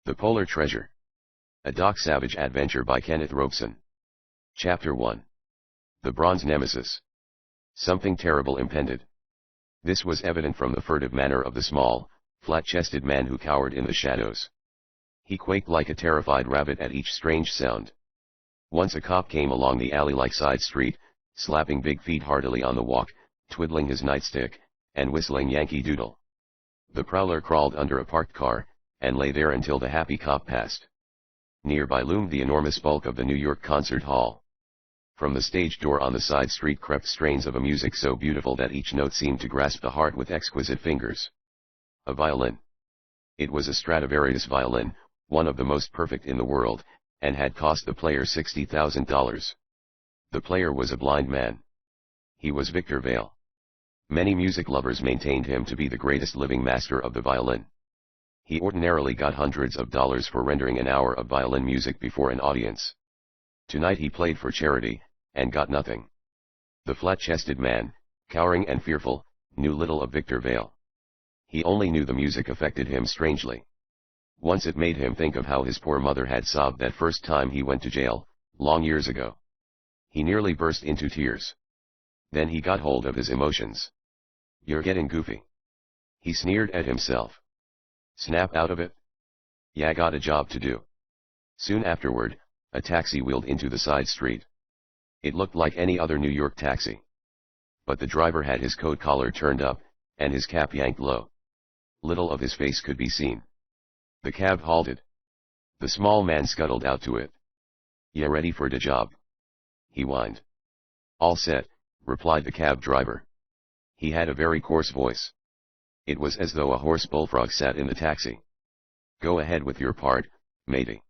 The Polar Treasure. A Doc Savage Adventure by Kenneth Robeson. Chapter 1. The Bronze Nemesis. Something terrible impended. This was evident from the furtive manner of the small, flat-chested man who cowered in the shadows. He quaked like a terrified rabbit at each strange sound. Once a cop came along the alley-like side street, slapping big feet heartily on the walk, twiddling his nightstick, and whistling Yankee Doodle. The prowler crawled under a parked car, and lay there until the happy cop passed. Nearby loomed the enormous bulk of the New York Concert Hall. From the stage door on the side street crept strains of a music so beautiful that each note seemed to grasp the heart with exquisite fingers. A violin. It was a Stradivarius violin, one of the most perfect in the world, and had cost the player $60,000. The player was a blind man. He was Victor Vale. Many music lovers maintained him to be the greatest living master of the violin. He ordinarily got hundreds of dollars for rendering an hour of violin music before an audience. Tonight he played for charity, and got nothing. The flat-chested man, cowering and fearful, knew little of Victor Vale. He only knew the music affected him strangely. Once it made him think of how his poor mother had sobbed that first time he went to jail, long years ago. He nearly burst into tears. Then he got hold of his emotions. "You're getting goofy," he sneered at himself. "Snap out of it. Ya got a job to do." Soon afterward, a taxi wheeled into the side street. It looked like any other New York taxi. But the driver had his coat collar turned up, and his cap yanked low. Little of his face could be seen. The cab halted. The small man scuttled out to it. "Ya ready for the job?" he whined. "All set," replied the cab driver. He had a very coarse voice. It was as though a hoarse bullfrog sat in the taxi. "Go ahead with your part, matey."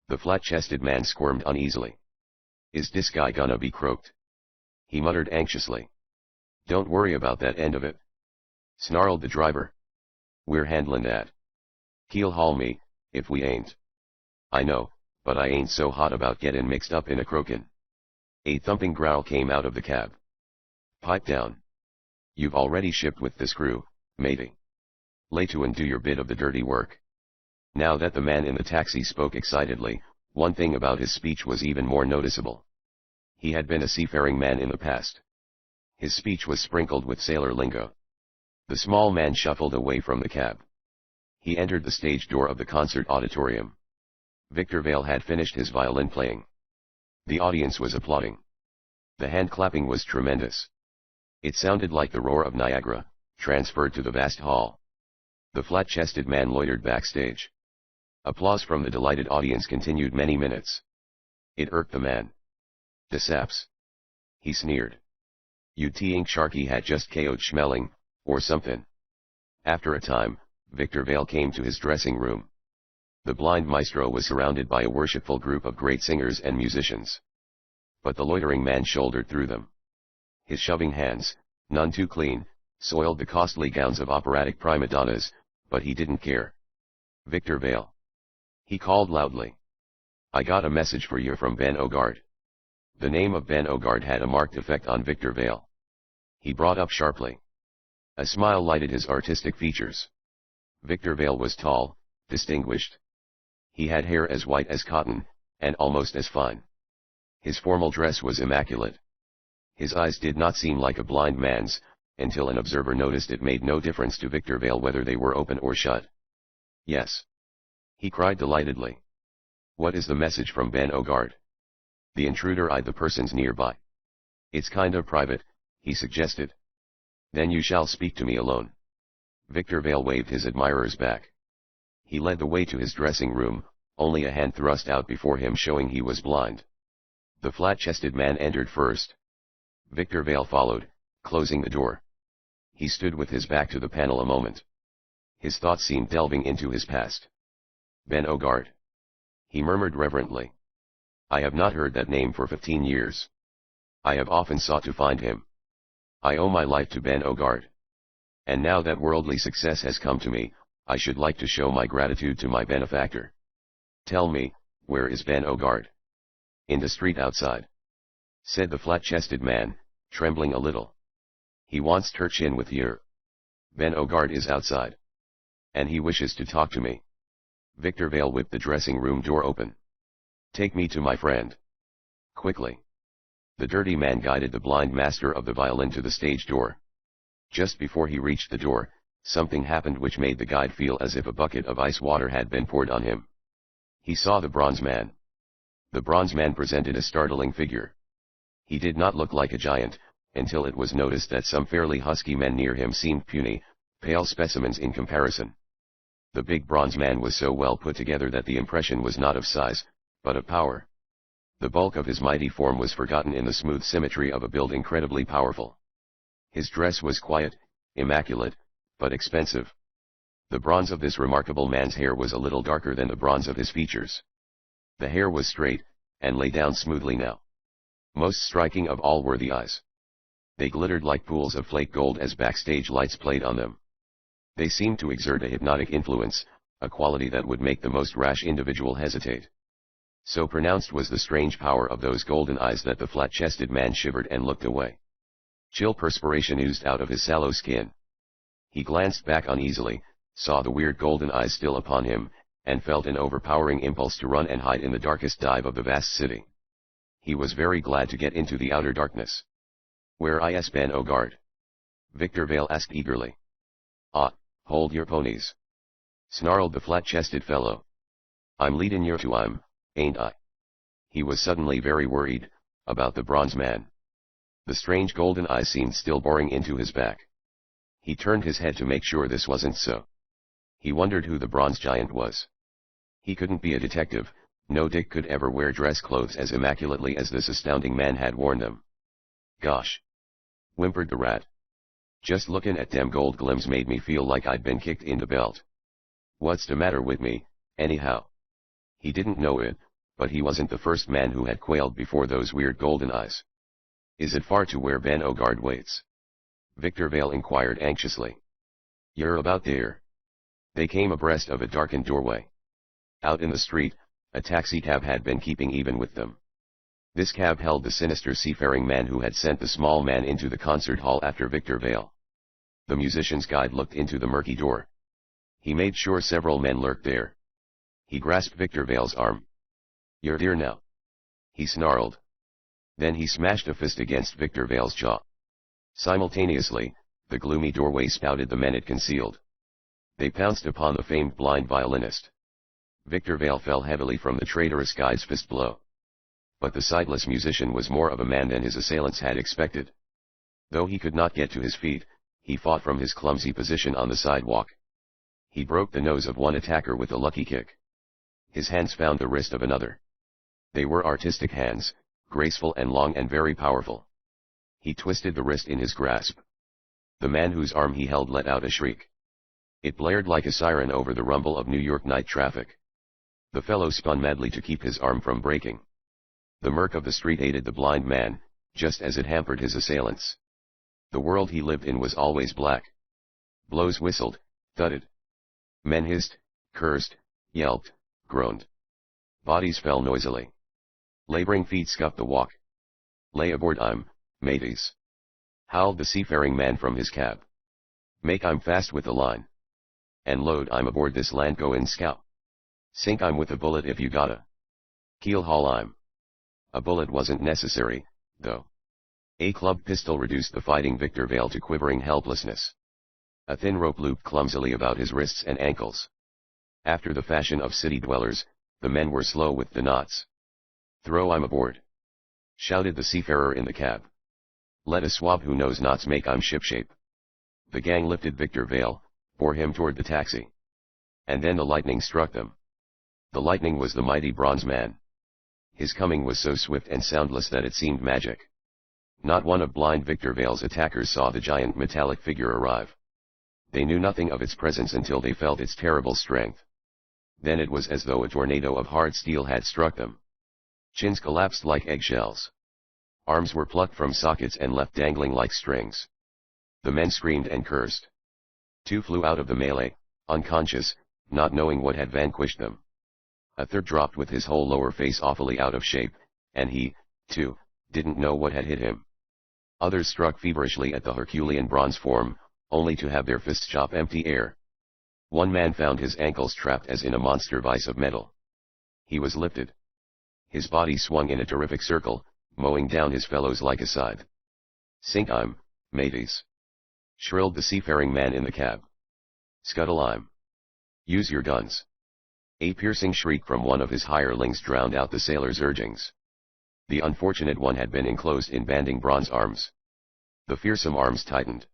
The flat-chested man squirmed uneasily. "Is this guy gonna be croaked?" he muttered anxiously. "Don't worry about that end of it," snarled the driver. "We're handlin' that. Keel haul me, if we ain't." "I know, but I ain't so hot about gettin' mixed up in a croakin'." A thumping growl came out of the cab. "Pipe down. You've already shipped with this crew, matey. Lay to and do your bit of the dirty work." Now that the man in the taxi spoke excitedly, one thing about his speech was even more noticeable. He had been a seafaring man in the past. His speech was sprinkled with sailor lingo. The small man shuffled away from the cab. He entered the stage door of the concert auditorium. Victor Vale had finished his violin playing. The audience was applauding. The hand clapping was tremendous. It sounded like the roar of Niagara, transferred to the vast hall. The flat-chested man loitered backstage. Applause from the delighted audience continued many minutes. It irked the man. "De saps," he sneered. "You think Sharky had just KO'd Schmeling, or something." After a time, Victor Vale came to his dressing room. The blind maestro was surrounded by a worshipful group of great singers and musicians. But the loitering man shouldered through them. His shoving hands, none too clean, soiled the costly gowns of operatic prima donnas, but he didn't care. "Victor Vale," he called loudly. "I got a message for you from Ben Ogard." The name of Ben Ogard had a marked effect on Victor Vale. He brought up sharply. A smile lighted his artistic features. Victor Vale was tall, distinguished. He had hair as white as cotton, and almost as fine. His formal dress was immaculate. His eyes did not seem like a blind man's, until an observer noticed it made no difference to Victor Vale whether they were open or shut. "Yes," he cried delightedly. "What is the message from Ben Ogard?" The intruder eyed the persons nearby. "It's kind of private," he suggested. "Then you shall speak to me alone." Victor Vale waved his admirers back. He led the way to his dressing room, only a hand thrust out before him showing he was blind. The flat-chested man entered first. Victor Vale followed, closing the door. He stood with his back to the panel a moment. His thoughts seemed delving into his past. "Ben Ogard," he murmured reverently. "I have not heard that name for 15 years. I have often sought to find him. I owe my life to Ben Ogard. And now that worldly success has come to me, I should like to show my gratitude to my benefactor. Tell me, where is Ben Ogard?" "In the street outside," said the flat-chested man, trembling a little. "He wants ter chin with yer. Ben Ogard is outside. And he wishes to talk to me." Victor Vale whipped the dressing room door open. "Take me to my friend. Quickly." The dirty man guided the blind master of the violin to the stage door. Just before he reached the door, something happened which made the guide feel as if a bucket of ice water had been poured on him. He saw the bronze man. The bronze man presented a startling figure. He did not look like a giant, until it was noticed that some fairly husky men near him seemed puny, pale specimens in comparison. The big bronze man was so well put together that the impression was not of size, but of power. The bulk of his mighty form was forgotten in the smooth symmetry of a build incredibly powerful. His dress was quiet, immaculate, but expensive. The bronze of this remarkable man's hair was a little darker than the bronze of his features. The hair was straight, and lay down smoothly now. Most striking of all were the eyes. They glittered like pools of flake gold as backstage lights played on them. They seemed to exert a hypnotic influence, a quality that would make the most rash individual hesitate. So pronounced was the strange power of those golden eyes that the flat-chested man shivered and looked away. Chill perspiration oozed out of his sallow skin. He glanced back uneasily, saw the weird golden eyes still upon him, and felt an overpowering impulse to run and hide in the darkest dive of the vast city. He was very glad to get into the outer darkness. "Where is Ben O'Gard?" Victor Vale asked eagerly. "Ah, hold your ponies," snarled the flat-chested fellow. "I'm leadin' you to him, ain't I?" He was suddenly very worried about the bronze man. The strange golden eyes seemed still boring into his back. He turned his head to make sure this wasn't so. He wondered who the bronze giant was. He couldn't be a detective. No Dick could ever wear dress clothes as immaculately as this astounding man had worn them. "Gosh!" whimpered the rat. "Just lookin' at dem gold glims made me feel like I'd been kicked in the belt. What's the matter with me, anyhow?" He didn't know it, but he wasn't the first man who had quailed before those weird golden eyes. "Is it far to where Ben O'Gard waits?" Victor Vale inquired anxiously. "You're about there." They came abreast of a darkened doorway. Out in the street, a taxicab had been keeping even with them. This cab held the sinister seafaring man who had sent the small man into the concert hall after Victor Vale. The musician's guide looked into the murky door. He made sure several men lurked there. He grasped Victor Vale's arm. "You're dear now," he snarled. Then he smashed a fist against Victor Vale's jaw. Simultaneously, the gloomy doorway spouted the men it concealed. They pounced upon the famed blind violinist. Victor Vale fell heavily from the traitorous guide's fist blow. But the sightless musician was more of a man than his assailants had expected. Though he could not get to his feet, he fought from his clumsy position on the sidewalk. He broke the nose of one attacker with a lucky kick. His hands found the wrist of another. They were artistic hands, graceful and long and very powerful. He twisted the wrist in his grasp. The man whose arm he held let out a shriek. It blared like a siren over the rumble of New York night traffic. The fellow spun madly to keep his arm from breaking. The murk of the street aided the blind man, just as it hampered his assailants. The world he lived in was always black. Blows whistled, thudded. Men hissed, cursed, yelped, groaned. Bodies fell noisily. Laboring feet scuffed the walk. "Lay aboard mateys," howled the seafaring man from his cab. "Make fast with the line. And load aboard this land goin' scow. Sink with a bullet if you gotta. Keel haul A bullet wasn't necessary, though. A club pistol reduced the fighting Victor Vale to quivering helplessness. A thin rope looped clumsily about his wrists and ankles. After the fashion of city dwellers, the men were slow with the knots. "Throw aboard," shouted the seafarer in the cab. "Let a swab who knows knots make shipshape." The gang lifted Victor Vale, bore him toward the taxi. And then the lightning struck them. The lightning was the mighty bronze man. His coming was so swift and soundless that it seemed magic. Not one of blind Victor Vale's attackers saw the giant metallic figure arrive. They knew nothing of its presence until they felt its terrible strength. Then it was as though a tornado of hard steel had struck them. Chins collapsed like eggshells. Arms were plucked from sockets and left dangling like strings. The men screamed and cursed. Two flew out of the melee, unconscious, not knowing what had vanquished them. A third dropped with his whole lower face awfully out of shape, and he, too, didn't know what had hit him. Others struck feverishly at the Herculean bronze form, only to have their fists chop empty air. One man found his ankles trapped as in a monster vise of metal. He was lifted. His body swung in a terrific circle, mowing down his fellows like a scythe. "Sink 'im, mateys!" shrilled the seafaring man in the cab. "Scuttle 'im! Use your guns!" A piercing shriek from one of his hirelings drowned out the sailor's urgings. The unfortunate one had been enclosed in banding bronze arms. The fearsome arms tightened.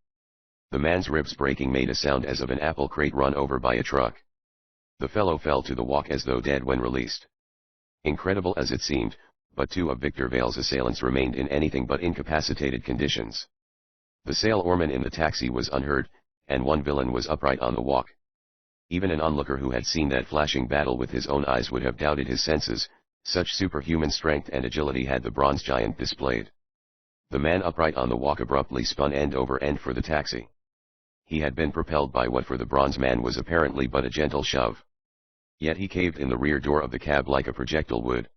The man's ribs breaking made a sound as of an apple crate run over by a truck. The fellow fell to the walk as though dead when released. Incredible as it seemed, but two of Victor Vale's assailants remained in anything but incapacitated conditions. The sailorman in the taxi was unhurt, and one villain was upright on the walk. Even an onlooker who had seen that flashing battle with his own eyes would have doubted his senses, such superhuman strength and agility had the bronze giant displayed. The man upright on the walk abruptly spun end over end for the taxi. He had been propelled by what for the bronze man was apparently but a gentle shove. Yet he caved in the rear door of the cab like a projectile would.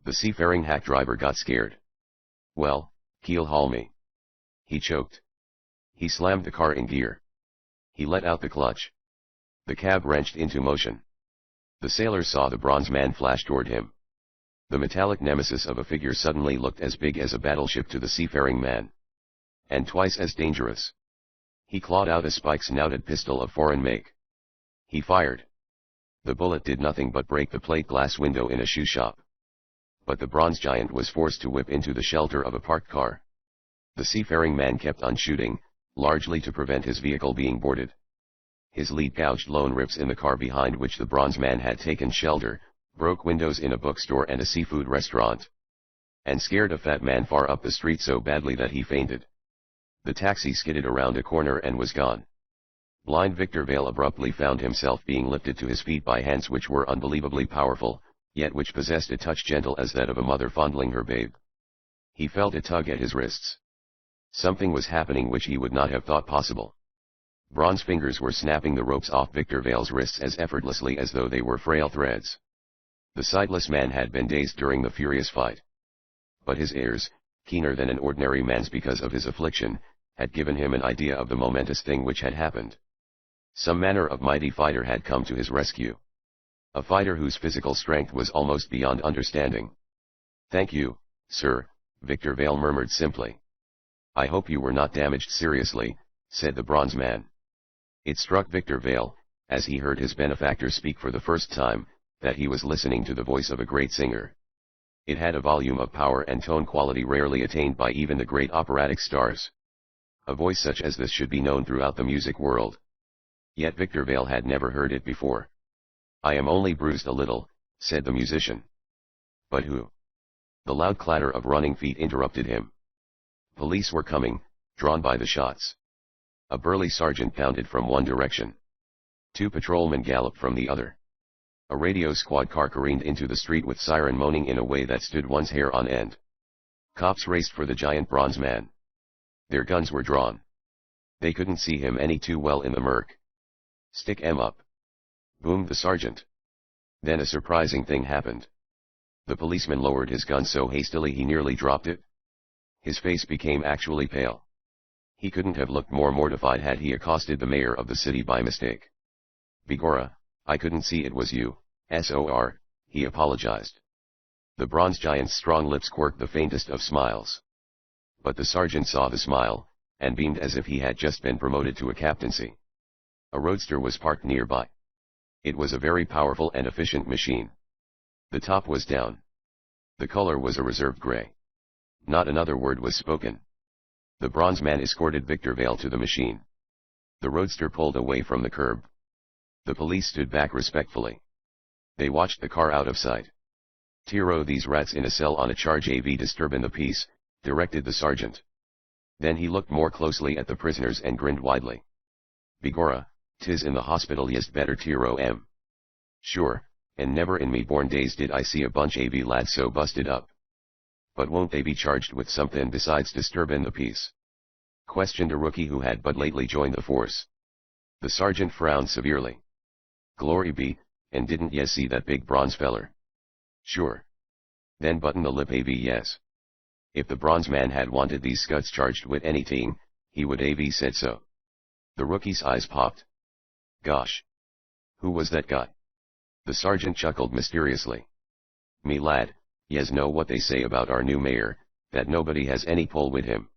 The seafaring hack driver got scared. "Well, keel haul me," he choked. He slammed the car in gear. He let out the clutch. The cab wrenched into motion. The sailor saw the bronze man flash toward him. The metallic nemesis of a figure suddenly looked as big as a battleship to the seafaring man. And twice as dangerous. He clawed out a spike-snouted pistol of foreign make. He fired. The bullet did nothing but break the plate glass window in a shoe shop. But the bronze giant was forced to whip into the shelter of a parked car. The seafaring man kept on shooting, largely to prevent his vehicle being boarded. His lead gouged lone rips in the car behind which the bronze man had taken shelter, broke windows in a bookstore and a seafood restaurant, and scared a fat man far up the street so badly that he fainted. The taxi skidded around a corner and was gone. Blind Victor Vale abruptly found himself being lifted to his feet by hands which were unbelievably powerful, yet which possessed a touch gentle as that of a mother fondling her babe. He felt a tug at his wrists. Something was happening which he would not have thought possible. Bronze fingers were snapping the ropes off Victor Vale's wrists as effortlessly as though they were frail threads. The sightless man had been dazed during the furious fight. But his ears, keener than an ordinary man's because of his affliction, had given him an idea of the momentous thing which had happened. Some manner of mighty fighter had come to his rescue. A fighter whose physical strength was almost beyond understanding. "Thank you, sir," Victor Vale murmured simply. "I hope you were not damaged seriously," said the bronze man. It struck Victor Vale, as he heard his benefactor speak for the first time, that he was listening to the voice of a great singer. It had a volume of power and tone quality rarely attained by even the great operatic stars. A voice such as this should be known throughout the music world. Yet Victor Vale had never heard it before. "I am only bruised a little," said the musician. "But who?" The loud clatter of running feet interrupted him. Police were coming, drawn by the shots. A burly sergeant pounded from one direction. Two patrolmen galloped from the other. A radio squad car careened into the street with siren moaning in a way that stood one's hair on end. Cops raced for the giant bronze man. Their guns were drawn. They couldn't see him any too well in the murk. "Stick 'em up!" boomed the sergeant. Then a surprising thing happened. The policeman lowered his gun so hastily he nearly dropped it. His face became actually pale. He couldn't have looked more mortified had he accosted the mayor of the city by mistake. "Begorra, I couldn't see it was you, sor," he apologized. The bronze giant's strong lips quirked the faintest of smiles. But the sergeant saw the smile, and beamed as if he had just been promoted to a captaincy. A roadster was parked nearby. It was a very powerful and efficient machine. The top was down. The color was a reserved gray. Not another word was spoken. The bronze man escorted Victor Vale to the machine. The roadster pulled away from the curb. The police stood back respectfully. They watched the car out of sight. "Tiro these rats in a cell on a charge av disturbin' the peace," directed the sergeant. Then he looked more closely at the prisoners and grinned widely. "Begorra, 'tis in the hospital yest better tiro em. Sure, and never in me born days did I see a bunch av lads so busted up. But won't they be charged with somethin' besides disturbin' the peace?" questioned a rookie who had but lately joined the force. The sergeant frowned severely. "Glory be, and didn't ye see that big bronze feller?" "Sure. Then button the lip av yes. If the bronze man had wanted these scuds charged with anything, he would av said so." The rookie's eyes popped. "Gosh. Who was that guy? The sergeant chuckled mysteriously. Me lad, yez know what they say about our new mayor, that nobody has any pull with him.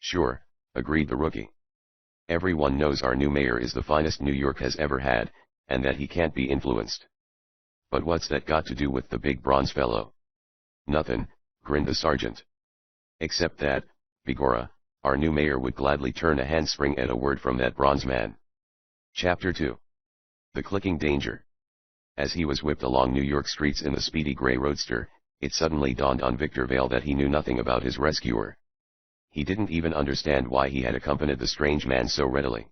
Sure, agreed the rookie. Everyone knows our new mayor is the finest New York has ever had, and that he can't be influenced. But what's that got to do with the big bronze fellow? Nothin', grinned the sergeant. Except that, begorra, our new mayor would gladly turn a handspring at a word from that bronze man. Chapter 2. The Clicking Danger. As he was whipped along New York streets in the speedy gray roadster, it suddenly dawned on Victor Vale that he knew nothing about his rescuer. He didn't even understand why he had accompanied the strange man so readily.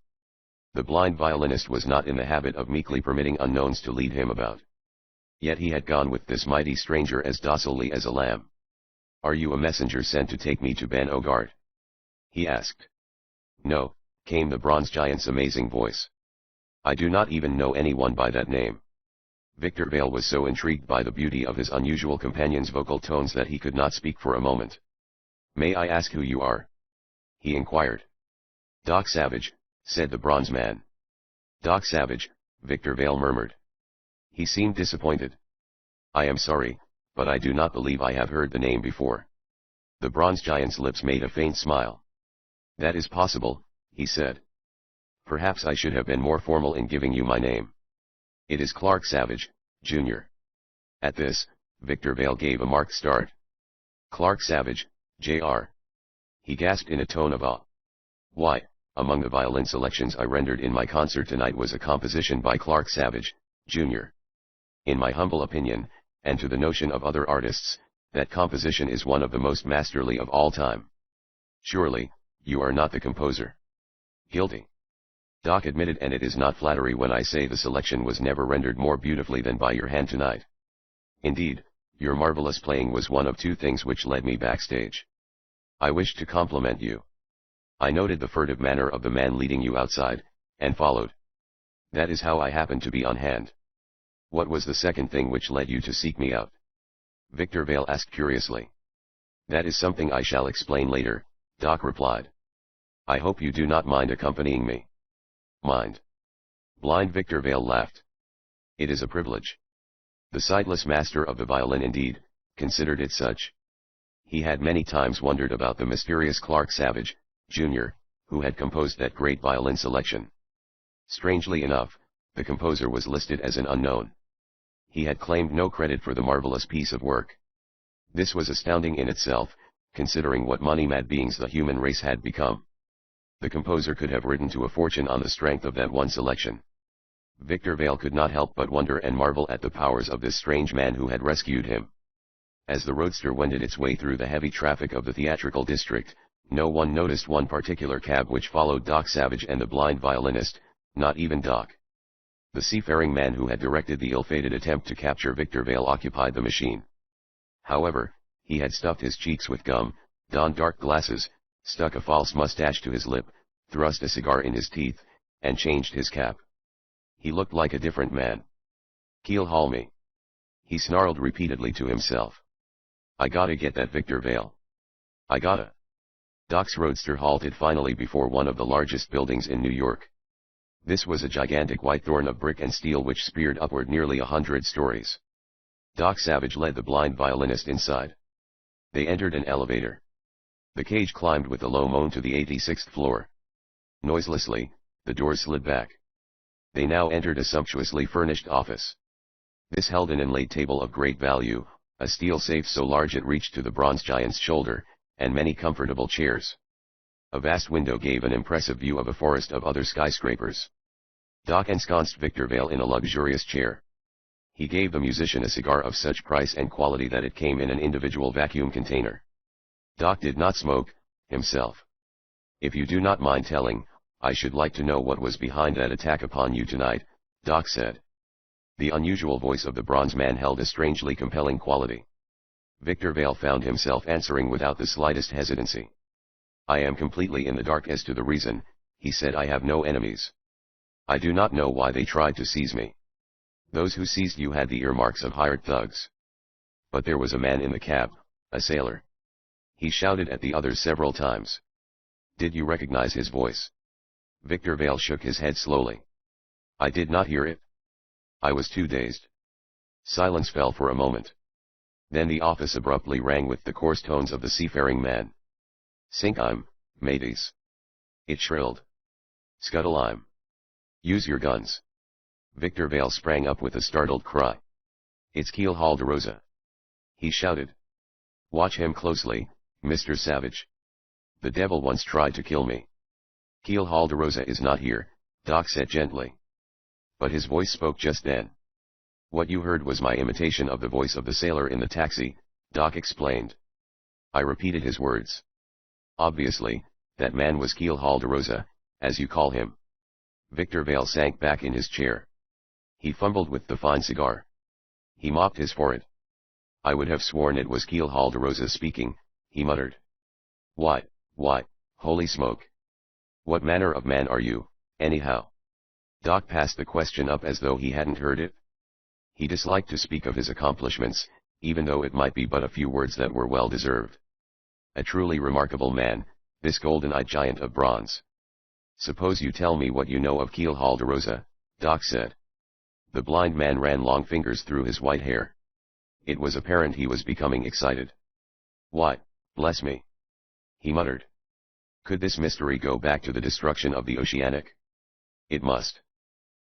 The blind violinist was not in the habit of meekly permitting unknowns to lead him about. Yet he had gone with this mighty stranger as docilely as a lamb. "Are you a messenger sent to take me to Ben Ogart?" he asked. "No," came the bronze giant's amazing voice. "I do not even know anyone by that name." Victor Vale was so intrigued by the beauty of his unusual companion's vocal tones that he could not speak for a moment. "May I ask who you are?" he inquired. "Doc Savage," said the bronze man. "Doc Savage," Victor Vale murmured. He seemed disappointed. "I am sorry, but I do not believe I have heard the name before." The bronze giant's lips made a faint smile. "That is possible," he said. "Perhaps I should have been more formal in giving you my name. It is Clark Savage, Jr." At this, Victor Vale gave a marked start. "Clark Savage, Jr.?" he gasped in a tone of awe. "Why, among the violin selections I rendered in my concert tonight was a composition by Clark Savage, Jr. In my humble opinion, and to the notion of other artists, that composition is one of the most masterly of all time." "Surely, you are not the composer?" "Guilty," Doc admitted, "and it is not flattery when I say the selection was never rendered more beautifully than by your hand tonight. Indeed, your marvelous playing was one of two things which led me backstage. I wished to compliment you. I noted the furtive manner of the man leading you outside, and followed. That is how I happened to be on hand." "What was the second thing which led you to seek me out?" Victor Vale asked curiously. "That is something I shall explain later," Doc replied. "I hope you do not mind accompanying me." "Mind?" Blind Victor Vale laughed. "It is a privilege." The sightless master of the violin indeed considered it such. He had many times wondered about the mysterious Clark Savage, Jr., who had composed that great violin selection. Strangely enough, the composer was listed as an unknown. He had claimed no credit for the marvelous piece of work. This was astounding in itself, considering what money-mad beings the human race had become. The composer could have ridden to a fortune on the strength of that one selection. Victor Vale could not help but wonder and marvel at the powers of this strange man who had rescued him. As the roadster wended its way through the heavy traffic of the theatrical district, no one noticed one particular cab which followed Doc Savage and the blind violinist, not even Doc. The seafaring man who had directed the ill-fated attempt to capture Victor Vale occupied the machine. However, he had stuffed his cheeks with gum, donned dark glasses, stuck a false mustache to his lip, thrust a cigar in his teeth, and changed his cap. He looked like a different man. "Keel haul me," he snarled repeatedly to himself. "I gotta get that Victor Vale. I gotta." Doc's roadster halted finally before one of the largest buildings in New York. This was a gigantic white thorn of brick and steel which speared upward nearly 100 stories. Doc Savage led the blind violinist inside. They entered an elevator. The cage climbed with a low moan to the 86th floor. Noiselessly, the doors slid back. They now entered a sumptuously furnished office. This held an inlaid table of great value, a steel safe so large it reached to the bronze giant's shoulder, and many comfortable chairs. A vast window gave an impressive view of a forest of other skyscrapers. Doc ensconced Victor Vale in a luxurious chair. He gave the musician a cigar of such price and quality that it came in an individual vacuum container. Doc did not smoke, himself. "If you do not mind telling, I should like to know what was behind that attack upon you tonight," Doc said. The unusual voice of the bronze man held a strangely compelling quality. Victor Vale found himself answering without the slightest hesitancy. "I am completely in the dark as to the reason," he said. "I have no enemies. I do not know why they tried to seize me. Those who seized you had the earmarks of hired thugs. But there was a man in the cab, a sailor." He shouted at the others several times. "Did you recognize his voice?" Victor Vale shook his head slowly. "I did not hear it." I was too dazed. Silence fell for a moment. Then the office abruptly rang with the coarse tones of the seafaring man. "Sink I'm, mateys." It shrilled. "Scuttle I'm. Use your guns." Victor Vale sprang up with a startled cry. "It's Keel Helldiver," he shouted. "Watch him closely, Mr. Savage. The devil once tried to kill me." "Keel Helldiver is not here," Doc said gently. But his voice spoke just then. "What you heard was my imitation of the voice of the sailor in the taxi," Doc explained. I repeated his words. "Obviously, that man was Keel Helldiver, as you call him." Victor Vale sank back in his chair. He fumbled with the fine cigar. He mopped his forehead. "I would have sworn it was Keel Helldiver speaking," he muttered. Why, holy smoke. What manner of man are you, anyhow?" Doc passed the question up as though he hadn't heard it. He disliked to speak of his accomplishments, even though it might be but a few words that were well deserved. "A truly remarkable man, this golden-eyed giant of bronze." "Suppose you tell me what you know of Keel Helldiver," Doc said. The blind man ran long fingers through his white hair. It was apparent he was becoming excited. "Why, bless me," he muttered. "Could this mystery go back to the destruction of the Oceanic?" "It must."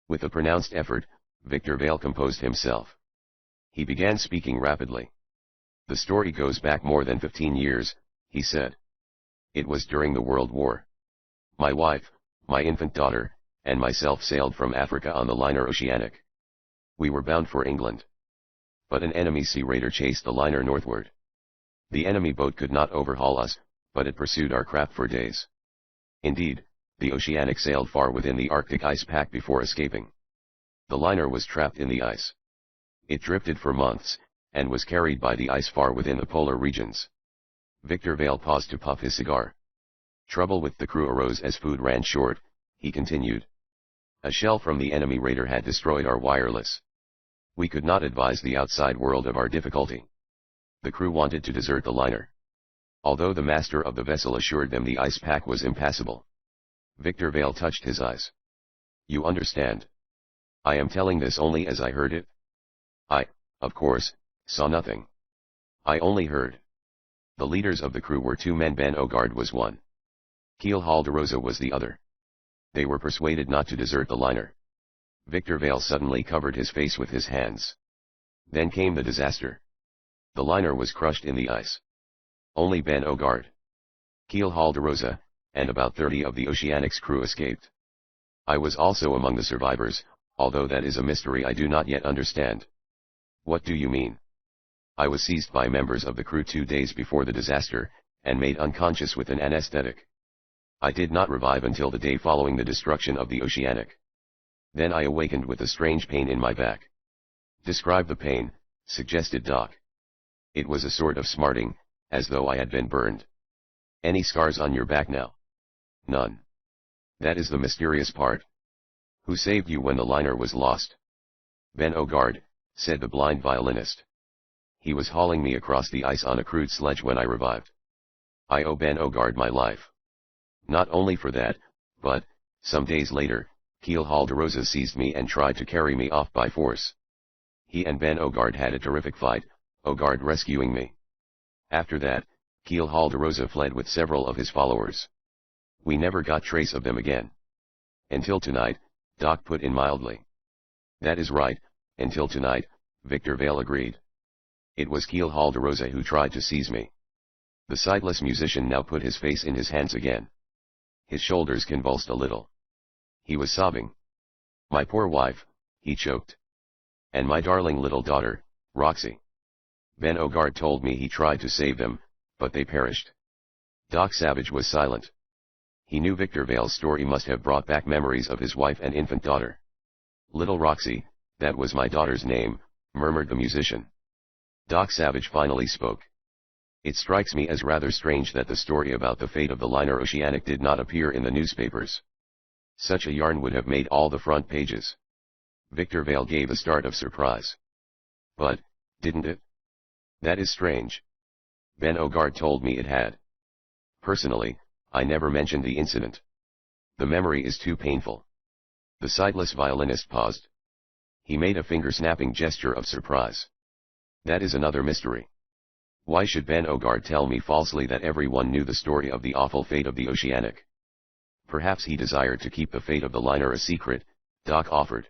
With a pronounced effort, Victor Vale composed himself. He began speaking rapidly. "The story goes back more than 15 years, he said. "It was during the World War. My wife, my infant daughter, and myself sailed from Africa on the liner Oceanic. We were bound for England. But an enemy sea raider chased the liner northward. The enemy boat could not overhaul us, but it pursued our craft for days. Indeed, the Oceanic sailed far within the Arctic ice pack before escaping. The liner was trapped in the ice. It drifted for months, and was carried by the ice far within the polar regions." Victor Vale paused to puff his cigar. "Trouble with the crew arose as food ran short," he continued. "A shell from the enemy raider had destroyed our wireless. We could not advise the outside world of our difficulty. The crew wanted to desert the liner, although the master of the vessel assured them the ice pack was impassable." Victor Vale touched his eyes. "You understand? I am telling this only as I heard it. I, of course, saw nothing. I only heard. The leaders of the crew were two men. Ben Ogard was one. Keel Helldiver was the other. They were persuaded not to desert the liner." Victor Vale suddenly covered his face with his hands. Then came the disaster. The liner was crushed in the ice. Only Ben Ogard, Keel Helldiver, and about 30 of the Oceanic's crew escaped. I was also among the survivors, although that is a mystery I do not yet understand." "What do you mean?" "I was seized by members of the crew 2 days before the disaster, and made unconscious with an anesthetic. I did not revive until the day following the destruction of the Oceanic. Then I awakened with a strange pain in my back." "Describe the pain," suggested Doc. "It was a sort of smarting, as though I had been burned." "Any scars on your back now?" "None." "That is the mysterious part. Who saved you when the liner was lost?" "Ben Ogard," said the blind violinist. "He was hauling me across the ice on a crude sledge when I revived. I owe Ben Ogard my life. Not only for that, but, some days later, Keel Helldiver seized me and tried to carry me off by force. He and Ben Ogard had a terrific fight, Ogard rescuing me. After that, Keel Helldiver fled with several of his followers. We never got trace of them again." "Until tonight," Doc put in mildly. "That is right, until tonight," Victor Vale agreed. "It was Keel Helldiver who tried to seize me." The sightless musician now put his face in his hands again. His shoulders convulsed a little. He was sobbing. "My poor wife," he choked. "And my darling little daughter, Roxy. Ben Ogard told me he tried to save them, but they perished." Doc Savage was silent. He knew Victor Vale's story must have brought back memories of his wife and infant daughter. "Little Roxy, that was my daughter's name," murmured the musician. Doc Savage finally spoke. "It strikes me as rather strange that the story about the fate of the liner Oceanic did not appear in the newspapers. Such a yarn would have made all the front pages." Victor Vale gave a start of surprise. "But, didn't it? That is strange. Ben Ogard told me it had. Personally, I never mentioned the incident. The memory is too painful." The sightless violinist paused. He made a finger-snapping gesture of surprise. That is another mystery. Why should Ben Ogard tell me falsely that everyone knew the story of the awful fate of the Oceanic? Perhaps he desired to keep the fate of the liner a secret, Doc offered.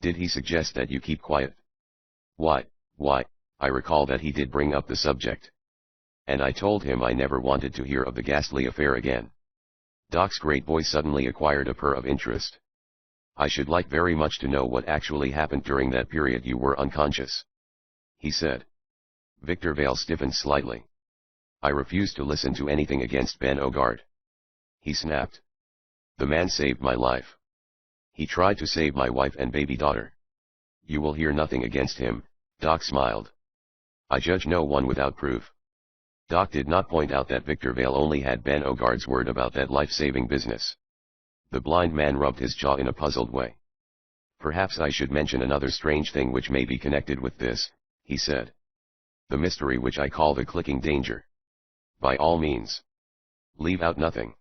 Did he suggest that you keep quiet? Why, I recall that he did bring up the subject. And I told him I never wanted to hear of the ghastly affair again. Doc's great voice suddenly acquired a purr of interest. I should like very much to know what actually happened during that period you were unconscious, he said. Victor Vale stiffened slightly. I refuse to listen to anything against Ben Ogard, he snapped. The man saved my life. He tried to save my wife and baby daughter. You will hear nothing against him, Doc smiled. I judge no one without proof. Doc did not point out that Victor Vale only had Ben Ogard's word about that life-saving business. The blind man rubbed his jaw in a puzzled way. Perhaps I should mention another strange thing which may be connected with this, he said. The mystery which I call the clicking danger. By all means. Leave out nothing.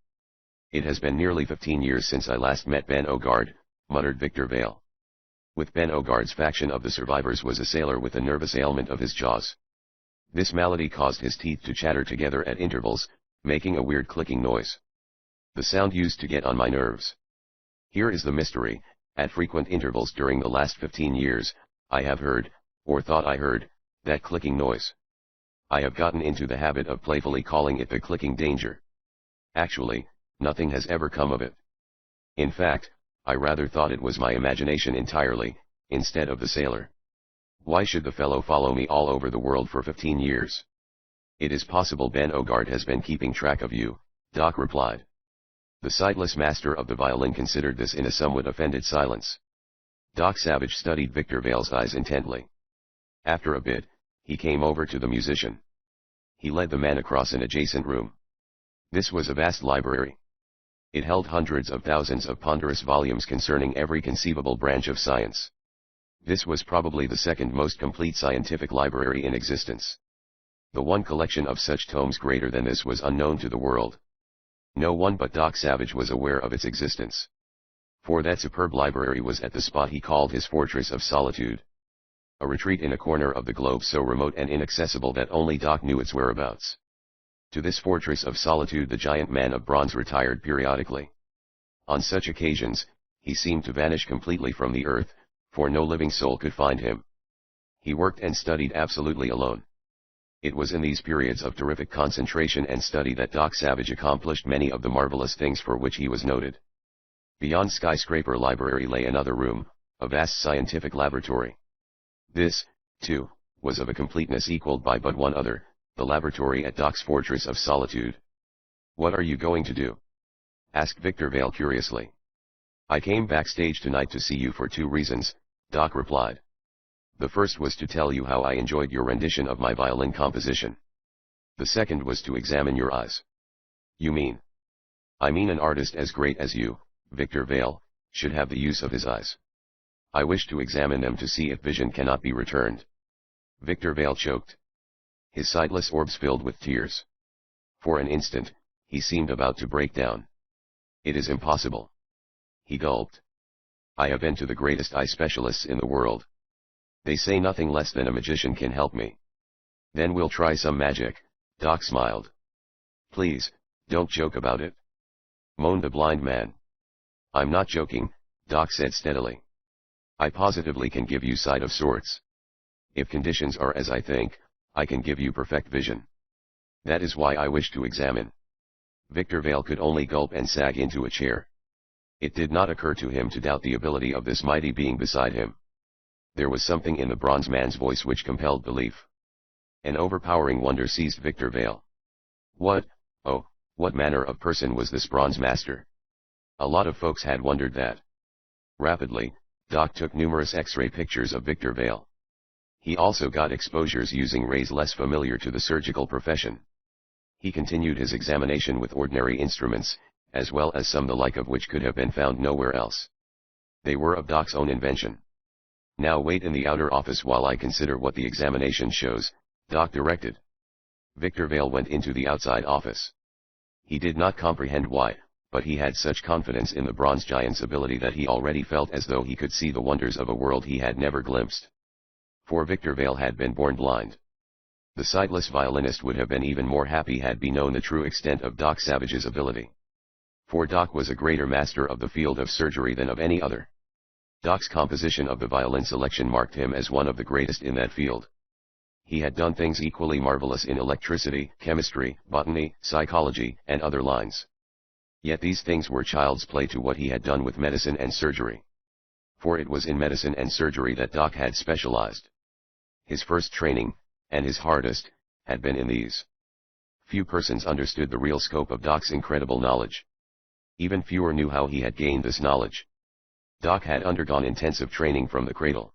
It has been nearly 15 years since I last met Ben Ogard, muttered Victor Vale. With Ben Ogard's faction of the survivors was a sailor with a nervous ailment of his jaws. This malady caused his teeth to chatter together at intervals, making a weird clicking noise. The sound used to get on my nerves. Here is the mystery: at frequent intervals during the last 15 years, I have heard, or thought I heard, that clicking noise. I have gotten into the habit of playfully calling it the clicking danger. Actually, nothing has ever come of it. In fact, I rather thought it was my imagination entirely, instead of the sailor. Why should the fellow follow me all over the world for 15 years? It is possible Ben Ogard has been keeping track of you, Doc replied. The sightless master of the violin considered this in a somewhat offended silence. Doc Savage studied Victor Vale's eyes intently. After a bit, he came over to the musician. He led the man across an adjacent room. This was a vast library. It held hundreds of thousands of ponderous volumes concerning every conceivable branch of science. This was probably the second most complete scientific library in existence. The one collection of such tomes greater than this was unknown to the world. No one but Doc Savage was aware of its existence. For that superb library was at the spot he called his fortress of Solitude. A retreat in a corner of the globe so remote and inaccessible that only Doc knew its whereabouts. To this fortress of solitude the giant man of bronze retired periodically. On such occasions, he seemed to vanish completely from the earth, for no living soul could find him. He worked and studied absolutely alone. It was in these periods of terrific concentration and study that Doc Savage accomplished many of the marvelous things for which he was noted. Beyond Skyscraper Library lay another room, a vast scientific laboratory. This, too, was of a completeness equaled by but one other, the laboratory at Doc's Fortress of Solitude. What are you going to do? Asked Victor Vale curiously. I came backstage tonight to see you for two reasons, Doc replied. The first was to tell you how I enjoyed your rendition of my violin composition. The second was to examine your eyes. You mean? I mean an artist as great as you, Victor Vale, should have the use of his eyes. I wish to examine them to see if vision cannot be returned. Victor Vale choked. His sightless orbs filled with tears. For an instant, he seemed about to break down. It is impossible. He gulped. I have been to the greatest eye specialists in the world. They say nothing less than a magician can help me. Then we'll try some magic, Doc smiled. Please, don't joke about it, moaned the blind man. I'm not joking, Doc said steadily. I positively can give you sight of sorts. If conditions are as I think, I can give you perfect vision. That is why I wish to examine. Victor Vale could only gulp and sag into a chair. It did not occur to him to doubt the ability of this mighty being beside him. There was something in the bronze man's voice which compelled belief. An overpowering wonder seized Victor Vale. What manner of person was this bronze master? A lot of folks had wondered that. Rapidly, Doc took numerous X-ray pictures of Victor Vale. He also got exposures using rays less familiar to the surgical profession. He continued his examination with ordinary instruments, as well as some the like of which could have been found nowhere else. They were of Doc's own invention. Now wait in the outer office while I consider what the examination shows, Doc directed. Victor Vale went into the outside office. He did not comprehend why, but he had such confidence in the bronze giant's ability that he already felt as though he could see the wonders of a world he had never glimpsed. For Victor Vale had been born blind. The sightless violinist would have been even more happy had he known the true extent of Doc Savage's ability. For Doc was a greater master of the field of surgery than of any other. Doc's composition of the violin selection marked him as one of the greatest in that field. He had done things equally marvelous in electricity, chemistry, botany, psychology, and other lines. Yet these things were child's play to what he had done with medicine and surgery. For it was in medicine and surgery that Doc had specialized. His first training, and his hardest, had been in these. Few persons understood the real scope of Doc's incredible knowledge. Even fewer knew how he had gained this knowledge. Doc had undergone intensive training from the cradle.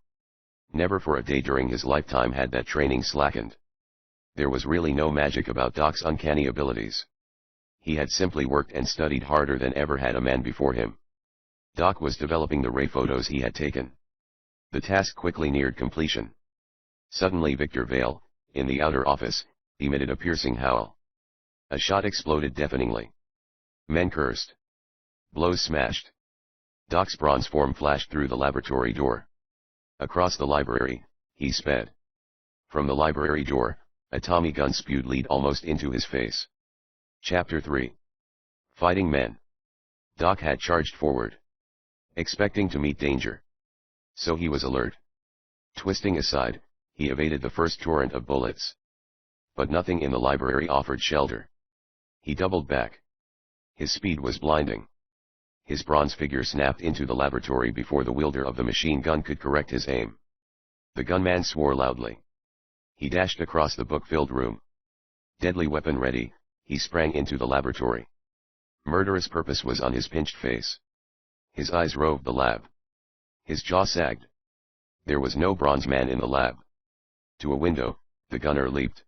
Never for a day during his lifetime had that training slackened. There was really no magic about Doc's uncanny abilities. He had simply worked and studied harder than ever had a man before him. Doc was developing the ray photos he had taken. The task quickly neared completion. Suddenly Victor Vale, in the outer office, emitted a piercing howl. A shot exploded deafeningly. Men cursed. Blows smashed. Doc's bronze form flashed through the laboratory door. Across the library, he sped. From the library door, a Tommy gun spewed lead almost into his face. Chapter 3. Fighting Men. Doc had charged forward, expecting to meet danger. So he was alert. Twisting aside, he evaded the first torrent of bullets. But nothing in the library offered shelter. He doubled back. His speed was blinding. His bronze figure snapped into the laboratory before the wielder of the machine gun could correct his aim. The gunman swore loudly. He dashed across the book-filled room. Deadly weapon ready, he sprang into the laboratory. Murderous purpose was on his pinched face. His eyes roved the lab. His jaw sagged. There was no bronze man in the lab. To a window, the gunner leaped.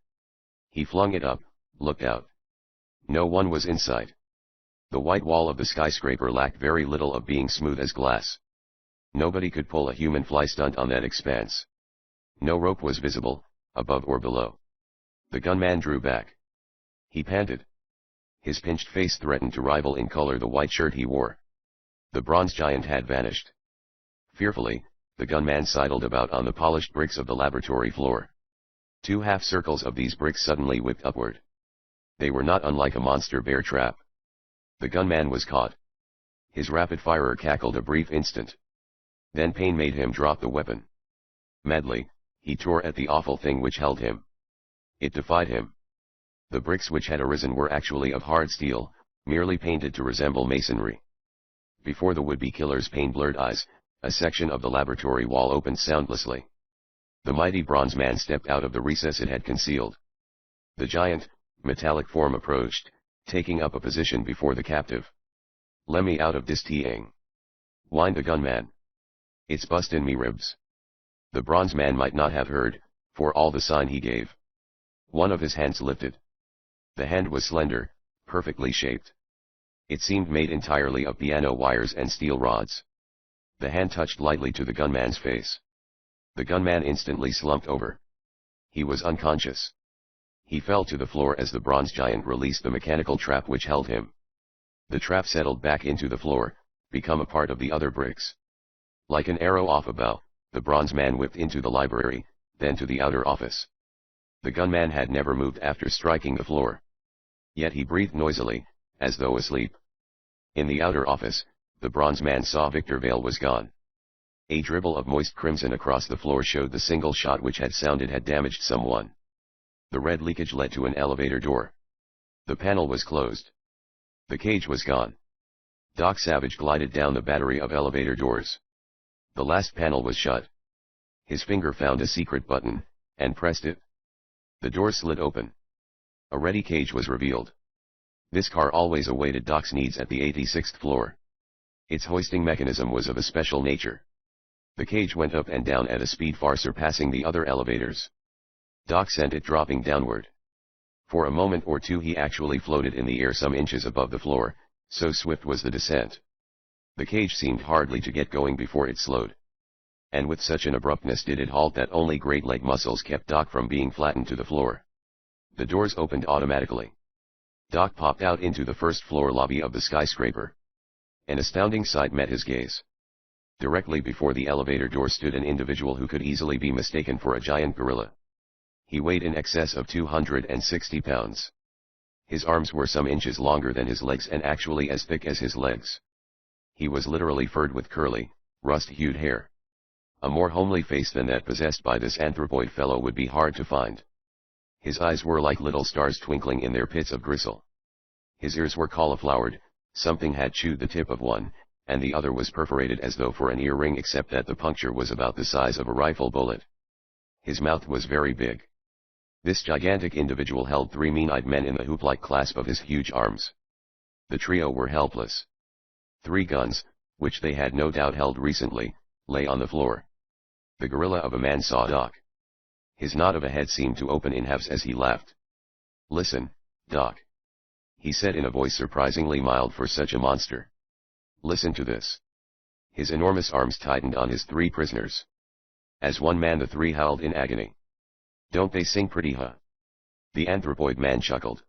He flung it up, looked out. No one was in sight. The white wall of the skyscraper lacked very little of being smooth as glass. Nobody could pull a human fly stunt on that expanse. No rope was visible, above or below. The gunman drew back. He panted. His pinched face threatened to rival in color the white shirt he wore. The bronze giant had vanished. Fearfully, the gunman sidled about on the polished bricks of the laboratory floor. 2 half circles of these bricks suddenly whipped upward. They were not unlike a monster bear trap. The gunman was caught. His rapid-firer cackled a brief instant. Then pain made him drop the weapon. Madly, he tore at the awful thing which held him. It defied him. The bricks which had arisen were actually of hard steel, merely painted to resemble masonry. Before the would-be killer's pain-blurred eyes, a section of the laboratory wall opened soundlessly. The mighty bronze man stepped out of the recess it had concealed. The giant, metallic form approached, taking up a position before the captive. "Let me out of this thing," whined the gunman. "It's bustin' me ribs." The bronze man might not have heard, for all the sign he gave. One of his hands lifted. The hand was slender, perfectly shaped. It seemed made entirely of piano wires and steel rods. The hand touched lightly to the gunman's face. The gunman instantly slumped over. He was unconscious. He fell to the floor as the bronze giant released the mechanical trap which held him. The trap settled back into the floor, become a part of the other bricks. Like an arrow off a bow, the bronze man whipped into the library, then to the outer office. The gunman had never moved after striking the floor. Yet he breathed noisily, as though asleep. In the outer office, the bronze man saw Victor Vale was gone. A dribble of moist crimson across the floor showed the single shot which had sounded had damaged someone. The red leakage led to an elevator door. The panel was closed. The cage was gone. Doc Savage glided down the battery of elevator doors. The last panel was shut. His finger found a secret button, and pressed it. The door slid open. A ready cage was revealed. This car always awaited Doc's needs at the 86th floor. Its hoisting mechanism was of a special nature. The cage went up and down at a speed far surpassing the other elevators. Doc sent it dropping downward. For a moment or two he actually floated in the air some inches above the floor, so swift was the descent. The cage seemed hardly to get going before it slowed. And with such an abruptness did it halt that only great leg muscles kept Doc from being flattened to the floor. The doors opened automatically. Doc popped out into the first-floor lobby of the skyscraper. An astounding sight met his gaze. Directly before the elevator door stood an individual who could easily be mistaken for a giant gorilla. He weighed in excess of 260 pounds. His arms were some inches longer than his legs and actually as thick as his legs. He was literally furred with curly, rust-hued hair. A more homely face than that possessed by this anthropoid fellow would be hard to find. His eyes were like little stars twinkling in their pits of gristle. His ears were cauliflowered, something had chewed the tip of one, and the other was perforated as though for an earring, except that the puncture was about the size of a rifle bullet. His mouth was very big. This gigantic individual held 3 mean-eyed men in the hoop-like clasp of his huge arms. The trio were helpless. 3 guns, which they had no doubt held recently, lay on the floor. The gorilla of a man saw Doc. His nod of a head seemed to open in halves as he laughed. "Listen, Doc," he said in a voice surprisingly mild for such a monster. "Listen to this." His enormous arms tightened on his 3 prisoners. As one man the 3 howled in agony. "Don't they sing pretty, huh?" The anthropoid man chuckled.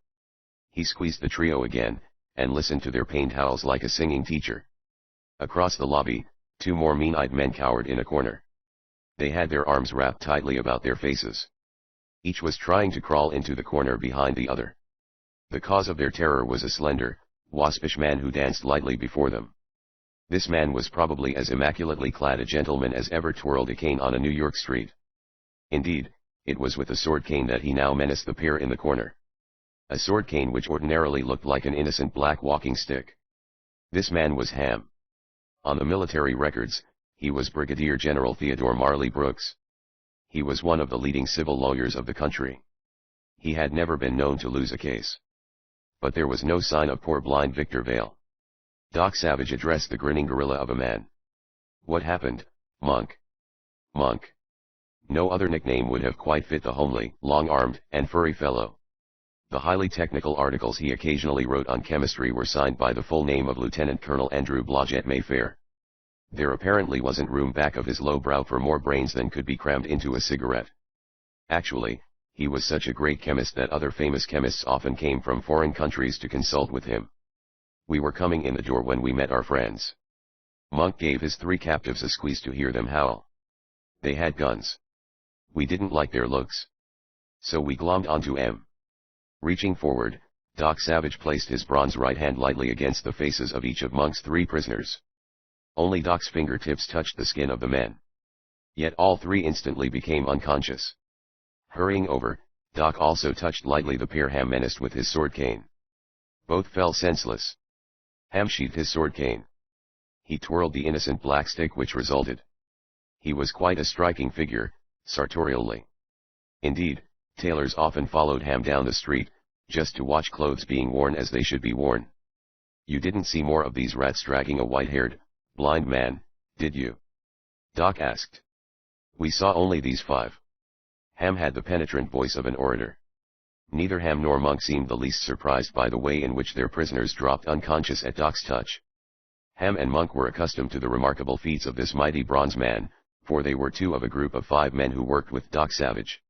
He squeezed the trio again, and listened to their pained howls like a singing teacher. Across the lobby, 2 more mean-eyed men cowered in a corner. They had their arms wrapped tightly about their faces. Each was trying to crawl into the corner behind the other. The cause of their terror was a slender, waspish man who danced lightly before them. This man was probably as immaculately clad a gentleman as ever twirled a cane on a New York street. Indeed, it was with a sword cane that he now menaced the pair in the corner. A sword cane which ordinarily looked like an innocent black walking stick. This man was Ham. On the military records, he was Brigadier General Theodore Marley Brooks. He was one of the leading civil lawyers of the country. He had never been known to lose a case. But there was no sign of poor blind Victor Vale. Doc Savage addressed the grinning gorilla of a man. "What happened, Monk?" "Monk." No other nickname would have quite fit the homely, long-armed, and furry fellow. The highly technical articles he occasionally wrote on chemistry were signed by the full name of Lieutenant Colonel Andrew Blodgett Mayfair. There apparently wasn't room back of his low brow for more brains than could be crammed into a cigarette. Actually, he was such a great chemist that other famous chemists often came from foreign countries to consult with him. We were coming in the door when we met our friends. Monk gave his 3 captives a squeeze to hear them howl. They had guns. We didn't like their looks. So we glommed onto M. Reaching forward, Doc Savage placed his bronze right hand lightly against the faces of each of Monk's 3 prisoners. Only Doc's fingertips touched the skin of the men. Yet all 3 instantly became unconscious. Hurrying over, Doc also touched lightly the pair Ham menaced with his sword cane. Both fell senseless. Ham sheathed his sword cane. He twirled the innocent black stick which resulted. He was quite a striking figure, sartorially. Indeed, tailors often followed Ham down the street, just to watch clothes being worn as they should be worn. "You didn't see more of these rats dragging a white-haired, blind man, did you?" Doc asked. "We saw only these 5. Ham had the penetrant voice of an orator. Neither Ham nor Monk seemed the least surprised by the way in which their prisoners dropped unconscious at Doc's touch. Ham and Monk were accustomed to the remarkable feats of this mighty bronze man, for they were 2 of a group of 5 men who worked with Doc Savage.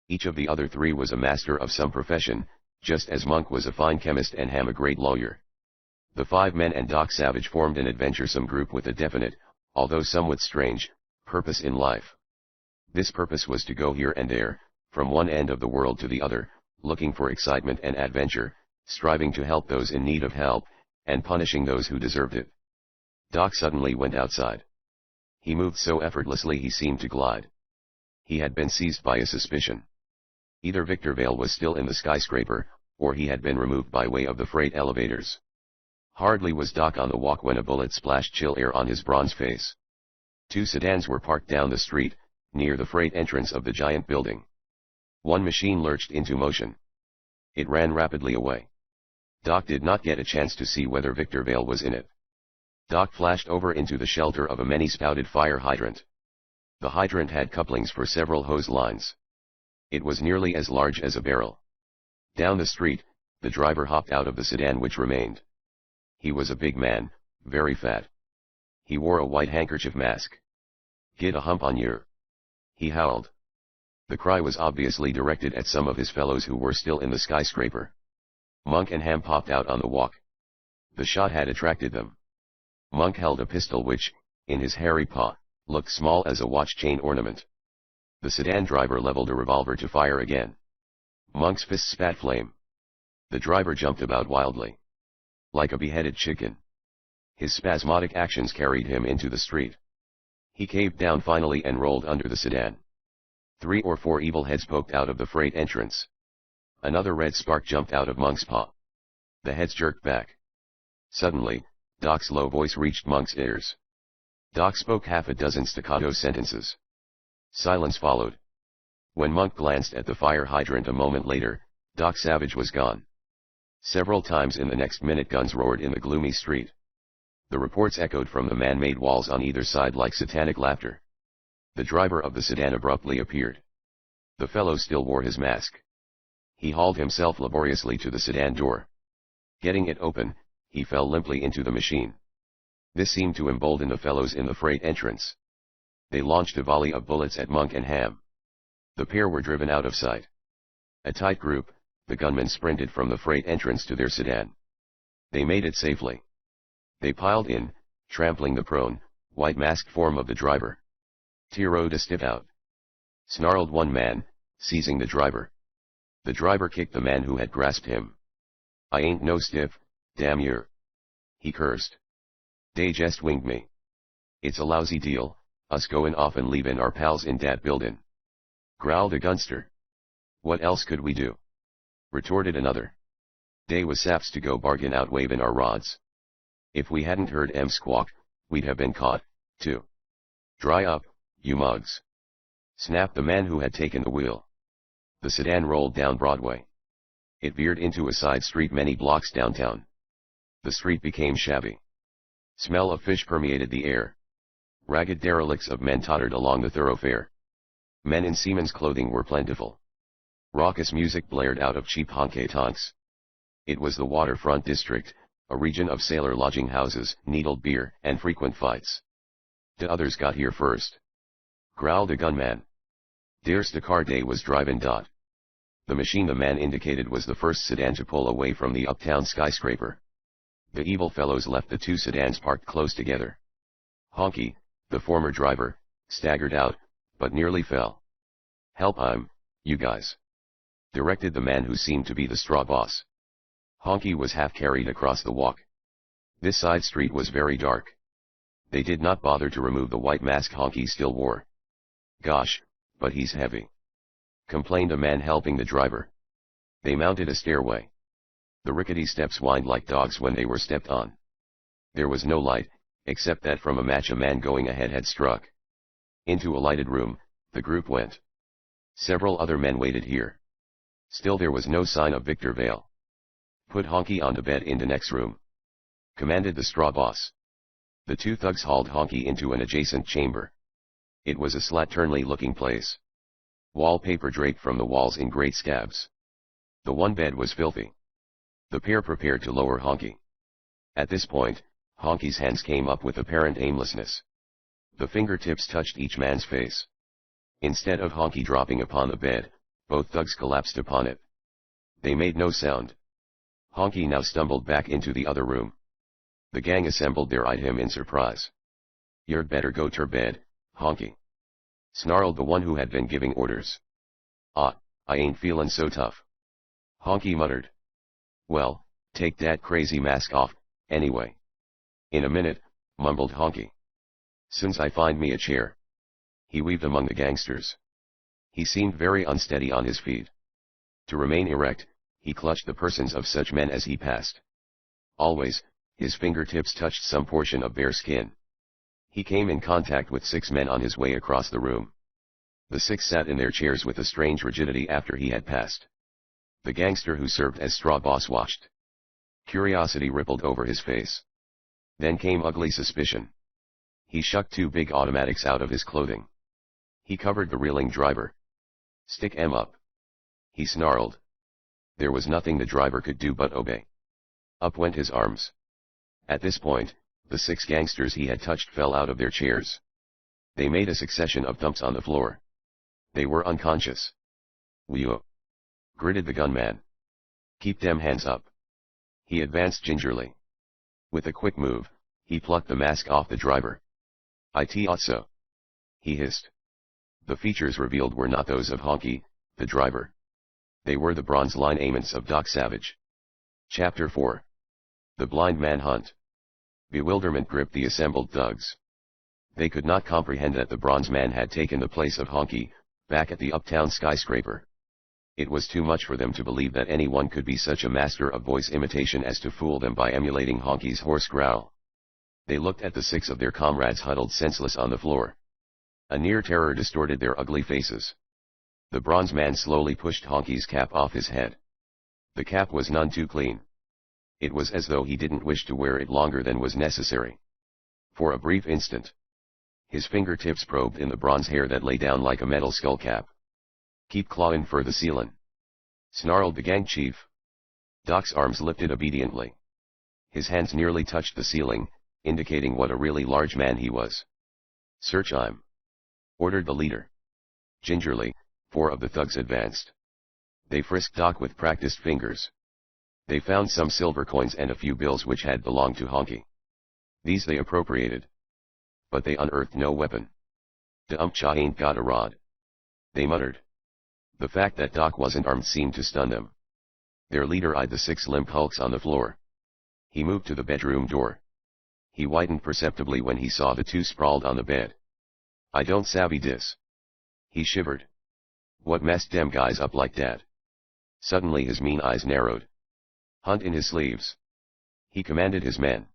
Each of the other 3 was a master of some profession, just as Monk was a fine chemist and Ham a great lawyer. The 5 men and Doc Savage formed an adventuresome group with a definite, although somewhat strange, purpose in life. This purpose was to go here and there, from one end of the world to the other, looking for excitement and adventure, striving to help those in need of help, and punishing those who deserved it. Doc suddenly went outside. He moved so effortlessly he seemed to glide. He had been seized by a suspicion. Either Victor Vale was still in the skyscraper, or he had been removed by way of the freight elevators. Hardly was Doc on the walk when a bullet splashed chill air on his bronze face. 2 sedans were parked down the street, near the freight entrance of the giant building. One machine lurched into motion. It ran rapidly away. Doc did not get a chance to see whether Victor Vale was in it. Doc flashed over into the shelter of a many-spouted fire hydrant. The hydrant had couplings for several hose lines. It was nearly as large as a barrel. Down the street, the driver hopped out of the sedan which remained. He was a big man, very fat. He wore a white handkerchief mask. "Get a hump on yer," he howled. The cry was obviously directed at some of his fellows who were still in the skyscraper. Monk and Ham popped out on the walk. The shot had attracted them. Monk held a pistol which, in his hairy paw, looked small as a watch chain ornament. The sedan driver leveled a revolver to fire again. Monk's fist spat flame. The driver jumped about wildly, like a beheaded chicken. His spasmodic actions carried him into the street. He caved down finally and rolled under the sedan. 3 or 4 evil heads poked out of the freight entrance. Another red spark jumped out of Monk's paw. The heads jerked back. Suddenly, Doc's low voice reached Monk's ears. Doc spoke half a dozen staccato sentences. Silence followed. When Monk glanced at the fire hydrant a moment later, Doc Savage was gone. Several times in the next minute guns roared in the gloomy street. The reports echoed from the man-made walls on either side like satanic laughter. The driver of the sedan abruptly appeared. The fellow still wore his mask. He hauled himself laboriously to the sedan door. Getting it open, he fell limply into the machine. This seemed to embolden the fellows in the freight entrance. They launched a volley of bullets at Monk and Ham. The pair were driven out of sight. A tight group, the gunmen sprinted from the freight entrance to their sedan. They made it safely. They piled in, trampling the prone, white-masked form of the driver. "Tiro de stiff out!" snarled one man, seizing the driver. The driver kicked the man who had grasped him. "I ain't no stiff, damn yer!" he cursed. "Dey jest winged me. It's a lousy deal, us goin' off and leavin' our pals in dat buildin'," growled a gunster. "What else could we do?" retorted another. "Dey was saps to go bargain out wavin' our rods. If we hadn't heard 'em squawk, we'd have been caught, too." "Dry up, you mugs!" snapped the man who had taken the wheel. The sedan rolled down Broadway. It veered into a side street many blocks downtown. The street became shabby. Smell of fish permeated the air. Ragged derelicts of men tottered along the thoroughfare. Men in seamen's clothing were plentiful. Raucous music blared out of cheap honky-tonks. It was the waterfront district, a region of sailor lodging houses, needled beer, and frequent fights. "The others got here first," growled a gunman. "There's the car they was drivin'. The machine the man indicated was the first sedan to pull away from the uptown skyscraper. The evil fellows left the two sedans parked close together. Honky, the former driver, staggered out, but nearly fell. "Help, you guys," directed the man who seemed to be the straw boss. Honky was half carried across the walk. This side street was very dark. They did not bother to remove the white mask Honky still wore. "Gosh, but he's heavy," complained a man helping the driver. They mounted a stairway. The rickety steps whined like dogs when they were stepped on. There was no light, except that from a match a man going ahead had struck. Into a lighted room, the group went. Several other men waited here. Still there was no sign of Victor Vale. "Put Honky on the bed in the next room," commanded the straw boss. The two thugs hauled Honky into an adjacent chamber. It was a slatternly-looking place. Wallpaper draped from the walls in great scabs. The one bed was filthy. The pair prepared to lower Honky. At this point, Honky's hands came up with apparent aimlessness. The fingertips touched each man's face. Instead of Honky dropping upon the bed, both thugs collapsed upon it. They made no sound. Honky now stumbled back into the other room. The gang assembled there eyed him in surprise. "You'd better go ter bed, Honky," snarled the one who had been giving orders. "I ain't feelin' so tough," Honky muttered. "Well, take that crazy mask off, anyway." "In a minute," mumbled Honky. "Soon's I find me a chair." He weaved among the gangsters. He seemed very unsteady on his feet. To remain erect, he clutched the persons of such men as he passed. Always, his fingertips touched some portion of bare skin. He came in contact with 6 men on his way across the room. The 6 sat in their chairs with a strange rigidity after he had passed. The gangster who served as straw boss watched. Curiosity rippled over his face. Then came ugly suspicion. He shucked 2 big automatics out of his clothing. He covered the reeling driver. "Stick 'em up," he snarled. There was nothing the driver could do but obey. Up went his arms. At this point, the 6 gangsters he had touched fell out of their chairs. They made a succession of thumps on the floor. They were unconscious. "Whew!" gritted the gunman. "Keep them hands up." He advanced gingerly. With a quick move, he plucked the mask off the driver. "I thought so," he hissed. The features revealed were not those of Honky, the driver. They were the bronze lineaments of Doc Savage. Chapter 4. The Blind Man Hunt. Bewilderment gripped the assembled thugs. They could not comprehend that the bronze man had taken the place of Honky, back at the uptown skyscraper. It was too much for them to believe that anyone could be such a master of voice imitation as to fool them by emulating Honky's hoarse growl. They looked at the 6 of their comrades huddled senseless on the floor. A near terror distorted their ugly faces. The bronze man slowly pushed Honky's cap off his head. The cap was none too clean. It was as though he didn't wish to wear it longer than was necessary. For a brief instant, his fingertips probed in the bronze hair that lay down like a metal skull cap. "Keep clawin' for the ceiling," snarled the gang chief. Doc's arms lifted obediently. His hands nearly touched the ceiling, indicating what a really large man he was. "Search 'im," ordered the leader. Gingerly, 4 of the thugs advanced. They frisked Doc with practiced fingers. They found some silver coins and a few bills which had belonged to Honky. These they appropriated. But they unearthed no weapon. "Cha ain't got a rod," they muttered. The fact that Doc wasn't armed seemed to stun them. Their leader eyed the 6 limp hulks on the floor. He moved to the bedroom door. He whitened perceptibly when he saw the 2 sprawled on the bed. "I don't savvy dis," he shivered. "What messed dem guys up like dat?" Suddenly his mean eyes narrowed. "Hunt in his sleeves," he commanded his men.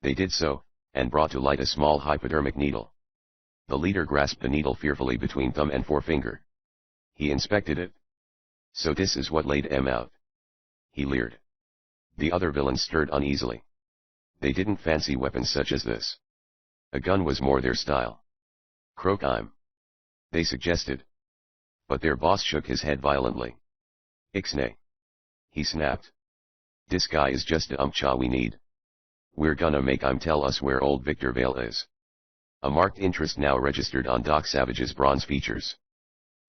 They did so, and brought to light a small hypodermic needle. The leader grasped the needle fearfully between thumb and forefinger. He inspected it. "So this is what laid 'em out," he leered. The other villains stirred uneasily. They didn't fancy weapons such as this. A gun was more their style. "Croak 'im," they suggested. But their boss shook his head violently. "Ixnay," he snapped. "Dis guy is just the cha we need. We're gonna make 'im tell us where old Victor Vale is." A marked interest now registered on Doc Savage's bronze features.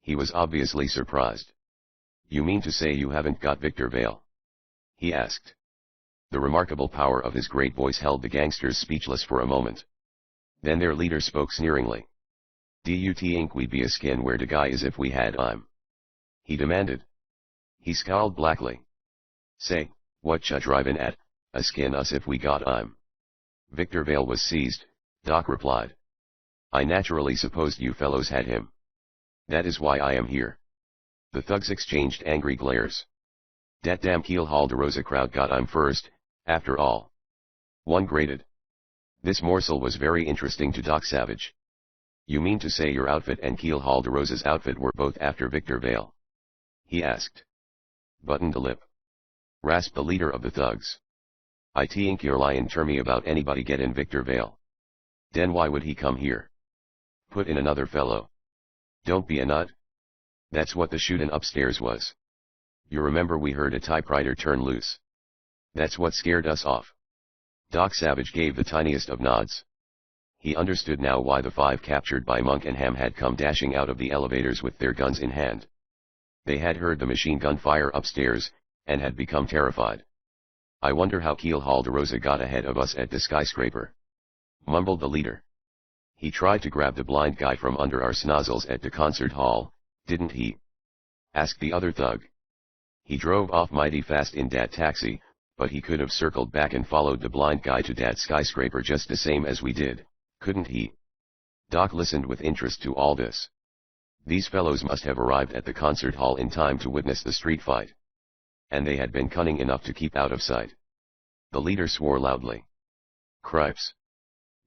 He was obviously surprised. "You mean to say you haven't got Victor Vale?" he asked. The remarkable power of his great voice held the gangsters speechless for a moment. Then their leader spoke sneeringly. "Do you think we'd be a skin where the guy is if we had 'im?" he demanded. He scowled blackly. "Say, what cha drivin' at, a skin us if we got 'im?" "Victor Vale was seized," Doc replied. "I naturally supposed you fellows had him. That is why I am here." The thugs exchanged angry glares. "Dat damn Keel Hallderosa crowd got 'im first, after all," one grated. This morsel was very interesting to Doc Savage. "You mean to say your outfit and Keel Hallderosa's outfit were both after Victor Vale?" he asked. "Buttoned a lip," rasped the leader of the thugs. "I think you're lying to me about anybody gettin' Victor Vale. Den why would he come here?" Put in another fellow. "Don't be a nut. That's what the shootin' upstairs was. You remember we heard a typewriter turn loose. That's what scared us off." Doc Savage gave the tiniest of nods. He understood now why the 5 captured by Monk and Ham had come dashing out of the elevators with their guns in hand. They had heard the machine gun fire upstairs, and had become terrified. "I wonder how Keel Hallderosa got ahead of us at the skyscraper," mumbled the leader. "He tried to grab the blind guy from under our snozzles at the concert hall, didn't he?" asked the other thug. "He drove off mighty fast in dat taxi, but he could have circled back and followed the blind guy to dat skyscraper just the same as we did, couldn't he?" Doc listened with interest to all this. These fellows must have arrived at the concert hall in time to witness the street fight. And they had been cunning enough to keep out of sight. The leader swore loudly. "Cripes.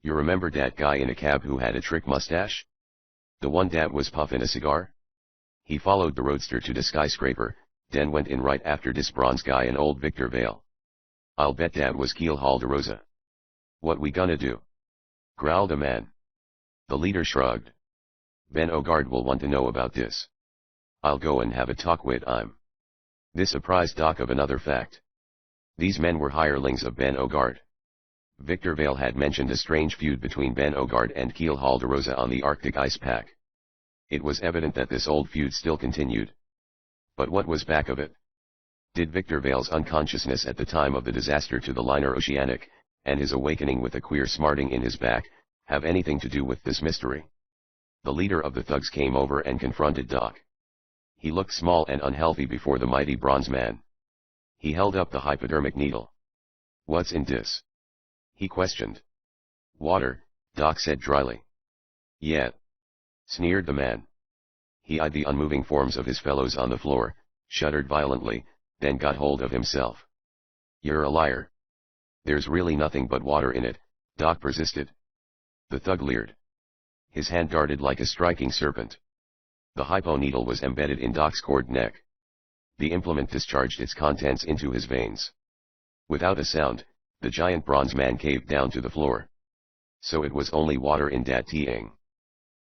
You remember dat guy in a cab who had a trick mustache? The one dat was puffin' a cigar? He followed the roadster to the skyscraper, den went in right after dis bronze guy and old Victor Vale. I'll bet dat was Keel Hallderosa. What we gonna do?" growled a man. The leader shrugged. "Ben Ogard will want to know about this. I'll go and have a talk with 'im." This apprised Doc of another fact. These men were hirelings of Ben Ogard. Victor Vale had mentioned a strange feud between Ben Ogard and Keel Hallderosa on the Arctic ice pack. It was evident that this old feud still continued. But what was back of it? Did Victor Vale's unconsciousness at the time of the disaster to the liner Oceanic, and his awakening with a queer smarting in his back, have anything to do with this mystery? The leader of the thugs came over and confronted Doc. He looked small and unhealthy before the mighty bronze man. He held up the hypodermic needle. "What's in this?" he questioned. "Water," Doc said dryly. "Yeah," sneered the man. He eyed the unmoving forms of his fellows on the floor, shuddered violently, then got hold of himself. "You're a liar. There's really nothing but water in it," Doc persisted. The thug leered. His hand darted like a striking serpent. The hypo needle was embedded in Doc's cord neck. The implement discharged its contents into his veins. Without a sound, the giant bronze man caved down to the floor. "So it was only water in dat thing,"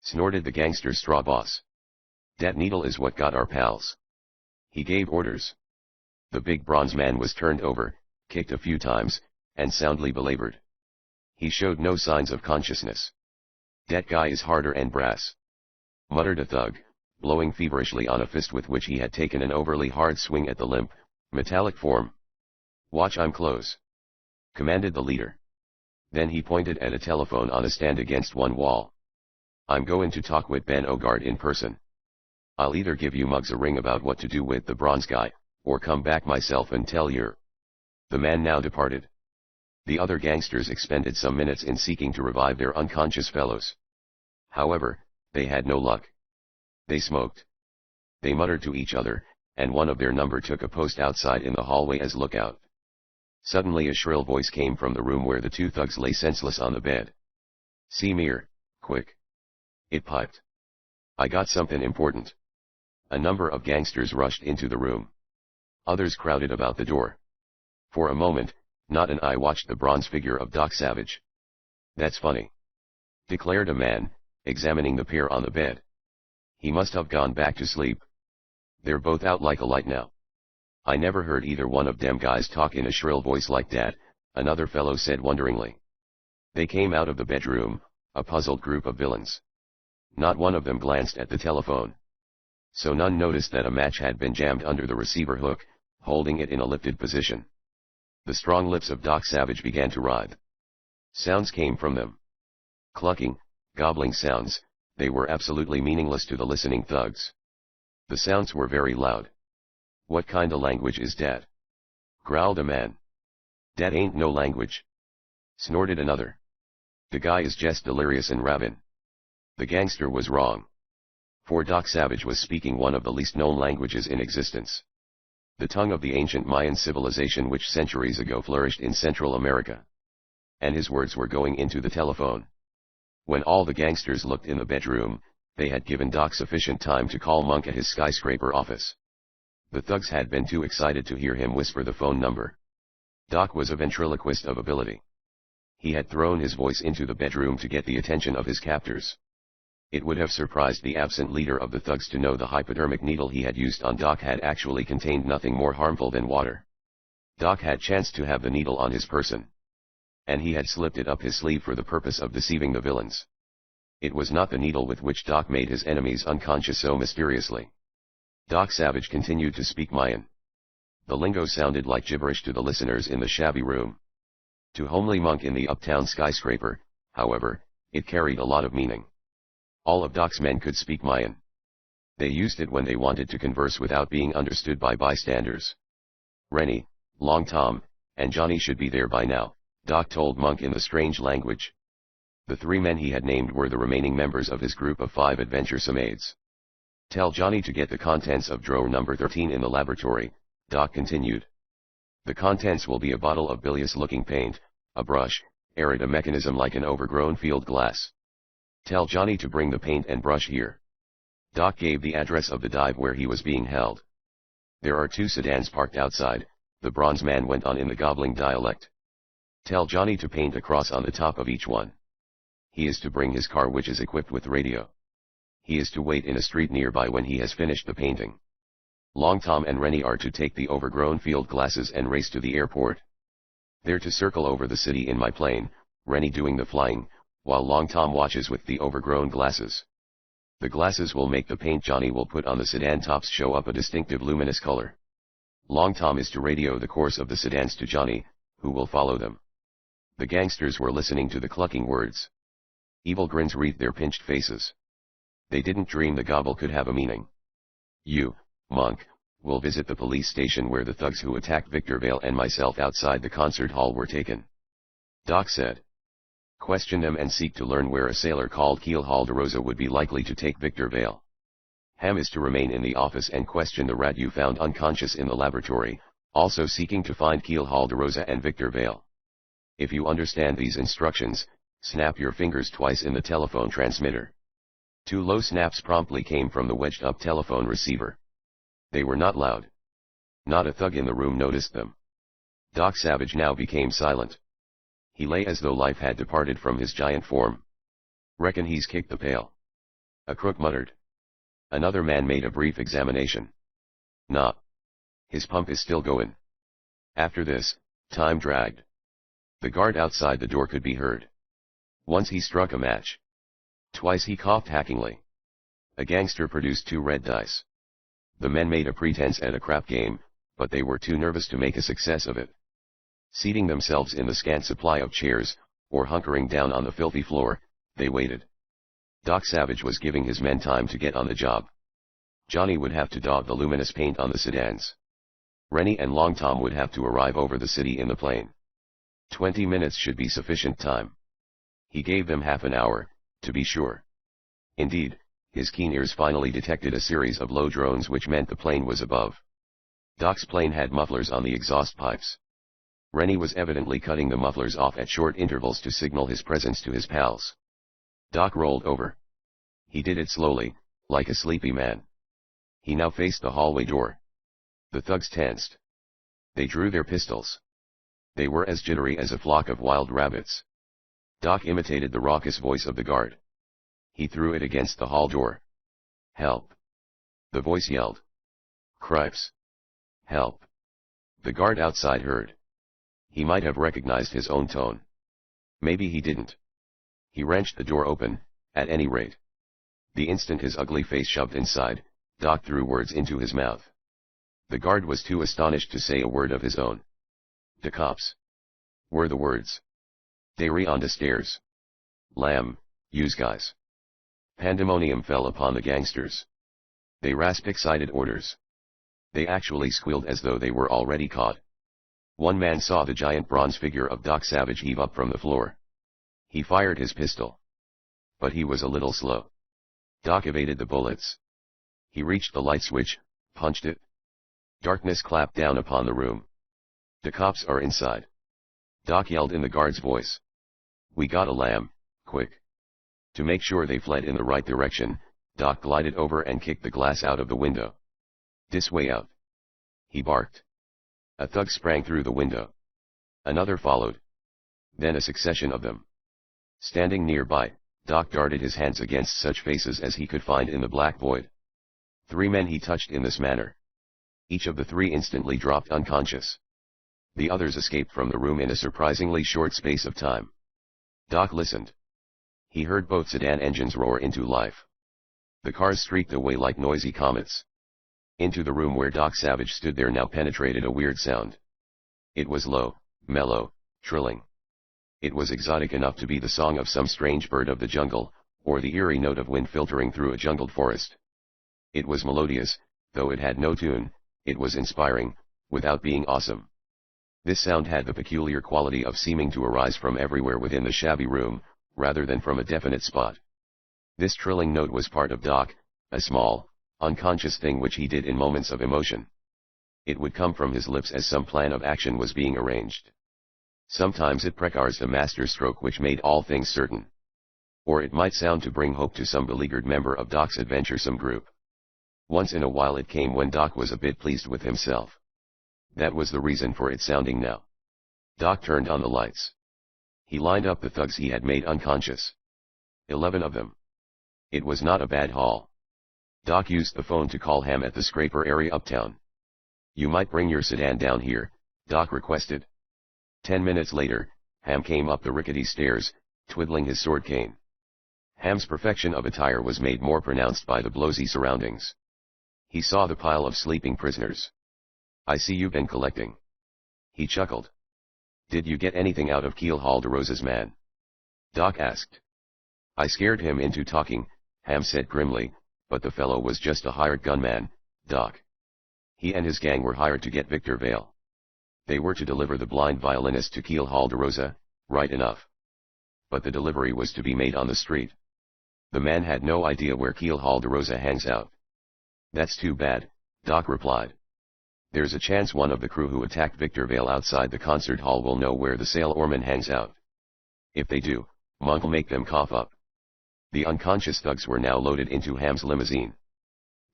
snorted the gangster's straw boss. "Dat needle is what got our pals." He gave orders. The big bronze man was turned over, kicked a few times, and soundly belabored. He showed no signs of consciousness. "Dat guy is harder and brass," muttered a thug, blowing feverishly on a fist with which he had taken an overly hard swing at the limp, metallic form. "Watch I'm close," commanded the leader. Then he pointed at a telephone on a stand against one wall. "I'm going to talk with Ben Ogard in person. I'll either give you mugs a ring about what to do with the bronze guy, or come back myself and tell you." The man now departed. The other gangsters expended some minutes in seeking to revive their unconscious fellows. However, they had no luck. They smoked. They muttered to each other, and one of their number took a post outside in the hallway as lookout. Suddenly a shrill voice came from the room where the two thugs lay senseless on the bed. "See Mir, quick," it piped. "I got something important." A number of gangsters rushed into the room. Others crowded about the door. For a moment, not an eye watched the bronze figure of Doc Savage. "That's funny," declared a man, examining the pair on the bed. "He must have gone back to sleep. They're both out like a light now." "I never heard either one of them guys talk in a shrill voice like that," another fellow said wonderingly. They came out of the bedroom, a puzzled group of villains. Not one of them glanced at the telephone. So none noticed that a match had been jammed under the receiver hook, holding it in a lifted position. The strong lips of Doc Savage began to writhe. Sounds came from them. Clucking, gobbling sounds. They were absolutely meaningless to the listening thugs. The sounds were very loud. "What kinda language is dat?" growled a man. "Dat ain't no language," snorted another. "The guy is jest delirious and rabin." The gangster was wrong. For Doc Savage was speaking one of the least known languages in existence. The tongue of the ancient Mayan civilization which centuries ago flourished in Central America. And his words were going into the telephone. When all the gangsters looked in the bedroom, they had given Doc sufficient time to call Monk at his skyscraper office. The thugs had been too excited to hear him whisper the phone number. Doc was a ventriloquist of ability. He had thrown his voice into the bedroom to get the attention of his captors. It would have surprised the absent leader of the thugs to know the hypodermic needle he had used on Doc had actually contained nothing more harmful than water. Doc had chanced to have the needle on his person. And he had slipped it up his sleeve for the purpose of deceiving the villains. It was not the needle with which Doc made his enemies unconscious so mysteriously. Doc Savage continued to speak Mayan. The lingo sounded like gibberish to the listeners in the shabby room. To homely Monk in the uptown skyscraper, however, it carried a lot of meaning. All of Doc's men could speak Mayan. They used it when they wanted to converse without being understood by bystanders. Rennie, Long Tom, and Johnny should be there by now, Doc told Monk in the strange language. The three men he had named were the remaining members of his group of 5 adventuresome aides. "Tell Johnny to get the contents of drawer number 13 in the laboratory," Doc continued. "The contents will be a bottle of bilious-looking paint, a brush, and a mechanism like an overgrown field glass. Tell Johnny to bring the paint and brush here." Doc gave the address of the dive where he was being held. "There are 2 sedans parked outside," the bronze man went on in the gobbling dialect. "Tell Johnny to paint a cross on the top of each one. He is to bring his car which is equipped with radio. He is to wait in a street nearby when he has finished the painting. Long Tom and Rennie are to take the overgrown field glasses and race to the airport. They're to circle over the city in my plane, Rennie doing the flying, while Long Tom watches with the overgrown glasses. The glasses will make the paint Johnny will put on the sedan tops show up a distinctive luminous color. Long Tom is to radio the course of the sedans to Johnny, who will follow them. The gangsters were listening to the clucking words. Evil grins wreathed their pinched faces. They didn't dream the gobble could have a meaning. You, Monk, will visit the police station where the thugs who attacked Victor Vale and myself outside the concert hall were taken. Doc said. Question them and seek to learn where a sailor called Keel Hallderosa would be likely to take Victor Vale. Ham is to remain in the office and question the rat you found unconscious in the laboratory, also seeking to find Keel Hallderosa and Victor Vale. If you understand these instructions, snap your fingers twice in the telephone transmitter. 2 low snaps promptly came from the wedged-up telephone receiver. They were not loud. Not a thug in the room noticed them. Doc Savage now became silent. He lay as though life had departed from his giant form. Reckon he's kicked the pail. A crook muttered. Another man made a brief examination. Nah. His pump is still going. After this, time dragged. The guard outside the door could be heard. Once he struck a match. Twice he coughed hackingly. A gangster produced 2 red dice. The men made a pretense at a crap game, but they were too nervous to make a success of it. Seating themselves in the scant supply of chairs, or hunkering down on the filthy floor, they waited. Doc Savage was giving his men time to get on the job. Johnny would have to daub the luminous paint on the sedans. Rennie and Long Tom would have to arrive over the city in the plane. 20 minutes should be sufficient time. He gave them half an hour, to be sure. Indeed, his keen ears finally detected a series of low drones which meant the plane was above. Doc's plane had mufflers on the exhaust pipes. Rennie was evidently cutting the mufflers off at short intervals to signal his presence to his pals. Doc rolled over. He did it slowly, like a sleepy man. He now faced the hallway door. The thugs tensed. They drew their pistols. They were as jittery as a flock of wild rabbits. Doc imitated the raucous voice of the guard. He threw it against the hall door. Help! The voice yelled. Cripes! Help! The guard outside heard. He might have recognized his own tone. Maybe he didn't. He wrenched the door open, at any rate. The instant his ugly face shoved inside, Doc threw words into his mouth. The guard was too astonished to say a word of his own. "De cops," were the words. "They re on de stairs. Lamb, yous guys." Pandemonium fell upon the gangsters. They rasped excited orders. They actually squealed as though they were already caught. One man saw the giant bronze figure of Doc Savage heave up from the floor. He fired his pistol. But he was a little slow. Doc evaded the bullets. He reached the light switch, punched it. Darkness clapped down upon the room. "The cops are inside." Doc yelled in the guard's voice. "We got a lamb, quick." To make sure they fled in the right direction, Doc glided over and kicked the glass out of the window. "This way out," he barked. A thug sprang through the window. Another followed. Then a succession of them. Standing nearby, Doc darted his hands against such faces as he could find in the black void. 3 men he touched in this manner. Each of the 3 instantly dropped unconscious. The others escaped from the room in a surprisingly short space of time. Doc listened. He heard both sedan engines roar into life. The cars streaked away like noisy comets. Into the room where Doc Savage stood there now penetrated a weird sound. It was low, mellow, trilling. It was exotic enough to be the song of some strange bird of the jungle, or the eerie note of wind filtering through a jungled forest. It was melodious, though it had no tune. It was inspiring, without being awesome. This sound had the peculiar quality of seeming to arise from everywhere within the shabby room, rather than from a definite spot. This trilling note was part of Doc, a small, unconscious thing which he did in moments of emotion. It would come from his lips as some plan of action was being arranged. Sometimes it precarsed a master stroke which made all things certain. Or it might sound to bring hope to some beleaguered member of Doc's adventuresome group. Once in a while it came when Doc was a bit pleased with himself. That was the reason for it sounding now. Doc turned on the lights. He lined up the thugs he had made unconscious. 11 of them. It was not a bad haul. Doc used the phone to call Ham at the scraper area uptown. "You might bring your sedan down here," Doc requested. 10 minutes later, Ham came up the rickety stairs, twiddling his sword cane. Ham's perfection of attire was made more pronounced by the blowsy surroundings. He saw the pile of sleeping prisoners. I see you've been collecting. He chuckled. Did you get anything out of Helldiver's man? Doc asked. I scared him into talking, Ham said grimly, but the fellow was just a hired gunman, Doc. He and his gang were hired to get Victor Vale. They were to deliver the blind violinist to Helldiver, right enough. But the delivery was to be made on the street. The man had no idea where Helldiver hangs out. That's too bad, Doc replied. There's a chance one of the crew who attacked Victor Vale outside the concert hall will know where the sailorman hangs out. If they do, Monk'll make them cough up. The unconscious thugs were now loaded into Ham's limousine.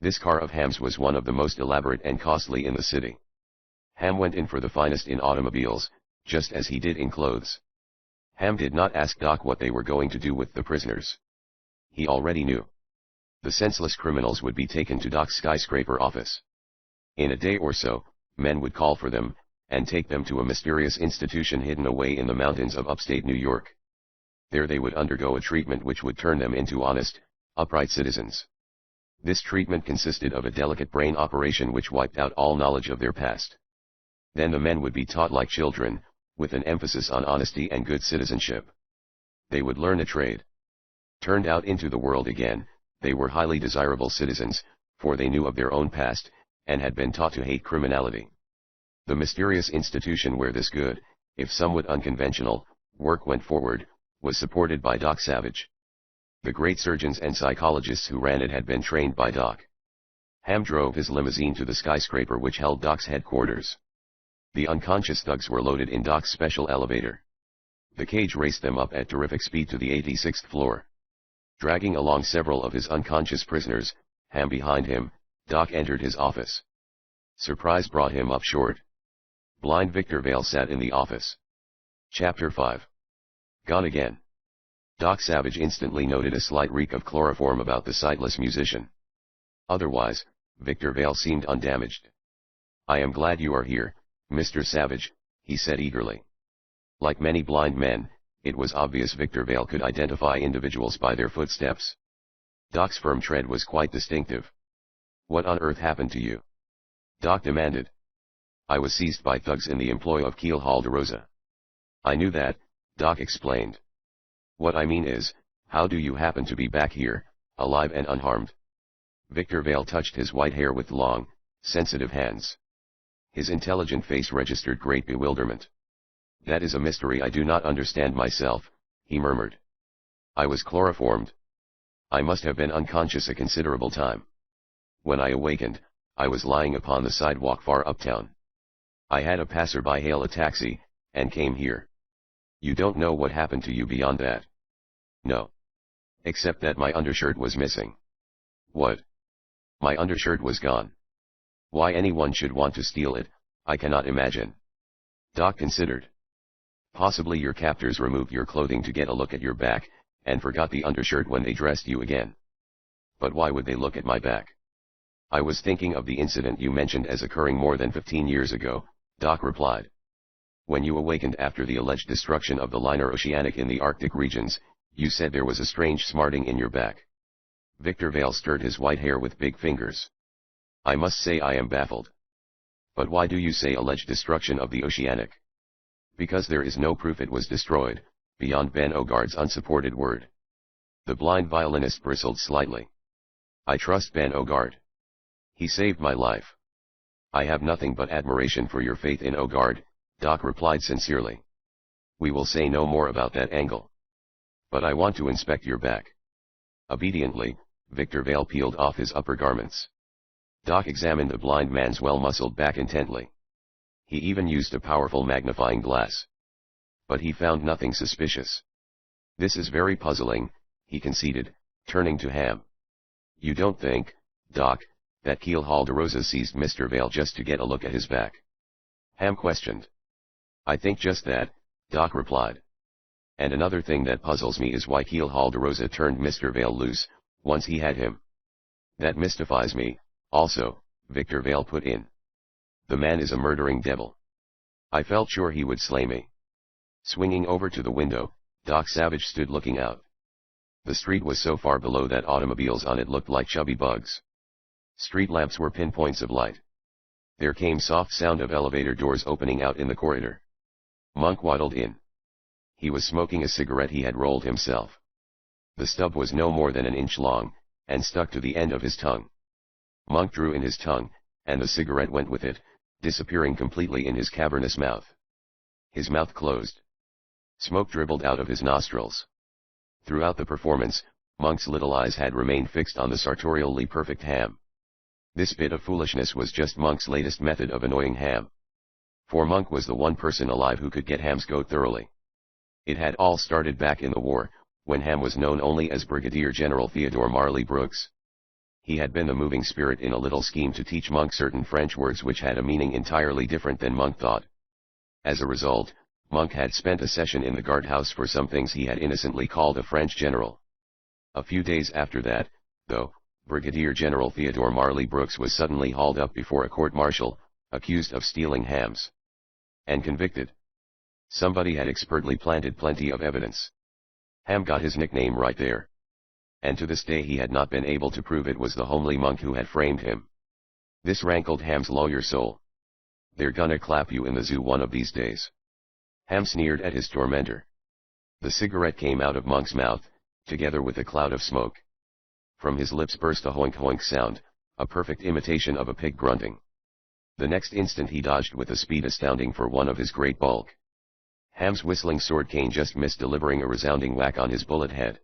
This car of Ham's was one of the most elaborate and costly in the city. Ham went in for the finest in automobiles, just as he did in clothes. Ham did not ask Doc what they were going to do with the prisoners. He already knew. The senseless criminals would be taken to Doc's skyscraper office. In a day or so, men would call for them, and take them to a mysterious institution hidden away in the mountains of upstate New York. There they would undergo a treatment which would turn them into honest, upright citizens. This treatment consisted of a delicate brain operation which wiped out all knowledge of their past. Then the men would be taught like children, with an emphasis on honesty and good citizenship. They would learn a trade. Turned out into the world again, they were highly desirable citizens, for they knew of their own past, and had been taught to hate criminality. The mysterious institution where this good, if somewhat unconventional, work went forward, was supported by Doc Savage. The great surgeons and psychologists who ran it had been trained by Doc. Ham drove his limousine to the skyscraper which held Doc's headquarters. The unconscious thugs were loaded in Doc's special elevator. The cage raced them up at terrific speed to the 86th floor. Dragging along several of his unconscious prisoners, Ham behind him, Doc entered his office. Surprise brought him up short. Blind Victor Vale sat in the office. Chapter 5. Gone again. Doc Savage instantly noted a slight reek of chloroform about the sightless musician. Otherwise, Victor Vale seemed undamaged. I am glad you are here, Mr. Savage, he said eagerly. Like many blind men, it was obvious Victor Vale could identify individuals by their footsteps. Doc's firm tread was quite distinctive. What on earth happened to you? Doc demanded. I was seized by thugs in the employ of Helldiver. I knew that, Doc explained. What I mean is, how do you happen to be back here, alive and unharmed? Victor Vale touched his white hair with long, sensitive hands. His intelligent face registered great bewilderment. That is a mystery I do not understand myself, he murmured. I was chloroformed. I must have been unconscious a considerable time. When I awakened, I was lying upon the sidewalk far uptown. I had a passerby hail a taxi, and came here. You don't know what happened to you beyond that? No. Except that my undershirt was missing. What? My undershirt was gone. Why anyone should want to steal it, I cannot imagine. Doc considered. Possibly your captors removed your clothing to get a look at your back, and forgot the undershirt when they dressed you again. But why would they look at my back? I was thinking of the incident you mentioned as occurring more than 15 years ago, Doc replied. When you awakened after the alleged destruction of the liner Oceanic in the Arctic regions, you said there was a strange smarting in your back. Victor Vale stirred his white hair with big fingers. I must say I am baffled. But why do you say alleged destruction of the Oceanic? Because there is no proof it was destroyed, beyond Ben Ogard's unsupported word. The blind violinist bristled slightly. I trust Ben Ogard. He saved my life. I have nothing but admiration for your faith in Ogard, Doc replied sincerely. We will say no more about that angle. But I want to inspect your back. Obediently, Victor Vale peeled off his upper garments. Doc examined the blind man's well-muscled back intently. He even used a powerful magnifying glass. But he found nothing suspicious. This is very puzzling, he conceded, turning to Ham. You don't think, Doc, that Helldiver seized Mr. Vale just to get a look at his back? Ham questioned. I think just that, Doc replied. And another thing that puzzles me is why Helldiver turned Mr. Vale loose, once he had him. That mystifies me, also, Victor Vale put in. The man is a murdering devil. I felt sure he would slay me. Swinging over to the window, Doc Savage stood looking out. The street was so far below that automobiles on it looked like chubby bugs. Street lamps were pinpoints of light. There came soft sound of elevator doors opening out in the corridor. Monk waddled in. He was smoking a cigarette he had rolled himself. The stub was no more than an inch long, and stuck to the end of his tongue. Monk drew in his tongue, and the cigarette went with it, disappearing completely in his cavernous mouth. His mouth closed. Smoke dribbled out of his nostrils. Throughout the performance, Monk's little eyes had remained fixed on the sartorially perfect Ham. This bit of foolishness was just Monk's latest method of annoying Ham. For Monk was the one person alive who could get Ham's goat thoroughly. It had all started back in the war, when Ham was known only as Brigadier General Theodore Marley Brooks. He had been the moving spirit in a little scheme to teach Monk certain French words which had a meaning entirely different than Monk thought. As a result, Monk had spent a session in the guardhouse for some things he had innocently called a French general. A few days after that, though, Brigadier General Theodore Marley Brooks was suddenly hauled up before a court-martial, accused of stealing hams. And convicted. Somebody had expertly planted plenty of evidence. Ham got his nickname right there. And to this day he had not been able to prove it was the homely Monk who had framed him. This rankled Ham's lawyer soul. "They're gonna clap you in the zoo one of these days." Ham sneered at his tormentor. The cigarette came out of Monk's mouth, together with a cloud of smoke. From his lips burst a hoink-hoink sound, a perfect imitation of a pig grunting. The next instant he dodged with a speed astounding for one of his great bulk. Ham's whistling sword cane just missed delivering a resounding whack on his bullet head.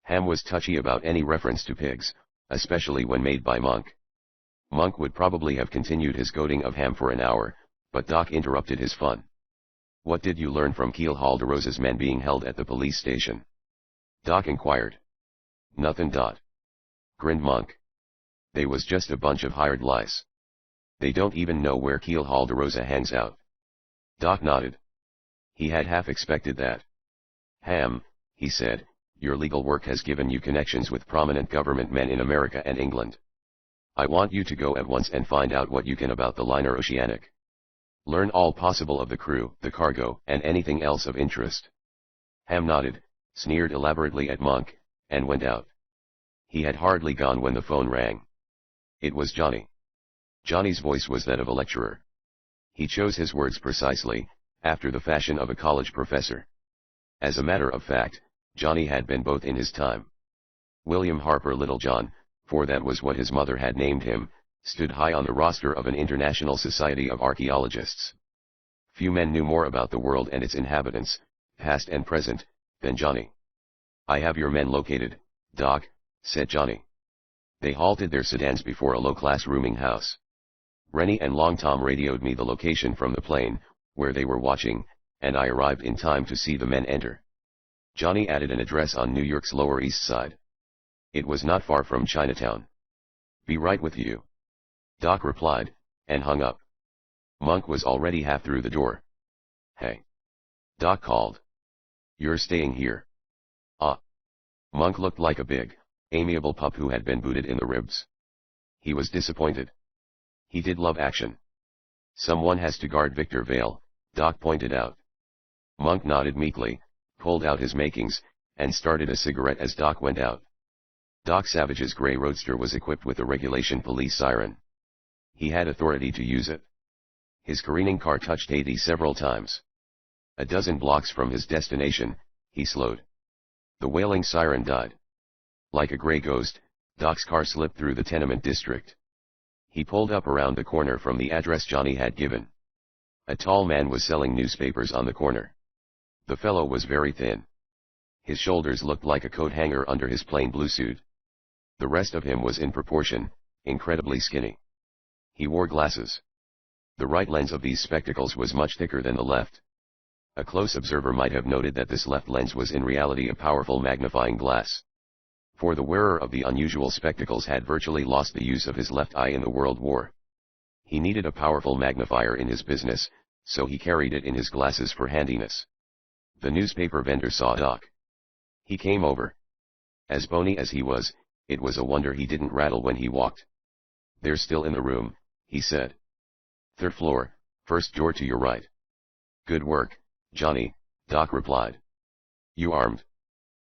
Ham was touchy about any reference to pigs, especially when made by Monk. Monk would probably have continued his goading of Ham for an hour, but Doc interrupted his fun. "What did you learn from Keel Halderose's men being held at the police station?" Doc inquired. "Nothin'. Grinned Monk. "They was just a bunch of hired lice. They don't even know where Keel Halderosa hangs out." Doc nodded. He had half expected that. "Ham," he said, "your legal work has given you connections with prominent government men in America and England. I want you to go at once and find out what you can about the liner Oceanic. Learn all possible of the crew, the cargo, and anything else of interest." Ham nodded, sneered elaborately at Monk, and went out. He had hardly gone when the phone rang. It was Johnny. Johnny's voice was that of a lecturer. He chose his words precisely, after the fashion of a college professor. As a matter of fact, Johnny had been both in his time. William Harper Littlejohn, for that was what his mother had named him, stood high on the roster of an international society of archaeologists. Few men knew more about the world and its inhabitants, past and present, than Johnny. "I have your men located, Doc," said Johnny. They halted their sedans before a low-class rooming house. Rennie and Long Tom radioed me the location from the plane, where they were watching, and I arrived in time to see the men enter. Johnny added an address on New York's Lower East Side. It was not far from Chinatown. "Be right with you," Doc replied, and hung up. Monk was already half through the door. "Hey!" Doc called. "You're staying here?" "Ah." Monk looked like a big, amiable pup who had been booted in the ribs. He was disappointed. He did love action. "Someone has to guard Victor Vale," Doc pointed out. Monk nodded meekly, pulled out his makings, and started a cigarette as Doc went out. Doc Savage's gray roadster was equipped with a regulation police siren. He had authority to use it. His careening car touched 80 several times. A dozen blocks from his destination, he slowed. The wailing siren died. Like a gray ghost, Doc's car slipped through the tenement district. He pulled up around the corner from the address Johnny had given. A tall man was selling newspapers on the corner. The fellow was very thin. His shoulders looked like a coat hanger under his plain blue suit. The rest of him was in proportion, incredibly skinny. He wore glasses. The right lens of these spectacles was much thicker than the left. A close observer might have noted that this left lens was in reality a powerful magnifying glass. For the wearer of the unusual spectacles had virtually lost the use of his left eye in the World War. He needed a powerful magnifier in his business, so he carried it in his glasses for handiness. The newspaper vendor saw Doc. He came over. As bony as he was, it was a wonder he didn't rattle when he walked. "They're still in the room," he said. "Third floor, first door to your right." "Good work, Johnny," Doc replied. "You armed?"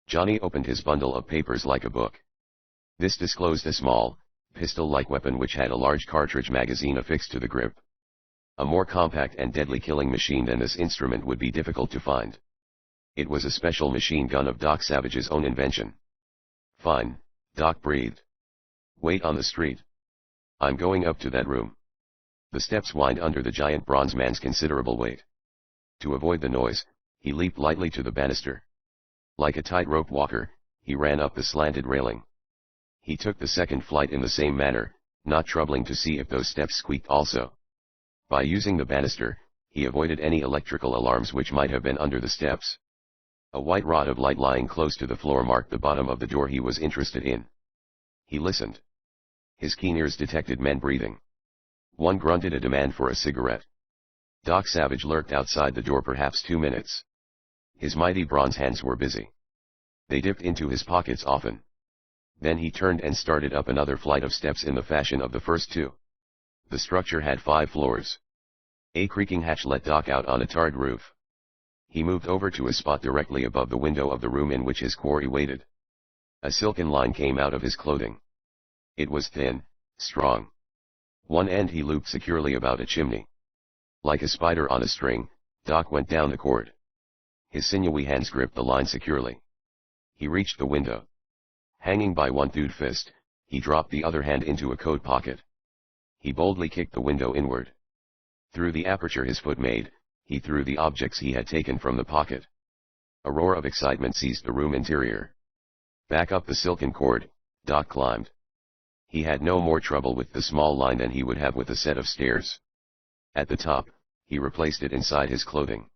Johnny opened his bundle of papers like a book. This disclosed a small, pistol-like weapon which had a large cartridge magazine affixed to the grip. A more compact and deadly killing machine than this instrument would be difficult to find. It was a special machine gun of Doc Savage's own invention. "Fine," Doc breathed. "Wait on the street. I'm going up to that room." The steps whined under the giant bronze man's considerable weight. To avoid the noise, he leaped lightly to the banister. Like a tightrope walker, he ran up the slanted railing. He took the second flight in the same manner, not troubling to see if those steps squeaked also. By using the banister, he avoided any electrical alarms which might have been under the steps. A white rod of light lying close to the floor marked the bottom of the door he was interested in. He listened. His keen ears detected men breathing. One grunted a demand for a cigarette. Doc Savage lurked outside the door perhaps 2 minutes. His mighty bronze hands were busy. They dipped into his pockets often. Then he turned and started up another flight of steps in the fashion of the first two. The structure had 5 floors. A creaking hatch let Doc out on a tarred roof. He moved over to a spot directly above the window of the room in which his quarry waited. A silken line came out of his clothing. It was thin, strong. One end he looped securely about a chimney. Like a spider on a string, Doc went down the cord. His sinewy hands gripped the line securely. He reached the window. Hanging by one thewed fist, he dropped the other hand into a coat pocket. He boldly kicked the window inward. Through the aperture his foot made, he threw the objects he had taken from the pocket. A roar of excitement seized the room interior. Back up the silken cord, Doc climbed. He had no more trouble with the small line than he would have with a set of stairs. At the top, he replaced it inside his clothing.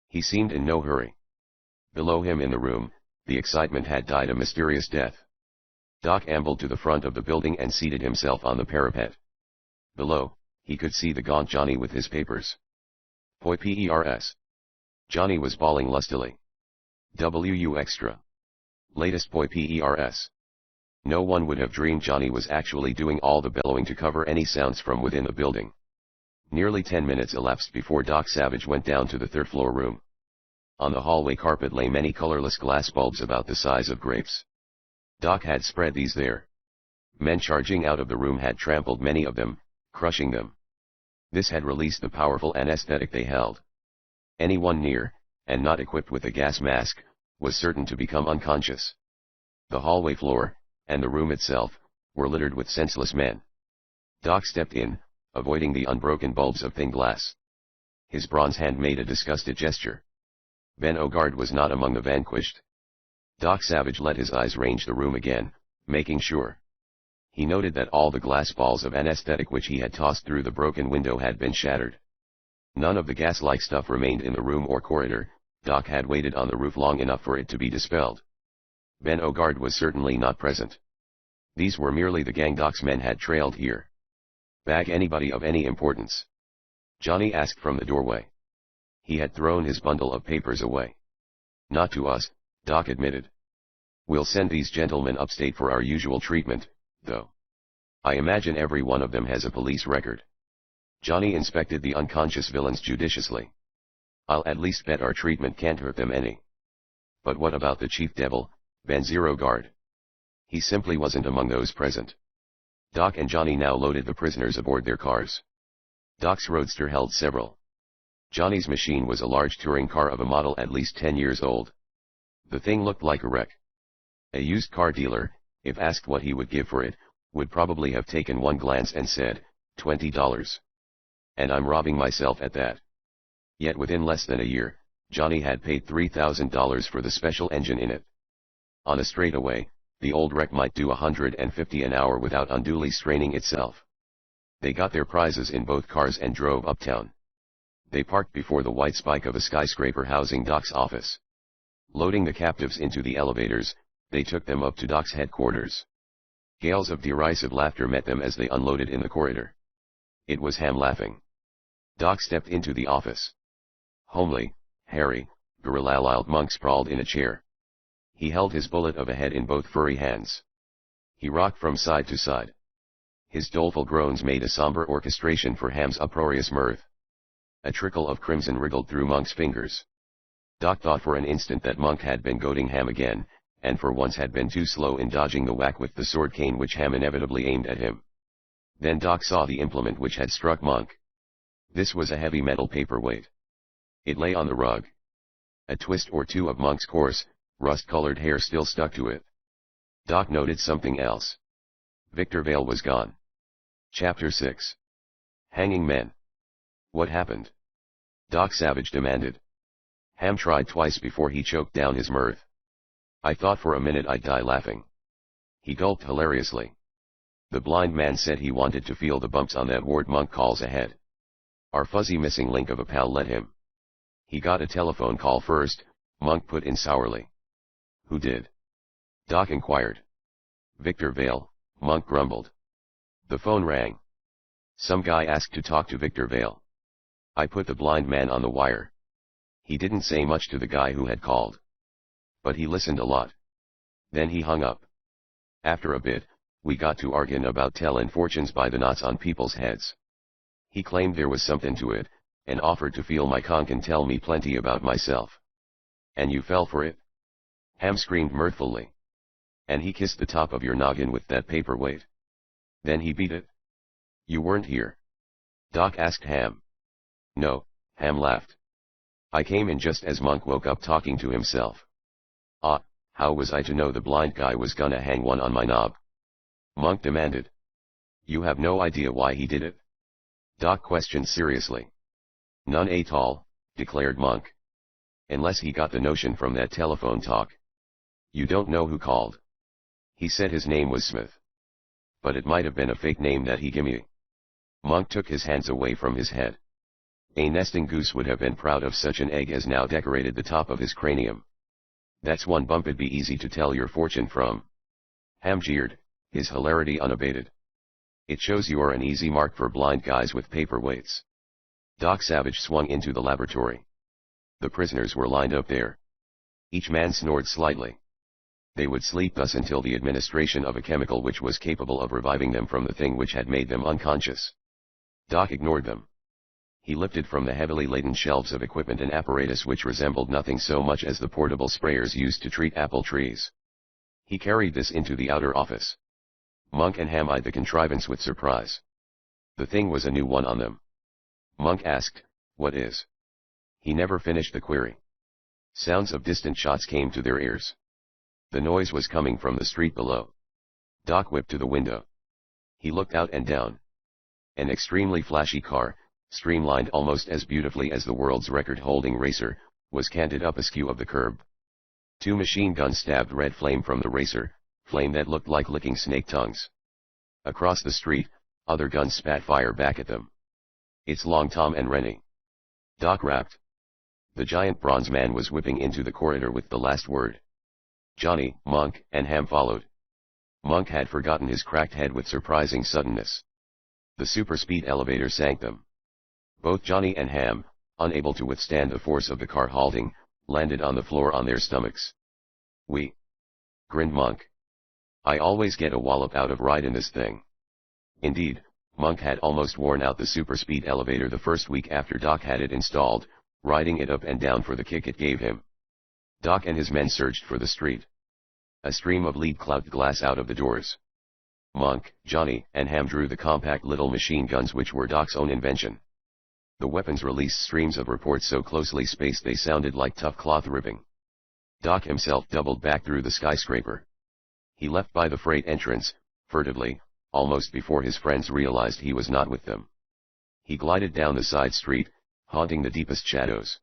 He seemed in no hurry. Below him in the room, the excitement had died a mysterious death. Doc ambled to the front of the building and seated himself on the parapet. Below, he could see the gaunt Johnny with his papers. Pers. Johnny was bawling lustily. "WU extra. Latest Pers." No one would have dreamed Johnny was actually doing all the bellowing to cover any sounds from within the building. Nearly 10 minutes elapsed before Doc Savage went down to the third-floor room. On the hallway carpet lay many colorless glass bulbs about the size of grapes. Doc had spread these there. Men charging out of the room had trampled many of them, crushing them. This had released the powerful anesthetic they held. Anyone near, and not equipped with a gas mask, was certain to become unconscious. The hallway floor, and the room itself, were littered with senseless men. Doc stepped in, avoiding the unbroken bulbs of thin glass. His bronze hand made a disgusted gesture. Ben Ogard was not among the vanquished. Doc Savage let his eyes range the room again, making sure. He noted that all the glass balls of anesthetic which he had tossed through the broken window had been shattered. None of the gas-like stuff remained in the room or corridor. Doc had waited on the roof long enough for it to be dispelled. Ben Ogard was certainly not present. These were merely the gang Doc's men had trailed here. "Bag anybody of any importance?" Johnny asked from the doorway. He had thrown his bundle of papers away. "Not to us," Doc admitted. "We'll send these gentlemen upstate for our usual treatment, though. I imagine every one of them has a police record." Johnny inspected the unconscious villains judiciously. "I'll at least bet our treatment can't hurt them any. But what about the chief devil, Ben Ogard? He simply wasn't among those present." Doc and Johnny now loaded the prisoners aboard their cars. Doc's roadster held several. Johnny's machine was a large touring car of a model at least 10 years old. The thing looked like a wreck. A used car dealer, if asked what he would give for it, would probably have taken one glance and said, $20. And I'm robbing myself at that. Yet within less than a year, Johnny had paid $3,000 for the special engine in it. On a straightaway, the old wreck might do 150 an hour without unduly straining itself. They got their prizes in both cars and drove uptown. They parked before the white spike of a skyscraper housing Doc's office. Loading the captives into the elevators, they took them up to Doc's headquarters. Gales of derisive laughter met them as they unloaded in the corridor. It was Ham laughing. Doc stepped into the office. Homely, hairy, gorilla-liled monk sprawled in a chair. He held his bullet of a head in both furry hands. He rocked from side to side. His doleful groans made a somber orchestration for Ham's uproarious mirth. A trickle of crimson wriggled through Monk's fingers. Doc thought for an instant that Monk had been goading Ham again, and for once had been too slow in dodging the whack with the sword cane which Ham inevitably aimed at him. Then Doc saw the implement which had struck Monk. This was a heavy metal paperweight. It lay on the rug. A twist or two of Monk's coarse, rust-colored hair still stuck to it. Doc noted something else. Victor Vale was gone. Chapter 6. Hanging Men. What happened? Doc Savage demanded. Ham tried twice before he choked down his mirth. I thought for a minute I'd die laughing. He gulped hilariously. The blind man said he wanted to feel the bumps on that ward Monk calls a head. Our fuzzy missing link of a pal let him. He got a telephone call first, Monk put in sourly. Who did? Doc inquired. Victor Vale, Monk grumbled. The phone rang. Some guy asked to talk to Victor Vale. I put the blind man on the wire. He didn't say much to the guy who had called. But he listened a lot. Then he hung up. After a bit, we got to arguing about tellin' fortunes by the knots on people's heads. He claimed there was something to it, and offered to feel my conch and tell me plenty about myself. And you fell for it? Ham screamed mirthfully. And he kissed the top of your noggin with that paperweight. Then he beat it? You weren't here. Doc asked Ham. No, Ham laughed. I came in just as Monk woke up talking to himself. Ah, how was I to know the blind guy was gonna hang one on my knob? Monk demanded. You have no idea why he did it? Doc questioned seriously. None at all, declared Monk. Unless he got the notion from that telephone talk. You don't know who called. He said his name was Smith. But it might have been a fake name that he gimme. Monk took his hands away from his head. A nesting goose would have been proud of such an egg as now decorated the top of his cranium. That's one bump it'd be easy to tell your fortune from. Ham jeered, his hilarity unabated. It shows you're an easy mark for blind guys with paperweights. Doc Savage swung into the laboratory. The prisoners were lined up there. Each man snored slightly. They would sleep thus until the administration of a chemical which was capable of reviving them from the thing which had made them unconscious. Doc ignored them. He lifted from the heavily laden shelves of equipment an apparatus which resembled nothing so much as the portable sprayers used to treat apple trees. He carried this into the outer office. Monk and Ham eyed the contrivance with surprise. The thing was a new one on them. Monk asked, What is? He never finished the query. Sounds of distant shots came to their ears. The noise was coming from the street below. Doc whipped to the window. He looked out and down. An extremely flashy car, streamlined almost as beautifully as the world's record-holding racer, was canted up askew of the curb. 2 machine guns stabbed red flame from the racer, flame that looked like licking snake tongues. Across the street, other guns spat fire back at them. It's Long Tom and Rennie. Doc rapped. The giant bronze man was whipping into the corridor with the last word. Johnny, Monk, and Ham followed. Monk had forgotten his cracked head with surprising suddenness. The super-speed elevator sank them. Both Johnny and Ham, unable to withstand the force of the car halting, landed on the floor on their stomachs. We. Grinned Monk. I always get a wallop out of riding this thing. Indeed, Monk had almost worn out the super-speed elevator the first week after Doc had it installed, riding it up and down for the kick it gave him. Doc and his men surged for the street. A stream of lead clouded glass out of the doors. Monk, Johnny, and Ham drew the compact little machine guns which were Doc's own invention. The weapons released streams of reports so closely spaced they sounded like tough cloth ripping. Doc himself doubled back through the skyscraper. He left by the freight entrance, furtively, almost before his friends realized he was not with them. He glided down the side street, haunting the deepest shadows.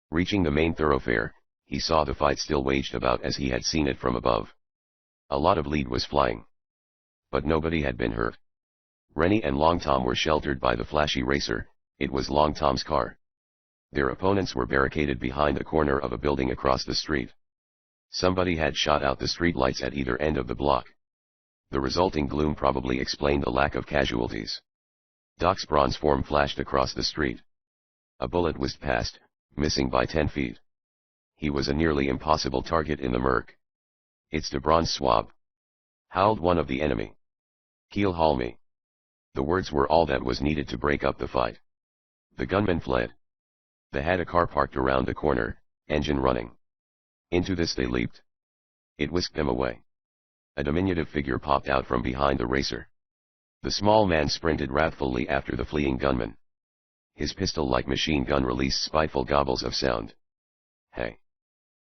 Reaching the main thoroughfare, he saw the fight still waged about as he had seen it from above. A lot of lead was flying. But nobody had been hurt. Rennie and Long Tom were sheltered by the flashy racer. It was Long Tom's car. Their opponents were barricaded behind the corner of a building across the street. Somebody had shot out the street lights at either end of the block. The resulting gloom probably explained the lack of casualties. Doc's bronze form flashed across the street. A bullet whizzed past, missing by 10 feet. He was a nearly impossible target in the murk. It's the bronze swab, howled one of the enemy. Keel haul me. The words were all that was needed to break up the fight. The gunmen fled. They had a car parked around the corner, engine running. Into this they leaped. It whisked them away. A diminutive figure popped out from behind the racer. The small man sprinted wrathfully after the fleeing gunman. His pistol-like machine gun released spiteful gobbles of sound. "Hey!"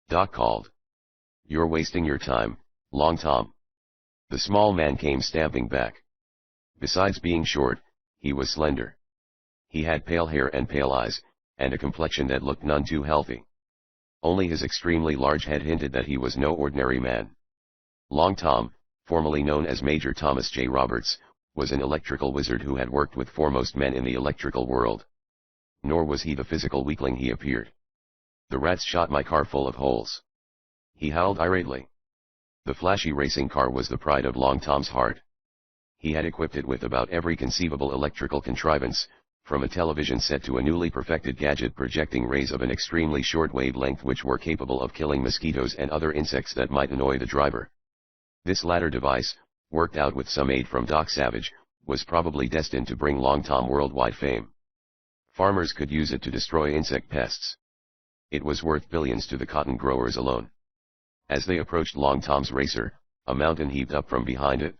Doc called. "You're wasting your time, Long Tom." The small man came stamping back. Besides being short, he was slender. He had pale hair and pale eyes, and a complexion that looked none too healthy. Only his extremely large head hinted that he was no ordinary man. Long Tom, formerly known as Major Thomas J. Roberts, was an electrical wizard who had worked with foremost men in the electrical world. Nor was he the physical weakling he appeared. "The rats shot my car full of holes," he howled irately. The flashy racing car was the pride of Long Tom's heart. He had equipped it with about every conceivable electrical contrivance, from a television set to a newly perfected gadget projecting rays of an extremely short wavelength which were capable of killing mosquitoes and other insects that might annoy the driver. This latter device, worked out with some aid from Doc Savage, was probably destined to bring Long Tom worldwide fame. Farmers could use it to destroy insect pests. It was worth billions to the cotton growers alone. As they approached Long Tom's racer, a mountain heaved up from behind it.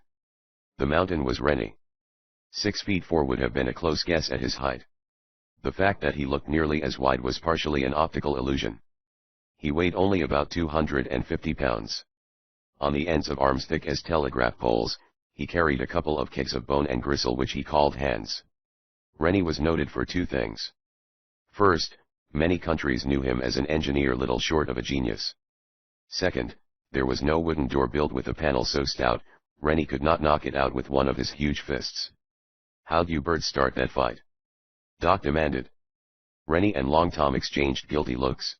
The mountain was Rennie. 6'4" would have been a close guess at his height. The fact that he looked nearly as wide was partially an optical illusion. He weighed only about 250 pounds. On the ends of arms thick as telegraph poles, he carried a couple of kegs of bone and gristle which he called hands. Rennie was noted for two things. First, many countries knew him as an engineer little short of a genius. Second, there was no wooden door built with a panel so stout, Rennie could not knock it out with one of his huge fists. "How'd you birds start that fight?" Doc demanded. Rennie and Long Tom exchanged guilty looks.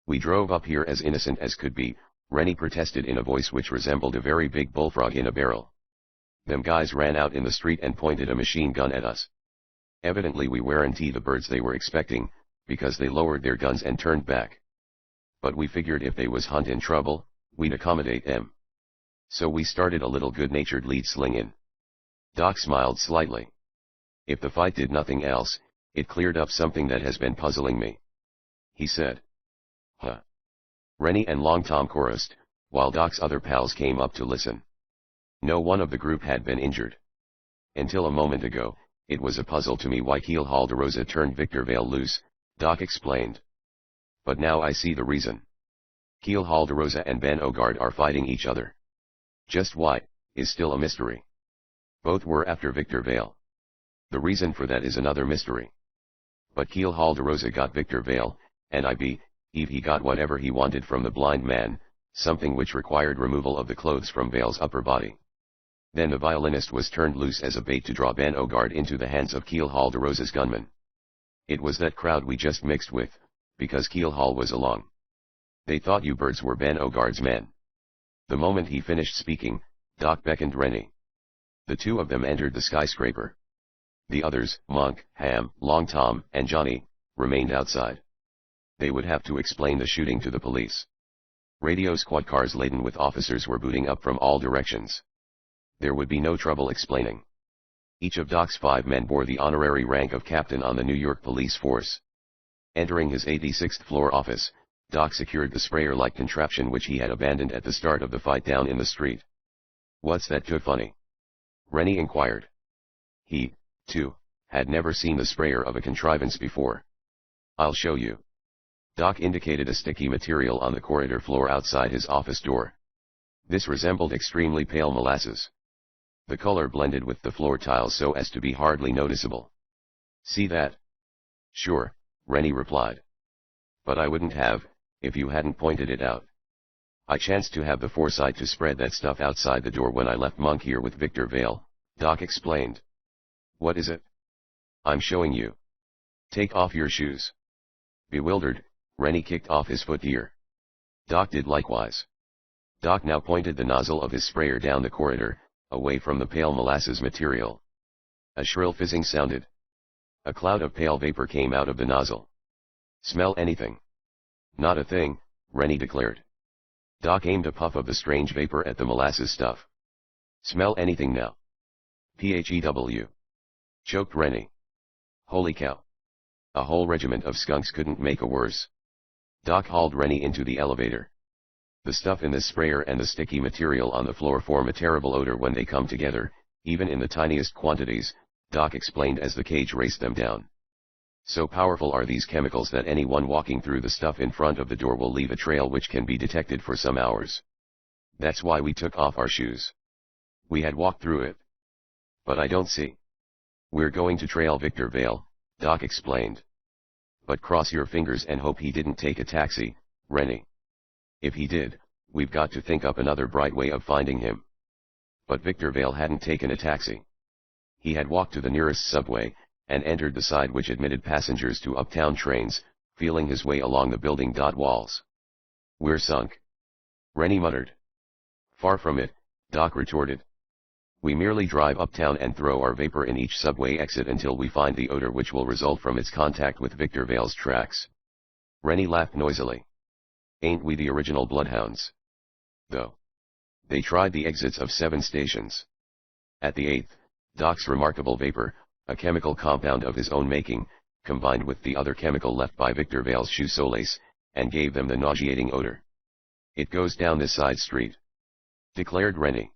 "We drove up here as innocent as could be," Rennie protested in a voice which resembled a very big bullfrog in a barrel. "Them guys ran out in the street and pointed a machine gun at us. Evidently we weren't the birds they were expecting, because they lowered their guns and turned back. But we figured if they was huntin' trouble, we'd accommodate them. So we started a little good-natured lead slingin'." Doc smiled slightly. "If the fight did nothing else, it cleared up something that has been puzzling me," he said. "Huh?" Rennie and Long Tom chorused, while Doc's other pals came up to listen. No one of the group had been injured. "Until a moment ago, it was a puzzle to me why Keel Hallderosa turned Victor Vale loose," Doc explained. "But now I see the reason. Keel Hallderosa and Ben Ogard are fighting each other. Just why, is still a mystery. Both were after Victor Vale. The reason for that is another mystery. But Keel Hallderosa got Victor Vale, and he got whatever he wanted from the blind man, something which required removal of the clothes from Vale's upper body. Then the violinist was turned loose as a bait to draw Ben Ogard into the hands of Keel Hallderosa's gunmen. It was that crowd we just mixed with, because Keel Hall was along. They thought you birds were Ben Ogard's men." The moment he finished speaking, Doc beckoned Rennie. The two of them entered the skyscraper. The others, Monk, Ham, Long Tom, and Johnny, remained outside. They would have to explain the shooting to the police. Radio squad cars laden with officers were booting up from all directions. There would be no trouble explaining. Each of Doc's 5 men bore the honorary rank of captain on the New York police force. Entering his 86th floor office, Doc secured the sprayer-like contraption which he had abandoned at the start of the fight down in the street. "What's that too funny?" Rennie inquired. He, too, had never seen the sprayer of a contrivance before. "I'll show you." Doc indicated a sticky material on the corridor floor outside his office door. This resembled extremely pale molasses. The color blended with the floor tiles so as to be hardly noticeable. "See that?" "Sure," Rennie replied. "But I wouldn't have, if you hadn't pointed it out. I chanced to have the foresight to spread that stuff outside the door when I left Monk here with Victor Vale," Doc explained. "What is it?" "I'm showing you. Take off your shoes." Bewildered, Rennie kicked off his footgear. Doc did likewise. Doc now pointed the nozzle of his sprayer down the corridor, away from the pale molasses material. A shrill fizzing sounded. A cloud of pale vapor came out of the nozzle. "Smell anything?" "Not a thing," Rennie declared. Doc aimed a puff of the strange vapor at the molasses stuff. "Smell anything now?" "Phew," choked Rennie. "Holy cow. A whole regiment of skunks couldn't make a worse." Doc hauled Rennie into the elevator. The stuff in this sprayer and the sticky material on the floor form a terrible odor when they come together, even in the tiniest quantities, Doc explained as the cage raced them down. So powerful are these chemicals that anyone walking through the stuff in front of the door will leave a trail which can be detected for some hours. That's why we took off our shoes. We had walked through it. But I don't see. We're going to trail Victor Vale, Doc explained. But cross your fingers and hope he didn't take a taxi, Rennie. If he did, we've got to think up another bright way of finding him. But Victor Vale hadn't taken a taxi. He had walked to the nearest subway, and entered the side which admitted passengers to uptown trains, feeling his way along the building walls. We're sunk. Rennie muttered. Far from it, Doc retorted. We merely drive uptown and throw our vapor in each subway exit until we find the odor which will result from its contact with Victor Vale's tracks. Rennie laughed noisily. Ain't we the original bloodhounds? Though. They tried the exits of 7 stations. At the 8th, Doc's remarkable vapor, a chemical compound of his own making, combined with the other chemical left by Victor Vale's shoe soles, and gave them the nauseating odor. It goes down this side street, declared Rennie.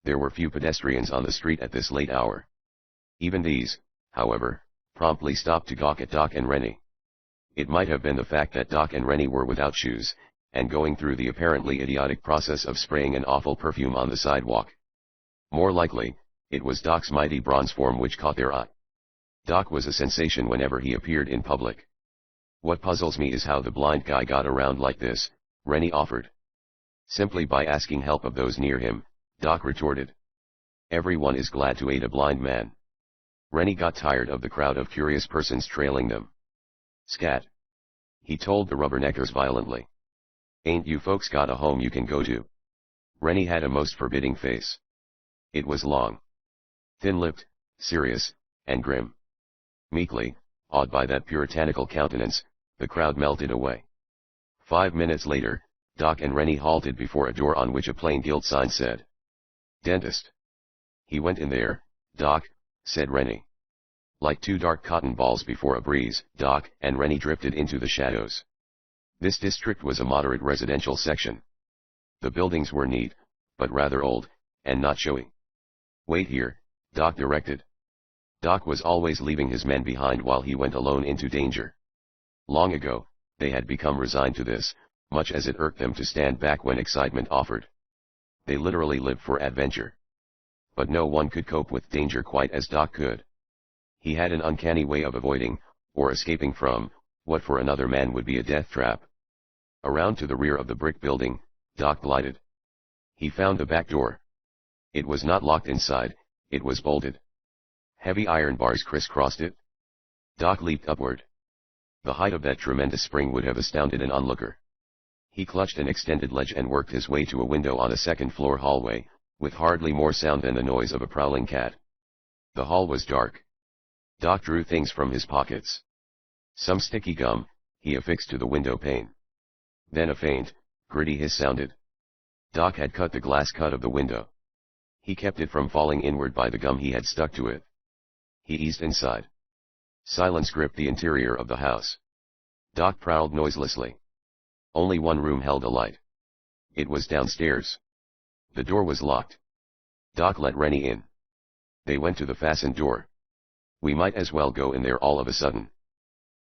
There were few pedestrians on the street at this late hour. Even these, however, promptly stopped to gawk at Doc and Rennie. It might have been the fact that Doc and Rennie were without shoes, and going through the apparently idiotic process of spraying an awful perfume on the sidewalk. More likely, it was Doc's mighty bronze form which caught their eye. Doc was a sensation whenever he appeared in public. What puzzles me is how the blind guy got around like this, Rennie offered. Simply by asking help of those near him, Doc retorted. Everyone is glad to aid a blind man. Rennie got tired of the crowd of curious persons trailing them. Scat. He told the rubberneckers violently. Ain't you folks got a home you can go to? Rennie had a most forbidding face. It was long, thin-lipped, serious, and grim. Meekly, awed by that puritanical countenance, the crowd melted away. 5 minutes later, Doc and Rennie halted before a door on which a plain gilt sign said, Dentist. He went in there, Doc, said Rennie. Like 2 dark cotton balls before a breeze, Doc and Rennie drifted into the shadows. This district was a moderate residential section. The buildings were neat, but rather old, and not showy. Wait here, Doc directed. Doc was always leaving his men behind while he went alone into danger. Long ago, they had become resigned to this, much as it irked them to stand back when excitement offered. They literally lived for adventure. But no one could cope with danger quite as Doc could. He had an uncanny way of avoiding, or escaping from, what for another man would be a death trap. Around to the rear of the brick building, Doc glided. He found the back door. It was not locked inside, it was bolted. Heavy iron bars crisscrossed it. Doc leaped upward. The height of that tremendous spring would have astounded an onlooker. He clutched an extended ledge and worked his way to a window on a second-floor hallway, with hardly more sound than the noise of a prowling cat. The hall was dark. Doc drew things from his pockets. Some sticky gum, he affixed to the window pane. Then a faint, gritty hiss sounded. Doc had cut the glass cut of the window. He kept it from falling inward by the gum he had stuck to it. He eased inside. Silence gripped the interior of the house. Doc prowled noiselessly. Only one room held a light. It was downstairs. The door was locked. Doc let Rennie in. They went to the fastened door. We might as well go in there all of a sudden.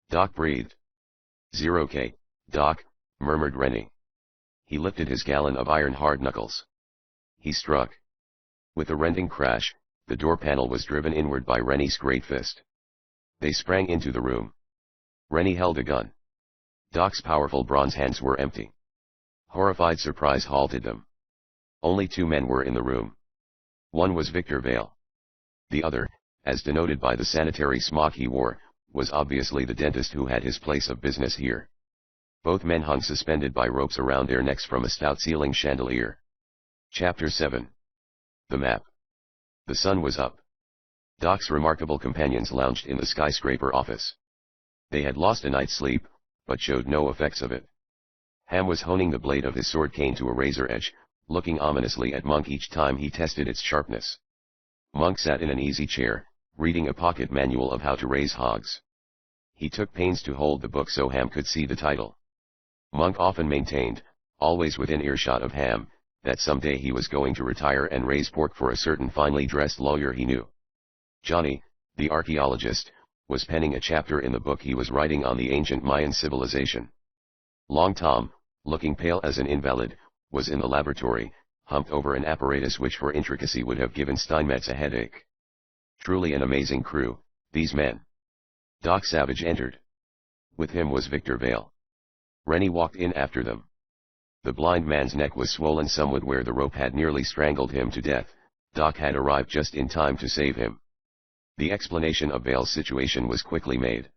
Doc breathed. 0K, Doc, murmured Rennie. He lifted his gallon of iron hard knuckles. He struck. With a rending crash, the door panel was driven inward by Rennie's great fist. They sprang into the room. Rennie held a gun. Doc's powerful bronze hands were empty. Horrified surprise halted them. Only 2 men were in the room. One was Victor Vale. The other, as denoted by the sanitary smock he wore, was obviously the dentist who had his place of business here. Both men hung suspended by ropes around their necks from a stout ceiling chandelier. Chapter 7. The Map. The sun was up. Doc's remarkable companions lounged in the skyscraper office. They had lost a night's sleep, but showed no effects of it. Ham was honing the blade of his sword cane to a razor edge, looking ominously at Monk each time he tested its sharpness. Monk sat in an easy chair, reading a pocket manual of how to raise hogs. He took pains to hold the book so Ham could see the title. Monk often maintained, always within earshot of Ham, that someday he was going to retire and raise pork for a certain finely dressed lawyer he knew. Johnny, the archaeologist, was penning a chapter in the book he was writing on the ancient Mayan civilization. Long Tom, looking pale as an invalid, was in the laboratory, humped over an apparatus which for intricacy would have given Steinmetz a headache. Truly an amazing crew, these men. Doc Savage entered. With him was Victor Vale. Rennie walked in after them. The blind man's neck was swollen somewhat where the rope had nearly strangled him to death. Doc had arrived just in time to save him. The explanation of Vale's situation was quickly made.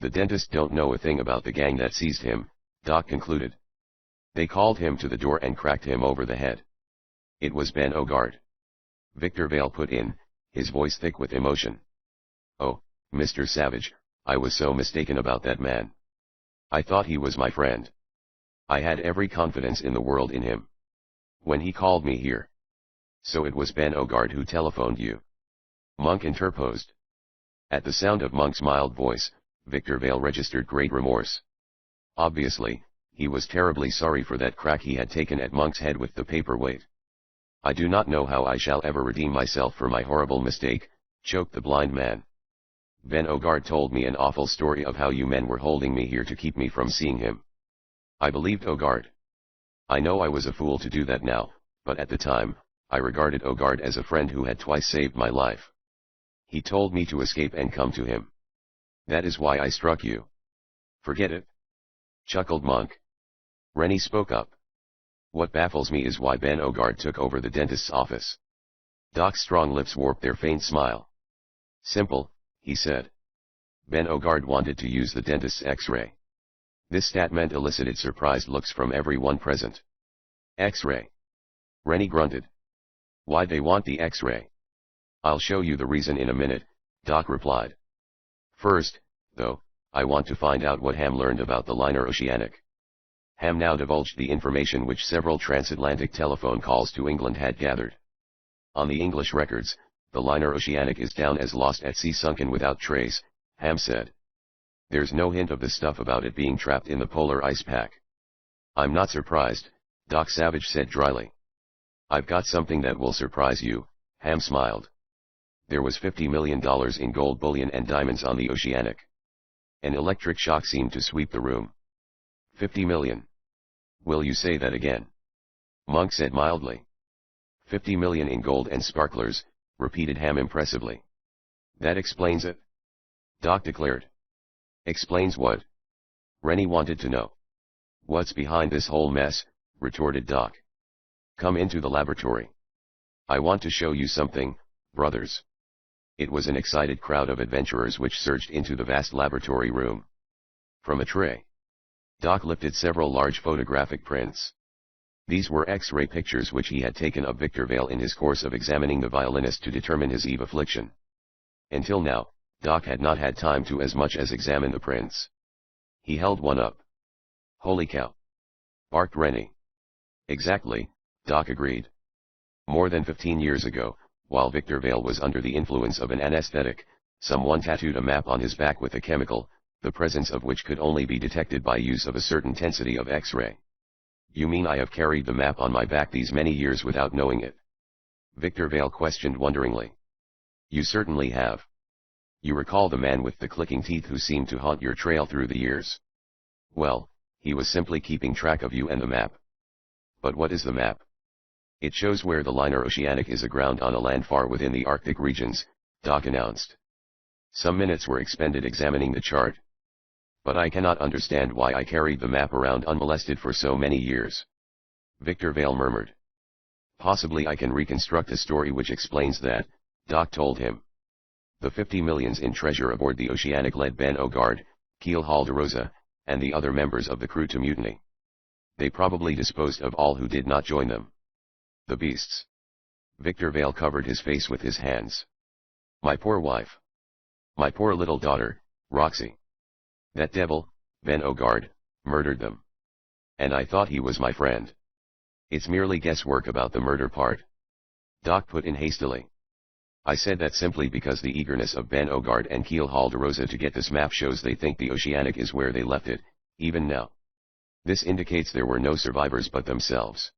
The dentist don't know a thing about the gang that seized him, Doc concluded. They called him to the door and cracked him over the head. It was Ben Ogard. Victor Vale put in, his voice thick with emotion. Oh, Mr. Savage, I was so mistaken about that man. I thought he was my friend. I had every confidence in the world in him. When he called me here. So it was Ben Ogard who telephoned you? Monk interposed. At the sound of Monk's mild voice, Victor Vale registered great remorse. Obviously, he was terribly sorry for that crack he had taken at Monk's head with the paperweight. I do not know how I shall ever redeem myself for my horrible mistake, choked the blind man. Ben Ogard told me an awful story of how you men were holding me here to keep me from seeing him. I believed Ogard. I know I was a fool to do that now, but at the time, I regarded Ogard as a friend who had twice saved my life. He told me to escape and come to him. That is why I struck you. Forget it. Chuckled Monk. Rennie spoke up. What baffles me is why Ben Ogard took over the dentist's office. Doc's strong lips warped their faint smile. Simple, he said. Ben Ogard wanted to use the dentist's X-ray. This statement elicited surprised looks from everyone present. X-ray. Rennie grunted. Why'd they want the X-ray? I'll show you the reason in a minute, Doc replied. First, though, I want to find out what Ham learned about the liner Oceanic. Ham now divulged the information which several transatlantic telephone calls to England had gathered. On the English records, the liner Oceanic is down as lost at sea, sunken without trace, Ham said. There's no hint of the stuff about it being trapped in the polar ice pack. I'm not surprised, Doc Savage said dryly. I've got something that will surprise you, Ham smiled. There was $50 million in gold bullion and diamonds on the Oceanic. An electric shock seemed to sweep the room. 50 million. Will you say that again? Monk said mildly. 50 million in gold and sparklers, repeated Ham impressively. That explains it? Doc declared. Explains what? Rennie wanted to know. What's behind this whole mess, retorted Doc. Come into the laboratory. I want to show you something, brothers. It was an excited crowd of adventurers which surged into the vast laboratory room. From a tray, Doc lifted several large photographic prints. These were X-ray pictures which he had taken of Victor Vale in his course of examining the violinist to determine his Eve affliction. Until now, Doc had not had time to as much as examine the prints. He held one up. Holy cow! Barked Rennie. Exactly, Doc agreed. More than 15 years ago, while Victor Vale was under the influence of an anesthetic, someone tattooed a map on his back with a chemical, the presence of which could only be detected by use of a certain intensity of X-ray. You mean I have carried the map on my back these many years without knowing it? Victor Vale questioned wonderingly. You certainly have. You recall the man with the clicking teeth who seemed to haunt your trail through the years. Well, he was simply keeping track of you and the map. But what is the map? It shows where the liner Oceanic is aground on a land far within the Arctic regions, Doc announced. Some minutes were expended examining the chart. But I cannot understand why I carried the map around unmolested for so many years. Victor Vale murmured. Possibly I can reconstruct a story which explains that, Doc told him. The 50 millions in treasure aboard the Oceanic led Ben Ogard, Keel Halderosa, and the other members of the crew to mutiny. They probably disposed of all who did not join them. The beasts. Victor Vale covered his face with his hands. My poor wife. My poor little daughter, Roxy. That devil, Ben Ogard, murdered them. And I thought he was my friend. It's merely guesswork about the murder part. Doc put in hastily. I said that simply because the eagerness of Ben Ogard and Keel Halderosa to get this map shows they think the Oceanic is where they left it, even now. This indicates there were no survivors but themselves.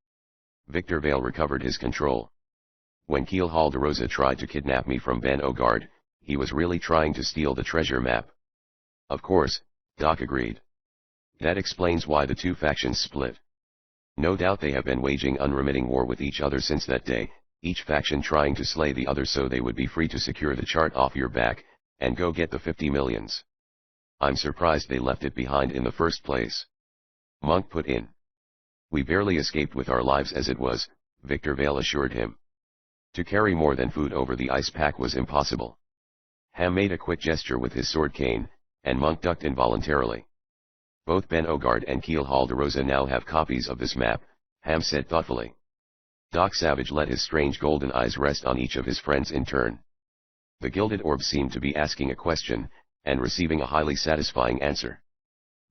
Victor Vale recovered his control. When Keel Helldiver tried to kidnap me from Ben Ogard, he was really trying to steal the treasure map. Of course, Doc agreed. That explains why the two factions split. No doubt they have been waging unremitting war with each other since that day, each faction trying to slay the other so they would be free to secure the chart off your back, and go get the 50 millions. I'm surprised they left it behind in the first place. Monk put in. We barely escaped with our lives as it was, Victor Vale assured him. To carry more than food over the ice pack was impossible. Ham made a quick gesture with his sword cane, and Monk ducked involuntarily. Both Ben Ogard and Keel Helldiver now have copies of this map, Ham said thoughtfully. Doc Savage let his strange golden eyes rest on each of his friends in turn. The gilded orb seemed to be asking a question, and receiving a highly satisfying answer.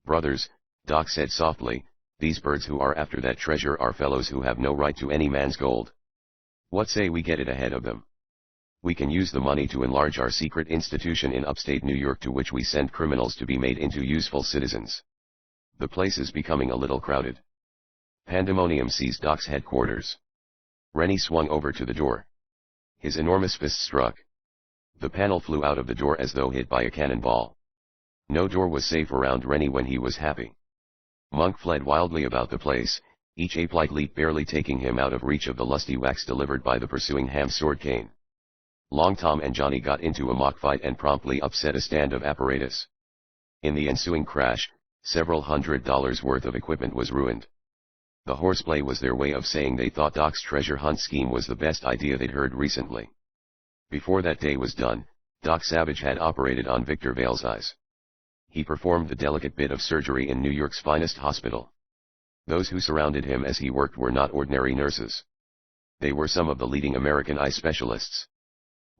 Brothers, Doc said softly, these birds who are after that treasure are fellows who have no right to any man's gold. What say we get it ahead of them? We can use the money to enlarge our secret institution in upstate New York to which we send criminals to be made into useful citizens. The place is becoming a little crowded. Pandemonium seized Doc's headquarters. Rennie swung over to the door. His enormous fist struck. The panel flew out of the door as though hit by a cannonball. No door was safe around Rennie when he was happy. Monk fled wildly about the place, each ape-like leap barely taking him out of reach of the lusty whacks delivered by the pursuing Ham's sword cane. Long Tom and Johnny got into a mock fight and promptly upset a stand of apparatus. In the ensuing crash, several $100s worth of equipment was ruined. The horseplay was their way of saying they thought Doc's treasure hunt scheme was the best idea they'd heard recently. Before that day was done, Doc Savage had operated on Victor Vale's eyes. He performed the delicate bit of surgery in New York's finest hospital. Those who surrounded him as he worked were not ordinary nurses. They were some of the leading American eye specialists.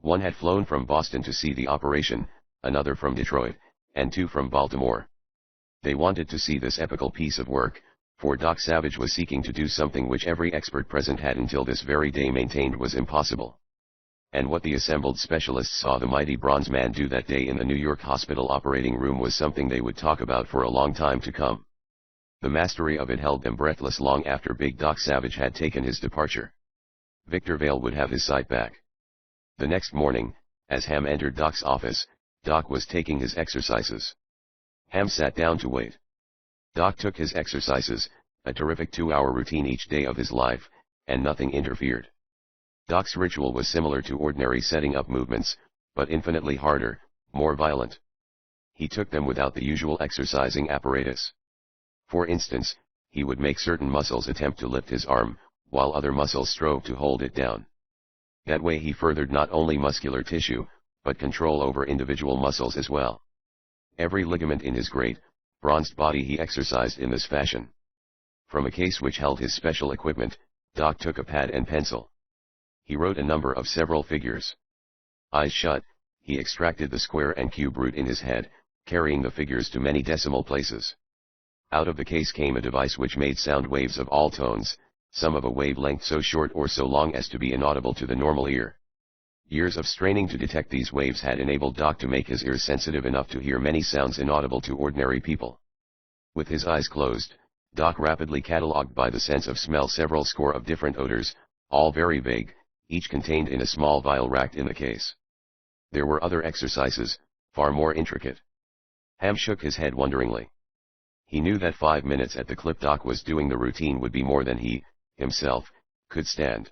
One had flown from Boston to see the operation, another from Detroit, and two from Baltimore. They wanted to see this epical piece of work, for Doc Savage was seeking to do something which every expert present had until this very day maintained was impossible. And what the assembled specialists saw the mighty bronze man do that day in the New York hospital operating room was something they would talk about for a long time to come. The mastery of it held them breathless long after Big Doc Savage had taken his departure. Victor Vale would have his sight back. The next morning, as Ham entered Doc's office, Doc was taking his exercises. Ham sat down to wait. Doc took his exercises, a terrific 2-hour routine each day of his life, and nothing interfered. Doc's ritual was similar to ordinary setting up movements, but infinitely harder, more violent. He took them without the usual exercising apparatus. For instance, he would make certain muscles attempt to lift his arm, while other muscles strove to hold it down. That way he furthered not only muscular tissue, but control over individual muscles as well. Every ligament in his great, bronzed body he exercised in this fashion. From a case which held his special equipment, Doc took a pad and pencil. He wrote a number of several figures. Eyes shut, he extracted the square and cube root in his head, carrying the figures to many decimal places. Out of the case came a device which made sound waves of all tones, some of a wavelength so short or so long as to be inaudible to the normal ear. Years of straining to detect these waves had enabled Doc to make his ears sensitive enough to hear many sounds inaudible to ordinary people. With his eyes closed, Doc rapidly catalogued by the sense of smell several score of different odors, all very vague, each contained in a small vial racked in the case. There were other exercises, far more intricate. Ham shook his head wonderingly. He knew that 5 minutes at the clip Doc was doing the routine would be more than he, himself, could stand.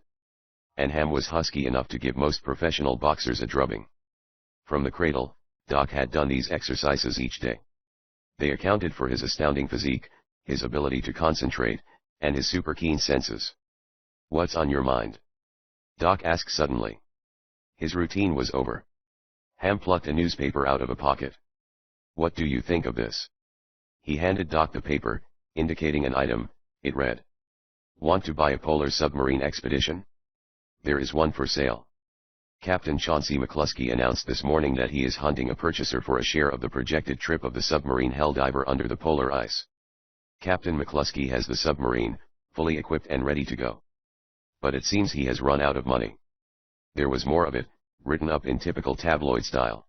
And Ham was husky enough to give most professional boxers a drubbing. From the cradle, Doc had done these exercises each day. They accounted for his astounding physique, his ability to concentrate, and his super keen senses. What's on your mind? Doc asked suddenly. His routine was over. Ham plucked a newspaper out of a pocket. What do you think of this? He handed Doc the paper, indicating an item. It read. Want to buy a polar submarine expedition? There is one for sale. Captain Chauncey McCluskey announced this morning that he is hunting a purchaser for a share of the projected trip of the submarine Helldiver under the polar ice. Captain McCluskey has the submarine, fully equipped and ready to go. But it seems he has run out of money. There was more of it, written up in typical tabloid style.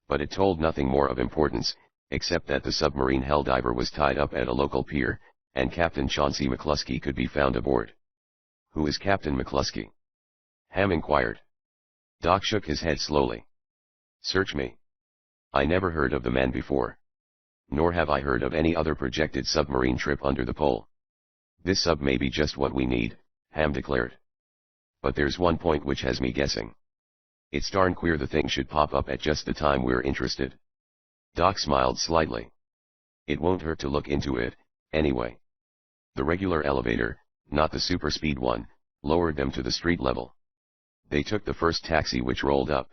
But it told nothing more of importance, except that the submarine Helldiver was tied up at a local pier, and Captain Chauncey McCluskey could be found aboard. "Who is Captain McCluskey?" Ham inquired. Doc shook his head slowly. "Search me. I never heard of the man before. Nor have I heard of any other projected submarine trip under the pole. This sub may be just what we need," Ham declared. "But there's one point which has me guessing. It's darn queer the thing should pop up at just the time we're interested." Doc smiled slightly. "It won't hurt to look into it, anyway." The regular elevator, not the super speed one, lowered them to the street level. They took the first taxi which rolled up.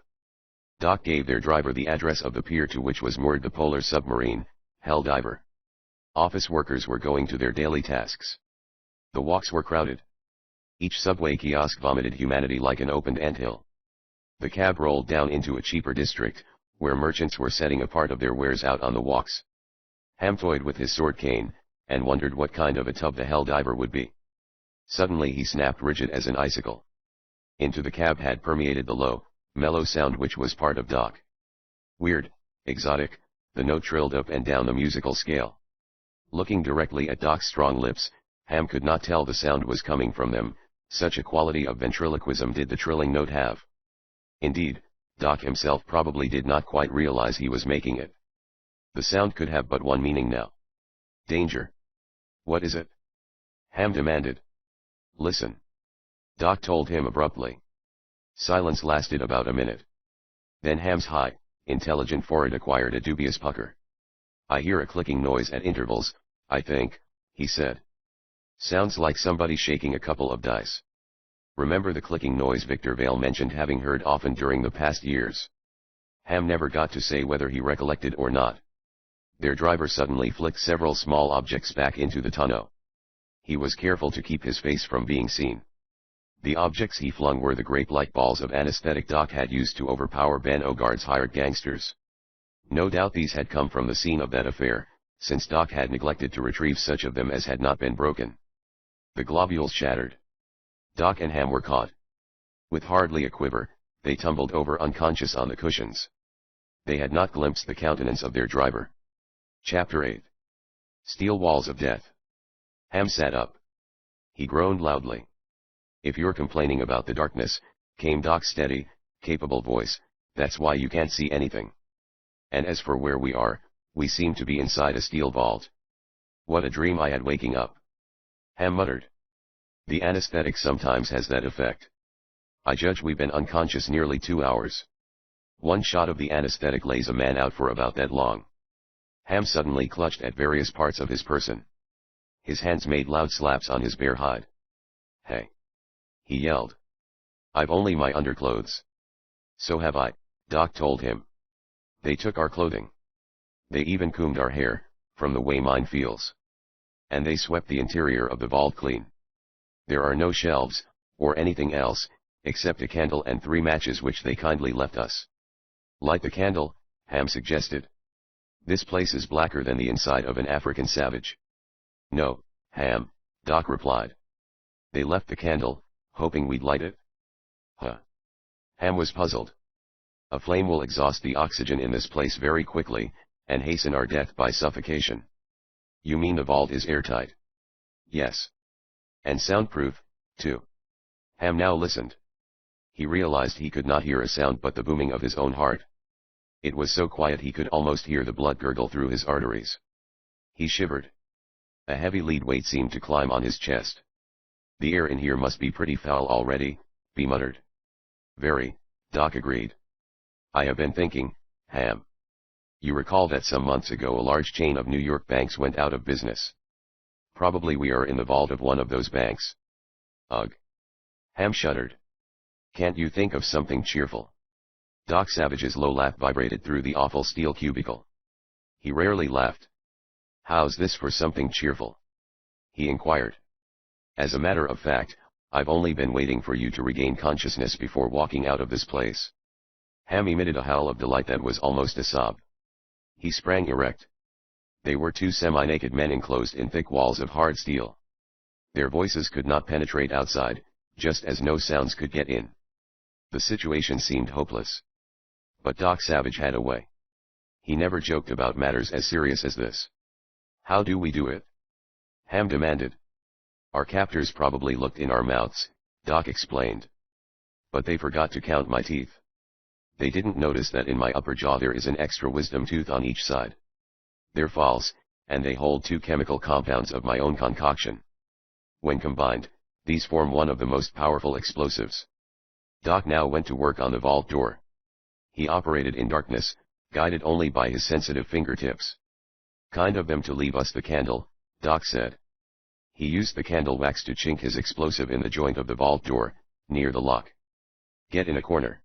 Doc gave their driver the address of the pier to which was moored the polar submarine, Helldiver. Office workers were going to their daily tasks. The walks were crowded. Each subway kiosk vomited humanity like an opened anthill. The cab rolled down into a cheaper district, where merchants were setting a part of their wares out on the walks. Ham toyed with his sword cane, and wondered what kind of a tub the Helldiver would be. Suddenly he snapped rigid as an icicle. Into the cab had permeated the low, mellow sound which was part of Doc. Weird, exotic, the note trilled up and down the musical scale. Looking directly at Doc's strong lips, Ham could not tell the sound was coming from them, such a quality of ventriloquism did the trilling note have. Indeed, Doc himself probably did not quite realize he was making it. The sound could have but one meaning now. Danger. "What is it?" Ham demanded. "Listen." Doc told him abruptly. Silence lasted about a minute. Then Ham's high, intelligent forehead acquired a dubious pucker. "I hear a clicking noise at intervals, I think," he said. "Sounds like somebody shaking a couple of dice." Remember the clicking noise Victor Vale mentioned having heard often during the past years? Ham never got to say whether he recollected or not. Their driver suddenly flicked several small objects back into the tonneau. He was careful to keep his face from being seen. The objects he flung were the grape-like balls of anesthetic Doc had used to overpower Ben Ogard's hired gangsters. No doubt these had come from the scene of that affair, since Doc had neglected to retrieve such of them as had not been broken. The globules shattered. Doc and Ham were caught. With hardly a quiver, they tumbled over unconscious on the cushions. They had not glimpsed the countenance of their driver. Chapter 8. Steel Walls of Death. Ham sat up. He groaned loudly. "If you're complaining about the darkness," came Doc's steady, capable voice, "that's why you can't see anything. And as for where we are, we seem to be inside a steel vault. What a dream I had waking up." Ham muttered. "The anesthetic sometimes has that effect. I judge we've been unconscious nearly 2 hours. One shot of the anesthetic lays a man out for about that long." Ham suddenly clutched at various parts of his person. His hands made loud slaps on his bare hide. "Hey!" he yelled. "I've only my underclothes." "So have I," Doc told him. "They took our clothing. They even combed our hair, from the way mine feels. And they swept the interior of the vault clean. There are no shelves, or anything else, except a candle and 3 matches which they kindly left us." "Light the candle," Ham suggested. "This place is blacker than the inside of an African savage." "No, Ham," Doc replied. "They left the candle, hoping we'd light it." "Huh." Ham was puzzled. "A flame will exhaust the oxygen in this place very quickly, and hasten our death by suffocation." "You mean the vault is airtight?" "Yes. And soundproof, too." Ham now listened. He realized he could not hear a sound but the booming of his own heart. It was so quiet he could almost hear the blood gurgle through his arteries. He shivered. A heavy lead weight seemed to climb on his chest. "The air in here must be pretty foul already," he muttered. "Very," Doc agreed. "I have been thinking, Ham. You recall that some months ago a large chain of New York banks went out of business. Probably we are in the vault of one of those banks." "Ugh." Ham shuddered. "Can't you think of something cheerful?" Doc Savage's low laugh vibrated through the awful steel cubicle. He rarely laughed. "How's this for something cheerful?" he inquired. "As a matter of fact, I've only been waiting for you to regain consciousness before walking out of this place." Ham emitted a howl of delight that was almost a sob. He sprang erect. They were 2 semi-naked men enclosed in thick walls of hard steel. Their voices could not penetrate outside, just as no sounds could get in. The situation seemed hopeless. But Doc Savage had a way. He never joked about matters as serious as this. "How do we do it?" Ham demanded. Our captors probably looked in our mouths, Doc explained. But they forgot to count my teeth. They didn't notice that in my upper jaw there is an extra wisdom tooth on each side. They're false, and they hold 2 chemical compounds of my own concoction. When combined, these form one of the most powerful explosives. Doc now went to work on the vault door. He operated in darkness, guided only by his sensitive fingertips. Kind of them to leave us the candle, Doc said. He used the candle wax to chink his explosive in the joint of the vault door, near the lock. Get in a corner.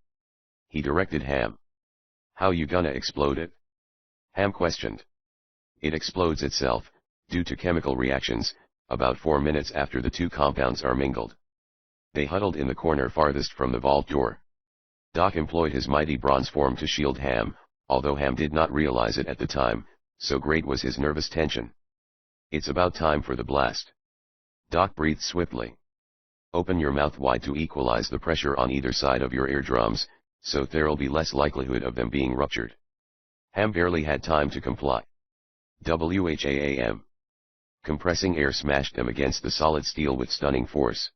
He directed Ham. How you gonna explode it? Ham questioned. It explodes itself, due to chemical reactions, about 4 minutes after the 2 compounds are mingled. They huddled in the corner farthest from the vault door. Doc employed his mighty bronze form to shield Ham, although Ham did not realize it at the time, so great was his nervous tension. It's about time for the blast. Doc breathed swiftly. Open your mouth wide to equalize the pressure on either side of your eardrums, so there'll be less likelihood of them being ruptured. Ham barely had time to comply. Wham! Compressing air smashed them against the solid steel with stunning force.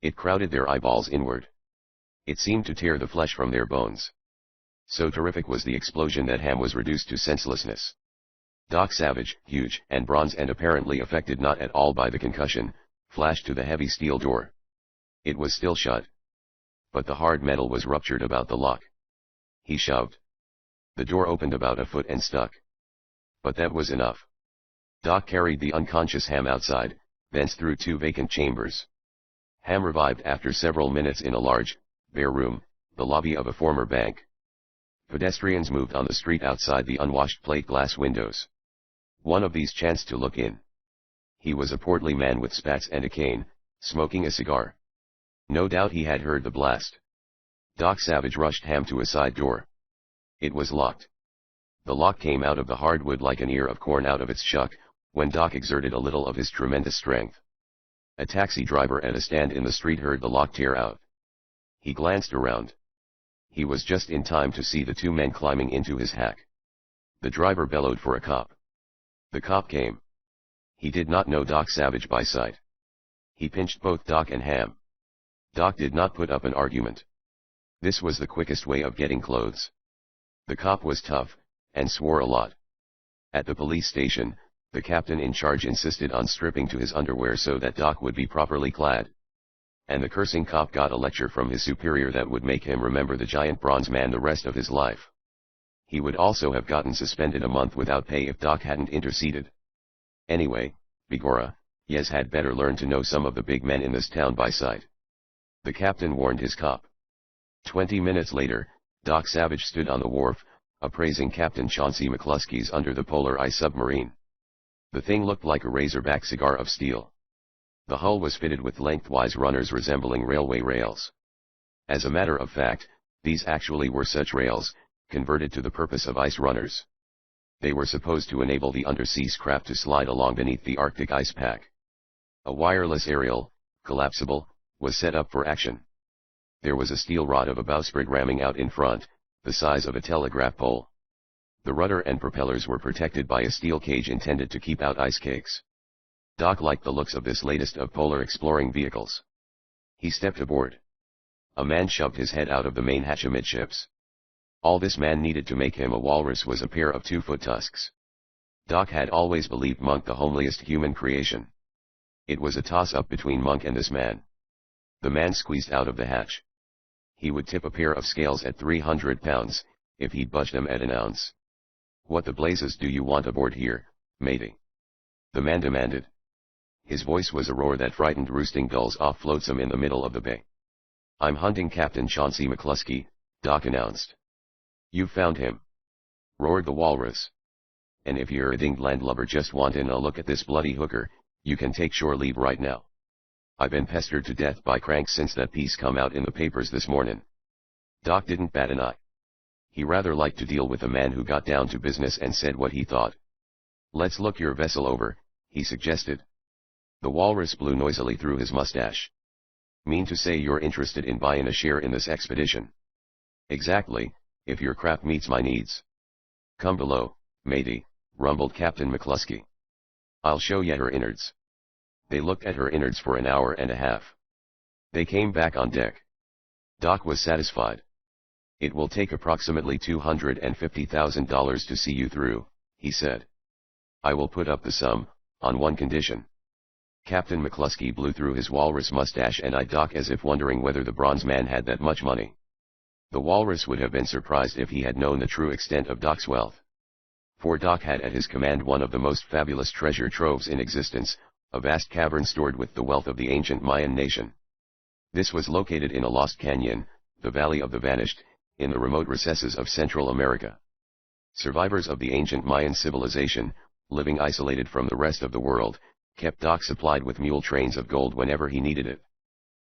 It crowded their eyeballs inward. It seemed to tear the flesh from their bones. So terrific was the explosion that Ham was reduced to senselessness. Doc Savage, huge and bronze and apparently affected not at all by the concussion, flashed to the heavy steel door. It was still shut. But the hard metal was ruptured about the lock. He shoved. The door opened about a foot and stuck. But that was enough. Doc carried the unconscious Ham outside, thence through 2 vacant chambers. Ham revived after several minutes in a large, bare room, the lobby of a former bank. Pedestrians moved on the street outside the unwashed plate glass windows. One of these chanced to look in. He was a portly man with spats and a cane, smoking a cigar. No doubt he had heard the blast. Doc Savage rushed Ham to a side door. It was locked. The lock came out of the hardwood like an ear of corn out of its shuck, when Doc exerted a little of his tremendous strength. A taxi driver at a stand in the street heard the lock tear out. He glanced around. He was just in time to see the 2 men climbing into his hack. The driver bellowed for a cop. The cop came. He did not know Doc Savage by sight. He pinched both Doc and Ham. Doc did not put up an argument. This was the quickest way of getting clothes. The cop was tough, and swore a lot. At the police station, the captain in charge insisted on stripping to his underwear so that Doc would be properly clad. And the cursing cop got a lecture from his superior that would make him remember the giant bronze man the rest of his life. He would also have gotten suspended a month without pay if Doc hadn't interceded. Anyway, Bigora, Yes had better learn to know some of the big men in this town by sight. The captain warned his cop. 20 minutes later, Doc Savage stood on the wharf, appraising Captain Chauncey McCluskey's under the polar ice submarine. The thing looked like a razorback cigar of steel. The hull was fitted with lengthwise runners resembling railway rails. As a matter of fact, these actually were such rails, converted to the purpose of ice runners. They were supposed to enable the undersea craft to slide along beneath the Arctic ice pack. A wireless aerial, collapsible, was set up for action. There was a steel rod of a bowsprit ramming out in front, the size of a telegraph pole. The rudder and propellers were protected by a steel cage intended to keep out ice cakes. Doc liked the looks of this latest of polar exploring vehicles. He stepped aboard. A man shoved his head out of the main hatch amidships. All this man needed to make him a walrus was a pair of 2-foot tusks. Doc had always believed Monk the homeliest human creation. It was a toss-up between Monk and this man. The man squeezed out of the hatch. He would tip a pair of scales at 300 pounds, if he'd budge them at an ounce. What the blazes do you want aboard here, matey? The man demanded. His voice was a roar that frightened roosting gulls off flotsam in the middle of the bay. I'm hunting Captain Chauncey McCluskey, Doc announced. You found him? Roared the walrus. And if you're a dinged landlubber just wantin' a look at this bloody hooker, you can take shore leave right now. I've been pestered to death by cranks since that piece come out in the papers this mornin'. Doc didn't bat an eye. He rather liked to deal with a man who got down to business and said what he thought. Let's look your vessel over, he suggested. The walrus blew noisily through his mustache. Mean to say you're interested in buying a share in this expedition? Exactly, if your craft meets my needs. Come below, matey, rumbled Captain McCluskey. I'll show ya her innards. They looked at her innards for an hour and a half. They came back on deck. Doc was satisfied. "It will take approximately $250,000 to see you through," he said. "I will put up the sum, on one condition." Captain McCluskey blew through his walrus mustache and eyed Doc as if wondering whether the bronze man had that much money. The walrus would have been surprised if he had known the true extent of Doc's wealth. For Doc had at his command one of the most fabulous treasure troves in existence, a vast cavern stored with the wealth of the ancient Mayan nation. This was located in a lost canyon, the Valley of the Vanished, in the remote recesses of Central America. Survivors of the ancient Mayan civilization, living isolated from the rest of the world, kept Doc supplied with mule trains of gold whenever he needed it.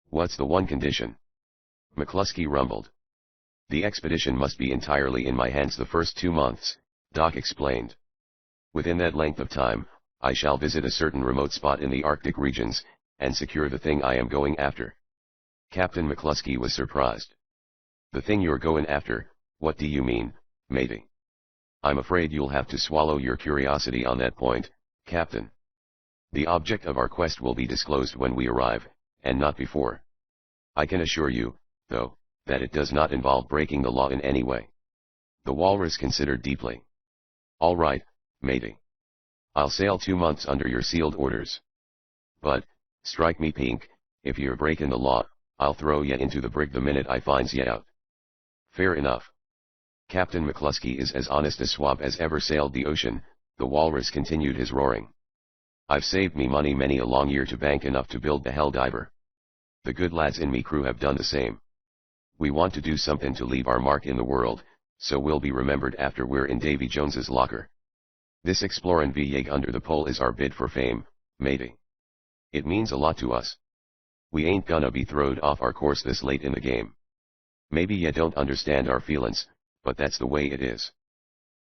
"What's the one condition?" McCluskey rumbled. "The expedition must be entirely in my hands the first 2 months, Doc explained. "Within that length of time, I shall visit a certain remote spot in the Arctic regions, and secure the thing I am going after." Captain McCluskey was surprised. "The thing you're going after, what do you mean, matey?" "I'm afraid you'll have to swallow your curiosity on that point, Captain. The object of our quest will be disclosed when we arrive, and not before. I can assure you, though, that it does not involve breaking the law in any way." The walrus considered deeply. "All right, matey. I'll sail 2 months under your sealed orders. But, strike me pink, if you're breaking the law, I'll throw ye into the brig the minute I finds ye out." "Fair enough. Captain McCluskey is as honest a swab as ever sailed the ocean," the walrus continued his roaring. "I've saved me money many a long year to bank enough to build the Helldiver. The good lads in me crew have done the same. We want to do something to leave our mark in the world, so we'll be remembered after we're in Davy Jones's locker. This explorin' voyage under the pole is our bid for fame, matey. It means a lot to us. We ain't gonna be throwed off our course this late in the game. Maybe ye don't understand our feelin's, but that's the way it is.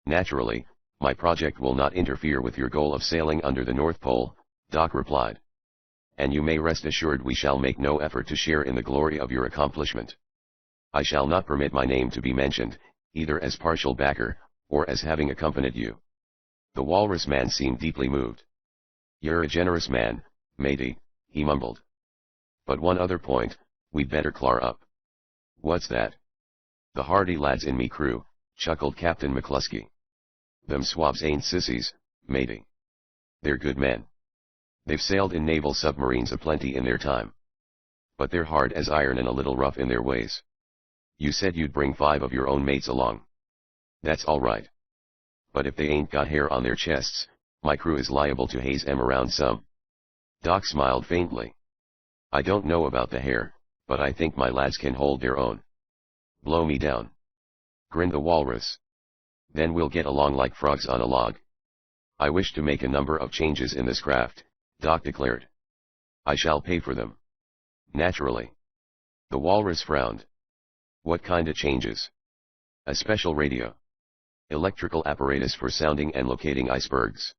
Naturally, my project will not interfere with your goal of sailing under the North Pole," Doc replied. "And you may rest assured we shall make no effort to share in the glory of your accomplishment. I shall not permit my name to be mentioned, either as partial backer, or as having accompanied you." The walrus man seemed deeply moved. "You're a generous man, matey," he mumbled. "But one other point, we'd better clar up." "What's that?" "The hardy lads in me crew," chuckled Captain McCluskey. "Them swabs ain't sissies, matey. They're good men. They've sailed in naval submarines aplenty in their time. But they're hard as iron and a little rough in their ways. You said you'd bring 5 of your own mates along. That's all right. But if they ain't got hair on their chests, my crew is liable to haze 'em around some." Doc smiled faintly. "I don't know about the hair, but I think my lads can hold their own." "Blow me down," grinned the walrus. "Then we'll get along like frogs on a log." "I wish to make a number of changes in this craft," Doc declared. "I shall pay for them." "Naturally." The walrus frowned. "What kinda changes?" "A special radio. Electrical apparatus for sounding and locating icebergs.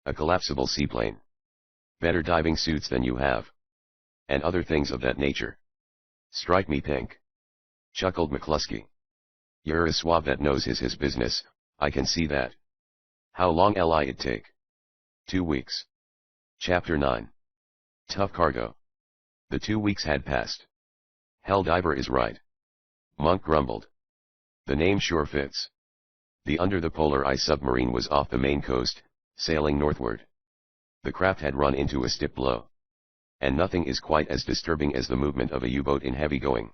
A collapsible seaplane. Better diving suits than you have. And other things of that nature." "Strike me pink," chuckled McCluskey. "You're a swab that knows his business, I can see that. How long will it take?" 2 weeks. Chapter 9. Tough cargo. The 2 weeks had passed. "Helldiver is right," Monk grumbled. "The name sure fits." The Under the Polar Ice submarine was off the Maine coast, sailing northward. The craft had run into a stiff blow. And nothing is quite as disturbing as the movement of a U-boat in heavy going.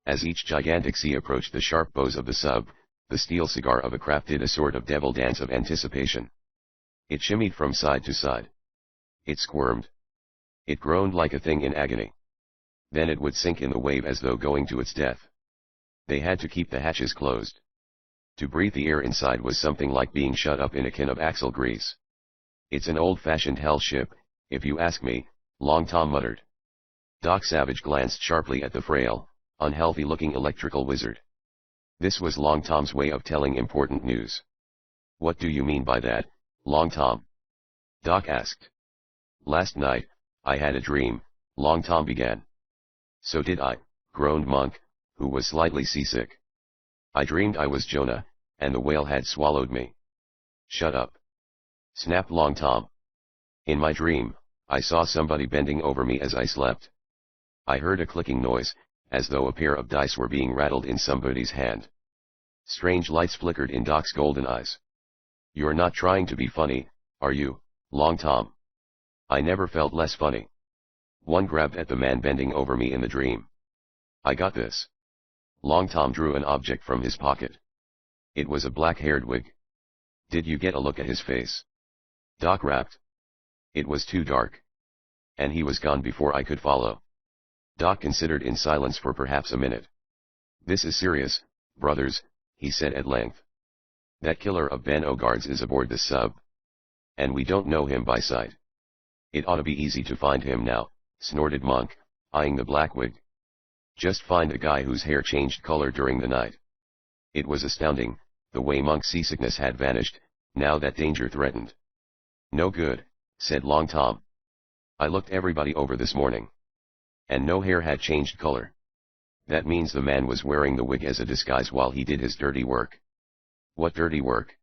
As each gigantic sea approached the sharp bows of the sub, the steel cigar of a craft did a sort of devil dance of anticipation. It shimmied from side to side. It squirmed. It groaned like a thing in agony. Then it would sink in the wave as though going to its death. They had to keep the hatches closed. To breathe the air inside was something like being shut up in a can of axle grease. "It's an old-fashioned hell ship, if you ask me," Long Tom muttered. Doc Savage glanced sharply at the frail, unhealthy-looking electrical wizard. This was Long Tom's way of telling important news. "What do you mean by that, Long Tom?" Doc asked. "Last night, I had a dream," Long Tom began. "So did I," groaned Monk, who was slightly seasick. "I dreamed I was Jonah, and the whale had swallowed me." "Shut up," snapped Long Tom. "In my dream, I saw somebody bending over me as I slept. I heard a clicking noise, as though a pair of dice were being rattled in somebody's hand. Strange lights flickered in Doc's golden eyes. You're not trying to be funny, are you, Long Tom? I never felt less funny. One grabbed at the man bending over me in the dream. I got this. Long Tom drew an object from his pocket. It was a black-haired wig. Did you get a look at his face? Doc rapped. It was too dark. And he was gone before I could follow. Doc considered in silence for perhaps a minute. This is serious, brothers, he said at length. That killer of Ben Ogards is aboard this sub. And we don't know him by sight. It ought to be easy to find him now, snorted Monk, eyeing the black wig. Just find a guy whose hair changed color during the night. It was astounding, the way Monk's seasickness had vanished, now that danger threatened. No good, said Long Tom. I looked everybody over this morning. And no hair had changed color. That means the man was wearing the wig as a disguise while he did his dirty work. What dirty work?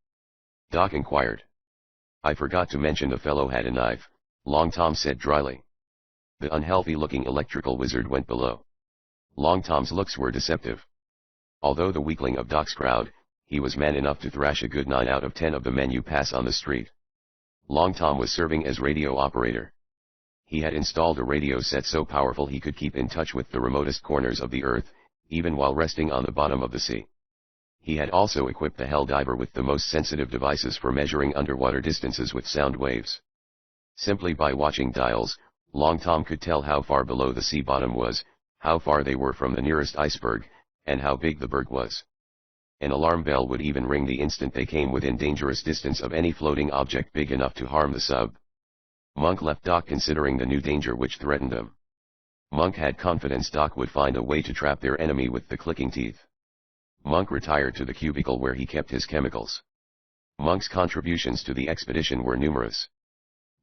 Doc inquired. I forgot to mention the fellow had a knife, Long Tom said dryly. The unhealthy-looking electrical wizard went below. Long Tom's looks were deceptive. Although the weakling of Doc's crowd, he was man enough to thrash a good 9 out of 10 of the men you pass on the street. Long Tom was serving as radio operator. He had installed a radio set so powerful he could keep in touch with the remotest corners of the earth, even while resting on the bottom of the sea. He had also equipped the Helldiver with the most sensitive devices for measuring underwater distances with sound waves. Simply by watching dials, Long Tom could tell how far below the sea bottom was, how far they were from the nearest iceberg, and how big the berg was. An alarm bell would even ring the instant they came within dangerous distance of any floating object big enough to harm the sub. Monk left Doc considering the new danger which threatened them. Monk had confidence Doc would find a way to trap their enemy with the clicking teeth. Monk retired to the cubicle where he kept his chemicals. Monk's contributions to the expedition were numerous.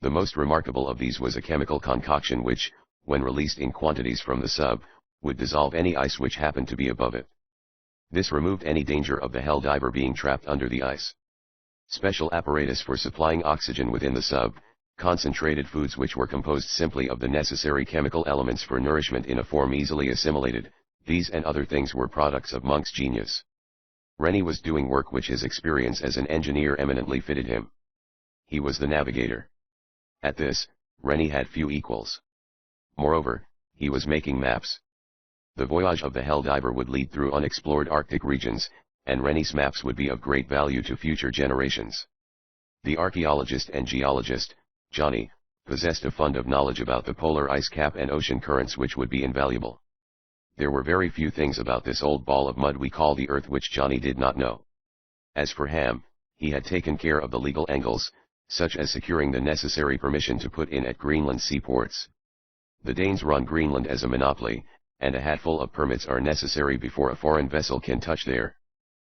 The most remarkable of these was a chemical concoction which, when released in quantities from the sub, would dissolve any ice which happened to be above it. This removed any danger of the Helldiver being trapped under the ice. Special apparatus for supplying oxygen within the sub, concentrated foods which were composed simply of the necessary chemical elements for nourishment in a form easily assimilated, these and other things were products of Monk's genius. Rennie was doing work which his experience as an engineer eminently fitted him. He was the navigator. At this, Rennie had few equals. Moreover, he was making maps. The voyage of the Helldiver would lead through unexplored Arctic regions, and Rennie's maps would be of great value to future generations. The archaeologist and geologist, Johnny, possessed a fund of knowledge about the polar ice cap and ocean currents which would be invaluable. There were very few things about this old ball of mud we call the Earth which Johnny did not know. As for Ham, he had taken care of the legal angles, such as securing the necessary permission to put in at Greenland seaports. The Danes run Greenland as a monopoly, and a hatful of permits are necessary before a foreign vessel can touch there.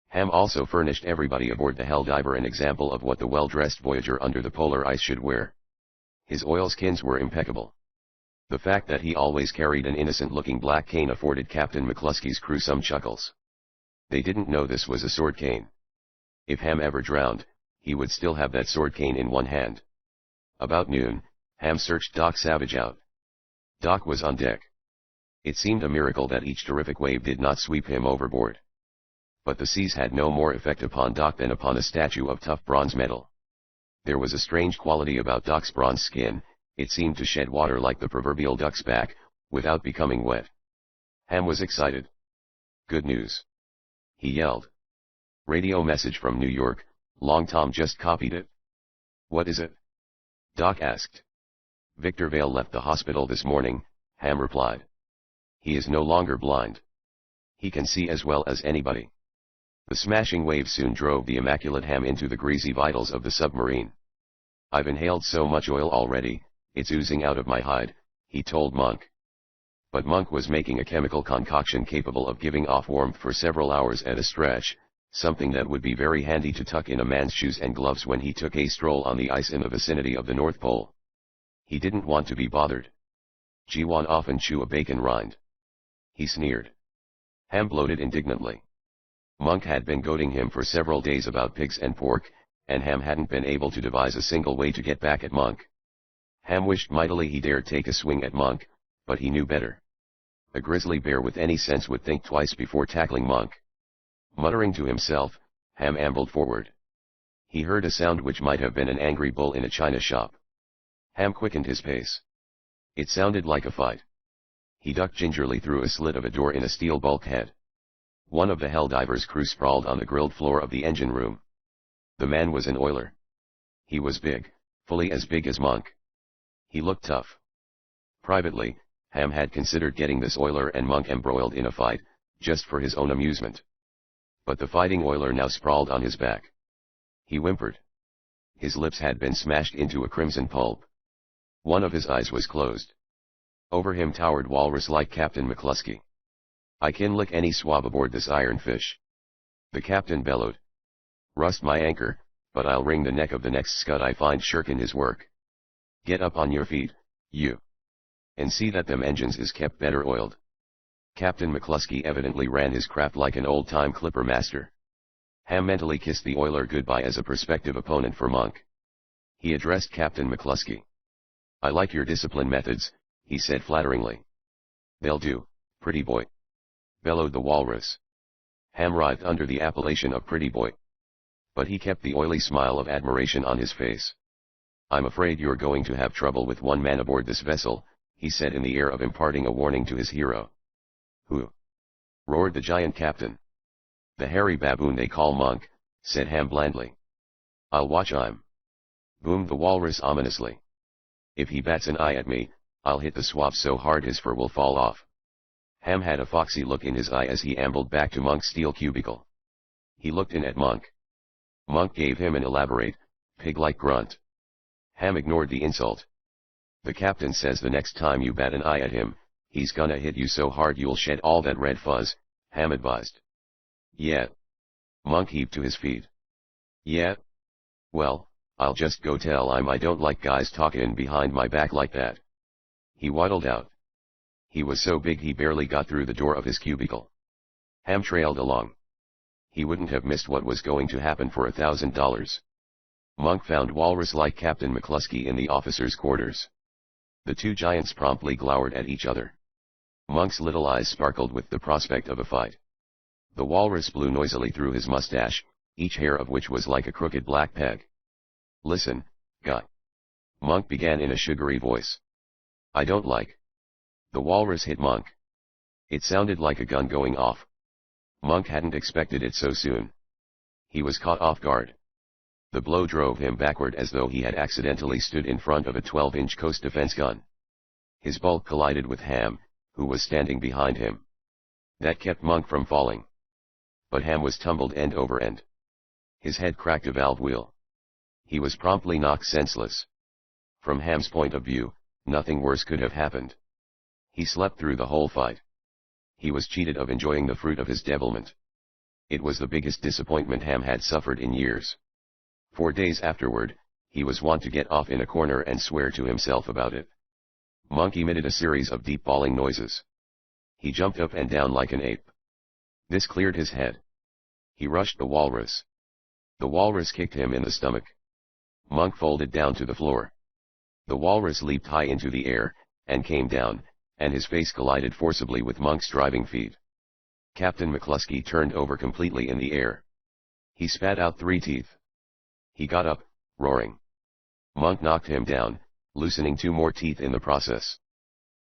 Ham also furnished everybody aboard the Helldiver an example of what the well-dressed voyager under the polar ice should wear. His oilskins were impeccable. The fact that he always carried an innocent-looking black cane afforded Captain McCluskey's crew some chuckles. They didn't know this was a sword cane. If Ham ever drowned, he would still have that sword cane in one hand. About noon, Ham searched Doc Savage out. Doc was on deck. It seemed a miracle that each terrific wave did not sweep him overboard. But the seas had no more effect upon Doc than upon a statue of tough bronze metal. There was a strange quality about Doc's bronze skin, it seemed to shed water like the proverbial duck's back, without becoming wet. Ham was excited. Good news! He yelled. Radio message from New York, Long Tom just copied it. What is it? Doc asked. Victor Vale left the hospital this morning, Ham replied. He is no longer blind. He can see as well as anybody. The smashing wave soon drove the immaculate Ham into the greasy vitals of the submarine. I've inhaled so much oil already, it's oozing out of my hide, he told Monk. But Monk was making a chemical concoction capable of giving off warmth for several hours at a stretch, something that would be very handy to tuck in a man's shoes and gloves when he took a stroll on the ice in the vicinity of the North Pole. He didn't want to be bothered. G1 often chew a bacon rind. He sneered. Ham bloated indignantly. Monk had been goading him for several days about pigs and pork, and Ham hadn't been able to devise a single way to get back at Monk. Ham wished mightily he dared take a swing at Monk, but he knew better. A grizzly bear with any sense would think twice before tackling Monk. Muttering to himself, Ham ambled forward. He heard a sound which might have been an angry bull in a china shop. Ham quickened his pace. It sounded like a fight. He ducked gingerly through a slit of a door in a steel bulkhead. One of the Helldiver's crew sprawled on the grilled floor of the engine room. The man was an oiler. He was big, fully as big as Monk. He looked tough. Privately, Ham had considered getting this oiler and Monk embroiled in a fight, just for his own amusement. But the fighting oiler now sprawled on his back. He whimpered. His lips had been smashed into a crimson pulp. One of his eyes was closed. Over him towered walrus-like Captain McCluskey. I can lick any swab aboard this ironfish. The captain bellowed. Rust my anchor, but I'll wring the neck of the next scud I find shirkin' his work. Get up on your feet, you. And see that them engines is kept better oiled. Captain McCluskey evidently ran his craft like an old-time clipper master. Ham mentally kissed the oiler goodbye as a prospective opponent for Monk. He addressed Captain McCluskey. I like your discipline methods, he said flatteringly. They'll do, pretty boy. Bellowed the walrus. Ham writhed under the appellation of pretty boy. But he kept the oily smile of admiration on his face. I'm afraid you're going to have trouble with one man aboard this vessel, he said in the air of imparting a warning to his hero. Who? Roared the giant captain. The hairy baboon they call Monk, said Ham blandly. I'll watch him. Boomed the walrus ominously. If he bats an eye at me, I'll hit the swab so hard his fur will fall off. Ham had a foxy look in his eye as he ambled back to Monk's steel cubicle. He looked in at Monk. Monk gave him an elaborate, pig-like grunt. Ham ignored the insult. The captain says the next time you bat an eye at him, he's gonna hit you so hard you'll shed all that red fuzz, Ham advised. Yeah. Monk heaved to his feet. Yeah? Well, I'll just go tell him I don't like guys talkin' behind my back like that. He waddled out. He was so big he barely got through the door of his cubicle. Ham trailed along. He wouldn't have missed what was going to happen for $1,000. Monk found walrus-like Captain McCluskey in the officers' quarters. The two giants promptly glowered at each other. Monk's little eyes sparkled with the prospect of a fight. The walrus blew noisily through his mustache, each hair of which was like a crooked black peg. Listen, guy. Monk began in a sugary voice. I don't like. The walrus hit Monk. It sounded like a gun going off. Monk hadn't expected it so soon. He was caught off guard. The blow drove him backward as though he had accidentally stood in front of a 12-inch coast defense gun. His bulk collided with Ham, who was standing behind him. That kept Monk from falling. But Ham was tumbled end over end. His head cracked a valve wheel. He was promptly knocked senseless. From Ham's point of view, nothing worse could have happened. He slept through the whole fight. He was cheated of enjoying the fruit of his devilment. It was the biggest disappointment Ham had suffered in years. 4 days afterward, he was wont to get off in a corner and swear to himself about it. Monk emitted a series of deep bawling noises. He jumped up and down like an ape. This cleared his head. He rushed the walrus. The walrus kicked him in the stomach. Monk folded down to the floor. The walrus leaped high into the air, and came down, and his face collided forcibly with Monk's driving feet. Captain McCluskey turned over completely in the air. He spat out 3 teeth. He got up, roaring. Monk knocked him down, loosening 2 more teeth in the process.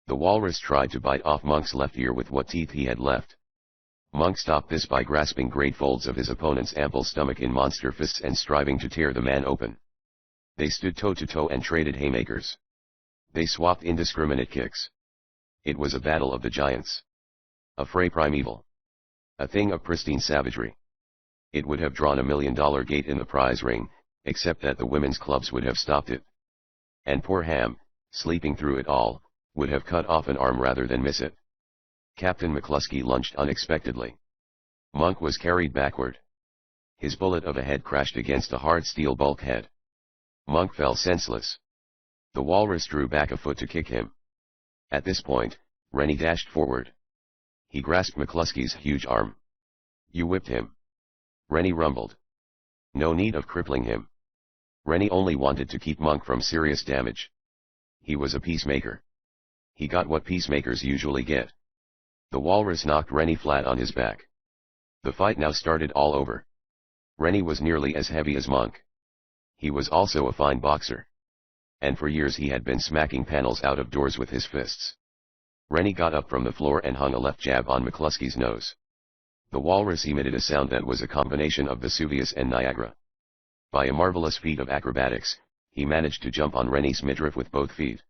The walrus tried to bite off Monk's left ear with what teeth he had left. Monk stopped this by grasping great folds of his opponent's ample stomach in monster fists and striving to tear the man open. They stood toe-to-toe and traded haymakers. They swapped indiscriminate kicks. It was a battle of the giants. A fray primeval. A thing of pristine savagery. It would have drawn $1 million gate in the prize ring, except that the women's clubs would have stopped it. And poor Ham, sleeping through it all, would have cut off an arm rather than miss it. Captain McCluskey lunged unexpectedly. Monk was carried backward. His bullet of a head crashed against a hard steel bulkhead. Monk fell senseless. The walrus drew back a foot to kick him. At this point, Rennie dashed forward. He grasped McCluskey's huge arm. You whipped him. Rennie rumbled. No need of crippling him. Rennie only wanted to keep Monk from serious damage. He was a peacemaker. He got what peacemakers usually get. The walrus knocked Rennie flat on his back. The fight now started all over. Rennie was nearly as heavy as Monk. He was also a fine boxer. And for years he had been smacking panels out of doors with his fists. Rennie got up from the floor and hung a left jab on McCluskey's nose. The walrus emitted a sound that was a combination of Vesuvius and Niagara. By a marvelous feat of acrobatics, he managed to jump on Rennie's midriff with both feet.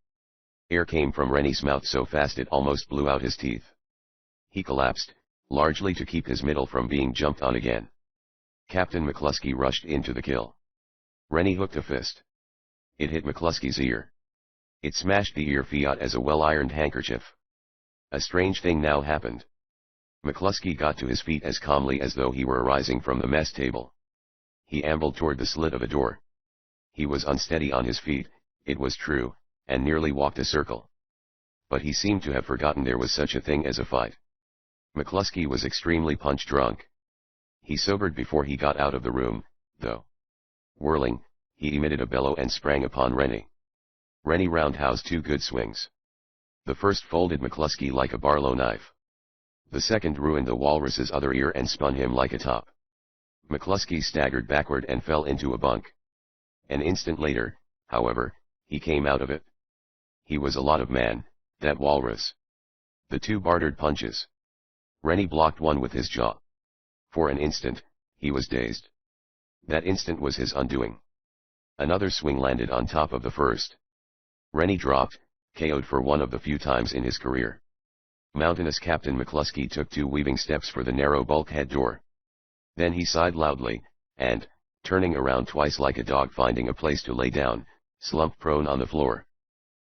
Air came from Rennie's mouth so fast it almost blew out his teeth. He collapsed, largely to keep his middle from being jumped on again. Captain McCluskey rushed into the kill. Rennie hooked a fist. It hit McCluskey's ear. It smashed the ear flat as a well-ironed handkerchief. A strange thing now happened. McCluskey got to his feet as calmly as though he were rising from the mess table. He ambled toward the slit of a door. He was unsteady on his feet, it was true, and nearly walked a circle. But he seemed to have forgotten there was such a thing as a fight. McCluskey was extremely punch-drunk. He sobered before he got out of the room, though. Whirling, he emitted a bellow and sprang upon Rennie. Rennie roundhoused two good swings. The first folded McCluskey like a Barlow knife. The second ruined the walrus's other ear and spun him like a top. McCluskey staggered backward and fell into a bunk. An instant later, however, he came out of it. He was a lot of man, that walrus. The two bartered punches. Rennie blocked one with his jaw. For an instant, he was dazed. That instant was his undoing. Another swing landed on top of the first. Rennie dropped, KO'd for one of the few times in his career. Mountainous Captain McCluskey took 2 weaving steps for the narrow bulkhead door. Then he sighed loudly, and, turning around twice like a dog finding a place to lay down, slumped prone on the floor.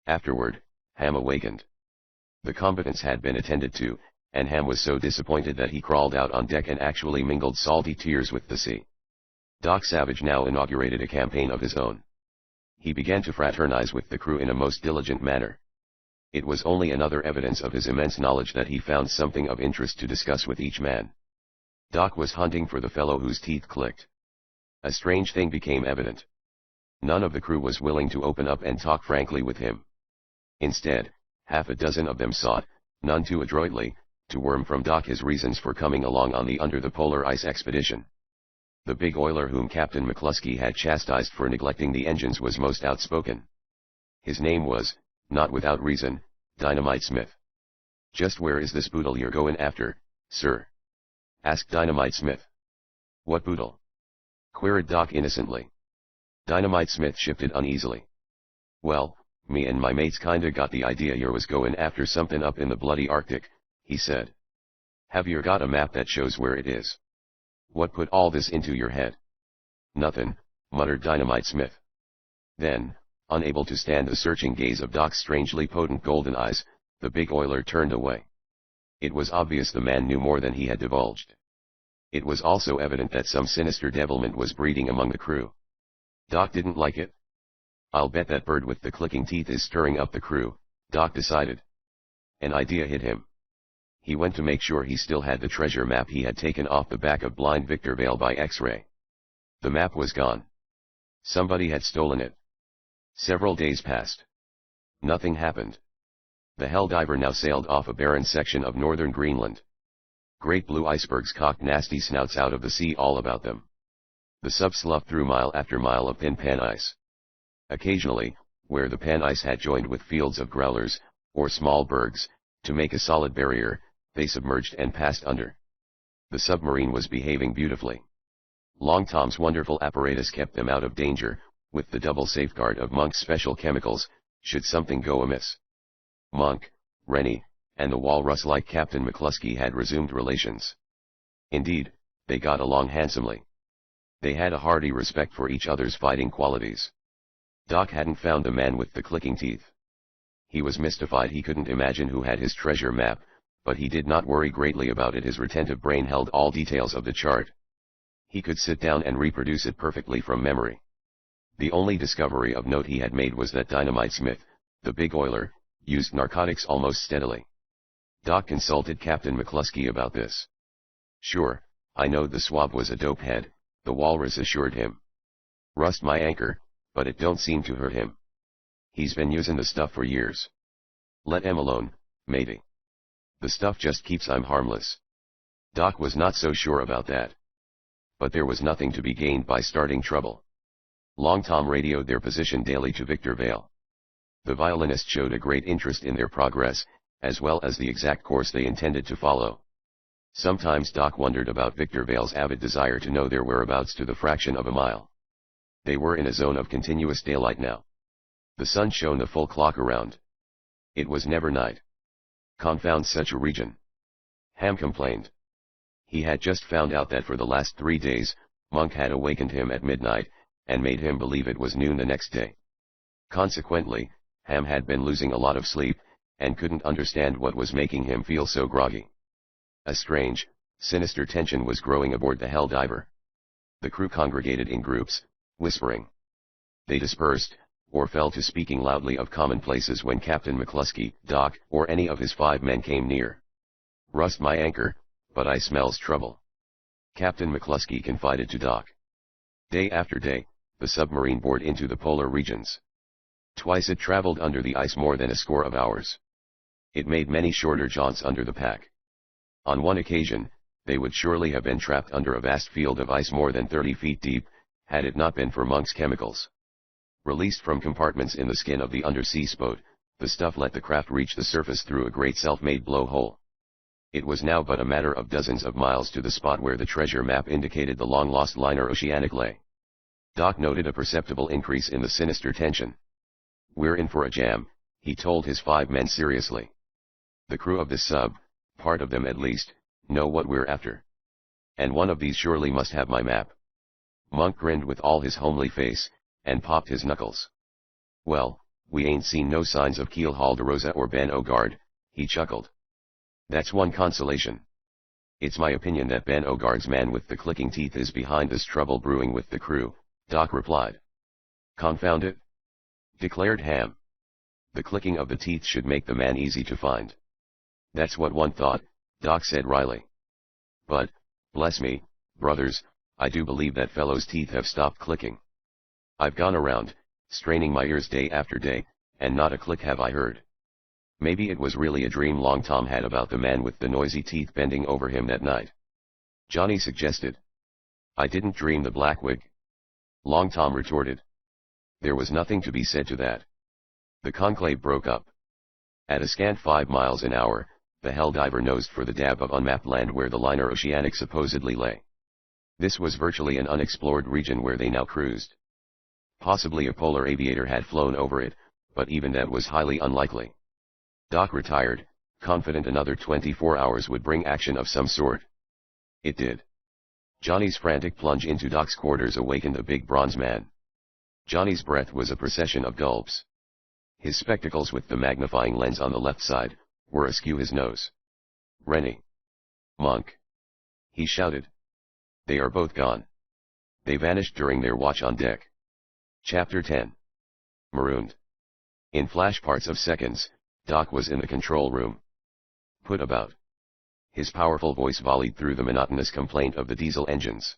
Afterward, Ham awakened. The combatants had been attended to, and Ham was so disappointed that he crawled out on deck and actually mingled salty tears with the sea. Doc Savage now inaugurated a campaign of his own. He began to fraternize with the crew in a most diligent manner. It was only another evidence of his immense knowledge that he found something of interest to discuss with each man. Doc was hunting for the fellow whose teeth clicked. A strange thing became evident. None of the crew was willing to open up and talk frankly with him. Instead, half a dozen of them sought, none too adroitly, to worm from Doc his reasons for coming along on the under the polar ice expedition. The big oiler whom Captain McCluskey had chastised for neglecting the engines was most outspoken. His name was, not without reason, Dynamite Smith. "Just where is this boodle you're goin' after, sir?" asked Dynamite Smith. "What boodle?" queried Doc innocently. Dynamite Smith shifted uneasily. "Well, me and my mates kinda got the idea yer was goin' after somethin' up in the bloody Arctic," he said. "Have yer got a map that shows where it is? What put all this into your head?" "Nothin'," muttered Dynamite Smith. Then, unable to stand the searching gaze of Doc's strangely potent golden eyes, the big oiler turned away. It was obvious the man knew more than he had divulged. It was also evident that some sinister devilment was breeding among the crew. Doc didn't like it. "I'll bet that bird with the clicking teeth is stirring up the crew," Doc decided. An idea hit him. He went to make sure he still had the treasure map he had taken off the back of Blind Victor Vale by X-ray. The map was gone. Somebody had stolen it. Several days passed. Nothing happened. The Helldiver now sailed off a barren section of northern Greenland. Great blue icebergs cocked nasty snouts out of the sea all about them. The sub sloughed through mile after mile of thin pan ice. Occasionally, where the pan ice had joined with fields of growlers, or small bergs, to make a solid barrier, they submerged and passed under. The submarine was behaving beautifully. Long Tom's wonderful apparatus kept them out of danger, with the double safeguard of Monk's special chemicals, should something go amiss. Monk, Rennie, and the walrus-like Captain McCluskey had resumed relations. Indeed, they got along handsomely. They had a hearty respect for each other's fighting qualities. Doc hadn't found the man with the clicking teeth. He was mystified he couldn't imagine who had his treasure map, but he did not worry greatly about it. His retentive brain held all details of the chart. He could sit down and reproduce it perfectly from memory. The only discovery of note he had made was that Dynamite Smith, the big oiler, used narcotics almost steadily. Doc consulted Captain McCluskey about this. "Sure, I knowed the swab was a dope head," the walrus assured him. "Rust my anchor, but it don't seem to hurt him. He's been using the stuff for years. Let him alone, matey. The stuff just keeps him harmless. Doc was not so sure about that. But there was nothing to be gained by starting trouble. Long Tom radioed their position daily to Victor Vale. The violinist showed a great interest in their progress, as well as the exact course they intended to follow. Sometimes Doc wondered about Victor Vale's avid desire to know their whereabouts to the fraction of a mile. They were in a zone of continuous daylight now. The sun shone the full clock around. It was never night. Confound such a region. Ham complained. He had just found out that for the last 3 days, Monk had awakened him at midnight, and made him believe it was noon the next day. Consequently, Ham had been losing a lot of sleep, and couldn't understand what was making him feel so groggy. A strange, sinister tension was growing aboard the Helldiver. The crew congregated in groups, whispering. They dispersed, or fell to speaking loudly of commonplaces when Captain McCluskey, Doc, or any of his 5 men came near. "Rust my anchor, but I smells trouble," Captain McCluskey confided to Doc. Day after day, the submarine bored into the polar regions. Twice it traveled under the ice more than a score of hours. It made many shorter jaunts under the pack. On one occasion, they would surely have been trapped under a vast field of ice more than 30 feet deep, had it not been for Monk's chemicals. Released from compartments in the skin of the undersea boat, the stuff let the craft reach the surface through a great self-made blowhole. It was now but a matter of dozens of miles to the spot where the treasure map indicated the long-lost liner Oceanic lay. Doc noted a perceptible increase in the sinister tension. "We're in for a jam," he told his 5 men seriously. "The crew of this sub, part of them at least, know what we're after. And one of these surely must have my map." Monk grinned with all his homely face, and popped his knuckles. "Well, we ain't seen no signs of Keel Halderosa or Ben O'Gard," he chuckled. "That's one consolation. It's my opinion that Ben O'Gard's man with the clicking teeth is behind this trouble brewing with the crew," Doc replied. "Confound it," declared Ham. "The clicking of the teeth should make the man easy to find." "That's what one thought," Doc said wryly. "But, bless me, brothers, I do believe that fellow's teeth have stopped clicking. I've gone around, straining my ears day after day, and not a click have I heard. Maybe it was really a dream Long Tom had about the man with the noisy teeth bending over him that night," Johnny suggested. "I didn't dream the blackwig," Long Tom retorted. There was nothing to be said to that. The conclave broke up. At a scant 5 miles an hour, the Helldiver nosed for the dab of unmapped land where the liner Oceanic supposedly lay. This was virtually an unexplored region where they now cruised. Possibly a polar aviator had flown over it, but even that was highly unlikely. Doc retired, confident another 24 hours would bring action of some sort. It did. Johnny's frantic plunge into Doc's quarters awakened the big bronze man. Johnny's breath was a procession of gulps. His spectacles with the magnifying lens on the left side, were askew his nose. "Rennie! Monk!" he shouted. "They are both gone. They vanished during their watch on deck." Chapter 10. Marooned. In flash parts of seconds, Doc was in the control room. "Put about." His powerful voice volleyed through the monotonous complaint of the diesel engines.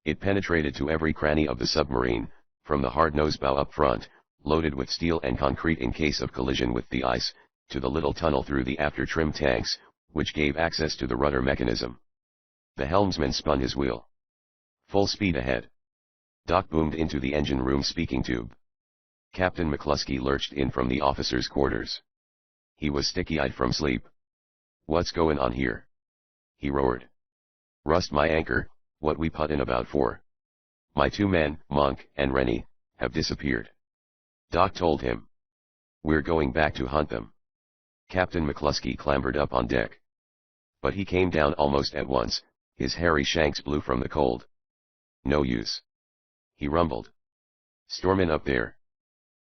It penetrated to every cranny of the submarine, from the hard nose bow up front, loaded with steel and concrete in case of collision with the ice, to the little tunnel through the after trim tanks, which gave access to the rudder mechanism. The helmsman spun his wheel. "Full speed ahead." Doc boomed into the engine room speaking tube. Captain McCluskey lurched in from the officers' quarters. He was sticky-eyed from sleep. "What's going on here?" he roared. "Rust my anchor, what we puttin' about for? My 2 men, Monk and Rennie, have disappeared," Doc told him. "We're going back to hunt them." Captain McCluskey clambered up on deck. But he came down almost at once, his hairy shanks blue from the cold. "No use," he rumbled. "Stormin' up there.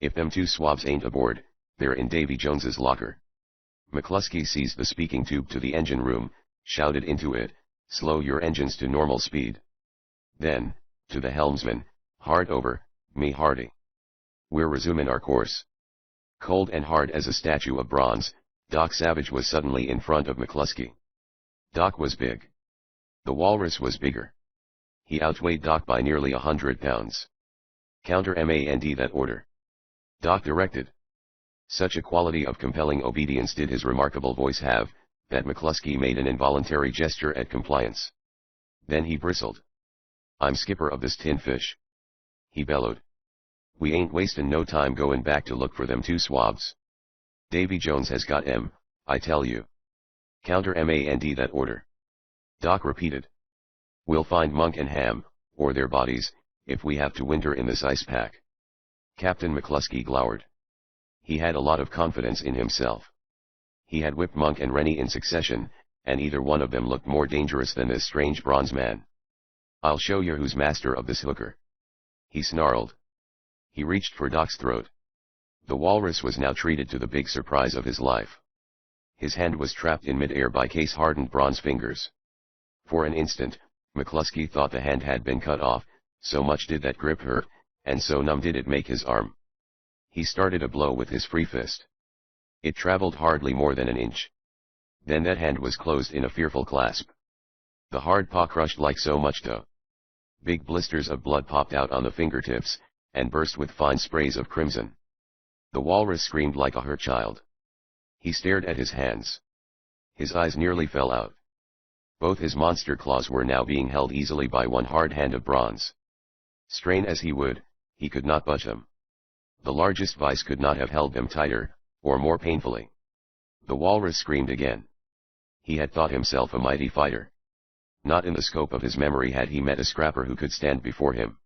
If them 2 swabs ain't aboard, they're in Davy Jones's locker." McCluskey seized the speaking tube to the engine room, shouted into it, "Slow your engines to normal speed." Then, to the helmsman, "Hard over, me hearty. We're resuming our course." Cold and hard as a statue of bronze, Doc Savage was suddenly in front of McCluskey. Doc was big. The walrus was bigger. He outweighed Doc by nearly 100 pounds. Counter-mand that order. Doc directed. Such a quality of compelling obedience did his remarkable voice have, that McCluskey made an involuntary gesture at compliance. Then he bristled. "I'm skipper of this tin fish," he bellowed. "We ain't wastin' no time goin' back to look for them two swabs. Davy Jones has got 'em, I tell you. Counter-mand that order." Doc repeated. "We'll find Monk and Ham, or their bodies, if we have to winter in this ice pack." Captain McCluskey glowered. He had a lot of confidence in himself. He had whipped Monk and Rennie in succession, and either one of them looked more dangerous than this strange bronze man. "I'll show you who's master of this hooker," he snarled. He reached for Doc's throat. The walrus was now treated to the big surprise of his life. His hand was trapped in mid-air by case-hardened bronze fingers. For an instant, McCluskey thought the hand had been cut off, so much did that grip hurt, and so numb did it make his arm. He started a blow with his free fist. It traveled hardly more than an inch. Then that hand was closed in a fearful clasp. The hard paw crushed like so much dough. Big blisters of blood popped out on the fingertips, and burst with fine sprays of crimson. The walrus screamed like a hurt child. He stared at his hands. His eyes nearly fell out. Both his monster claws were now being held easily by one hard hand of bronze. Strain as he would, he could not budge them. The largest vice could not have held them tighter, or more painfully. The walrus screamed again. He had thought himself a mighty fighter. Not in the scope of his memory had he met a scrapper who could stand before him.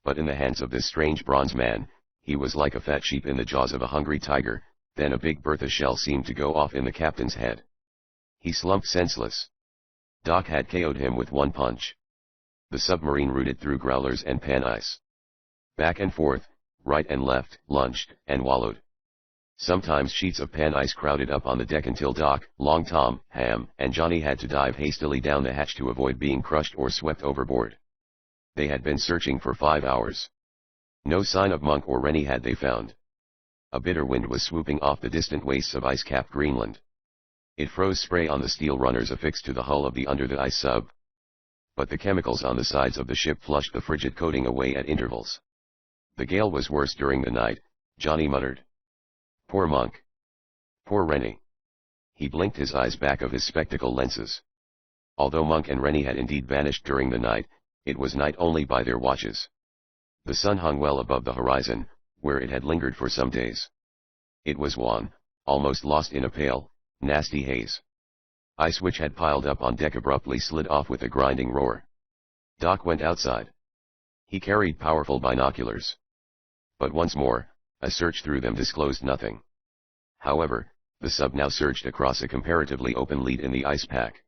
But in the hands of this strange bronze man, he was like a fat sheep in the jaws of a hungry tiger. Then a big Bertha shell seemed to go off in the captain's head. He slumped senseless. Doc had KO'd him with one punch. The submarine rooted through growlers and pan ice. Back and forth, right and left, lunged, and wallowed. Sometimes sheets of pan ice crowded up on the deck until Doc, Long Tom, Ham, and Johnny had to dive hastily down the hatch to avoid being crushed or swept overboard. They had been searching for 5 hours. No sign of Monk or Rennie had they found. A bitter wind was swooping off the distant wastes of ice-capped Greenland. It froze spray on the steel runners affixed to the hull of the under-the-ice sub. But the chemicals on the sides of the ship flushed the frigid coating away at intervals. The gale was worse during the night, Johnny muttered. Poor Monk. Poor Rennie. He blinked his eyes back of his spectacle lenses. Although Monk and Rennie had indeed vanished during the night, it was night only by their watches. The sun hung well above the horizon, where it had lingered for some days. It was wan, almost lost in a pale, nasty haze. Ice which had piled up on deck abruptly slid off with a grinding roar. Doc went outside. He carried powerful binoculars. But once more, a search through them disclosed nothing. However, the sub now surged across a comparatively open lead in the ice pack.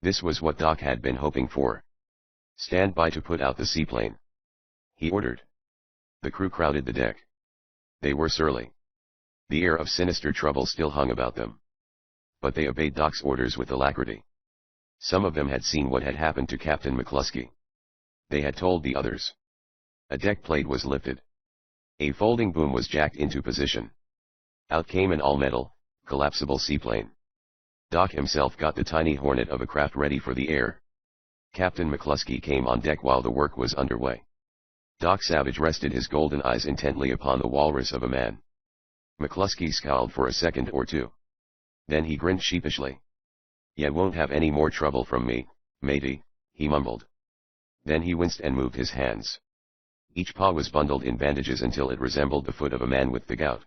This was what Doc had been hoping for. "Stand by to put out the seaplane," he ordered. The crew crowded the deck. They were surly. The air of sinister trouble still hung about them. But they obeyed Doc's orders with alacrity. Some of them had seen what had happened to Captain McCluskey. They had told the others. A deck plate was lifted. A folding boom was jacked into position. Out came an all-metal, collapsible seaplane. Doc himself got the tiny hornet of a craft ready for the air. Captain McCluskey came on deck while the work was underway. Doc Savage rested his golden eyes intently upon the walrus of a man. McCluskey scowled for a second or two. Then he grinned sheepishly. "Ya won't have any more trouble from me, matey," he mumbled. Then he winced and moved his hands. Each paw was bundled in bandages until it resembled the foot of a man with the gout.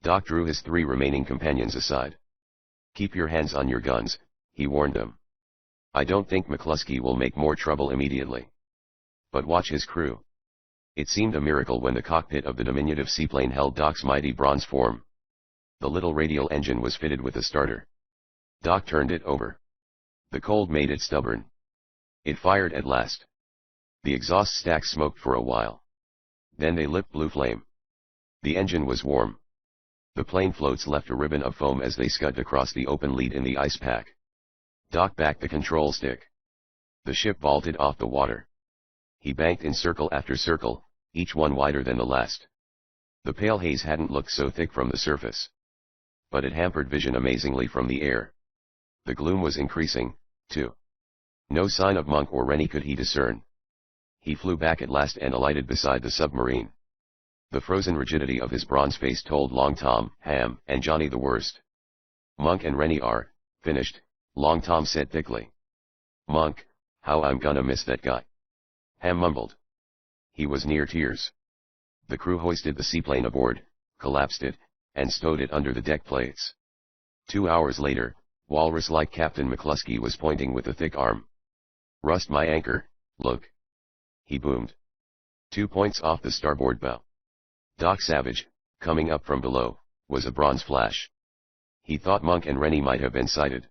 Doc drew his 3 remaining companions aside. "Keep your hands on your guns," he warned them. "I don't think McCluskey will make more trouble immediately. But watch his crew." It seemed a miracle when the cockpit of the diminutive seaplane held Doc's mighty bronze form. The little radial engine was fitted with a starter. Doc turned it over. The cold made it stubborn. It fired at last. The exhaust stacks smoked for a while. Then they lipped blue flame. The engine was warm. The plane floats left a ribbon of foam as they scudded across the open lead in the ice pack. Doc backed the control stick. The ship vaulted off the water. He banked in circle after circle, each one wider than the last. The pale haze hadn't looked so thick from the surface. But it hampered vision amazingly from the air. The gloom was increasing, too. No sign of Monk or Rennie could he discern. He flew back at last and alighted beside the submarine. The frozen rigidity of his bronze face told Long Tom, Ham, and Johnny the worst. Monk and Rennie are finished, Long Tom said thickly. Monk, how I'm gonna miss that guy. Ham mumbled. He was near tears. The crew hoisted the seaplane aboard, collapsed it, and stowed it under the deck plates. 2 hours later, walrus-like Captain McCluskey was pointing with a thick arm. Rust my anchor, look. He boomed. 2 points off the starboard bow. Doc Savage, coming up from below, was a bronze flash. He thought Monk and Rennie might have been sighted.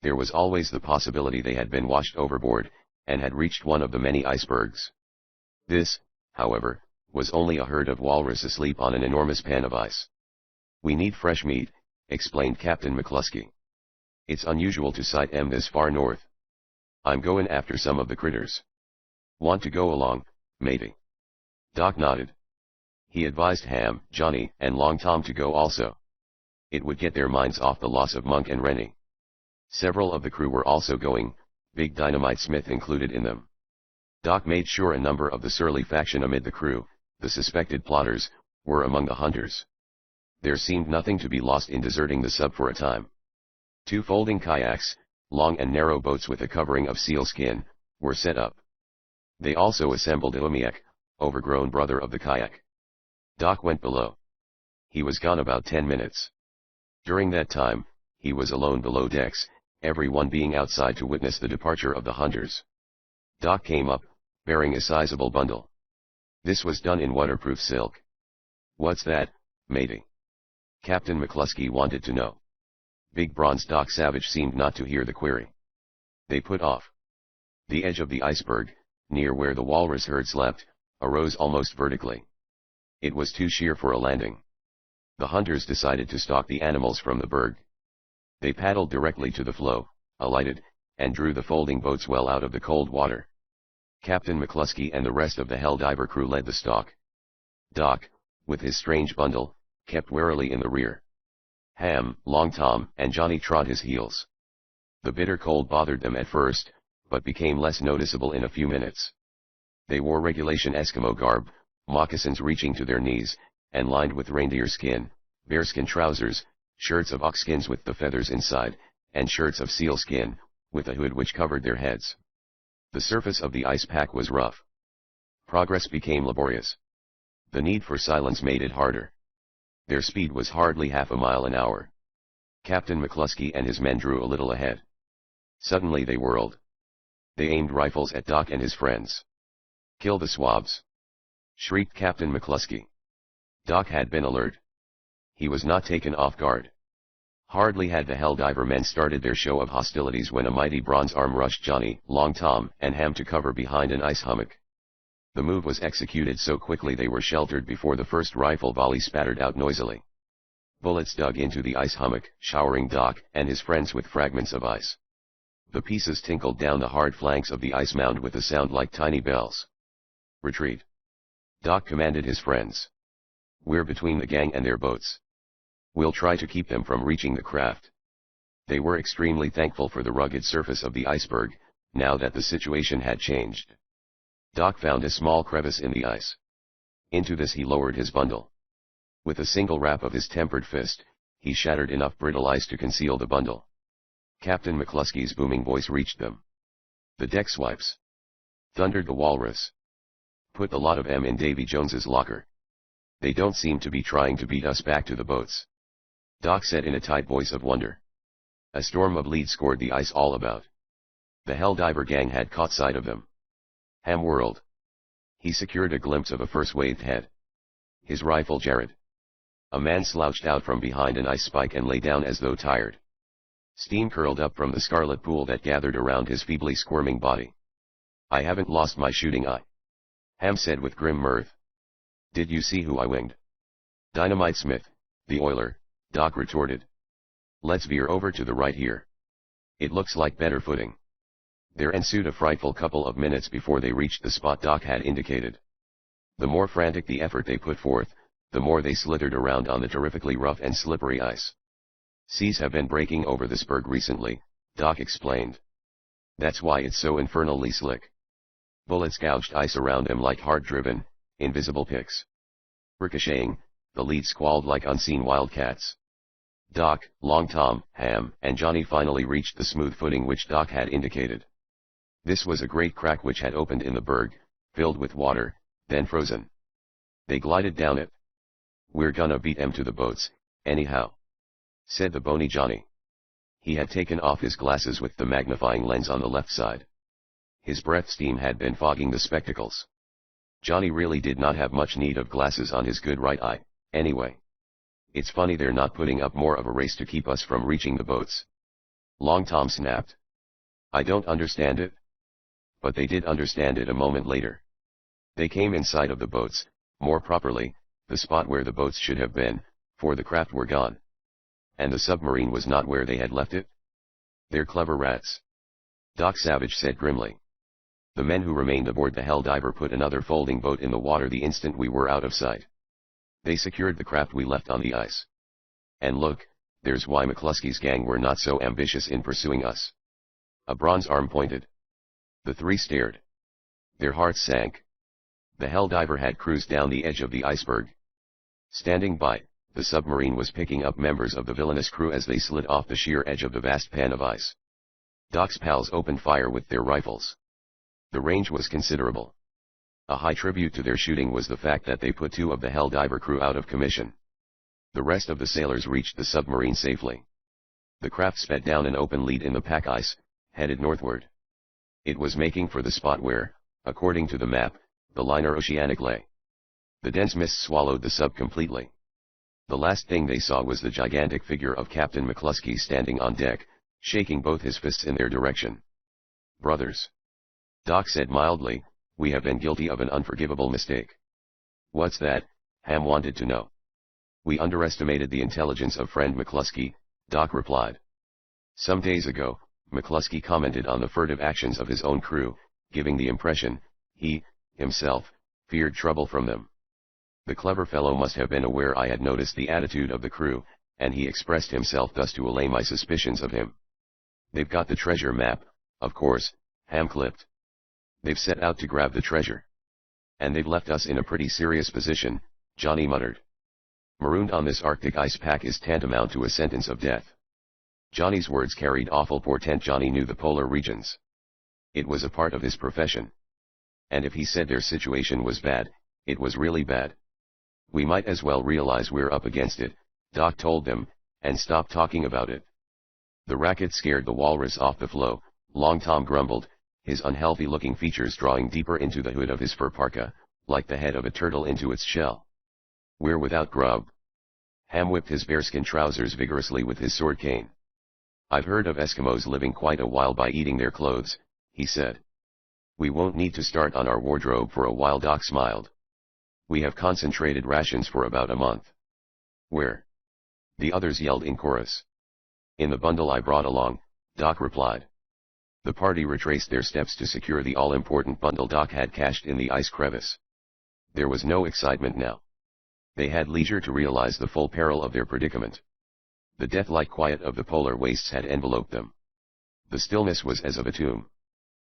There was always the possibility they had been washed overboard, and had reached one of the many icebergs. This, however, was only a herd of walrus asleep on an enormous pan of ice. We need fresh meat, explained Captain McCluskey. It's unusual to sight 'em this far north. I'm goin' after some of the critters. Want to go along, matey? Doc nodded. He advised Ham, Johnny, and Long Tom to go also. It would get their minds off the loss of Monk and Rennie. Several of the crew were also going, Big Dynamite Smith included in them. Doc made sure a number of the surly faction amid the crew, the suspected plotters, were among the hunters. There seemed nothing to be lost in deserting the sub for a time. 2 folding kayaks, long and narrow boats with a covering of sealskin, were set up. They also assembled a umiak, overgrown brother of the kayak. Doc went below. He was gone about 10 minutes. During that time, he was alone below decks, everyone being outside to witness the departure of the hunters. Doc came up, bearing a sizable bundle. This was done in waterproof silk. What's that, matey? Captain McCluskey wanted to know. Big bronze Doc Savage seemed not to hear the query. They put off. The edge of the iceberg, near where the walrus herd slept, arose almost vertically. It was too sheer for a landing. The hunters decided to stalk the animals from the berg. They paddled directly to the floe, alighted, and drew the folding boats well out of the cold water. Captain McCluskey and the rest of the Helldiver crew led the stalk. Doc, with his strange bundle, kept warily in the rear. Ham, Long Tom, and Johnny trod his heels. The bitter cold bothered them at first, but became less noticeable in a few minutes. They wore regulation Eskimo garb, moccasins reaching to their knees, and lined with reindeer skin, bearskin trousers, shirts of ox skins with the feathers inside, and shirts of seal skin, with a hood which covered their heads. The surface of the ice pack was rough. Progress became laborious. The need for silence made it harder. Their speed was hardly half a mile an hour. Captain McCluskey and his men drew a little ahead. Suddenly they whirled. They aimed rifles at Doc and his friends. "Kill the swabs!" shrieked Captain McCluskey. Doc had been alert. He was not taken off guard. Hardly had the Helldiver men started their show of hostilities when a mighty bronze arm rushed Johnny, Long Tom, and Ham to cover behind an ice hummock. The move was executed so quickly they were sheltered before the first rifle volley spattered out noisily. Bullets dug into the ice hummock, showering Doc and his friends with fragments of ice. The pieces tinkled down the hard flanks of the ice mound with a sound like tiny bells. "Retreat!" Doc commanded his friends. "We're between the gang and their boats. We'll try to keep them from reaching the craft." They were extremely thankful for the rugged surface of the iceberg, now that the situation had changed. Doc found a small crevice in the ice. Into this he lowered his bundle. With a single rap of his tempered fist, he shattered enough brittle ice to conceal the bundle. Captain McCluskey's booming voice reached them. "The deck swipes!" thundered the walrus. "Put the lot of 'em in Davy Jones's locker. They don't seem to be trying to beat us back to the boats," Doc said in a tight voice of wonder. A storm of lead scored the ice all about. The Helldiver gang had caught sight of them. Ham whirled. He secured a glimpse of a first-waved head. His rifle jarred. A man slouched out from behind an ice spike and lay down as though tired. Steam curled up from the scarlet pool that gathered around his feebly squirming body. "I haven't lost my shooting eye," Ham said with grim mirth. "Did you see who I winged?" "Dynamite Smith, the oiler," Doc retorted. "Let's veer over to the right here. It looks like better footing." There ensued a frightful couple of minutes before they reached the spot Doc had indicated. The more frantic the effort they put forth, the more they slithered around on the terrifically rough and slippery ice. "Seas have been breaking over this berg recently," Doc explained. "That's why it's so infernally slick. Bullets gouged ice around them like hard-driven, invisible picks. Ricocheting, the lead squalled like unseen wildcats. Doc, Long Tom, Ham, and Johnny finally reached the smooth footing which Doc had indicated. This was a great crack which had opened in the berg, filled with water, then frozen. They glided down it. "We're gonna beat 'em to the boats, anyhow," said the bony Johnny. He had taken off his glasses with the magnifying lens on the left side. His breath steam had been fogging the spectacles. Johnny really did not have much need of glasses on his good right eye, anyway. "It's funny they're not putting up more of a race to keep us from reaching the boats," Long Tom snapped. "I don't understand it." But they did understand it a moment later. They came in sight of the boats, more properly, the spot where the boats should have been, for the craft were gone. And the submarine was not where they had left it? "They're clever rats," Doc Savage said grimly. "The men who remained aboard the Helldiver put another folding boat in the water the instant we were out of sight. They secured the craft we left on the ice. And look, there's why McCluskey's gang were not so ambitious in pursuing us." A bronze arm pointed. The three stared. Their hearts sank. The Helldiver had cruised down the edge of the iceberg. Standing by, the submarine was picking up members of the villainous crew as they slid off the sheer edge of the vast pan of ice. Doc's pals opened fire with their rifles. The range was considerable. A high tribute to their shooting was the fact that they put 2 of the Helldiver crew out of commission. The rest of the sailors reached the submarine safely. The craft sped down an open lead in the pack ice, headed northward. It was making for the spot where, according to the map, the liner Oceanic lay. The dense mist swallowed the sub completely. The last thing they saw was the gigantic figure of Captain McCluskey standing on deck, shaking both his fists in their direction. "Brothers," Doc said mildly, "we have been guilty of an unforgivable mistake." "What's that?" Ham wanted to know. "We underestimated the intelligence of friend McCluskey," Doc replied. "Some days ago, McCluskey commented on the furtive actions of his own crew, giving the impression, he, himself, feared trouble from them. The clever fellow must have been aware I had noticed the attitude of the crew, and he expressed himself thus to allay my suspicions of him. They've got the treasure map, of course," Ham clipped. "They've set out to grab the treasure. And they've left us in a pretty serious position," Johnny muttered. "Marooned on this Arctic ice pack is tantamount to a sentence of death." Johnny's words carried awful portent. Johnny knew the polar regions. It was a part of his profession. And if he said their situation was bad, it was really bad. "We might as well realize we're up against it," Doc told them, "and stop talking about it." "The racket scared the walrus off the floe," Long Tom grumbled, his unhealthy-looking features drawing deeper into the hood of his fur parka, like the head of a turtle into its shell. "We're without grub." Ham whipped his bearskin trousers vigorously with his sword cane. "I've heard of Eskimos living quite a while by eating their clothes," he said. "We won't need to start on our wardrobe for a while." Doc smiled. "We have concentrated rations for about a month." "Where?" the others yelled in chorus. "In the bundle I brought along," Doc replied. The party retraced their steps to secure the all-important bundle Doc had cached in the ice crevice. There was no excitement now. They had leisure to realize the full peril of their predicament. The death-like quiet of the polar wastes had enveloped them. The stillness was as of a tomb.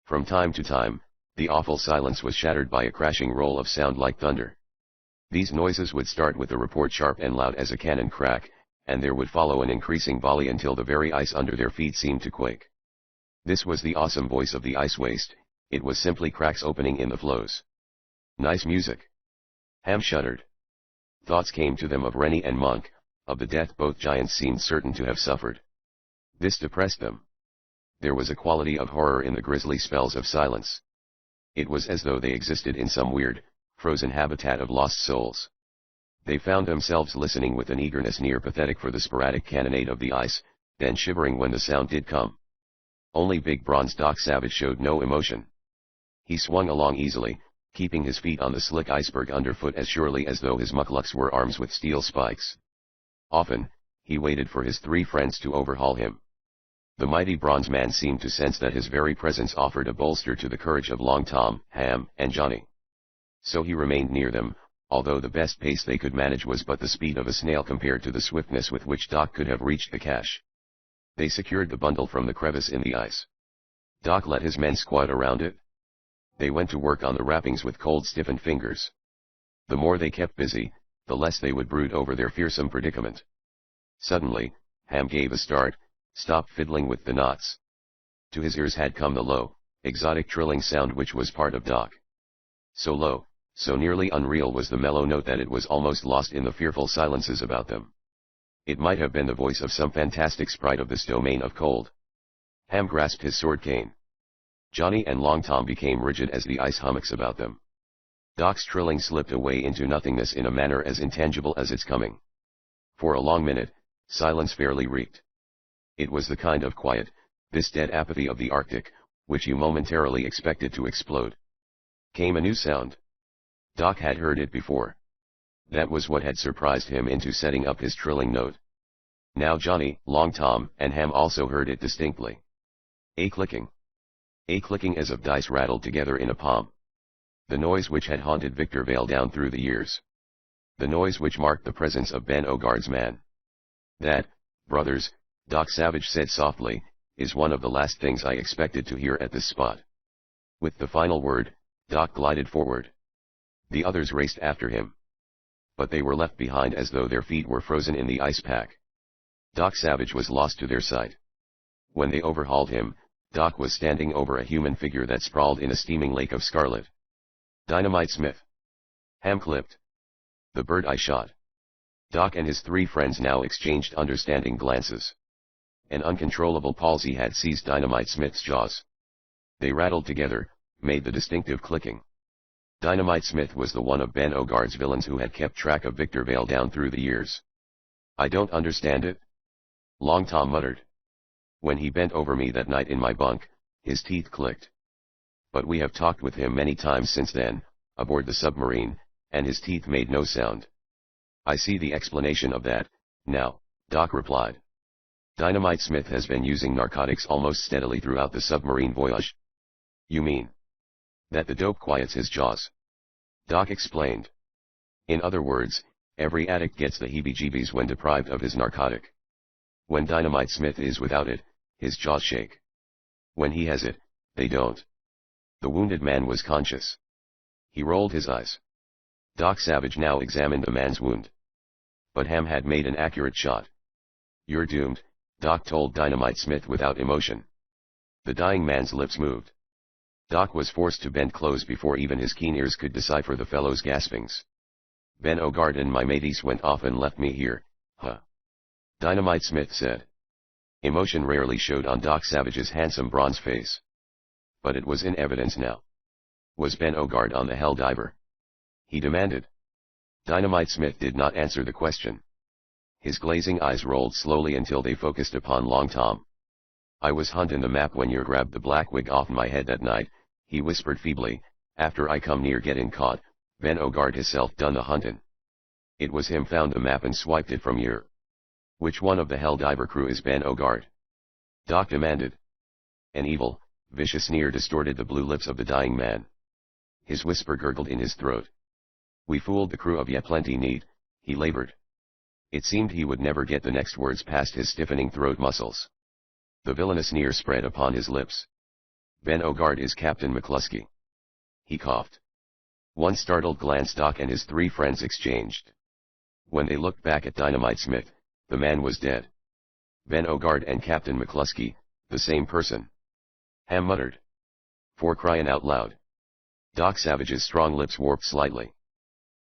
From time to time, the awful silence was shattered by a crashing roll of sound like thunder. These noises would start with a report sharp and loud as a cannon crack, and there would follow an increasing volley until the very ice under their feet seemed to quake. This was the awesome voice of the ice waste. It was simply cracks opening in the floes. "Nice music." Ham shuddered. Thoughts came to them of Rennie and Monk, of the death both giants seemed certain to have suffered. This depressed them. There was a quality of horror in the grisly spells of silence. It was as though they existed in some weird, frozen habitat of lost souls. They found themselves listening with an eagerness near pathetic for the sporadic cannonade of the ice, then shivering when the sound did come. Only big bronze Doc Savage showed no emotion. He swung along easily, keeping his feet on the slick iceberg underfoot as surely as though his mucklucks were arms with steel spikes. Often, he waited for his 3 friends to overhaul him. The mighty bronze man seemed to sense that his very presence offered a bolster to the courage of Long Tom, Ham, and Johnny. So he remained near them, although the best pace they could manage was but the speed of a snail compared to the swiftness with which Doc could have reached the cache. They secured the bundle from the crevice in the ice. Doc let his men squat around it. They went to work on the wrappings with cold stiffened fingers. The more they kept busy, the less they would brood over their fearsome predicament. Suddenly, Ham gave a start, stopped fiddling with the knots. To his ears had come the low, exotic trilling sound which was part of Doc. So low, so nearly unreal was the mellow note that it was almost lost in the fearful silences about them. It might have been the voice of some fantastic sprite of this domain of cold. Ham grasped his sword cane. Johnny and Long Tom became rigid as the ice hummocks about them. Doc's trilling slipped away into nothingness in a manner as intangible as its coming. For a long minute, silence fairly reeked. It was the kind of quiet, this dead apathy of the Arctic, which you momentarily expected to explode. Came a new sound. Doc had heard it before. That was what had surprised him into setting up his trilling note. Now Johnny, Long Tom, and Ham also heard it distinctly. A clicking. A clicking as of dice rattled together in a palm. The noise which had haunted Victor Vale down through the years. The noise which marked the presence of Ben Ogard's man. That, brothers, Doc Savage said softly, is one of the last things I expected to hear at this spot. With the final word, Doc glided forward. The others raced after him. But they were left behind as though their feet were frozen in the ice pack. Doc Savage was lost to their sight. When they overhauled him, Doc was standing over a human figure that sprawled in a steaming lake of scarlet. Dynamite Smith. Ham clipped. The bird I shot. Doc and his three friends now exchanged understanding glances. An uncontrollable palsy had seized Dynamite Smith's jaws. They rattled together, made the distinctive clicking. Dynamite Smith was the one of Ben Ogard's villains who had kept track of Victor Vale down through the years. I don't understand it. Long Tom muttered. When he bent over me that night in my bunk, his teeth clicked. But we have talked with him many times since then, aboard the submarine, and his teeth made no sound. I see the explanation of that, now, Doc replied. Dynamite Smith has been using narcotics almost steadily throughout the submarine voyage. You mean that the dope quiets his jaws? Doc explained. In other words, every addict gets the heebie-jeebies when deprived of his narcotic. When Dynamite Smith is without it, his jaws shake. When he has it, they don't. The wounded man was conscious. He rolled his eyes. Doc Savage now examined the man's wound. But Ham had made an accurate shot. You're doomed, Doc told Dynamite Smith without emotion. The dying man's lips moved. Doc was forced to bend close before even his keen ears could decipher the fellow's gaspings. Ben Ogard and my mateys went off and left me here, huh? Dynamite Smith said. Emotion rarely showed on Doc Savage's handsome bronze face. But it was in evidence now. Was Ben Ogard on the Helldiver? He demanded. Dynamite Smith did not answer the question. His glazing eyes rolled slowly until they focused upon Long Tom. I was huntin' the map when you grabbed the black wig off my head that night, he whispered feebly. After I come near gettin' caught, Ben Ogard hisself done the huntin'. It was him found the map and swiped it from yer. Which one of the Helldiver crew is Ben Ogard? Doc demanded. An evil, vicious sneer distorted the blue lips of the dying man. His whisper gurgled in his throat. We fooled the crew of Ye Plenty Need, he labored. It seemed he would never get the next words past his stiffening throat muscles. The villainous sneer spread upon his lips. Ben Ogard is Captain McCluskey. He coughed. One startled glance Doc and his three friends exchanged. When they looked back at Dynamite Smith, the man was dead. Ben Ogard and Captain McCluskey, the same person. Ham muttered. For crying out loud. Doc Savage's strong lips warped slightly.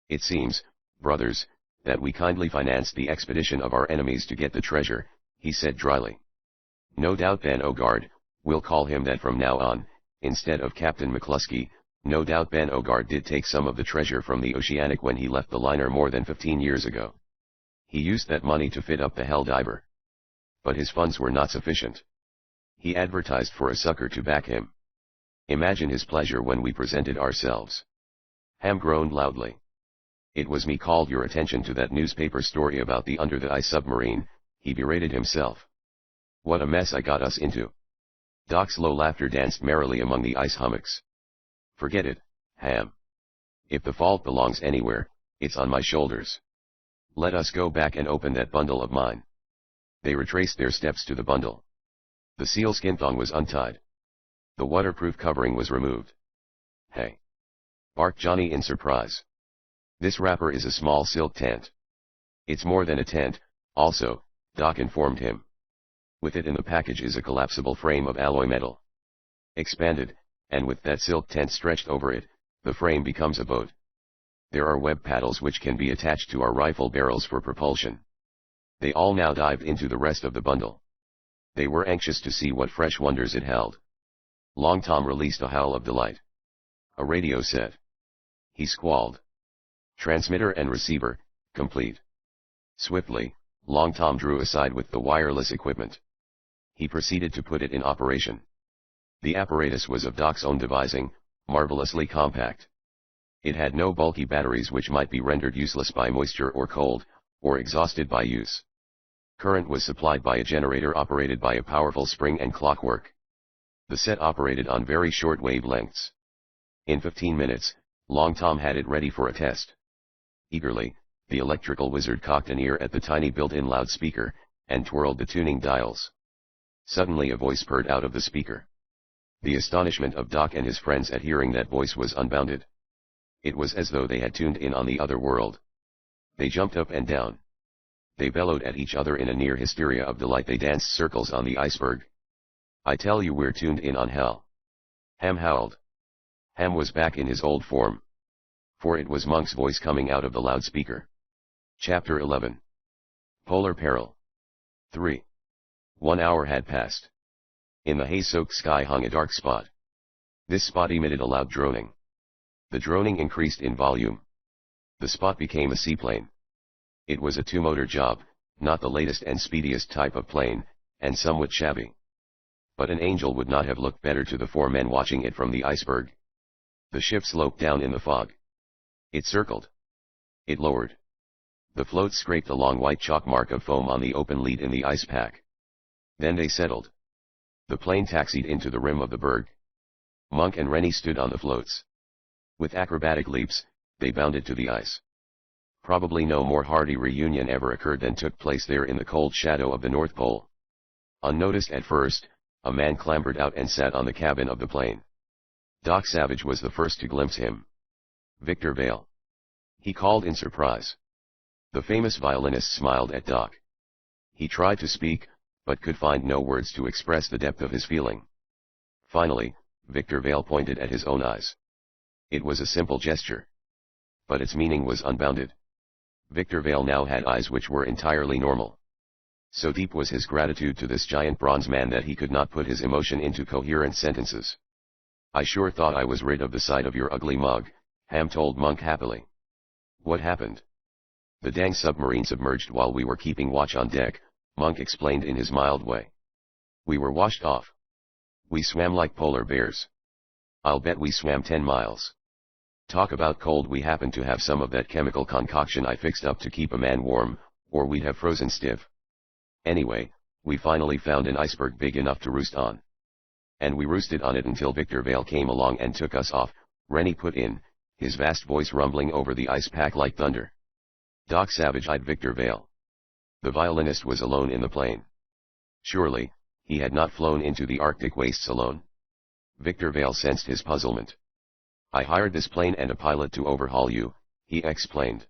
It seems, brothers, that we kindly financed the expedition of our enemies to get the treasure, he said dryly. No doubt Ben Ogard, we'll call him that from now on, instead of Captain McCluskey, no doubt Ben Ogard did take some of the treasure from the Oceanic when he left the liner more than 15 years ago. He used that money to fit up the Helldiver. But his funds were not sufficient. He advertised for a sucker to back him. Imagine his pleasure when we presented ourselves. Ham groaned loudly. It was me called your attention to that newspaper story about the under-the-ice submarine, he berated himself. What a mess I got us into. Doc's low laughter danced merrily among the ice hummocks. Forget it, Ham. If the fault belongs anywhere, it's on my shoulders. Let us go back and open that bundle of mine. They retraced their steps to the bundle. The sealskin thong was untied. The waterproof covering was removed. Hey! Barked Johnny in surprise. This wrapper is a small silk tent. It's more than a tent, also, Doc informed him. With it in the package is a collapsible frame of alloy metal. Expanded, and with that silk tent stretched over it, the frame becomes a boat. There are web paddles which can be attached to our rifle barrels for propulsion. They all now dived into the rest of the bundle. They were anxious to see what fresh wonders it held. Long Tom released a howl of delight. A radio set. He squalled. Transmitter and receiver, complete. Swiftly, Long Tom drew aside with the wireless equipment. He proceeded to put it in operation. The apparatus was of Doc's own devising, marvelously compact. It had no bulky batteries which might be rendered useless by moisture or cold, or exhausted by use. Current was supplied by a generator operated by a powerful spring and clockwork. The set operated on very short wavelengths. In 15 minutes, Long Tom had it ready for a test. Eagerly, the electrical wizard cocked an ear at the tiny built-in loudspeaker, and twirled the tuning dials. Suddenly a voice purred out of the speaker. The astonishment of Doc and his friends at hearing that voice was unbounded. It was as though they had tuned in on the other world. They jumped up and down. They bellowed at each other in a near hysteria of delight. They danced circles on the iceberg. I tell you, we're tuned in on hell. Ham howled. Ham was back in his old form. For it was Monk's voice coming out of the loudspeaker. Chapter 11. Polar Peril. 3. 1 hour had passed. In the haze-soaked sky hung a dark spot. This spot emitted a loud droning. The droning increased in volume. The spot became a seaplane. It was a two-motor job, not the latest and speediest type of plane, and somewhat shabby. But an angel would not have looked better to the 4 men watching it from the iceberg. The ship sloped down in the fog. It circled. It lowered. The floats scraped a long white chalk mark of foam on the open lead in the ice pack. Then they settled. The plane taxied into the rim of the berg. Monk and Rennie stood on the floats. With acrobatic leaps, they bounded to the ice. Probably no more hearty reunion ever occurred than took place there in the cold shadow of the North Pole. Unnoticed at first, a man clambered out and sat on the cabin of the plane. Doc Savage was the first to glimpse him. Victor Vale. He called in surprise. The famous violinist smiled at Doc. He tried to speak, but could find no words to express the depth of his feeling. Finally, Victor Vale pointed at his own eyes. It was a simple gesture. But its meaning was unbounded. Victor Vale now had eyes which were entirely normal. So deep was his gratitude to this giant bronze man that he could not put his emotion into coherent sentences. I sure thought I was rid of the sight of your ugly mug, Ham told Monk happily. What happened? The dang submarine submerged while we were keeping watch on deck, Monk explained in his mild way. We were washed off. We swam like polar bears. I'll bet we swam 10 miles. Talk about cold, we happened to have some of that chemical concoction I fixed up to keep a man warm, or we'd have frozen stiff. Anyway, we finally found an iceberg big enough to roost on. And we roosted on it until Victor Vale came along and took us off, Rennie put in, his vast voice rumbling over the ice pack like thunder. Doc Savage eyed Victor Vale. The violinist was alone in the plane. Surely, he had not flown into the Arctic wastes alone. Victor Vale sensed his puzzlement. I hired this plane and a pilot to overhaul you, he explained.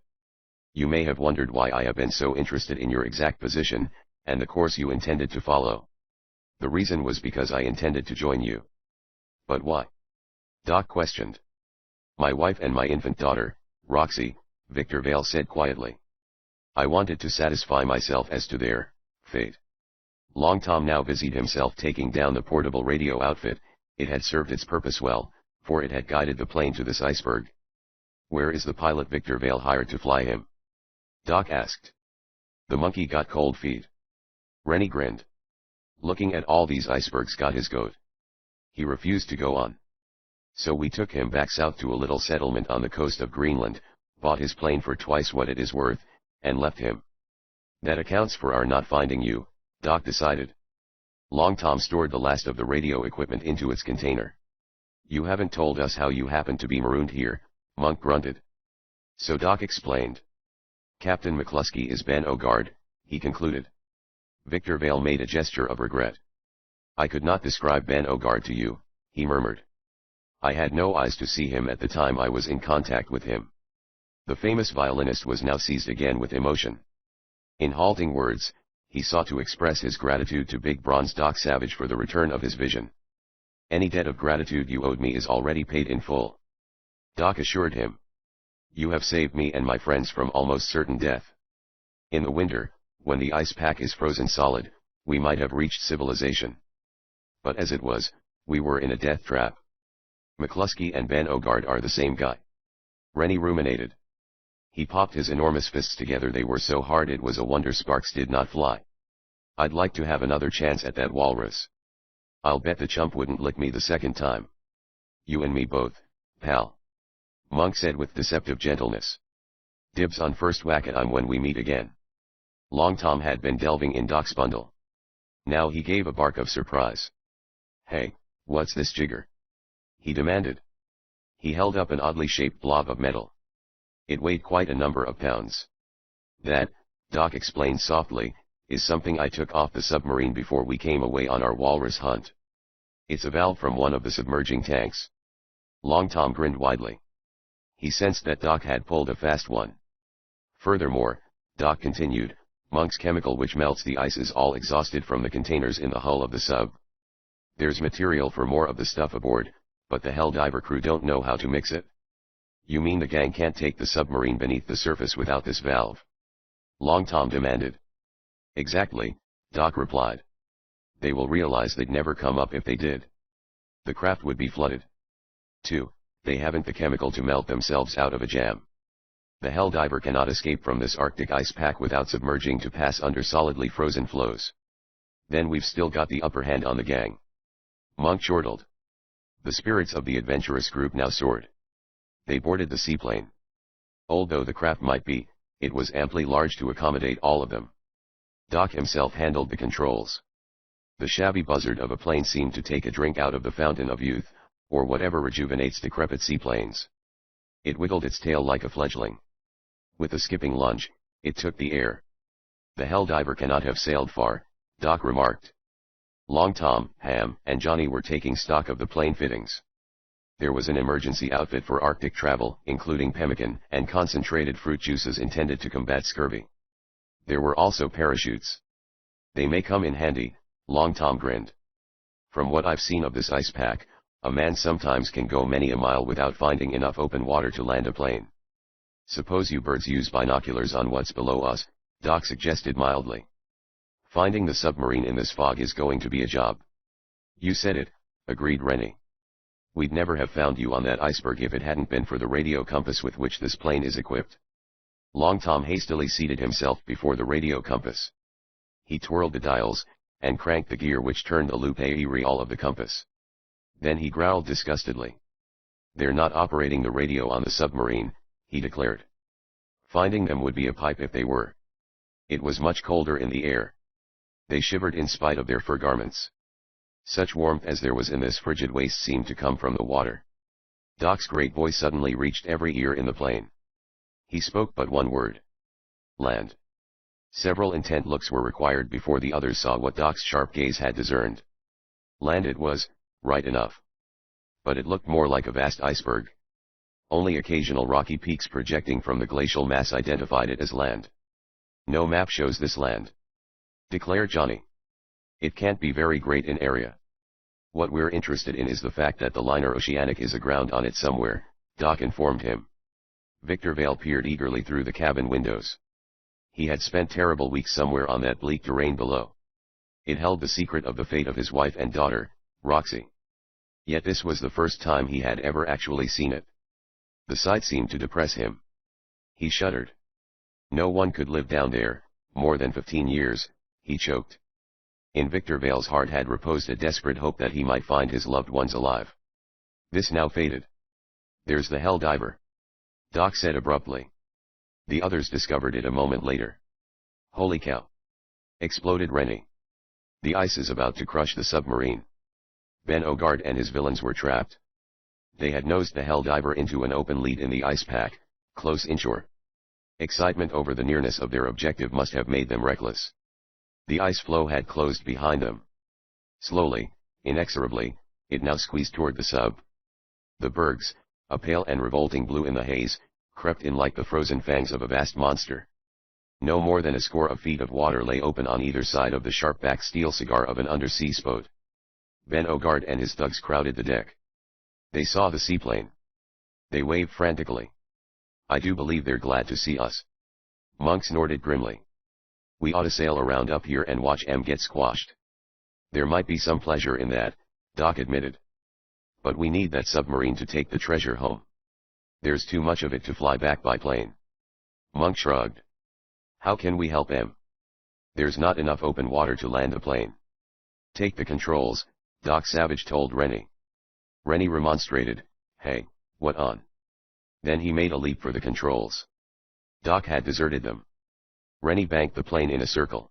You may have wondered why I have been so interested in your exact position, and the course you intended to follow. The reason was because I intended to join you. But why? Doc questioned. My wife and my infant daughter, Roxy, Victor Vale said quietly. I wanted to satisfy myself as to their fate. Long Tom now busied himself taking down the portable radio outfit. It had served its purpose well, for it had guided the plane to this iceberg. Where is the pilot Victor Vale hired to fly him? Doc asked. The monkey got cold feet. Rennie grinned. Looking at all these icebergs got his goat. He refused to go on. So we took him back south to a little settlement on the coast of Greenland, bought his plane for twice what it is worth, and left him. That accounts for our not finding you, Doc decided. Long Tom stored the last of the radio equipment into its container. You haven't told us how you happened to be marooned here, Monk grunted. So Doc explained. Captain McCluskey is Ben O'Gard, he concluded. Victor Vale made a gesture of regret. I could not describe Ben O'Gard to you, he murmured. I had no eyes to see him at the time I was in contact with him. The famous violinist was now seized again with emotion. In halting words, he sought to express his gratitude to Big Bronze Doc Savage for the return of his vision. "Any debt of gratitude you owed me is already paid in full," Doc assured him. "You have saved me and my friends from almost certain death. In the winter, when the ice pack is frozen solid, we might have reached civilization. But as it was, we were in a death trap." "McCluskey and Ben Ogard are the same guy," Rennie ruminated. He popped his enormous fists together. They were so hard it was a wonder sparks did not fly. "I'd like to have another chance at that walrus. I'll bet the chump wouldn't lick me the second time." "You and me both, pal," Monk said with deceptive gentleness. "Dibs on first whack at 'em when we meet again." Long Tom had been delving in Doc's bundle. Now he gave a bark of surprise. "Hey, what's this jigger?" he demanded. He held up an oddly shaped blob of metal. It weighed quite a number of pounds. "That," Doc explained softly, "is something I took off the submarine before we came away on our walrus hunt. It's a valve from one of the submerging tanks." Long Tom grinned widely. He sensed that Doc had pulled a fast one. "Furthermore," Doc continued, "Monk's chemical which melts the ice is all exhausted from the containers in the hull of the sub. There's material for more of the stuff aboard, but the Helldiver crew don't know how to mix it." "You mean the gang can't take the submarine beneath the surface without this valve?" Long Tom demanded. "Exactly," Doc replied. "They will realize they'd never come up if they did. The craft would be flooded. 2. They haven't the chemical to melt themselves out of a jam. The Helldiver cannot escape from this Arctic ice pack without submerging to pass under solidly frozen floes. Then we've still got the upper hand on the gang." Monk chortled. The spirits of the adventurous group now soared. They boarded the seaplane. Old though the craft might be, it was amply large to accommodate all of them. Doc himself handled the controls. The shabby buzzard of a plane seemed to take a drink out of the fountain of youth, or whatever rejuvenates decrepit seaplanes. It wiggled its tail like a fledgling. With a skipping lunge, it took the air. "The Helldiver cannot have sailed far," Doc remarked. Long Tom, Ham, and Johnny were taking stock of the plane fittings. There was an emergency outfit for Arctic travel, including pemmican and concentrated fruit juices intended to combat scurvy. There were also parachutes. "They may come in handy," Long Tom grinned. "From what I've seen of this ice pack, a man sometimes can go many a mile without finding enough open water to land a plane. Suppose you birds use binoculars on what's below us," Doc suggested mildly. "Finding the submarine in this fog is going to be a job." "You said it," agreed Rennie. "We'd never have found you on that iceberg if it hadn't been for the radio compass with which this plane is equipped." Long Tom hastily seated himself before the radio compass. He twirled the dials, and cranked the gear which turned the loop-a-real of the compass. Then he growled disgustedly. "They're not operating the radio on the submarine," he declared. "Finding them would be a pipe if they were." It was much colder in the air. They shivered in spite of their fur garments. Such warmth as there was in this frigid waste seemed to come from the water. Doc's great voice suddenly reached every ear in the plane. He spoke but one word. "Land." Several intent looks were required before the others saw what Doc's sharp gaze had discerned. Land it was, right enough. But it looked more like a vast iceberg. Only occasional rocky peaks projecting from the glacial mass identified it as land. "No map shows this land," declared Johnny. "It can't be very great in area. What we're interested in is the fact that the liner Oceanic is aground on it somewhere," Doc informed him. Victor Vale peered eagerly through the cabin windows. He had spent terrible weeks somewhere on that bleak terrain below. It held the secret of the fate of his wife and daughter, Roxy. Yet this was the first time he had ever actually seen it. The sight seemed to depress him. He shuddered. No one could live down there, more than 15 years, he choked. In Victor Vale's heart had reposed a desperate hope that he might find his loved ones alive. This now faded. "There's the Helldiver," Doc said abruptly. The others discovered it a moment later. "Holy cow!" exploded Rennie. "The ice is about to crush the submarine." Ben Ogard and his villains were trapped. They had nosed the Helldiver into an open lead in the ice pack, close inshore. Excitement over the nearness of their objective must have made them reckless. The ice floe had closed behind them. Slowly, inexorably, it now squeezed toward the sub. The bergs, a pale and revolting blue in the haze, crept in like the frozen fangs of a vast monster. No more than a score of feet of water lay open on either side of the sharp-backed steel cigar of an undersea boat. Ben Ogard and his thugs crowded the deck. They saw the seaplane. They waved frantically. "I do believe they're glad to see us." Monk snorted grimly. "We ought to sail around up here and watch 'em get squashed." "There might be some pleasure in that," Doc admitted. "But we need that submarine to take the treasure home. There's too much of it to fly back by plane." Monk shrugged. "How can we help 'em? There's not enough open water to land the plane." "Take the controls," Doc Savage told Rennie. Rennie remonstrated, "Hey, what on?" Then he made a leap for the controls. Doc had deserted them. Rennie banked the plane in a circle.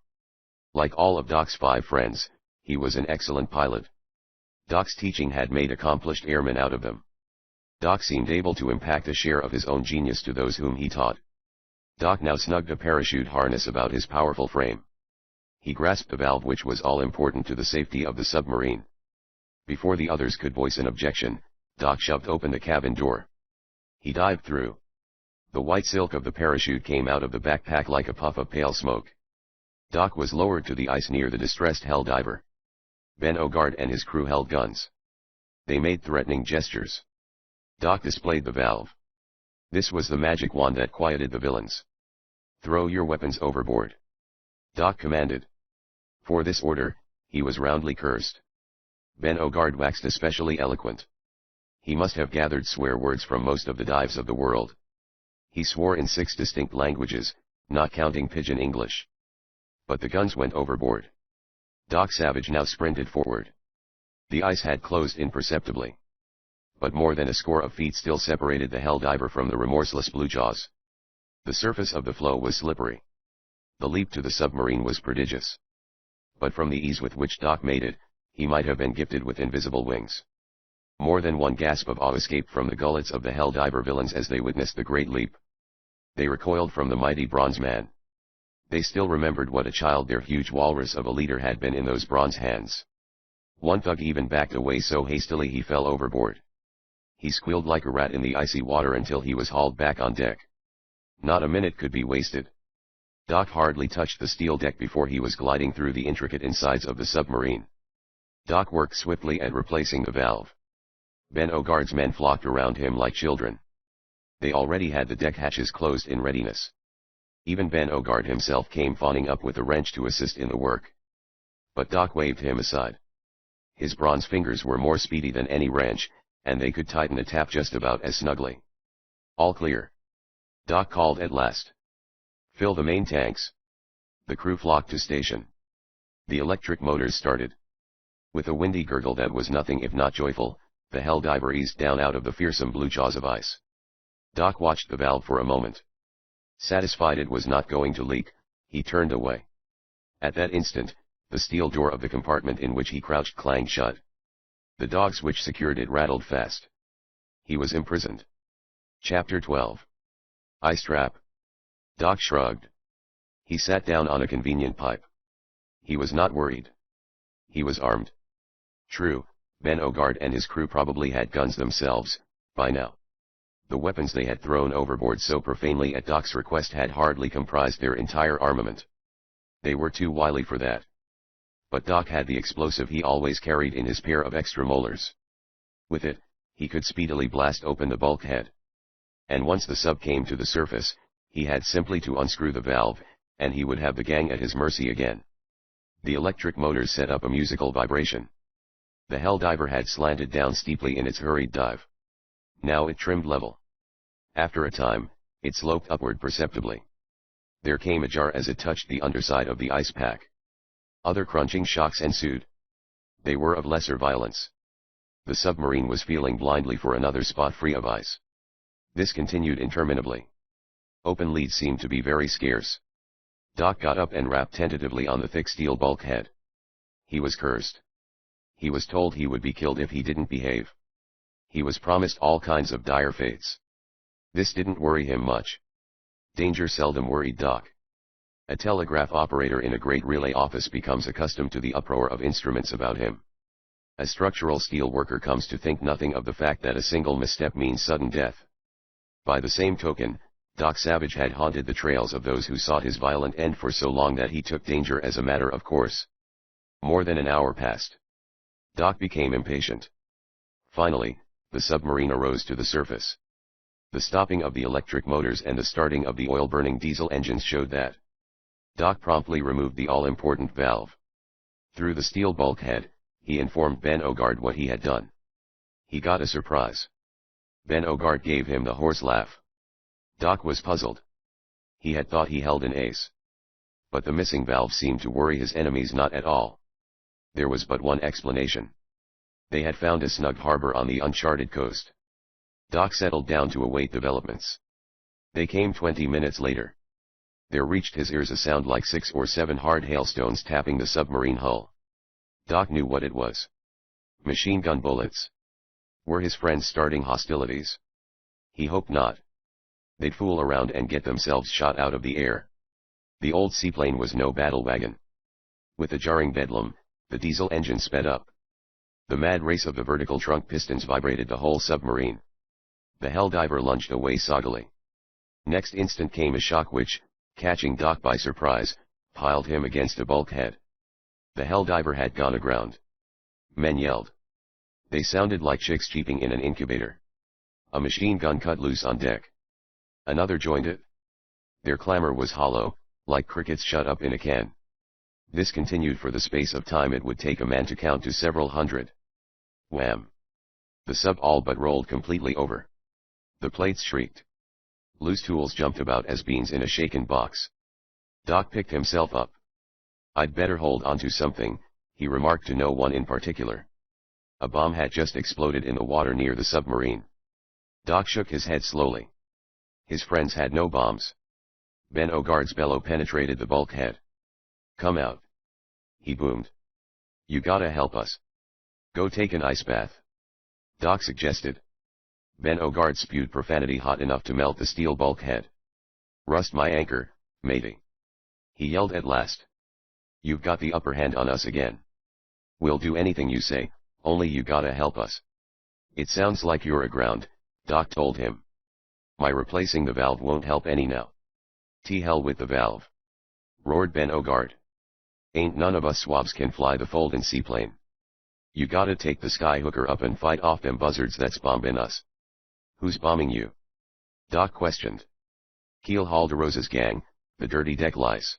Like all of Doc's 5 friends, he was an excellent pilot. Doc's teaching had made accomplished airmen out of them. Doc seemed able to impact a share of his own genius to those whom he taught. Doc now snugged a parachute harness about his powerful frame. He grasped the valve which was all important to the safety of the submarine. Before the others could voice an objection, Doc shoved open the cabin door. He dived through. The white silk of the parachute came out of the backpack like a puff of pale smoke. Doc was lowered to the ice near the distressed Helldiver. Ben Ogard and his crew held guns. They made threatening gestures. Doc displayed the valve. This was the magic wand that quieted the villains. "Throw your weapons overboard," Doc commanded. For this order, he was roundly cursed. Ben Ogard waxed especially eloquent. He must have gathered swear words from most of the dives of the world. He swore in 6 distinct languages, not counting pidgin English. But the guns went overboard. Doc Savage now sprinted forward. The ice had closed imperceptibly. But more than a score of feet still separated the Helldiver from the remorseless blue jaws. The surface of the floe was slippery. The leap to the submarine was prodigious. But from the ease with which Doc made it, he might have been gifted with invisible wings. More than one gasp of awe escaped from the gullets of the Helldiver villains as they witnessed the great leap. They recoiled from the mighty bronze man. They still remembered what a child their huge walrus of a leader had been in those bronze hands. One thug even backed away so hastily he fell overboard. He squealed like a rat in the icy water until he was hauled back on deck. Not a minute could be wasted. Doc hardly touched the steel deck before he was gliding through the intricate insides of the submarine. Doc worked swiftly at replacing the valve. Ben Ogard's men flocked around him like children. They already had the deck hatches closed in readiness. Even Ben Ogard himself came fawning up with a wrench to assist in the work. But Doc waved him aside. His bronze fingers were more speedy than any wrench, and they could tighten a tap just about as snugly. "All clear," Doc called at last. "Fill the main tanks." The crew flocked to station. The electric motors started. With a windy gurgle that was nothing if not joyful, the Helldiver eased down out of the fearsome blue jaws of ice. Doc watched the valve for a moment. Satisfied it was not going to leak, he turned away. At that instant, the steel door of the compartment in which he crouched clanged shut. The dogs which secured it rattled fast. He was imprisoned. Chapter 12. Ice Trap. Doc shrugged. He sat down on a convenient pipe. He was not worried. He was armed. True, Ben Ogard and his crew probably had guns themselves, by now. The weapons they had thrown overboard so profanely at Doc's request had hardly comprised their entire armament. They were too wily for that. But Doc had the explosive he always carried in his pair of extra molars. With it, he could speedily blast open the bulkhead. And once the sub came to the surface, he had simply to unscrew the valve, and he would have the gang at his mercy again. The electric motors set up a musical vibration. The Helldiver had slanted down steeply in its hurried dive. Now it trimmed level. After a time, it sloped upward perceptibly. There came a jar as it touched the underside of the ice pack. Other crunching shocks ensued. They were of lesser violence. The submarine was feeling blindly for another spot free of ice. This continued interminably. Open leads seemed to be very scarce. Doc got up and rapped tentatively on the thick steel bulkhead. He was cursed. He was told he would be killed if he didn't behave. He was promised all kinds of dire fates. This didn't worry him much. Danger seldom worried Doc. A telegraph operator in a great relay office becomes accustomed to the uproar of instruments about him. A structural steel worker comes to think nothing of the fact that a single misstep means sudden death. By the same token, Doc Savage had haunted the trails of those who sought his violent end for so long that he took danger as a matter of course. More than an hour passed. Doc became impatient. Finally, the submarine arose to the surface. The stopping of the electric motors and the starting of the oil-burning diesel engines showed that. Doc promptly removed the all-important valve. Through the steel bulkhead, he informed Ben Ogard what he had done. He got a surprise. Ben Ogard gave him the horse laugh. Doc was puzzled. He had thought he held an ace. But the missing valve seemed to worry his enemies not at all. There was but one explanation. They had found a snug harbor on the uncharted coast. Doc settled down to await developments. They came 20 minutes later. There reached his ears a sound like 6 or 7 hard hailstones tapping the submarine hull. Doc knew what it was. Machine gun bullets. Were his friends starting hostilities? He hoped not. They'd fool around and get themselves shot out of the air. The old seaplane was no battle wagon. With a jarring bedlam, the diesel engine sped up. The mad race of the vertical trunk pistons vibrated the whole submarine. The Helldiver lunged away soggily. Next instant came a shock which, catching Doc by surprise, piled him against a bulkhead. The Helldiver had gone aground. Men yelled. They sounded like chicks cheeping in an incubator. A machine gun cut loose on deck. Another joined it. Their clamor was hollow, like crickets shut up in a can. This continued for the space of time it would take a man to count to several hundred. Wham! The sub all but rolled completely over. The plates shrieked. Loose tools jumped about as beans in a shaken box. Doc picked himself up. I'd better hold on to something, he remarked to no one in particular. A bomb had just exploded in the water near the submarine. Doc shook his head slowly. His friends had no bombs. Ben Ogard's bellow penetrated the bulkhead. Come out. He boomed. You gotta help us. Go take an ice bath. Doc suggested. Ben Ogard spewed profanity hot enough to melt the steel bulkhead. Rust my anchor, matey. He yelled at last. You've got the upper hand on us again. We'll do anything you say, only you gotta help us. It sounds like you're aground, Doc told him. My replacing the valve won't help any now. T hell with the valve. Roared Ben Ogard. Ain't none of us swabs can fly the foldin' seaplane. You gotta take the skyhooker up and fight off them buzzards that's bombin' us. Who's bombing you? Doc questioned. Keel Halderosa's gang, the dirty deck lice.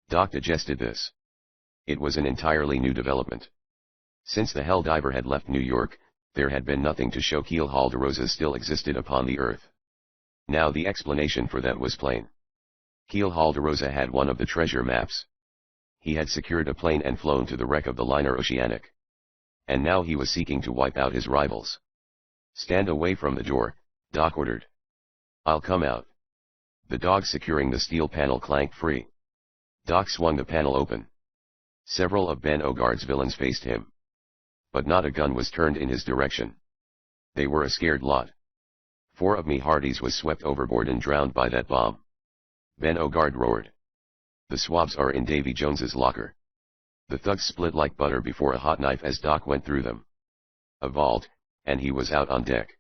Doc digested this. It was an entirely new development. Since the Helldiver had left New York, there had been nothing to show Keel Halderosa still existed upon the earth. Now the explanation for that was plain. Keel Halderosa had one of the treasure maps. He had secured a plane and flown to the wreck of the liner Oceanic. And now he was seeking to wipe out his rivals. Stand away from the door, Doc ordered. I'll come out. The dog securing the steel panel clanked free. Doc swung the panel open. Several of Ben Ogard's villains faced him. But not a gun was turned in his direction. They were a scared lot. 4 of me hearties was swept overboard and drowned by that bomb. Ben Ogard roared. The swabs are in Davy Jones's locker. The thugs split like butter before a hot knife as Doc went through them. A vault, and he was out on deck.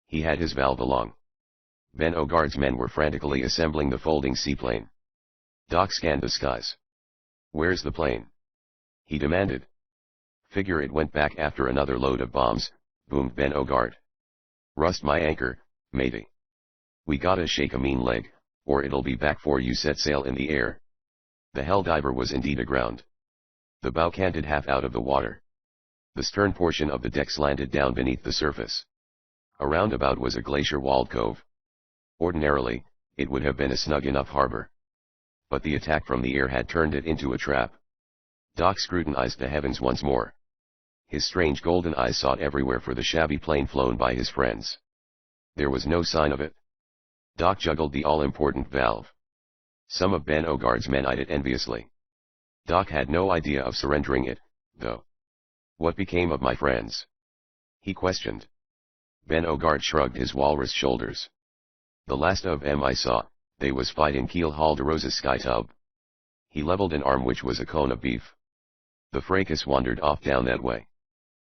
He had his valve along. Ben Ogard's men were frantically assembling the folding seaplane. Doc scanned the skies. Where's the plane? He demanded. Figure it went back after another load of bombs, boomed Ben Ogard. Rust my anchor, matey. We gotta shake a mean leg, or it'll be back 'fore you set sail in the air. The Helldiver was indeed aground. The bow canted half out of the water. The stern portion of the deck slanted down beneath the surface. Around about was a glacier-walled cove. Ordinarily, it would have been a snug enough harbor. But the attack from the air had turned it into a trap. Doc scrutinized the heavens once more. His strange golden eyes sought everywhere for the shabby plane flown by his friends. There was no sign of it. Doc juggled the all-important valve. Some of Ben Ogard's men eyed it enviously. Doc had no idea of surrendering it, though. What became of my friends? He questioned. Ben Ogard shrugged his walrus shoulders. The last of 'em I saw, they was fighting Keel Halderosa's sky tub. He leveled an arm which was a cone of beef. The fracas wandered off down that way.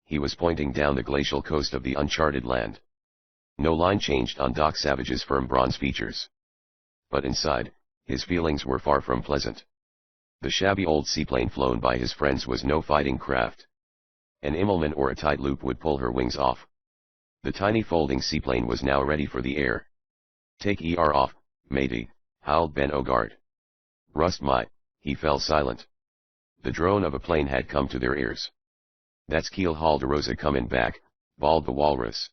He was pointing down the glacial coast of the uncharted land. No line changed on Doc Savage's firm bronze features. But inside, his feelings were far from pleasant. The shabby old seaplane flown by his friends was no fighting craft. An Immelman or a tight loop would pull her wings off. The tiny folding seaplane was now ready for the air. "Take ER off, matey," howled Ben Ogard. "Rust my," he fell silent. The drone of a plane had come to their ears. "That's Keel Helldiver comin' back," bawled the walrus.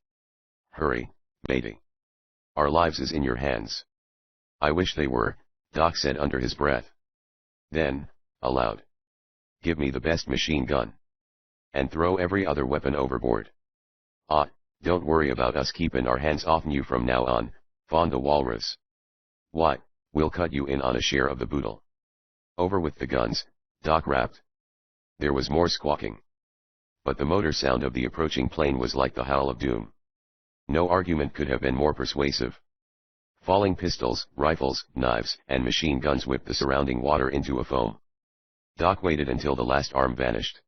"Hurry, matey. Our lives is in your hands." "I wish they were," Doc said under his breath. Then, aloud, "Give me the best machine gun. And throw every other weapon overboard." "Ah, don't worry about us keepin' our hands off'n you from now on," fawned the walrus. "Why, we'll cut you in on a share of the boodle." "Over with the guns," Doc rapped. There was more squawking. But the motor sound of the approaching plane was like the howl of doom. No argument could have been more persuasive. Falling pistols, rifles, knives, and machine guns whipped the surrounding water into a foam. Doc waited until the last arm vanished.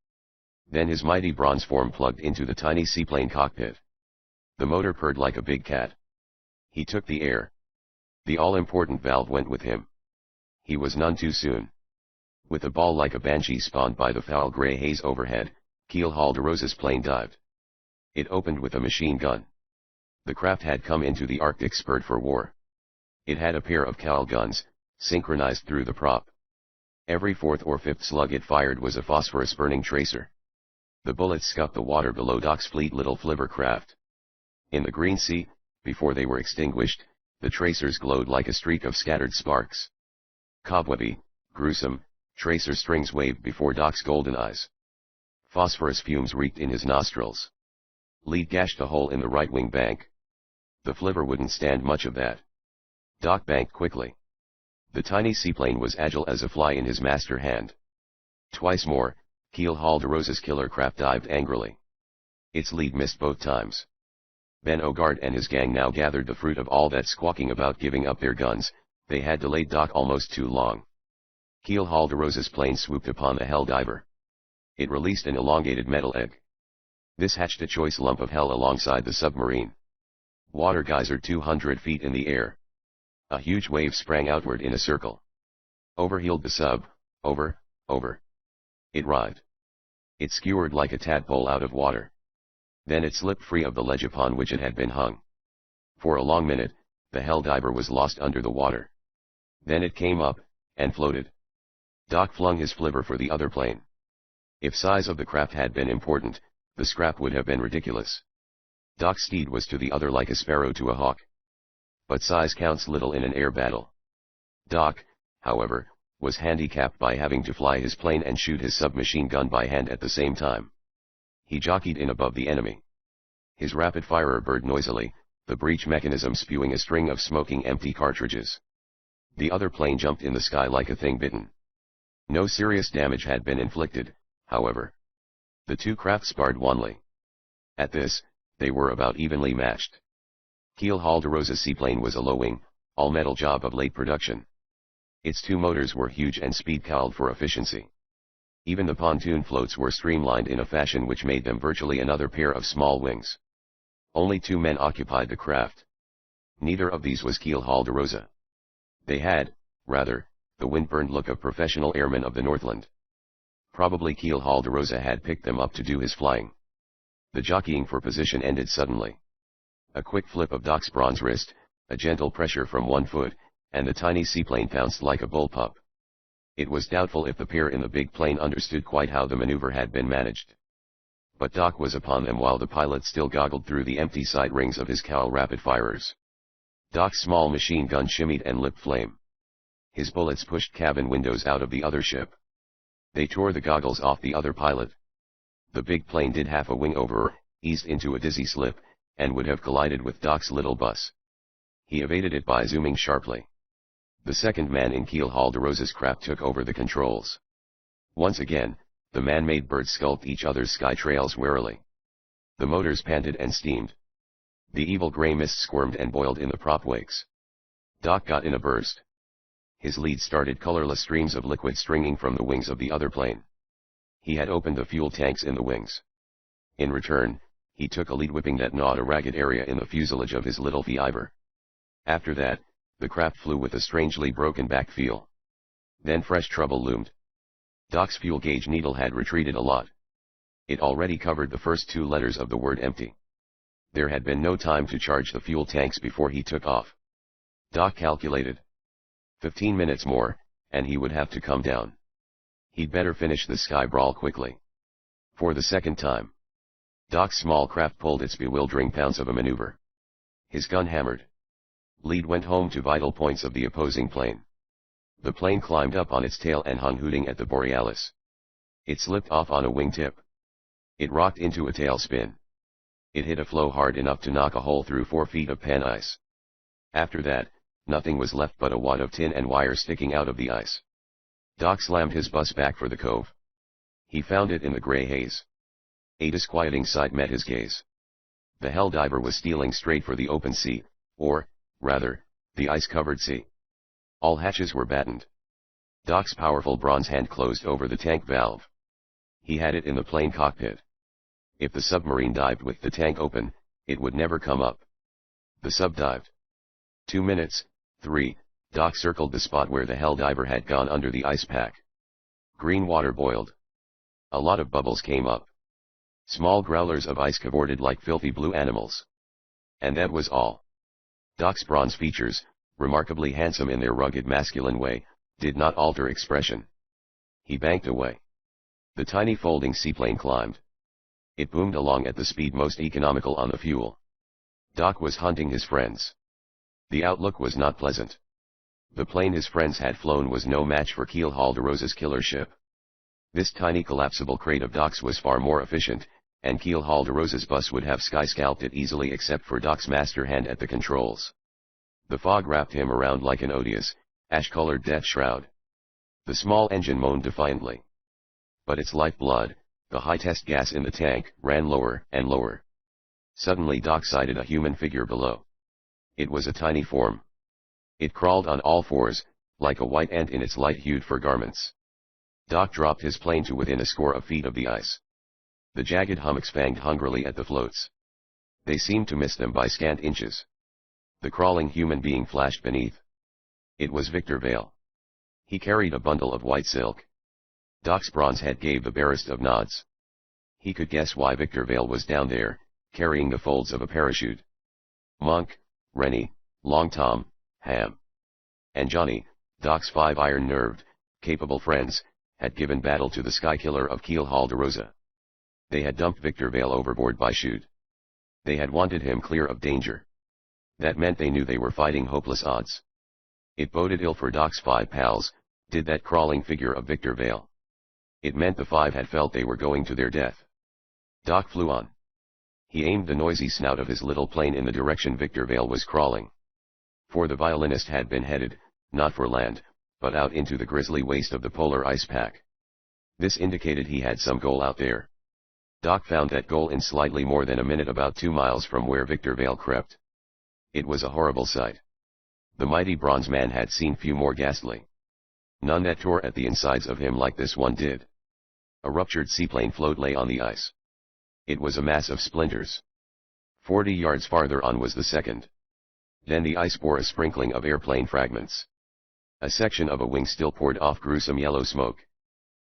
Then his mighty bronze form plugged into the tiny seaplane cockpit. The motor purred like a big cat. He took the air. The all-important valve went with him. He was none too soon. With a ball like a banshee spawned by the foul gray haze overhead, Keel Helldiver's plane dived. It opened with a machine gun. The craft had come into the Arctic spurred for war. It had a pair of cowl guns, synchronized through the prop. Every fourth or fifth slug it fired was a phosphorus-burning tracer. The bullets scuffed the water below Doc's fleet little flivver craft. In the green sea, before they were extinguished, the tracers glowed like a streak of scattered sparks. Cobwebby, gruesome, tracer strings waved before Doc's golden eyes. Phosphorus fumes reeked in his nostrils. Lead gashed a hole in the right wing bank. The flivver wouldn't stand much of that. Doc banked quickly. The tiny seaplane was agile as a fly in his master hand. Twice more, Keel Helldiver's killer craft dived angrily. Its lead missed both times. Ben Ogard and his gang now gathered the fruit of all that squawking about giving up their guns. They had delayed Doc almost too long. Keel Helldiver's plane swooped upon the Helldiver. It released an elongated metal egg. This hatched a choice lump of hell alongside the submarine. Water geysered 200 feet in the air. A huge wave sprang outward in a circle. Overheeled the sub, over. It writhed. It skewered like a tadpole out of water. Then it slipped free of the ledge upon which it had been hung. For a long minute, the Helldiver was lost under the water. Then it came up, and floated. Doc flung his flivver for the other plane. If size of the craft had been important, the scrap would have been ridiculous. Doc's steed was to the other like a sparrow to a hawk. But size counts little in an air battle. Doc, however, was handicapped by having to fly his plane and shoot his submachine gun by hand at the same time. He jockeyed in above the enemy. His rapid-firer burred noisily, the breech mechanism spewing a string of smoking empty cartridges. The other plane jumped in the sky like a thing bitten. No serious damage had been inflicted, however. The two craft sparred wanly. At this, they were about evenly matched. Keel Helldiver's seaplane was a low-wing, all-metal job of late production. Its two motors were huge and speed-cowled for efficiency. Even the pontoon floats were streamlined in a fashion which made them virtually another pair of small wings. Only 2 men occupied the craft. Neither of these was Keel Helldiver. They had, rather, the wind-burned look of professional airmen of the Northland. Probably Keel Helldiver had picked them up to do his flying. The jockeying for position ended suddenly. A quick flip of Doc's bronze wrist, a gentle pressure from one foot, and the tiny seaplane pounced like a bullpup. It was doubtful if the pair in the big plane understood quite how the maneuver had been managed. But Doc was upon them while the pilot still goggled through the empty side rings of his cowl rapid-firers. Doc's small machine gun shimmied and lipped flame. His bullets pushed cabin windows out of the other ship. They tore the goggles off the other pilot. The big plane did half a wing over, eased into a dizzy slip, and would have collided with Doc's little bus. He evaded it by zooming sharply. The second man in Keel Helldiver's craft took over the controls. Once again, the man-made birds sculpted each other's sky trails warily. The motors panted and steamed. The evil gray mist squirmed and boiled in the prop wakes. Doc got in a burst. His lead started colorless streams of liquid stringing from the wings of the other plane. He had opened the fuel tanks in the wings. In return, He took a lead whipping that gnawed a ragged area in the fuselage of his little Helldiver. After that, the craft flew with a strangely broken back feel. Then fresh trouble loomed. Doc's fuel gauge needle had retreated a lot. It already covered the first two letters of the word empty. There had been no time to charge the fuel tanks before he took off. Doc calculated. 15 minutes more, and he would have to come down. He'd better finish the sky brawl quickly. For the second time, Doc's small craft pulled its bewildering pounds of a maneuver. His gun hammered. Lead went home to vital points of the opposing plane. The plane climbed up on its tail and hung hooting at the Borealis. It slipped off on a wingtip. It rocked into a tailspin. It hit a floe hard enough to knock a hole through 4 feet of pan ice. After that, nothing was left but a wad of tin and wire sticking out of the ice. Doc slammed his bus back for the cove. He found it in the gray haze. A disquieting sight met his gaze. The Helldiver was stealing straight for the open sea, or, rather, the ice-covered sea. All hatches were battened. Doc's powerful bronze hand closed over the tank valve. He had it in the plane cockpit. If the submarine dived with the tank open, it would never come up. The sub dived. 2 minutes, 3, Doc circled the spot where the Helldiver had gone under the ice pack. Green water boiled. A lot of bubbles came up. Small growlers of ice cavorted like filthy blue animals. And that was all. Doc's bronze features, remarkably handsome in their rugged masculine way, did not alter expression. He banked away. The tiny folding seaplane climbed. It boomed along at the speed most economical on the fuel. Doc was hunting his friends. The outlook was not pleasant. The plane his friends had flown was no match for Helldiver's killer ship. This tiny collapsible crate of Doc's was far more efficient, and Helldiver's bus would have sky-scalped it easily except for Doc's master hand at the controls. The fog wrapped him around like an odious, ash-colored death shroud. The small engine moaned defiantly. But its lifeblood, the high-test gas in the tank, ran lower and lower. Suddenly Doc sighted a human figure below. It was a tiny form. It crawled on all fours, like a white ant in its light-hued fur garments. Doc dropped his plane to within a score of feet of the ice. The jagged hummocks fanged hungrily at the floats. They seemed to miss them by scant inches. The crawling human being flashed beneath. It was Victor Vale. He carried a bundle of white silk. Doc's bronze head gave the barest of nods. He could guess why Victor Vale was down there, carrying the folds of a parachute. Monk, Rennie, Long Tom, Ham, and Johnny, Doc's 5 iron-nerved, capable friends, had given battle to the sky killer of Helldiver. They had dumped Victor Vale overboard by chute. They had wanted him clear of danger. That meant they knew they were fighting hopeless odds. It boded ill for Doc's 5 pals, did that crawling figure of Victor Vale. It meant the 5 had felt they were going to their death. Doc flew on. He aimed the noisy snout of his little plane in the direction Victor Vale was crawling. For the violinist had been headed, not for land, but out into the grisly waste of the polar ice pack. This indicated he had some goal out there. Doc found that goal in slightly more than a minute about 2 miles from where Victor Vale crept. It was a horrible sight. The mighty bronze man had seen few more ghastly. None that tore at the insides of him like this one did. A ruptured seaplane float lay on the ice. It was a mass of splinters. 40 yards farther on was the second. Then the ice bore a sprinkling of airplane fragments. A section of a wing still poured off gruesome yellow smoke.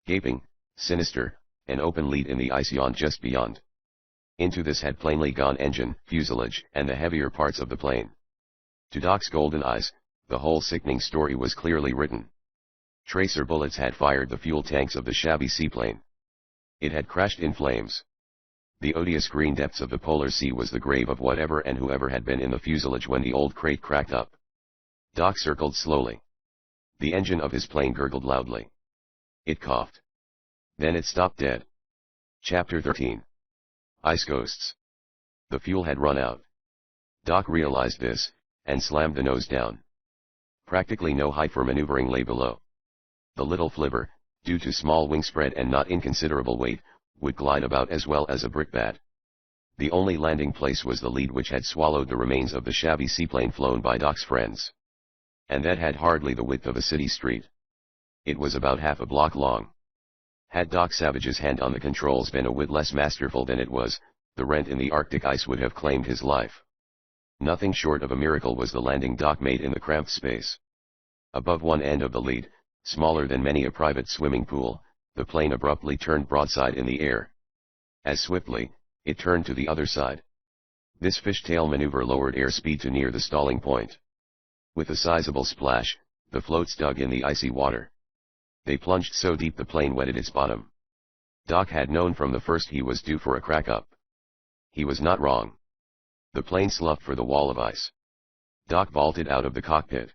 Gaping, sinister, an open lead in the ice yawned just beyond. Into this had plainly gone engine, fuselage, and the heavier parts of the plane. To Doc's golden eyes, the whole sickening story was clearly written. Tracer bullets had fired the fuel tanks of the shabby seaplane. It had crashed in flames. The odious green depths of the polar sea was the grave of whatever and whoever had been in the fuselage when the old crate cracked up. Doc circled slowly. The engine of his plane gurgled loudly. It coughed. Then it stopped dead. Chapter 13. Ice Ghosts. The fuel had run out. Doc realized this, and slammed the nose down. Practically no height for maneuvering lay below. The little flivver, due to small wing spread and not inconsiderable weight, would glide about as well as a brickbat. The only landing place was the lead which had swallowed the remains of the shabby seaplane flown by Doc's friends. And that had hardly the width of a city street. It was about half a block long. Had Doc Savage's hand on the controls been a whit less masterful than it was, The rent in the Arctic ice would have claimed his life. Nothing short of a miracle was the landing dock made in the cramped space. Above one end of the lead, smaller than many a private swimming pool, the plane abruptly turned broadside in the air. As swiftly, it turned to the other side. This fishtail maneuver lowered airspeed to near the stalling point. With a sizable splash, the floats dug in the icy water. They plunged so deep the plane wetted its bottom. Doc had known from the first he was due for a crack-up. He was not wrong. The plane sloughed for the wall of ice. Doc vaulted out of the cockpit.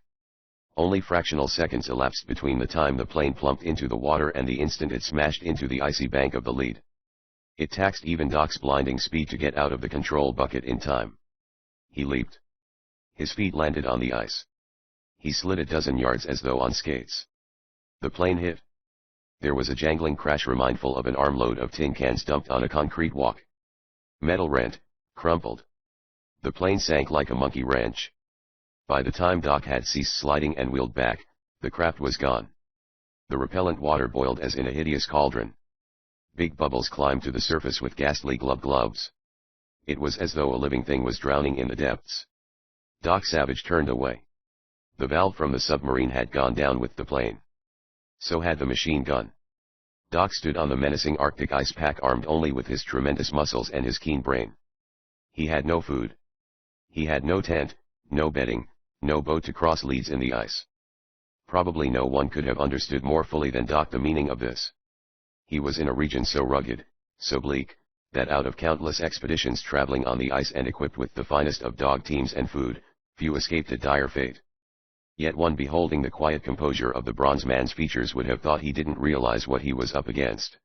Only fractional seconds elapsed between the time the plane plumped into the water and the instant it smashed into the icy bank of the lead. It taxed even Doc's blinding speed to get out of the control bucket in time. He leaped. His feet landed on the ice. He slid a dozen yards as though on skates. The plane hit. There was a jangling crash remindful of an armload of tin cans dumped on a concrete walk. Metal rent, crumpled. The plane sank like a monkey wrench. By the time Doc had ceased sliding and wheeled back, the craft was gone. The repellent water boiled as in a hideous cauldron. Big bubbles climbed to the surface with ghastly glubs. It was as though a living thing was drowning in the depths. Doc Savage turned away. The valve from the submarine had gone down with the plane. So had the machine gun. Doc stood on the menacing Arctic ice pack armed only with his tremendous muscles and his keen brain. He had no food. He had no tent, no bedding, no boat to cross leads in the ice. Probably no one could have understood more fully than Doc the meaning of this. He was in a region so rugged, so bleak, that out of countless expeditions traveling on the ice and equipped with the finest of dog teams and food, few escaped a dire fate. Yet one beholding the quiet composure of the bronze man's features would have thought he didn't realize what he was up against.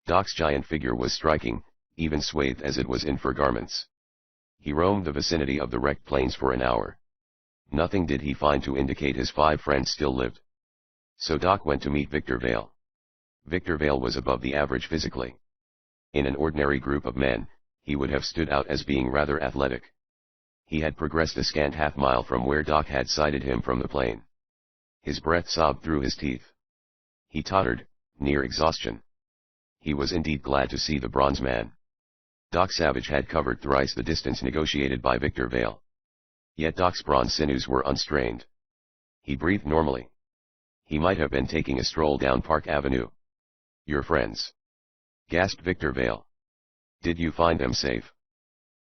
Doc's giant figure was striking, even swathed as it was in fur garments. He roamed the vicinity of the wrecked planes for an hour. Nothing did he find to indicate his 5 friends still lived. So Doc went to meet Victor Vale. Victor Vale was above the average physically. In an ordinary group of men, he would have stood out as being rather athletic. He had progressed a scant half-mile from where Doc had sighted him from the plane. His breath sobbed through his teeth. He tottered, near exhaustion. He was indeed glad to see the bronze man. Doc Savage had covered thrice the distance negotiated by Victor Vale. Yet Doc's bronze sinews were unstrained. He breathed normally. He might have been taking a stroll down Park Avenue. "Your friends?" gasped Victor Vale. "Did you find them safe?"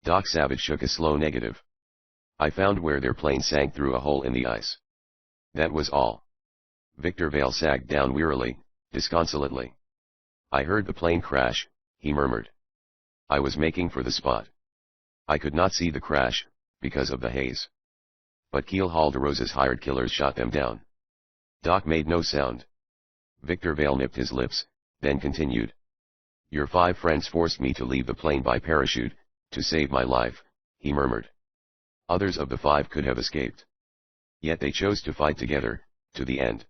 Doc Savage shook a slow negative. "I found where their plane sank through a hole in the ice. That was all." Victor Vale sagged down wearily, disconsolately. "I heard the plane crash," he murmured. "I was making for the spot. I could not see the crash, because of the haze. But Keel Helldiver's hired killers shot them down." Doc made no sound. Victor Vale nipped his lips, then continued. "Your 5 friends forced me to leave the plane by parachute, to save my life," he murmured. "Others of the 5 could have escaped. Yet they chose to fight together, to the end.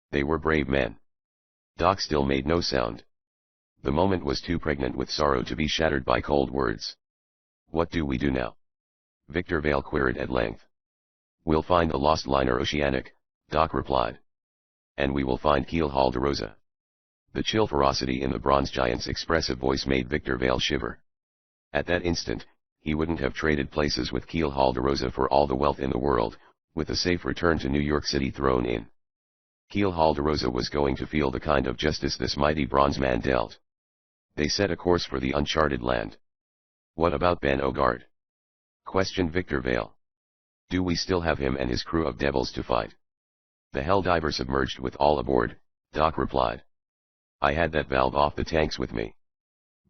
They were brave men." Doc still made no sound. The moment was too pregnant with sorrow to be shattered by cold words. "What do we do now?" Victor Vale queried at length. "We'll find the lost liner Oceanic," Doc replied. "And we will find Keel Helldiver." The chill ferocity in the bronze giant's expressive voice made Victor Vale shiver. At that instant, he wouldn't have traded places with Keel Helldiver for all the wealth in the world, with a safe return to New York City thrown in. Keel Helldiver was going to feel the kind of justice this mighty bronze man dealt. They set a course for the uncharted land. "What about Ben Ogard?" questioned Victor Vale. "Do we still have him and his crew of devils to fight?" "The Helldiver submerged with all aboard," Doc replied. "I had that valve off the tanks with me."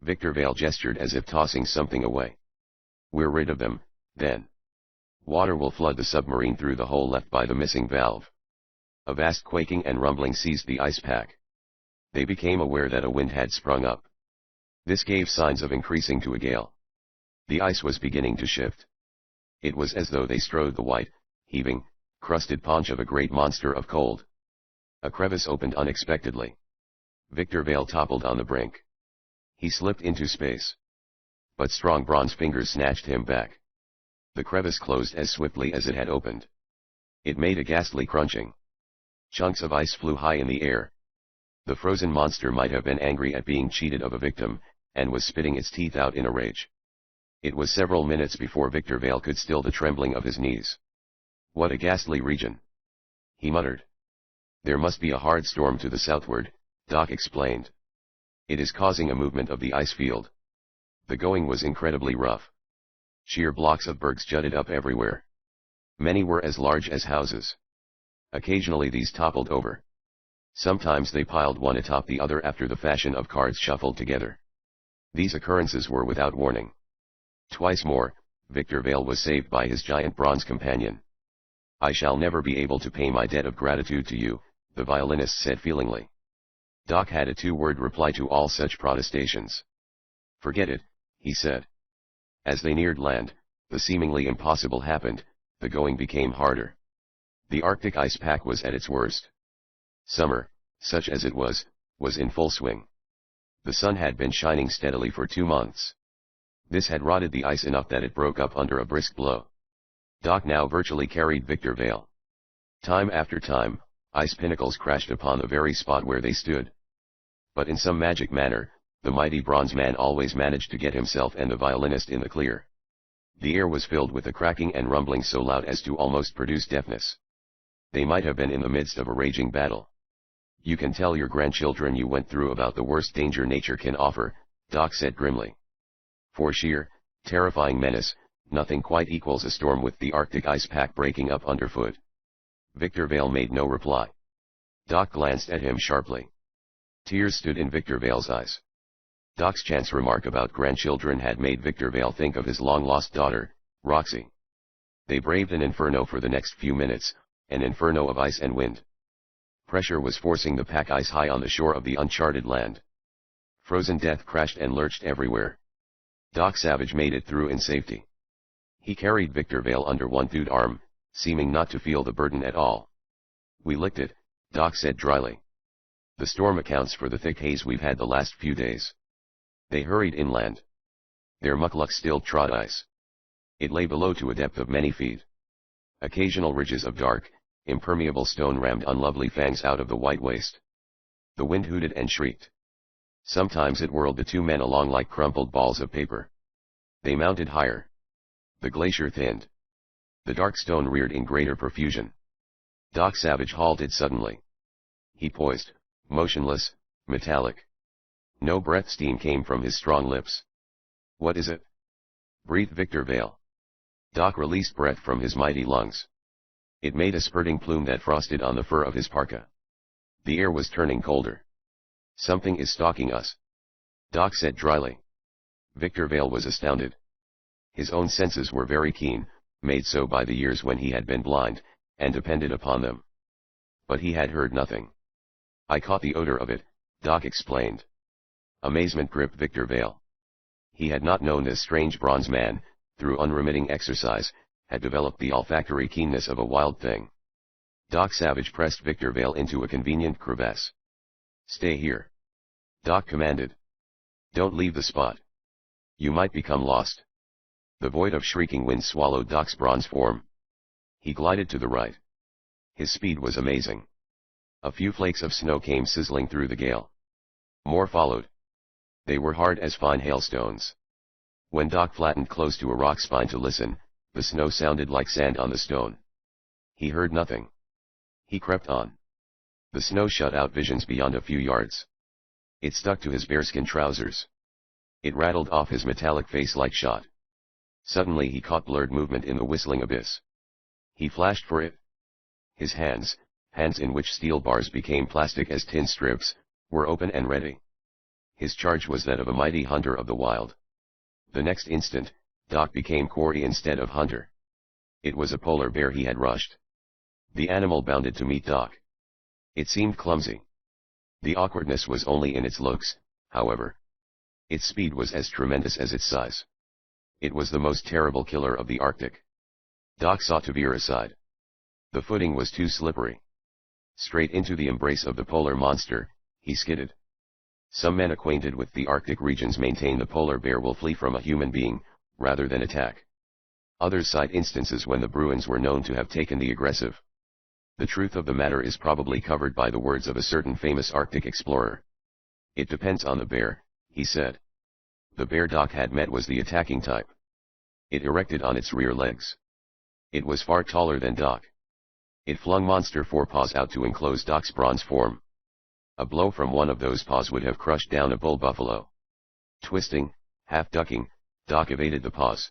Victor Vale gestured as if tossing something away. "We're rid of them, then. Water will flood the submarine through the hole left by the missing valve." A vast quaking and rumbling seized the ice pack. They became aware that a wind had sprung up. This gave signs of increasing to a gale. The ice was beginning to shift. It was as though they strode the white, heaving, crusted paunch of a great monster of cold. A crevice opened unexpectedly. Victor Vale toppled on the brink. He slipped into space. But strong bronze fingers snatched him back. The crevice closed as swiftly as it had opened. It made a ghastly crunching. Chunks of ice flew high in the air. The frozen monster might have been angry at being cheated of a victim, and was spitting its teeth out in a rage. It was several minutes before Victor Vale could still the trembling of his knees. "What a ghastly region," he muttered. "There must be a hard storm to the southward," Doc explained. "It is causing a movement of the ice field." The going was incredibly rough. Sheer blocks of bergs jutted up everywhere. Many were as large as houses. Occasionally these toppled over. Sometimes they piled one atop the other after the fashion of cards shuffled together. These occurrences were without warning. Twice more, Victor Vale was saved by his giant bronze companion. "I shall never be able to pay my debt of gratitude to you," the violinist said feelingly. Doc had a two-word reply to all such protestations. "Forget it," he said. As they neared land, the seemingly impossible happened. The going became harder. The Arctic ice pack was at its worst. Summer, such as it was in full swing. The sun had been shining steadily for 2 months. This had rotted the ice enough that it broke up under a brisk blow. Doc now virtually carried Victor Vale. Time after time, ice pinnacles crashed upon the very spot where they stood. But in some magic manner, the mighty bronze man always managed to get himself and the violinist in the clear. The air was filled with a cracking and rumbling so loud as to almost produce deafness. They might have been in the midst of a raging battle. "You can tell your grandchildren you went through about the worst danger nature can offer," Doc said grimly. "For sheer, terrifying menace, nothing quite equals a storm with the Arctic ice pack breaking up underfoot." Victor Vale made no reply. Doc glanced at him sharply. Tears stood in Victor Vale's eyes. Doc's chance remark about grandchildren had made Victor Vale think of his long-lost daughter, Roxy. They braved an inferno for the next few minutes, an inferno of ice and wind. Pressure was forcing the pack ice high on the shore of the uncharted land. Frozen death crashed and lurched everywhere. Doc Savage made it through in safety. He carried Victor Vale under one dude arm, seeming not to feel the burden at all. "We licked it," Doc said dryly. "The storm accounts for the thick haze we've had the last few days." They hurried inland. Their mukluk still trod ice. It lay below to a depth of many feet. Occasional ridges of dark, impermeable stone rammed unlovely fangs out of the white waste. The wind hooted and shrieked. Sometimes it whirled the two men along like crumpled balls of paper. They mounted higher. The glacier thinned. The dark stone reared in greater profusion. Doc Savage halted suddenly. He poised, motionless, metallic. No breath steam came from his strong lips. "What is it?" breathed Victor Vale. Doc released breath from his mighty lungs. It made a spurting plume that frosted on the fur of his parka. The air was turning colder. "Something is stalking us," Doc said dryly. Victor Vale was astounded. His own senses were very keen, made so by the years when he had been blind, and depended upon them. But he had heard nothing. "I caught the odor of it," Doc explained. Amazement gripped Victor Vale. He had not known this strange bronze man, through unremitting exercise, had developed the olfactory keenness of a wild thing. Doc Savage pressed Victor Vale into a convenient crevasse. "Stay here," Doc commanded. "Don't leave the spot. You might become lost." The void of shrieking wind swallowed Doc's bronze form. He glided to the right. His speed was amazing. A few flakes of snow came sizzling through the gale. More followed. They were hard as fine hailstones. When Doc flattened close to a rock spine to listen, the snow sounded like sand on the stone. He heard nothing. He crept on. The snow shut out visions beyond a few yards. It stuck to his bearskin trousers. It rattled off his metallic face like shot. Suddenly he caught blurred movement in the whistling abyss. He flashed for it. His hands in which steel bars became plastic as tin strips, were open and ready. His charge was that of a mighty hunter of the wild. The next instant, Doc became quarry instead of hunter. It was a polar bear he had rushed. The animal bounded to meet Doc. It seemed clumsy. The awkwardness was only in its looks, however. Its speed was as tremendous as its size. It was the most terrible killer of the Arctic. Doc sought to veer aside. The footing was too slippery. Straight into the embrace of the polar monster, he skidded. Some men acquainted with the Arctic regions maintain the polar bear will flee from a human being, rather than attack. Others cite instances when the Bruins were known to have taken the aggressive. The truth of the matter is probably covered by the words of a certain famous Arctic explorer. "It depends on the bear," he said. The bear Doc had met was the attacking type. It erected on its rear legs. It was far taller than Doc. It flung monster forepaws out to enclose Doc's bronze form. A blow from one of those paws would have crushed down a bull buffalo. Twisting, half ducking, Doc evaded the paws.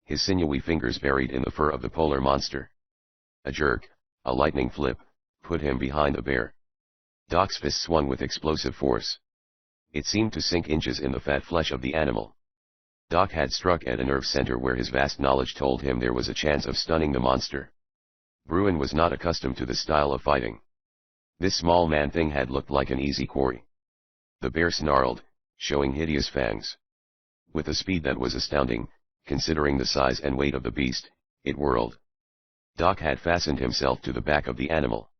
His sinewy fingers buried in the fur of the polar monster. A jerk, a lightning flip, put him behind the bear. Doc's fist swung with explosive force. It seemed to sink inches in the fat flesh of the animal. Doc had struck at a nerve center where his vast knowledge told him there was a chance of stunning the monster. Bruin was not accustomed to this style of fighting. This small man-thing had looked like an easy quarry. The bear snarled, showing hideous fangs. With a speed that was astounding, considering the size and weight of the beast, it whirled. Doc had fastened himself to the back of the animal.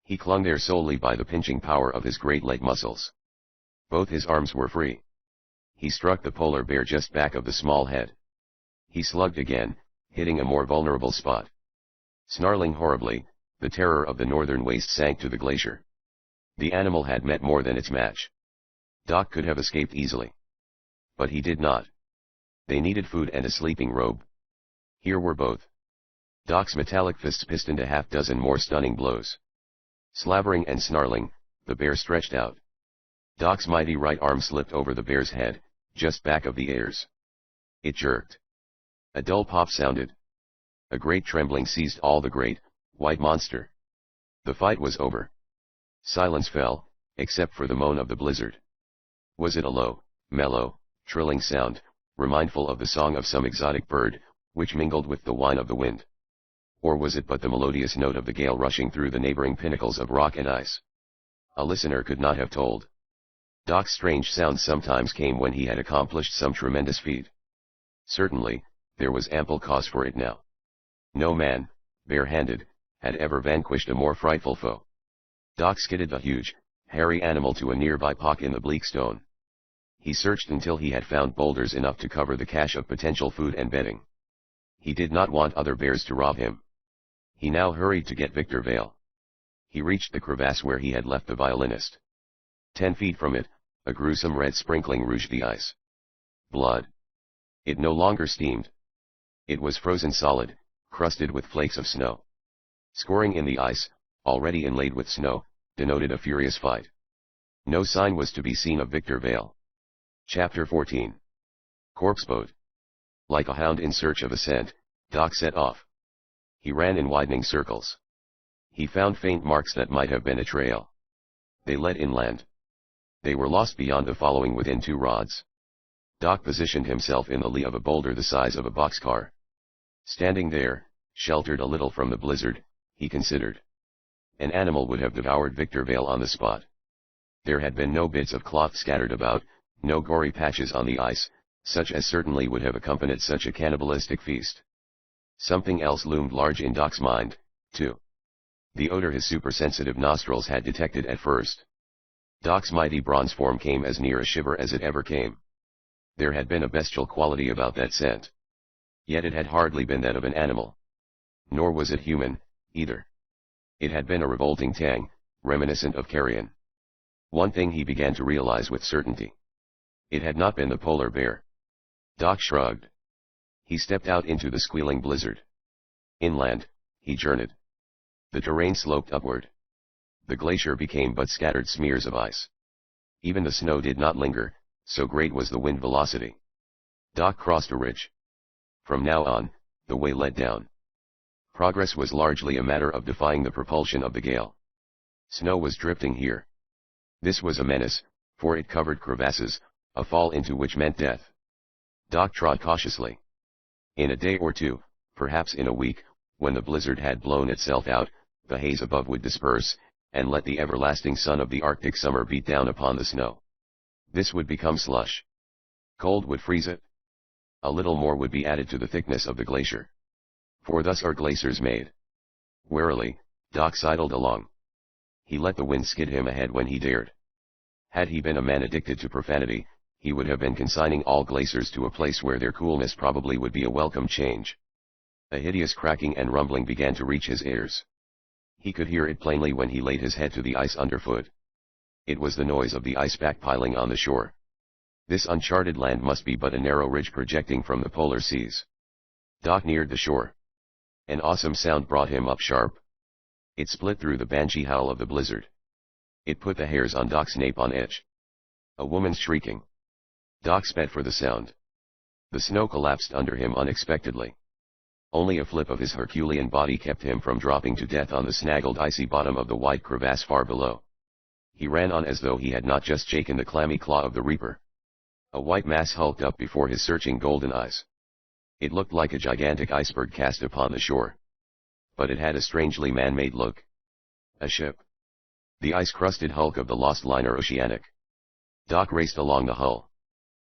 He clung there solely by the pinching power of his great leg muscles. Both his arms were free. He struck the polar bear just back of the small head. He slugged again, hitting a more vulnerable spot. Snarling horribly, the terror of the northern waste sank to the glacier. The animal had met more than its match. Doc could have escaped easily. But he did not. They needed food and a sleeping robe. Here were both. Doc's metallic fists pistoned a half-dozen more stunning blows. Slavering and snarling, the bear stretched out. Doc's mighty right arm slipped over the bear's head, just back of the ears. It jerked. A dull pop sounded. A great trembling seized all the great, white monster. The fight was over. Silence fell, except for the moan of the blizzard. Was it a low, mellow, trilling sound, remindful of the song of some exotic bird, which mingled with the whine of the wind? Or was it but the melodious note of the gale rushing through the neighboring pinnacles of rock and ice? A listener could not have told. Doc's strange sounds sometimes came when he had accomplished some tremendous feat. Certainly, there was ample cause for it now. No man, bare-handed, had ever vanquished a more frightful foe. Doc skidded the huge, hairy animal to a nearby pock in the bleak stone. He searched until he had found boulders enough to cover the cache of potential food and bedding. He did not want other bears to rob him. He now hurried to get Victor Vale. He reached the crevasse where he had left the violinist. 10 feet from it, a gruesome red sprinkling rouged the ice. Blood. It no longer steamed. It was frozen solid, crusted with flakes of snow. Scoring in the ice, already inlaid with snow, denoted a furious fight. No sign was to be seen of Victor Vale. Chapter 14. Corpse Boat. Like a hound in search of a scent, Doc set off. He ran in widening circles. He found faint marks that might have been a trail. They led inland. They were lost beyond the following within 2 rods. Doc positioned himself in the lee of a boulder the size of a boxcar. Standing there, sheltered a little from the blizzard, he considered. An animal would have devoured Victor Vale on the spot. There had been no bits of cloth scattered about, no gory patches on the ice, such as certainly would have accompanied such a cannibalistic feast. Something else loomed large in Doc's mind, too. The odor his supersensitive nostrils had detected at first. Doc's mighty bronze form came as near a shiver as it ever came. There had been a bestial quality about that scent. Yet it had hardly been that of an animal. Nor was it human, either. It had been a revolting tang, reminiscent of carrion. One thing he began to realize with certainty. It had not been the polar bear. Doc shrugged. He stepped out into the squealing blizzard. Inland, he journeyed. The terrain sloped upward. The glacier became but scattered smears of ice. Even the snow did not linger, so great was the wind velocity. Doc crossed a ridge. From now on, the way led down. Progress was largely a matter of defying the propulsion of the gale. Snow was drifting here. This was a menace, for it covered crevasses, a fall into which meant death. Doc trod cautiously. In a day or two, perhaps in a week, when the blizzard had blown itself out, the haze above would disperse, and let the everlasting sun of the Arctic summer beat down upon the snow. This would become slush. Cold would freeze it. A little more would be added to the thickness of the glacier. For thus are glaciers made. Warily, Doc sidled along. He let the wind skid him ahead when he dared. Had he been a man addicted to profanity, he would have been consigning all glaciers to a place where their coolness probably would be a welcome change. A hideous cracking and rumbling began to reach his ears. He could hear it plainly when he laid his head to the ice underfoot. It was the noise of the ice backpiling on the shore. This uncharted land must be but a narrow ridge projecting from the polar seas. Doc neared the shore. An awesome sound brought him up sharp. It split through the banshee howl of the blizzard. It put the hairs on Doc's nape on edge. A woman's shrieking. Doc sped for the sound. The snow collapsed under him unexpectedly. Only a flip of his Herculean body kept him from dropping to death on the snaggled icy bottom of the white crevasse far below. He ran on as though he had not just shaken the clammy claw of the reaper. A white mass hulked up before his searching golden eyes. It looked like a gigantic iceberg cast upon the shore. But it had a strangely man-made look. A ship. The ice-crusted hulk of the lost liner Oceanic. Doc raced along the hull.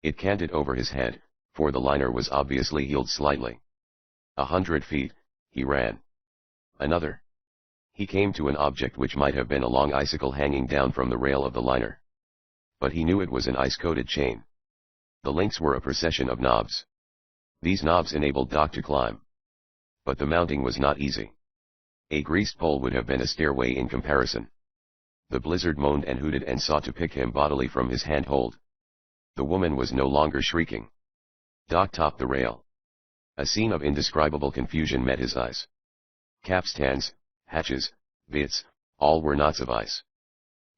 It canted over his head, for the liner was obviously heeled slightly. 100 feet, he ran. Another. He came to an object which might have been a long icicle hanging down from the rail of the liner. But he knew it was an ice-coated chain. The links were a procession of knobs. These knobs enabled Doc to climb. But the mounting was not easy. A greased pole would have been a stairway in comparison. The blizzard moaned and hooted and sought to pick him bodily from his handhold. The woman was no longer shrieking. Doc topped the rail. A scene of indescribable confusion met his eyes. Capstans, hatches, bitts, all were knots of ice.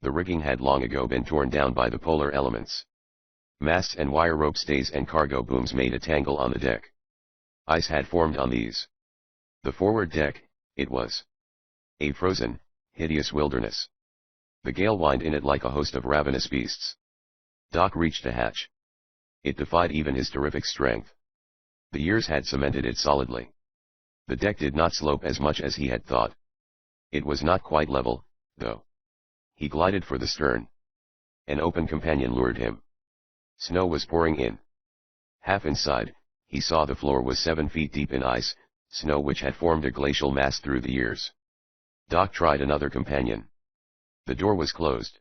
The rigging had long ago been torn down by the polar elements. Masts and wire rope stays and cargo booms made a tangle on the deck. Ice had formed on these. The forward deck, it was a frozen, hideous wilderness. The gale whined in it like a host of ravenous beasts. Doc reached a hatch. It defied even his terrific strength. The years had cemented it solidly. The deck did not slope as much as he had thought. It was not quite level, though. He glided for the stern. An open companion lured him. Snow was pouring in. Half inside, he saw the floor was 7 feet deep in ice, snow which had formed a glacial mass through the years. Doc tried another companion. The door was closed.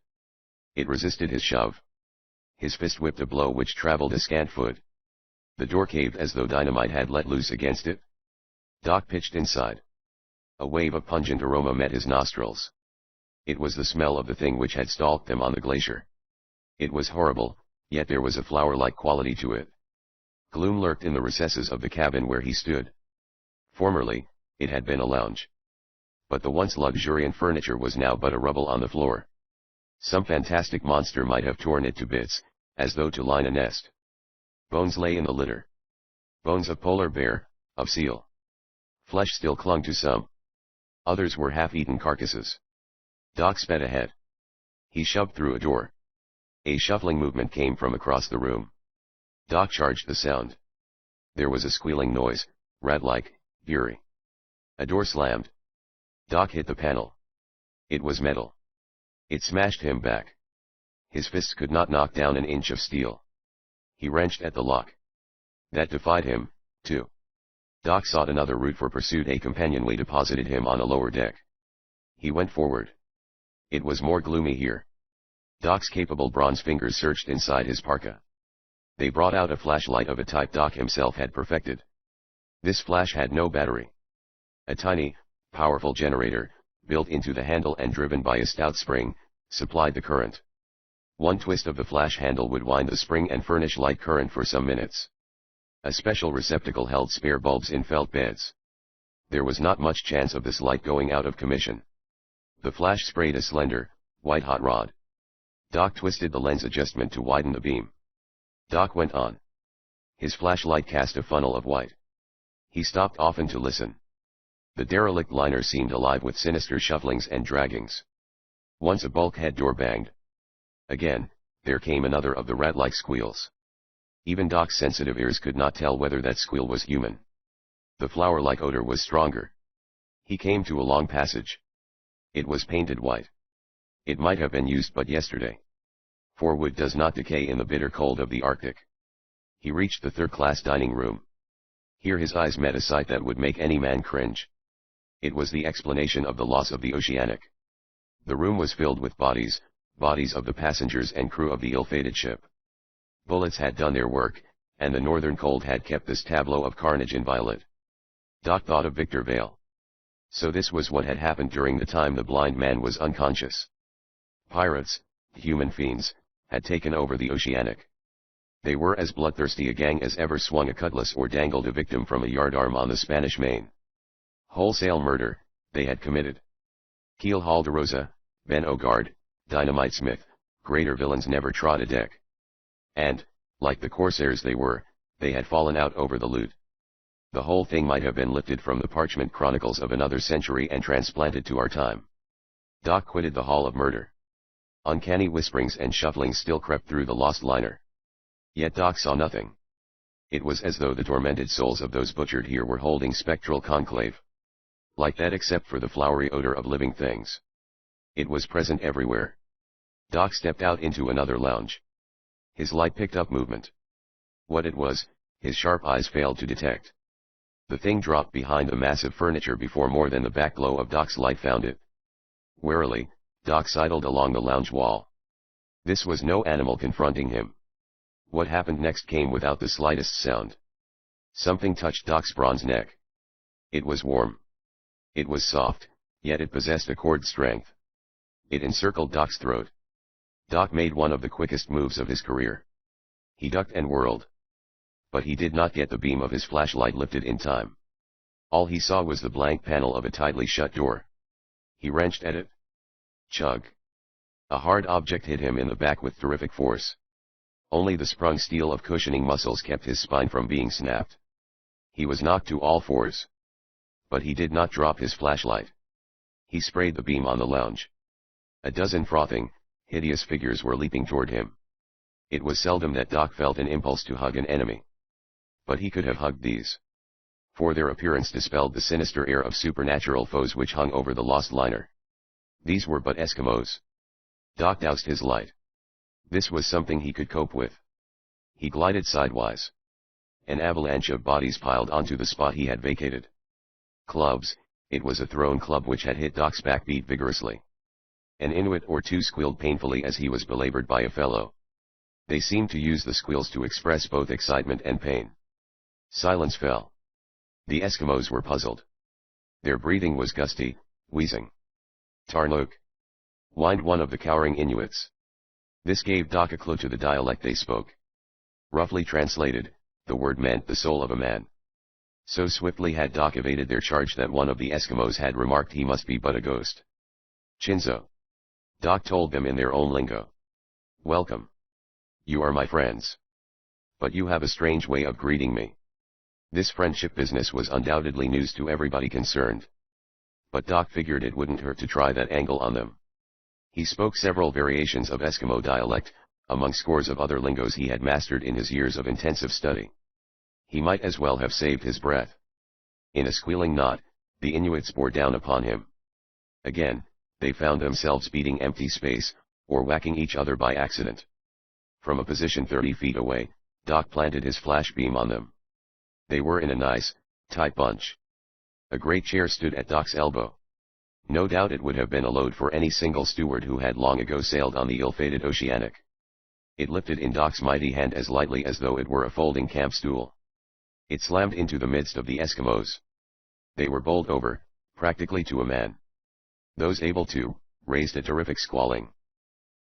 It resisted his shove. His fist whipped a blow which traveled a scant foot. The door caved as though dynamite had let loose against it. Doc pitched inside. A wave of pungent aroma met his nostrils. It was the smell of the thing which had stalked them on the glacier. It was horrible, yet there was a flower-like quality to it. Gloom lurked in the recesses of the cabin where he stood. Formerly, it had been a lounge. But the once luxuriant furniture was now but a rubble on the floor. Some fantastic monster might have torn it to bits, as though to line a nest. Bones lay in the litter. Bones of polar bear, of seal. Flesh still clung to some. Others were half-eaten carcasses. Doc sped ahead. He shoved through a door. A shuffling movement came from across the room. Doc charged the sound. There was a squealing noise, rat-like, eerie. A door slammed. Doc hit the panel. It was metal. It smashed him back. His fists could not knock down an inch of steel. He wrenched at the lock. That defied him, too. Doc sought another route for pursuit. A companionway deposited him on a lower deck. He went forward. It was more gloomy here. Doc's capable bronze fingers searched inside his parka. They brought out a flashlight of a type Doc himself had perfected. This flash had no battery. A tiny, powerful generator, built into the handle and driven by a stout spring, supplied the current. One twist of the flash handle would wind the spring and furnish light current for some minutes. A special receptacle held spare bulbs in felt beds. There was not much chance of this light going out of commission. The flash sprayed a slender, white-hot rod. Doc twisted the lens adjustment to widen the beam. Doc went on. His flashlight cast a funnel of white. He stopped often to listen. The derelict liner seemed alive with sinister shufflings and draggings. Once a bulkhead door banged. Again, there came another of the rat-like squeals. Even Doc's sensitive ears could not tell whether that squeal was human. The flower-like odor was stronger. He came to a long passage. It was painted white. It might have been used but yesterday. For wood does not decay in the bitter cold of the Arctic. He reached the third-class dining room. Here his eyes met a sight that would make any man cringe. It was the explanation of the loss of the Oceanic. The room was filled with bodies of the passengers and crew of the ill-fated ship. Bullets had done their work, and the northern cold had kept this tableau of carnage inviolate. Doc thought of Victor Vale. So this was what had happened during the time the blind man was unconscious. Pirates, human fiends, had taken over the Oceanic. They were as bloodthirsty a gang as ever swung a cutlass or dangled a victim from a yardarm on the Spanish Main. Wholesale murder, they had committed. Keel Hallderosa, Ben Ogard, Dynamite Smith, greater villains never trod a deck. And, like the corsairs they were, they had fallen out over the loot. The whole thing might have been lifted from the parchment chronicles of another century and transplanted to our time. Doc quitted the hall of murder. Uncanny whisperings and shufflings still crept through the lost liner. Yet Doc saw nothing. It was as though the tormented souls of those butchered here were holding spectral conclave. Like that, except for the flowery odor of living things. It was present everywhere. Doc stepped out into another lounge. His light picked up movement. What it was, his sharp eyes failed to detect. The thing dropped behind the massive furniture before more than the back glow of Doc's light found it. Warily, Doc sidled along the lounge wall. This was no animal confronting him. What happened next came without the slightest sound. Something touched Doc's bronze neck. It was warm. It was soft, yet it possessed a cord strength. It encircled Doc's throat. Doc made one of the quickest moves of his career. He ducked and whirled. But he did not get the beam of his flashlight lifted in time. All he saw was the blank panel of a tightly shut door. He wrenched at it. Chug. A hard object hit him in the back with terrific force. Only the sprung steel of cushioning muscles kept his spine from being snapped. He was knocked to all fours. But he did not drop his flashlight. He sprayed the beam on the lounge. A dozen frothing, hideous figures were leaping toward him. It was seldom that Doc felt an impulse to hug an enemy. But he could have hugged these. For their appearance dispelled the sinister air of supernatural foes which hung over the lost liner. These were but Eskimos. Doc doused his light. This was something he could cope with. He glided sidewise. An avalanche of bodies piled onto the spot he had vacated. Clubs, it was a thrown club which had hit Doc's backbeat vigorously. An Inuit or two squealed painfully as he was belabored by a fellow. They seemed to use the squeals to express both excitement and pain. Silence fell. The Eskimos were puzzled. Their breathing was gusty, wheezing. Tarnuk, whined one of the cowering Inuits. This gave Doc a clue to the dialect they spoke. Roughly translated, the word meant the soul of a man. So swiftly had Doc evaded their charge that one of the Eskimos had remarked he must be but a ghost. Chinzo. Doc told them in their own lingo. Welcome. You are my friends. But you have a strange way of greeting me. This friendship business was undoubtedly news to everybody concerned. But Doc figured it wouldn't hurt to try that angle on them. He spoke several variations of Eskimo dialect, among scores of other lingos he had mastered in his years of intensive study. He might as well have saved his breath. In a squealing knot, the Inuits bore down upon him. Again, they found themselves beating empty space, or whacking each other by accident. From a position 30 feet away, Doc planted his flash beam on them. They were in a nice, tight bunch. A great chair stood at Doc's elbow. No doubt it would have been a load for any single steward who had long ago sailed on the ill-fated Oceanic. It lifted in Doc's mighty hand as lightly as though it were a folding camp stool. It slammed into the midst of the Eskimos. They were bowled over, practically to a man. Those able to, raised a terrific squalling.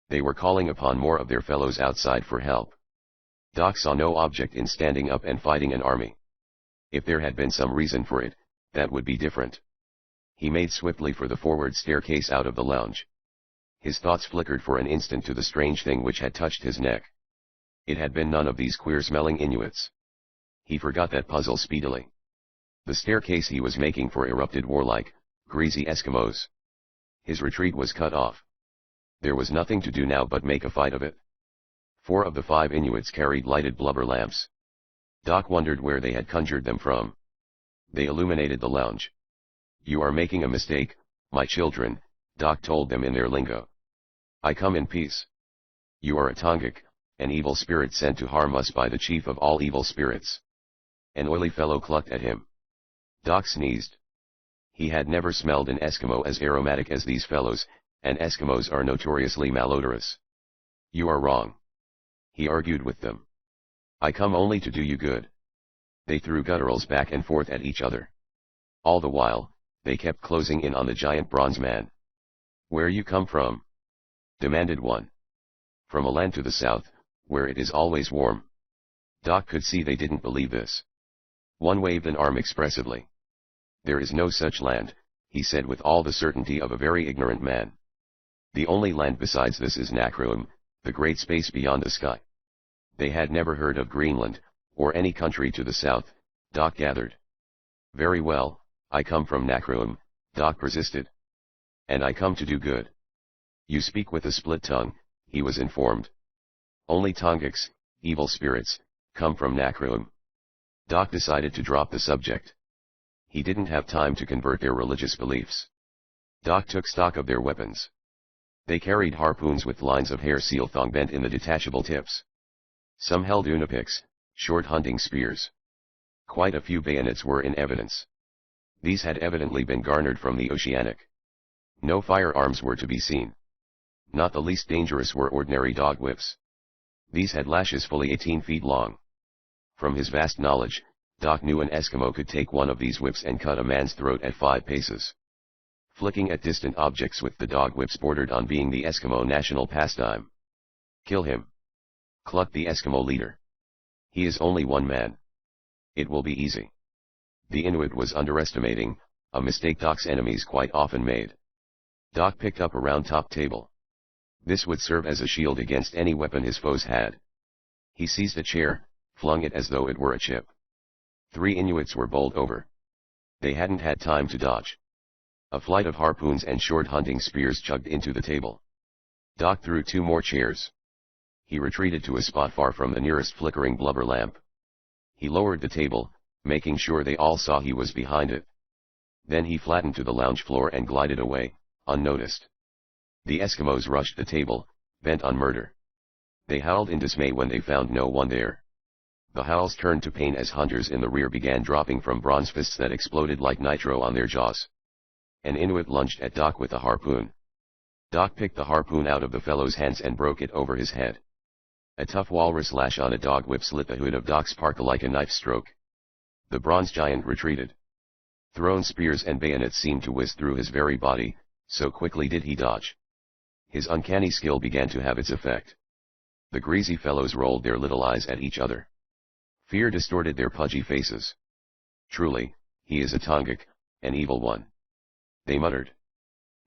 They were calling upon more of their fellows outside for help. Doc saw no object in standing up and fighting an army. If there had been some reason for it, that would be different. He made swiftly for the forward staircase out of the lounge. His thoughts flickered for an instant to the strange thing which had touched his neck. It had been none of these queer-smelling Inuits. He forgot that puzzle speedily. The staircase he was making for erupted warlike, greasy Eskimos. His retreat was cut off. There was nothing to do now but make a fight of it. 4 of the 5 Inuits carried lighted blubber lamps. Doc wondered where they had conjured them from. They illuminated the lounge. You are making a mistake, my children, Doc told them in their lingo. I come in peace. You are a Tongik, an evil spirit sent to harm us by the chief of all evil spirits. An oily fellow clucked at him. Doc sneezed. He had never smelled an Eskimo as aromatic as these fellows, and Eskimos are notoriously malodorous. You are wrong. He argued with them. I come only to do you good. They threw gutturals back and forth at each other. All the while, they kept closing in on the giant bronze man. Where you come from? Demanded one. From a land to the south, where it is always warm. Doc could see they didn't believe this. One waved an arm expressively. "There is no such land," he said with all the certainty of a very ignorant man. "The only land besides this is Nakruum, the great space beyond the sky." They had never heard of Greenland, or any country to the south, Doc gathered. "Very well, I come from Nakruum," Doc persisted. "And I come to do good." "You speak with a split tongue," he was informed. "Only Tongiks, evil spirits, come from Nakruum." Doc decided to drop the subject. He didn't have time to convert their religious beliefs. Doc took stock of their weapons. They carried harpoons with lines of hair seal thong bent in the detachable tips. Some held unipics, short hunting spears. Quite a few bayonets were in evidence. These had evidently been garnered from the Oceanic. No firearms were to be seen. Not the least dangerous were ordinary dog whips. These had lashes fully 18 feet long. From his vast knowledge, Doc knew an Eskimo could take one of these whips and cut a man's throat at 5 paces. Flicking at distant objects with the dog whips bordered on being the Eskimo national pastime. "Kill him," clucked the Eskimo leader. "He is only one man. It will be easy." The Inuit was underestimating, a mistake Doc's enemies quite often made. Doc picked up a round top table. This would serve as a shield against any weapon his foes had. He seized a chair, flung it as though it were a chip. 3 Inuits were bowled over. They hadn't had time to dodge. A flight of harpoons and short hunting spears chugged into the table. Doc threw 2 more chairs. He retreated to a spot far from the nearest flickering blubber lamp. He lowered the table, making sure they all saw he was behind it. Then he flattened to the lounge floor and glided away, unnoticed. The Eskimos rushed the table, bent on murder. They howled in dismay when they found no one there. The howls turned to pain as hunters in the rear began dropping from bronze fists that exploded like nitro on their jaws. An Inuit lunged at Doc with a harpoon. Doc picked the harpoon out of the fellow's hands and broke it over his head. A tough walrus lash on a dog whip slit the hood of Doc's parka like a knife stroke. The bronze giant retreated. Thrown spears and bayonets seemed to whiz through his very body, so quickly did he dodge. His uncanny skill began to have its effect. The greasy fellows rolled their little eyes at each other. Fear distorted their pudgy faces. "Truly, he is a Tongik, an evil one," they muttered.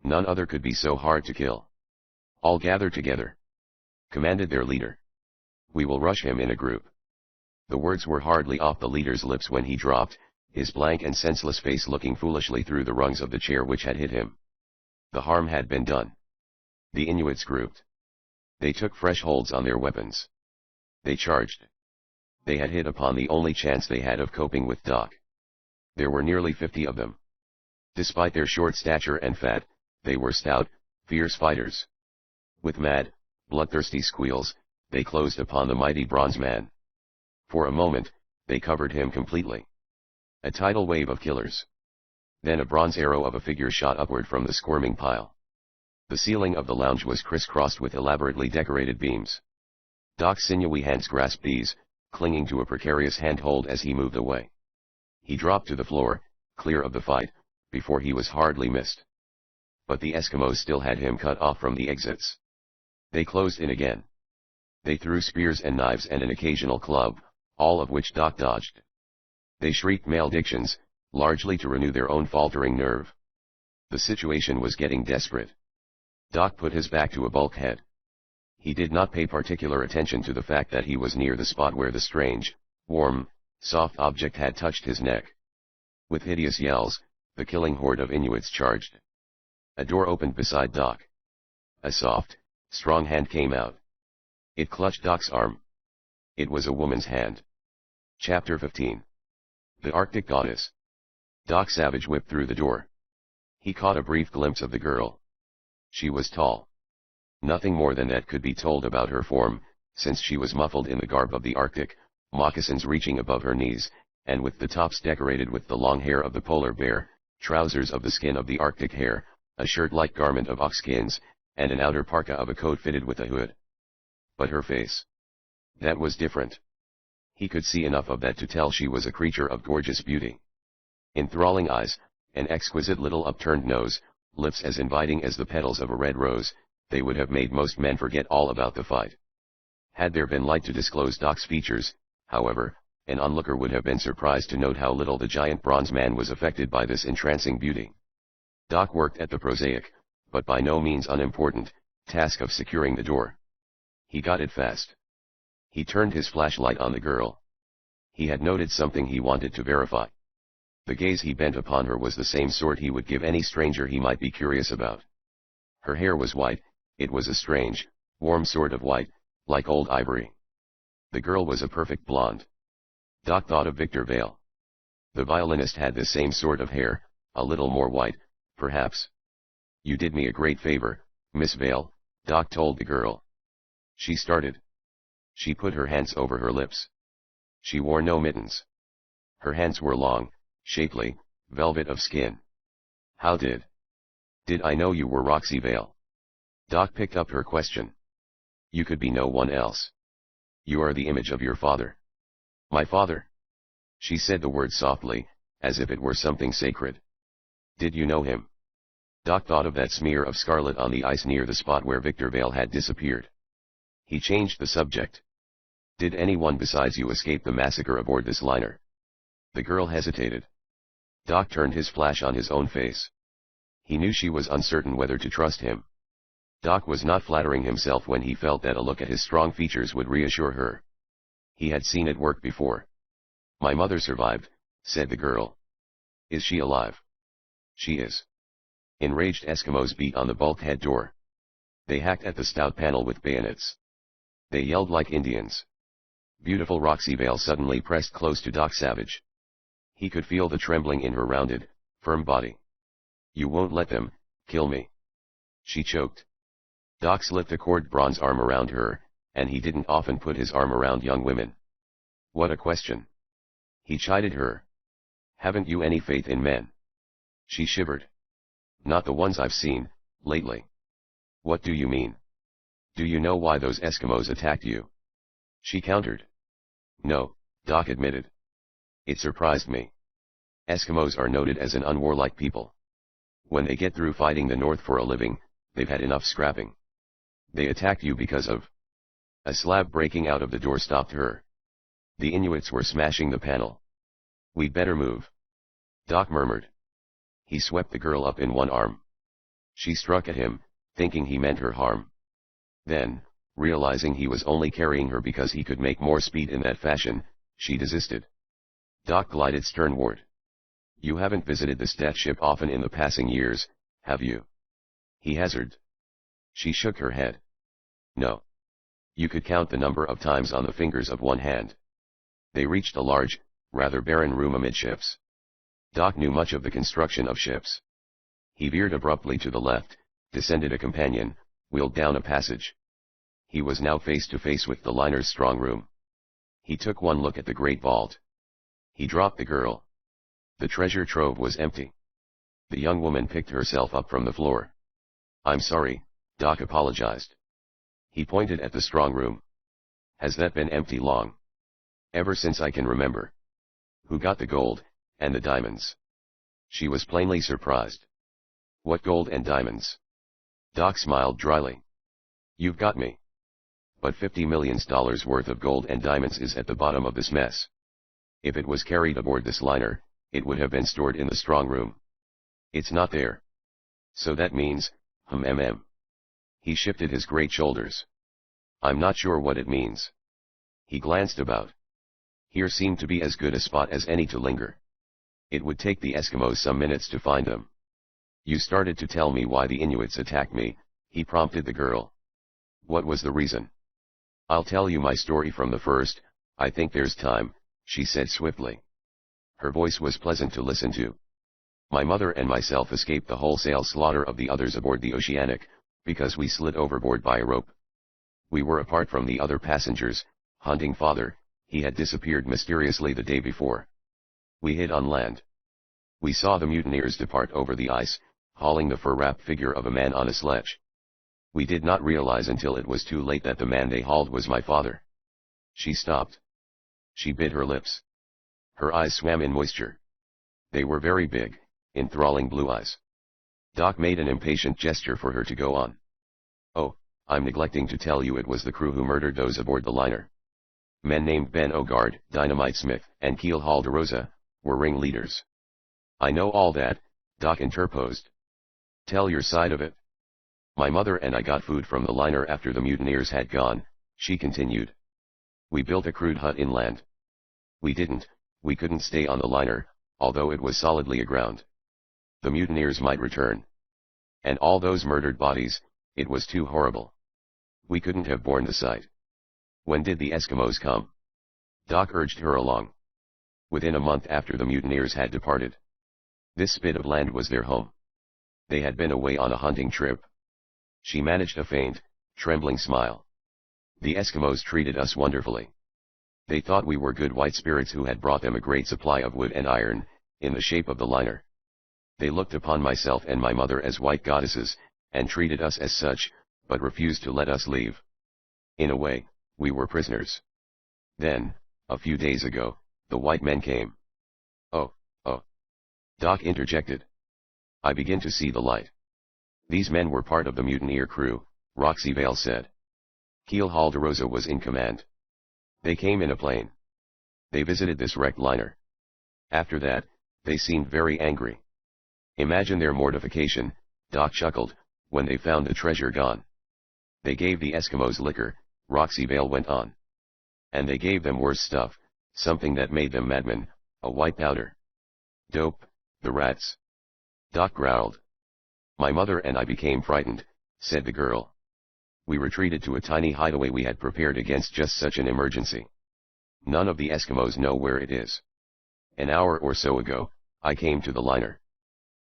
"None other could be so hard to kill." "All gather together," commanded their leader. "We will rush him in a group." The words were hardly off the leader's lips when he dropped, his blank and senseless face looking foolishly through the rungs of the chair which had hit him. The harm had been done. The Inuits grouped. They took fresh holds on their weapons. They charged. They had hit upon the only chance they had of coping with Doc. There were nearly 50 of them. Despite their short stature and fat, they were stout, fierce fighters. With mad, bloodthirsty squeals, they closed upon the mighty bronze man. For a moment, they covered him completely. A tidal wave of killers. Then a bronze arrow of a figure shot upward from the squirming pile. The ceiling of the lounge was crisscrossed with elaborately decorated beams. Doc's sinewy hands grasped these, clinging to a precarious handhold as he moved away. He dropped to the floor, clear of the fight, before he was hardly missed. But the Eskimos still had him cut off from the exits. They closed in again. They threw spears and knives and an occasional club, all of which Doc dodged. They shrieked maledictions, largely to renew their own faltering nerve. The situation was getting desperate. Doc put his back to a bulkhead. He did not pay particular attention to the fact that he was near the spot where the strange, warm, soft object had touched his neck. With hideous yells, the killing horde of Inuits charged. A door opened beside Doc. A soft, strong hand came out. It clutched Doc's arm. It was a woman's hand. Chapter 15. The Arctic Goddess. Doc Savage whipped through the door. He caught a brief glimpse of the girl. She was tall. Nothing more than that could be told about her form, since she was muffled in the garb of the Arctic, moccasins reaching above her knees, and with the tops decorated with the long hair of the polar bear, trousers of the skin of the Arctic hare, a shirt-like garment of ox skins, and an outer parka of a coat fitted with a hood. But her face. That was different. He could see enough of that to tell she was a creature of gorgeous beauty. Enthralling eyes, an exquisite little upturned nose, lips as inviting as the petals of a red rose, they would have made most men forget all about the fight. Had there been light to disclose Doc's features, However, an onlooker would have been surprised to note how little the giant bronze man was affected by this entrancing beauty. Doc worked at the prosaic, but by no means unimportant, task of securing the door. He got it fast. He turned his flashlight on the girl. He had noted something he wanted to verify. The gaze he bent upon her was the same sort he would give any stranger he might be curious about. Her hair was white, it was a strange, warm sort of white, like old ivory. The girl was a perfect blonde. Doc thought of Victor Vale. The violinist had the same sort of hair, a little more white, perhaps. "You did me a great favor, Miss Vale," Doc told the girl. She started. She put her hands over her lips. She wore no mittens. Her hands were long, shapely, velvet of skin. "How did I know you were Roxy Vale?" Doc picked up her question. "You could be no one else. You are the image of your father." "My father?" She said the word softly, as if it were something sacred. "Did you know him?" Doc thought of that smear of scarlet on the ice near the spot where Victor Vale had disappeared. He changed the subject. "Did anyone besides you escape the massacre aboard this liner?" The girl hesitated. Doc turned his flash on his own face. He knew she was uncertain whether to trust him. Doc was not flattering himself when he felt that a look at his strong features would reassure her. He had seen it work before. "My mother survived," said the girl. "Is she alive?" "She is." Enraged Eskimos beat on the bulkhead door. They hacked at the stout panel with bayonets. They yelled like Indians. Beautiful Roxy Vale suddenly pressed close to Doc Savage. He could feel the trembling in her rounded, firm body. "You won't let them kill me?" she choked. Doc slipped the cord bronze arm around her, and he didn't often put his arm around young women. "What a question!" he chided her. "Haven't you any faith in men?" She shivered. "Not the ones I've seen, lately." "What do you mean? Do you know why those Eskimos attacked you?" she countered. "No," Doc admitted. "It surprised me. Eskimos are noted as an unwarlike people. When they get through fighting the North for a living, they've had enough scrapping. They attacked you because of..." A slab breaking out of the door stopped her. The Inuits were smashing the panel. "We'd better move," Doc murmured. He swept the girl up in one arm. She struck at him, thinking he meant her harm. Then, realizing he was only carrying her because he could make more speed in that fashion, she desisted. Doc glided sternward. "You haven't visited the stat ship often in the passing years, have you?" he hazarded. She shook her head. "No. You could count the number of times on the fingers of one hand." They reached a large, rather barren room amidships. Doc knew much of the construction of ships. He veered abruptly to the left, descended a companion, wheeled down a passage. He was now face to face with the liner's strong room. He took one look at the great vault. He dropped the girl. The treasure trove was empty. The young woman picked herself up from the floor. "I'm sorry," Doc apologized. He pointed at the strong room. "Has that been empty long?" "Ever since I can remember." "Who got the gold, and the diamonds?" She was plainly surprised. "What gold and diamonds?" Doc smiled dryly. "You've got me. But $50 million worth of gold and diamonds is at the bottom of this mess. If it was carried aboard this liner, it would have been stored in the strong room. It's not there. So that means, He shifted his great shoulders. "I'm not sure what it means." He glanced about. Here seemed to be as good a spot as any to linger. It would take the Eskimos some minutes to find them. "You started to tell me why the Inuits attacked me," he prompted the girl. "What was the reason?" "I'll tell you my story from the first, I think there's time," she said swiftly. Her voice was pleasant to listen to. "My mother and myself escaped the wholesale slaughter of the others aboard the Oceanic, because we slid overboard by a rope. We were apart from the other passengers, hunting father, he had disappeared mysteriously the day before. We hid on land. We saw the mutineers depart over the ice, hauling the fur-wrapped figure of a man on a sledge. We did not realize until it was too late that the man they hauled was my father." She stopped. She bit her lips. Her eyes swam in moisture. They were very big, enthralling blue eyes. Doc made an impatient gesture for her to go on. "Oh, I'm neglecting to tell you it was the crew who murdered those aboard the liner. Men named Ben Ogard, Dynamite Smith, and Keel Halderosa, were ringleaders. I know all that, Doc interposed. Tell your side of it. My mother and I got food from the liner after the mutineers had gone, she continued. We built a crude hut inland. We couldn't stay on the liner, although it was solidly aground. The mutineers might return. And all those murdered bodies, it was too horrible. We couldn't have borne the sight. When did the Eskimos come? Doc urged her along. Within a month after the mutineers had departed. This spit of land was their home. They had been away on a hunting trip. She managed a faint, trembling smile. The Eskimos treated us wonderfully. They thought we were good white spirits who had brought them a great supply of wood and iron, in the shape of the liner. They looked upon myself and my mother as white goddesses, and treated us as such, but refused to let us leave. In a way, we were prisoners. Then, a few days ago, the white men came. Oh. Doc interjected. I begin to see the light. These men were part of the mutineer crew, Roxy Vale said. Keel Halderosa was in command. They came in a plane. They visited this wrecked liner. After that, they seemed very angry. Imagine their mortification, Doc chuckled, when they found the treasure gone. They gave the Eskimos liquor, Roxy Vale went on. And they gave them worse stuff, something that made them madmen, a white powder. Dope, the rats. Doc growled. My mother and I became frightened, said the girl. We retreated to a tiny hideaway we had prepared against just such an emergency. None of the Eskimos know where it is. An hour or so ago, I came to the liner.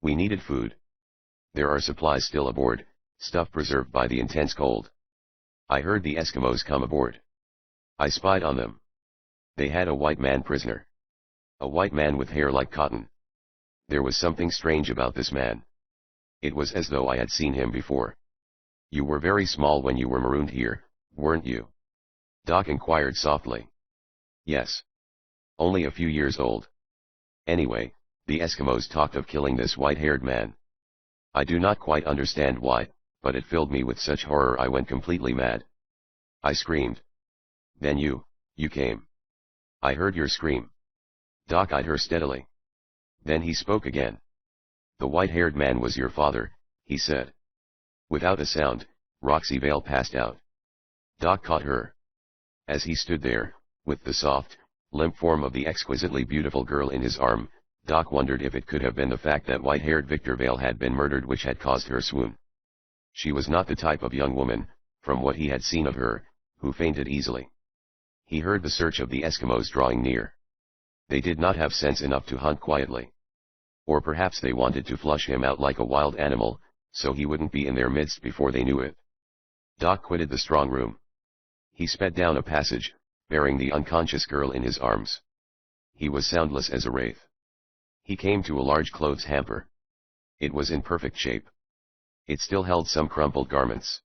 We needed food. There are supplies still aboard, stuff preserved by the intense cold. I heard the Eskimos come aboard. I spied on them. They had a white man prisoner. A white man with hair like cotton. There was something strange about this man. It was as though I had seen him before. You were very small when you were marooned here, weren't you? Doc inquired softly. Yes. Only a few years old. Anyway, the Eskimos talked of killing this white-haired man. I do not quite understand why, but it filled me with such horror I went completely mad. I screamed. Then you came. I heard your scream. Doc eyed her steadily. Then he spoke again. The white-haired man was your father, he said. Without a sound, Roxy Vale passed out. Doc caught her. As he stood there, with the soft, limp form of the exquisitely beautiful girl in his arm, Doc wondered if it could have been the fact that white-haired Victor Vale had been murdered which had caused her swoon. She was not the type of young woman, from what he had seen of her, who fainted easily. He heard the search of the Eskimos drawing near. They did not have sense enough to hunt quietly. Or perhaps they wanted to flush him out like a wild animal, so he wouldn't be in their midst before they knew it. Doc quitted the strong room. He sped down a passage, bearing the unconscious girl in his arms. He was soundless as a wraith. He came to a large clothes hamper. It was in perfect shape. It still held some crumpled garments.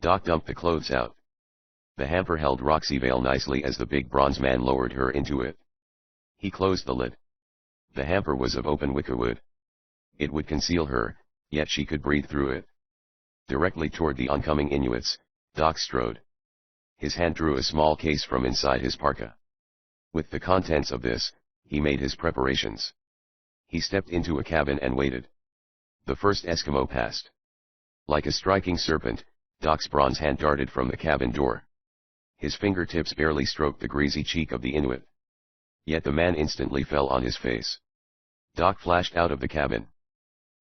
Doc dumped the clothes out. The hamper held Roxy Vale nicely as the big bronze man lowered her into it. He closed the lid. The hamper was of open wicker wood. It would conceal her, yet she could breathe through it. Directly toward the oncoming Inuits, Doc strode. His hand drew a small case from inside his parka. With the contents of this, he made his preparations. He stepped into a cabin and waited. The first Eskimo passed. Like a striking serpent, Doc's bronze hand darted from the cabin door. His fingertips barely stroked the greasy cheek of the Inuit. Yet the man instantly fell on his face. Doc flashed out of the cabin.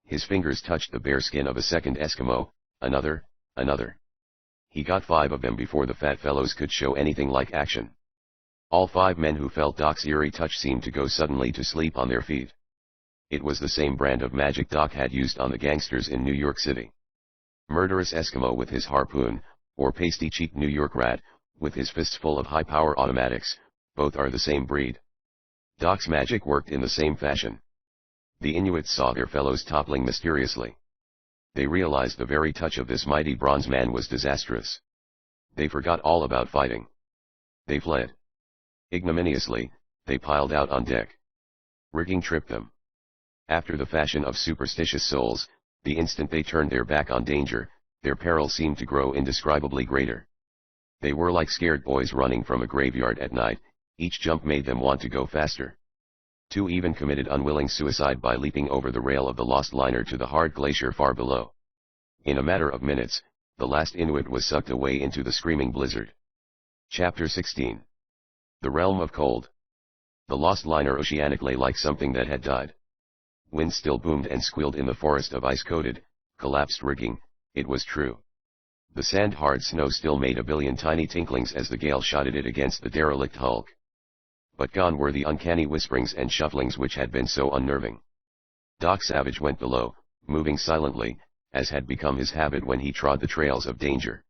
His fingers touched the bare skin of a second Eskimo, another. He got 5 of them before the fat fellows could show anything like action. All 5 men who felt Doc's eerie touch seemed to go suddenly to sleep on their feet. It was the same brand of magic Doc had used on the gangsters in New York City. Murderous Eskimo with his harpoon, or pasty-cheeked New York rat, with his fists full of high-power automatics, both are the same breed. Doc's magic worked in the same fashion. The Inuits saw their fellows toppling mysteriously. They realized the very touch of this mighty bronze man was disastrous. They forgot all about fighting. They fled. Ignominiously, they piled out on deck. Rigging tripped them. After the fashion of superstitious souls, the instant they turned their back on danger, their peril seemed to grow indescribably greater. They were like scared boys running from a graveyard at night, each jump made them want to go faster. Two even committed unwilling suicide by leaping over the rail of the lost liner to the hard glacier far below. In a matter of minutes, the last Inuit was sucked away into the screaming blizzard. Chapter 16. The Realm of Cold. The lost liner Oceanic lay like something that had died. Wind still boomed and squealed in the forest of ice-coated, collapsed rigging. It was true. The sand-hard snow still made a billion tiny tinklings as the gale shot at it against the derelict hulk. But gone were the uncanny whisperings and shufflings which had been so unnerving. Doc Savage went below, moving silently, as had become his habit when he trod the trails of danger.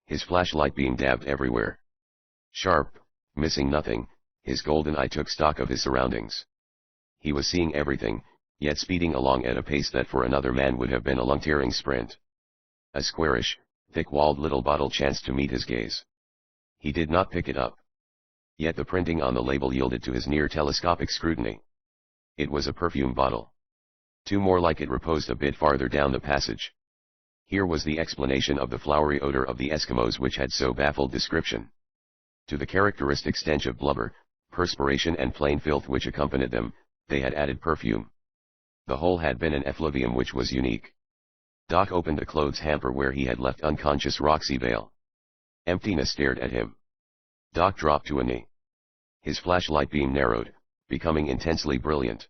His flashlight beam dabbed everywhere. Sharp, missing nothing, his golden eye took stock of his surroundings. He was seeing everything, yet speeding along at a pace that for another man would have been a lung-tearing sprint. A squarish, thick-walled little bottle chanced to meet his gaze. He did not pick it up. Yet the printing on the label yielded to his near-telescopic scrutiny. It was a perfume bottle. Two more like it reposed a bit farther down the passage. Here was the explanation of the flowery odor of the Eskimos which had so baffled description. To the characteristic stench of blubber, perspiration and plain filth which accompanied them, they had added perfume. The whole had been an effluvium which was unique. Doc opened a clothes hamper where he had left unconscious Roxy Vale. Emptiness stared at him. Doc dropped to a knee. His flashlight beam narrowed, becoming intensely brilliant.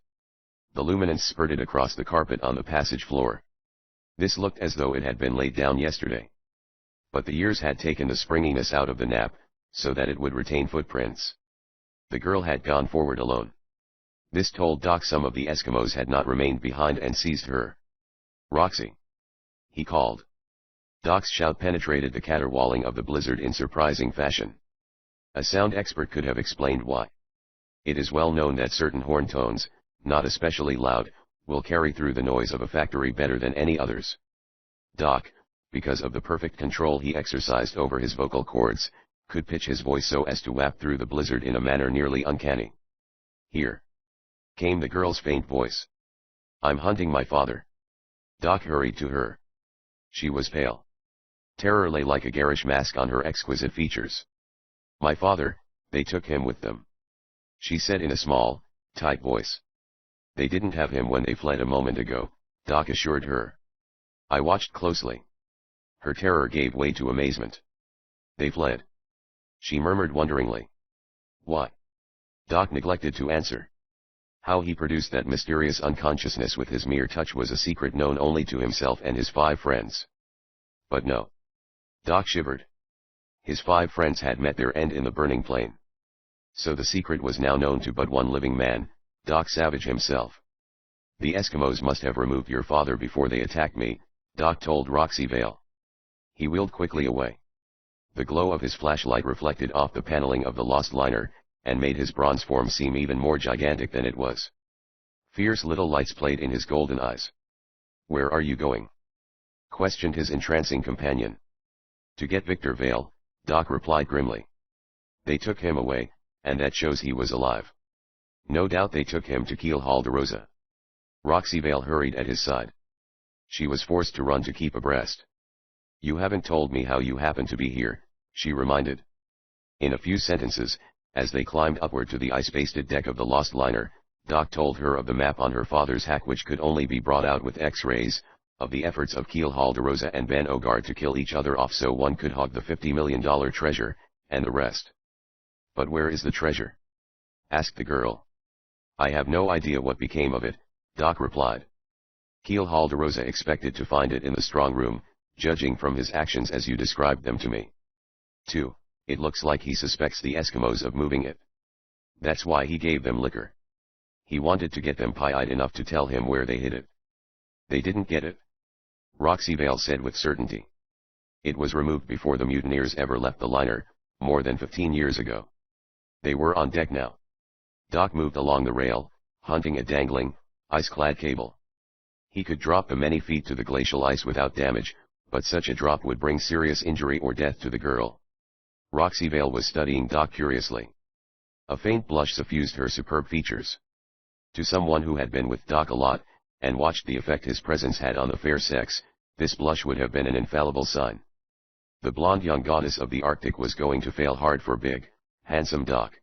The luminance spurted across the carpet on the passage floor. This looked as though it had been laid down yesterday. But the years had taken the springiness out of the nap, so that it would retain footprints. The girl had gone forward alone. This told Doc some of the Eskimos had not remained behind and seized her. "Roxy!" he called. Doc's shout penetrated the caterwauling of the blizzard in surprising fashion. A sound expert could have explained why. It is well known that certain horn tones, not especially loud, will carry through the noise of a factory better than any others. Doc, because of the perfect control he exercised over his vocal cords, could pitch his voice so as to wap through the blizzard in a manner nearly uncanny. "Here!" came the girl's faint voice. "I'm hunting my father." Doc hurried to her. She was pale. Terror lay like a garish mask on her exquisite features. "My father, they took him with them," she said in a small, tight voice. "They didn't have him when they fled a moment ago," Doc assured her. "I watched closely." Her terror gave way to amazement. "They fled," she murmured wonderingly. "Why?" Doc neglected to answer. How he produced that mysterious unconsciousness with his mere touch was a secret known only to himself and his 5 friends. But no. Doc shivered. His 5 friends had met their end in the burning plane. So the secret was now known to but one living man, Doc Savage himself. "The Eskimos must have removed your father before they attacked me," Doc told Roxy Vale. He wheeled quickly away. The glow of his flashlight reflected off the paneling of the lost liner, and made his bronze form seem even more gigantic than it was. Fierce little lights played in his golden eyes. "Where are you going?" questioned his entrancing companion. "To get Victor Vale," Doc replied grimly. "They took him away, and that shows he was alive. No doubt they took him to kill Helldiver." Roxy Vale hurried at his side. She was forced to run to keep abreast. "You haven't told me how you happen to be here," she reminded. In a few sentences, as they climbed upward to the ice-basted deck of the lost liner, Doc told her of the map on her father's hack which could only be brought out with X-rays, of the efforts of Keel Hallderosa and Ben Ogard to kill each other off so one could hog the $50 million treasure, and the rest. "But where is the treasure?" asked the girl. "I have no idea what became of it," Doc replied. "Keel Hallderosa expected to find it in the strong room, judging from his actions as you described them to me. 2. It looks like he suspects the Eskimos of moving it. That's why he gave them liquor. He wanted to get them pie-eyed enough to tell him where they hid it." "They didn't get it," Roxy Vale said with certainty. "It was removed before the mutineers ever left the liner, more than 15 years ago. They were on deck now." Doc moved along the rail, hunting a dangling, ice-clad cable. He could drop the many feet to the glacial ice without damage, but such a drop would bring serious injury or death to the girl. Roxy Vale was studying Doc curiously. A faint blush suffused her superb features. To someone who had been with Doc a lot, and watched the effect his presence had on the fair sex, this blush would have been an infallible sign. The blonde young goddess of the Arctic was going to fail hard for big, handsome Doc.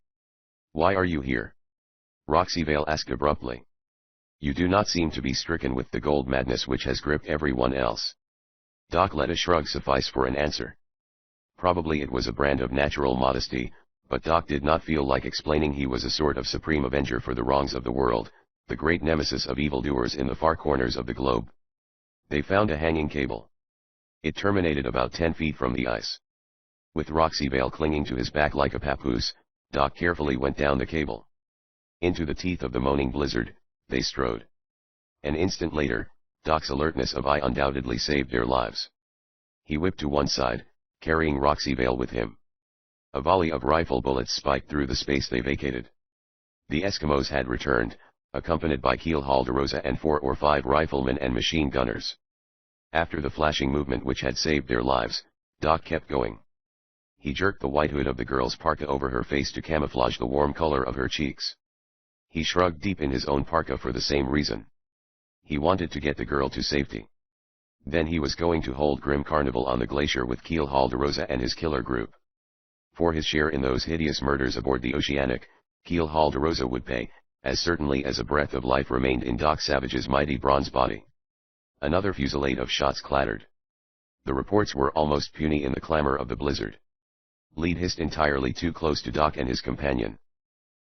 "Why are you here?" Roxyvale asked abruptly. "You do not seem to be stricken with the gold madness which has gripped everyone else." Doc let a shrug suffice for an answer. Probably it was a brand of natural modesty, but Doc did not feel like explaining he was a sort of supreme avenger for the wrongs of the world, the great nemesis of evildoers in the far corners of the globe. They found a hanging cable. It terminated about 10 feet from the ice. With Roxyvale clinging to his back like a papoose, Doc carefully went down the cable. Into the teeth of the moaning blizzard, they strode. An instant later, Doc's alertness of eye undoubtedly saved their lives. He whipped to one side, carrying Roxyvale with him. A volley of rifle bullets spiked through the space they vacated. The Eskimos had returned, accompanied by Keel Hallderosa and 4 or 5 riflemen and machine gunners. After the flashing movement which had saved their lives, Doc kept going. He jerked the white hood of the girl's parka over her face to camouflage the warm color of her cheeks. He shrugged deep in his own parka for the same reason. He wanted to get the girl to safety. Then he was going to hold grim carnival on the glacier with Keel Hallderosa and his killer group. For his share in those hideous murders aboard the Oceanic, Keel Hallderosa would pay, as certainly as a breath of life remained in Doc Savage's mighty bronze body. Another fusillade of shots clattered. The reports were almost puny in the clamor of the blizzard. Lead hissed entirely too close to Doc and his companion.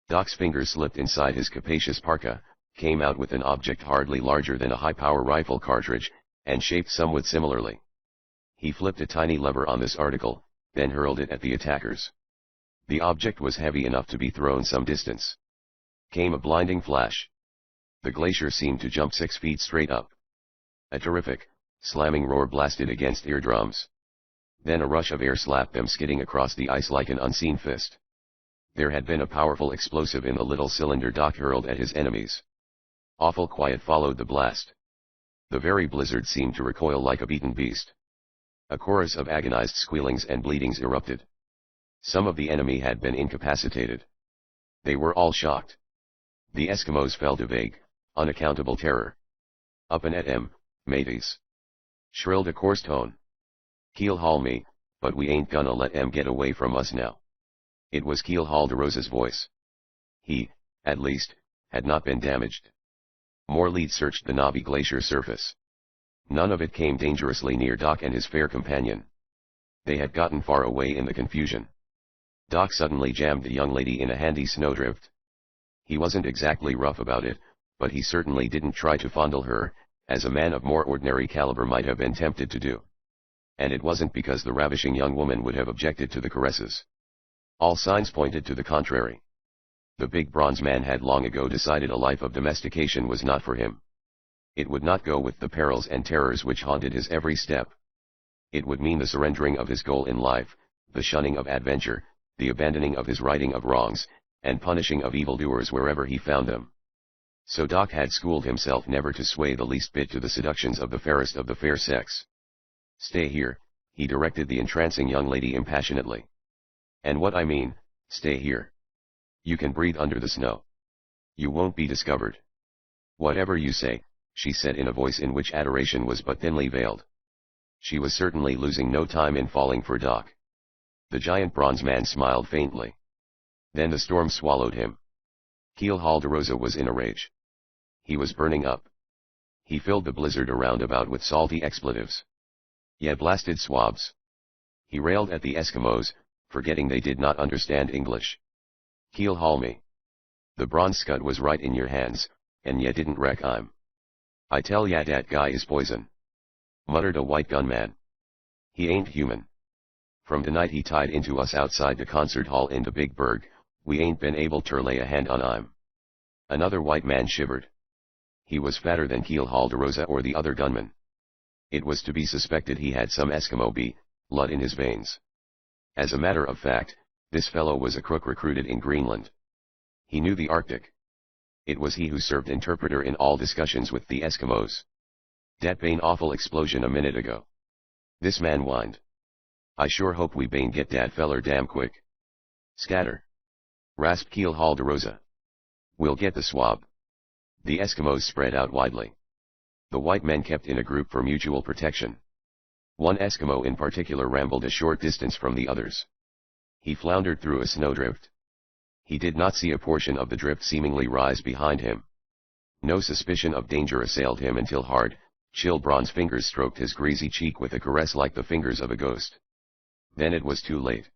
Doc's fingers slipped inside his capacious parka, came out with an object hardly larger than a high-power rifle cartridge, and shaped somewhat similarly. He flipped a tiny lever on this article, then hurled it at the attackers. The object was heavy enough to be thrown some distance. Came a blinding flash. The glacier seemed to jump 6 feet straight up. A terrific, slamming roar blasted against eardrums. Then a rush of air slapped them skidding across the ice like an unseen fist. There had been a powerful explosive in the little cylinder Doc hurled at his enemies. Awful quiet followed the blast. The very blizzard seemed to recoil like a beaten beast. A chorus of agonized squealings and bleatings erupted. Some of the enemy had been incapacitated. They were all shocked. The Eskimos fell to vague, unaccountable terror. "Up and at 'em, mateys!" shrilled a coarse tone. "Keel haul me, but we ain't gonna let 'em get away from us now." It was Keel Hallderosa's voice. He, at least, had not been damaged. More leads searched the knobby glacier surface. None of it came dangerously near Doc and his fair companion. They had gotten far away in the confusion. Doc suddenly jammed the young lady in a handy snowdrift. He wasn't exactly rough about it, but he certainly didn't try to fondle her, as a man of more ordinary caliber might have been tempted to do. And it wasn't because the ravishing young woman would have objected to the caresses. All signs pointed to the contrary. The big bronze man had long ago decided a life of domestication was not for him. It would not go with the perils and terrors which haunted his every step. It would mean the surrendering of his goal in life, the shunning of adventure, the abandoning of his righting of wrongs, and punishing of evildoers wherever he found them. So Doc had schooled himself never to sway the least bit to the seductions of the fairest of the fair sex. "Stay here," he directed the entrancing young lady impassionately. "And what I mean, stay here. You can breathe under the snow. You won't be discovered." "Whatever you say," she said in a voice in which adoration was but thinly veiled. She was certainly losing no time in falling for Doc. The giant bronze man smiled faintly. Then the storm swallowed him. Keel Hallderosa was in a rage. He was burning up. He filled the blizzard around about with salty expletives. "Yeah, blasted swabs!" He railed at the Eskimos, forgetting they did not understand English. "Keel haul me. The bronze scud was right in your hands, and ya didn't wreck 'im. I tell ya dat guy is poison," muttered a white gunman. "He ain't human. From the night he tied into us outside the concert hall in the Big Berg, we ain't been able ter lay a hand on 'im." Another white man shivered. He was fatter than Keel Hallderosa or the other gunman. It was to be suspected he had some Eskimo blood in his veins. As a matter of fact, this fellow was a crook recruited in Greenland. He knew the Arctic. It was he who served interpreter in all discussions with the Eskimos. "Dat bane awful explosion a minute ago." This man whined. "I sure hope we bane get dat feller damn quick." "Scatter!" rasped Keel Hallderosa. "We'll get the swab." The Eskimos spread out widely. The white men kept in a group for mutual protection. One Eskimo in particular rambled a short distance from the others. He floundered through a snowdrift. He did not see a portion of the drift seemingly rise behind him. No suspicion of danger assailed him until hard, chill bronze fingers stroked his greasy cheek with a caress like the fingers of a ghost. Then it was too late.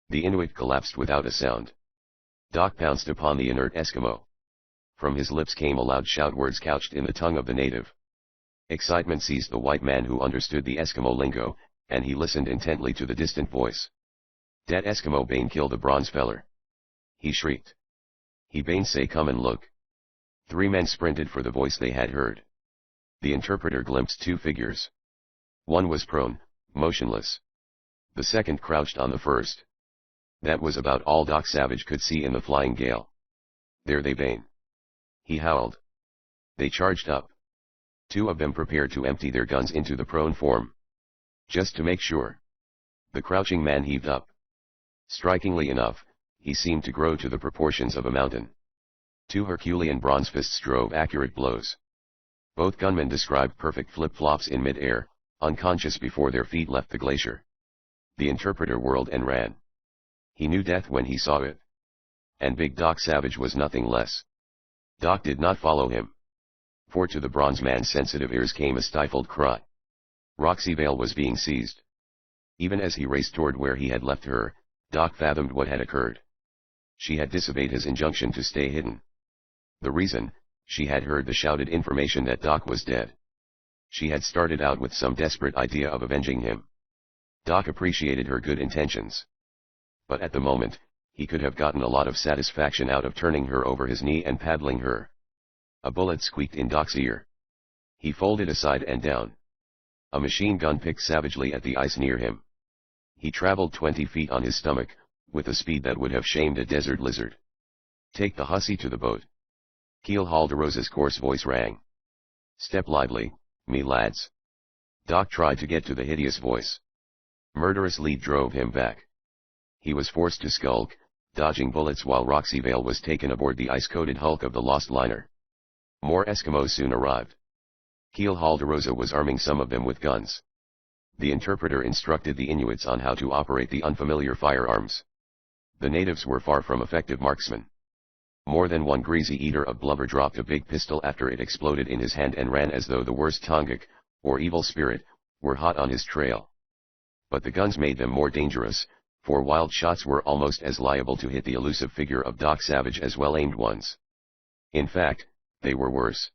The Inuit collapsed without a sound. Doc pounced upon the inert Eskimo. From his lips came a loud shout, words couched in the tongue of the native. Excitement seized the white man, who understood the Eskimo lingo, and he listened intently to the distant voice. "Dat Eskimo bane kill the bronze feller," he shrieked. "He bane say come and look." 3 men sprinted for the voice they had heard. The interpreter glimpsed 2 figures. One was prone, motionless. The second crouched on the first. That was about all Doc Savage could see in the flying gale. "There they bane," he howled. They charged up. 2 of them prepared to empty their guns into the prone form. Just to make sure. The crouching man heaved up. Strikingly enough, he seemed to grow to the proportions of a mountain. 2 Herculean bronze fists drove accurate blows. Both gunmen described perfect flip-flops in mid-air, unconscious before their feet left the glacier. The interpreter whirled and ran. He knew death when he saw it. And Big Doc Savage was nothing less. Doc did not follow him. For to the bronze man's sensitive ears came a stifled cry. Roxy Vale was being seized. Even as he raced toward where he had left her, Doc fathomed what had occurred. She had disobeyed his injunction to stay hidden. The reason: she had heard the shouted information that Doc was dead. She had started out with some desperate idea of avenging him. Doc appreciated her good intentions. But at the moment, he could have gotten a lot of satisfaction out of turning her over his knee and paddling her. A bullet squeaked in Doc's ear. He folded aside and down. A machine gun picked savagely at the ice near him. He traveled 20 feet on his stomach, with a speed that would have shamed a desert lizard. "Take the hussy to the boat." Keel Halderosa's coarse voice rang. "Step lively, me lads." Doc tried to get to the hideous voice. Murderous lead drove him back. He was forced to skulk, dodging bullets while Roxy Vale was taken aboard the ice-coated hulk of the lost liner. More Eskimos soon arrived. Keel Halderosa was arming some of them with guns. The interpreter instructed the Inuits on how to operate the unfamiliar firearms. The natives were far from effective marksmen. More than one greasy eater of blubber dropped a big pistol after it exploded in his hand and ran as though the worst Tongik, or evil spirit, were hot on his trail. But the guns made them more dangerous, for wild shots were almost as liable to hit the elusive figure of Doc Savage as well-aimed ones. In fact, they were worse.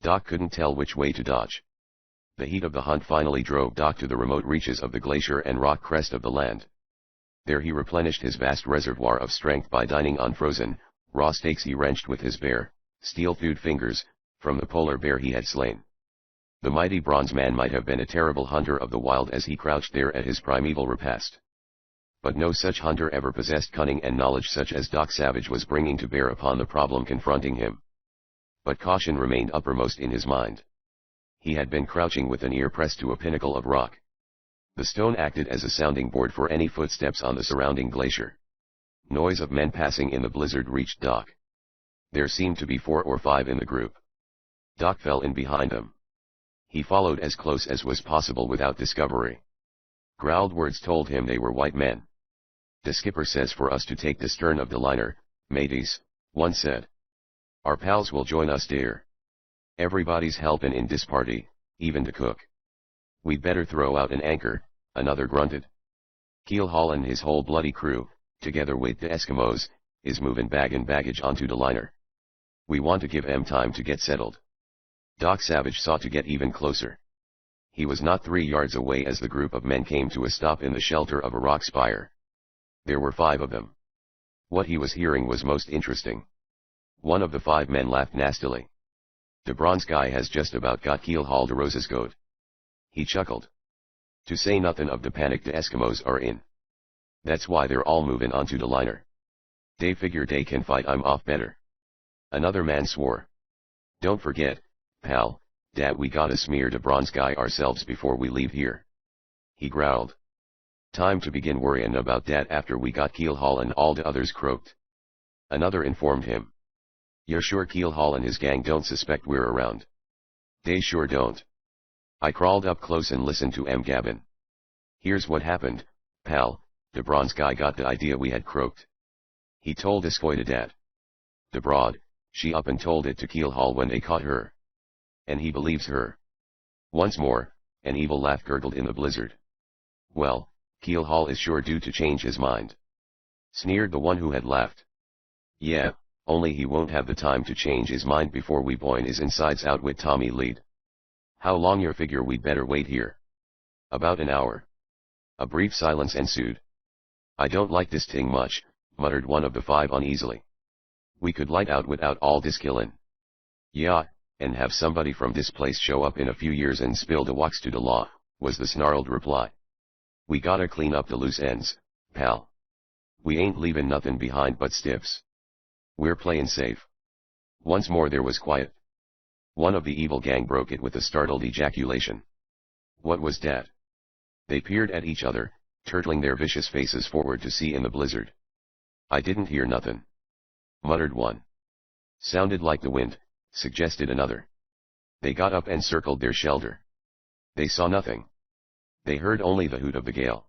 Doc couldn't tell which way to dodge. The heat of the hunt finally drove Doc to the remote reaches of the glacier and rock crest of the land. There he replenished his vast reservoir of strength by dining on frozen, raw steaks he wrenched with his bare, steel-thewed fingers, from the polar bear he had slain. The mighty bronze man might have been a terrible hunter of the wild as he crouched there at his primeval repast. But no such hunter ever possessed cunning and knowledge such as Doc Savage was bringing to bear upon the problem confronting him. But caution remained uppermost in his mind. He had been crouching with an ear pressed to a pinnacle of rock. The stone acted as a sounding board for any footsteps on the surrounding glacier. Noise of men passing in the blizzard reached Doc. There seemed to be 4 or 5 in the group. Doc fell in behind them. He followed as close as was possible without discovery. Growled words told him they were white men. "The skipper says for us to take the stern of the liner, mateys," one said. "Our pals will join us there. Everybody's helpin' in this party, even the cook." "We'd better throw out an anchor," another grunted. "Keel Hall and his whole bloody crew, together with the Eskimos, is movin' bag and baggage onto the liner. We want to give 'em time to get settled." Doc Savage sought to get even closer. He was not 3 yards away as the group of men came to a stop in the shelter of a rock spire. There were 5 of them. What he was hearing was most interesting. One of the 5 men laughed nastily. "The bronze guy has just about got Keel Halderosa's goat." He chuckled. "To say nothin' of the panic the Eskimos are in. That's why they're all movin' onto the liner. They figure they can fight 'em off better." Another man swore. "Don't forget, pal, dat we gotta smear the bronze guy ourselves before we leave here," he growled. "Time to begin worryin' about dat after we got Keel Hall and all the others croaked." Another informed him. "You're sure Keel Hall and his gang don't suspect we're around?" "They sure don't. I crawled up close and listened to M. Gabbin. Here's what happened, pal. The bronze guy got the idea we had croaked. He told Escoida dat. The broad, she up and told it to Keelhaul when they caught her. And he believes her. Once more, an evil laugh gurgled in the blizzard. Well, Keelhaul is sure due to change his mind. Sneered the one who had laughed. Yeah, only he won't have the time to change his mind before we boin his insides out with Tommy Lead. How long you figure we'd better wait here? About an hour. A brief silence ensued. I don't like this thing much, muttered one of the five uneasily. We could light out without all this killin'. Yeah, and have somebody from this place show up in a few years and spill the wax to the law, was the snarled reply. We gotta clean up the loose ends, pal. We ain't leavin' nothing behind but stiffs. We're playin' safe. Once more there was quiet. One of the evil gang broke it with a startled ejaculation. What was that? They peered at each other, turtling their vicious faces forward to see in the blizzard. I didn't hear nothin', muttered one. Sounded like the wind, suggested another. They got up and circled their shelter. They saw nothing. They heard only the hoot of the gale.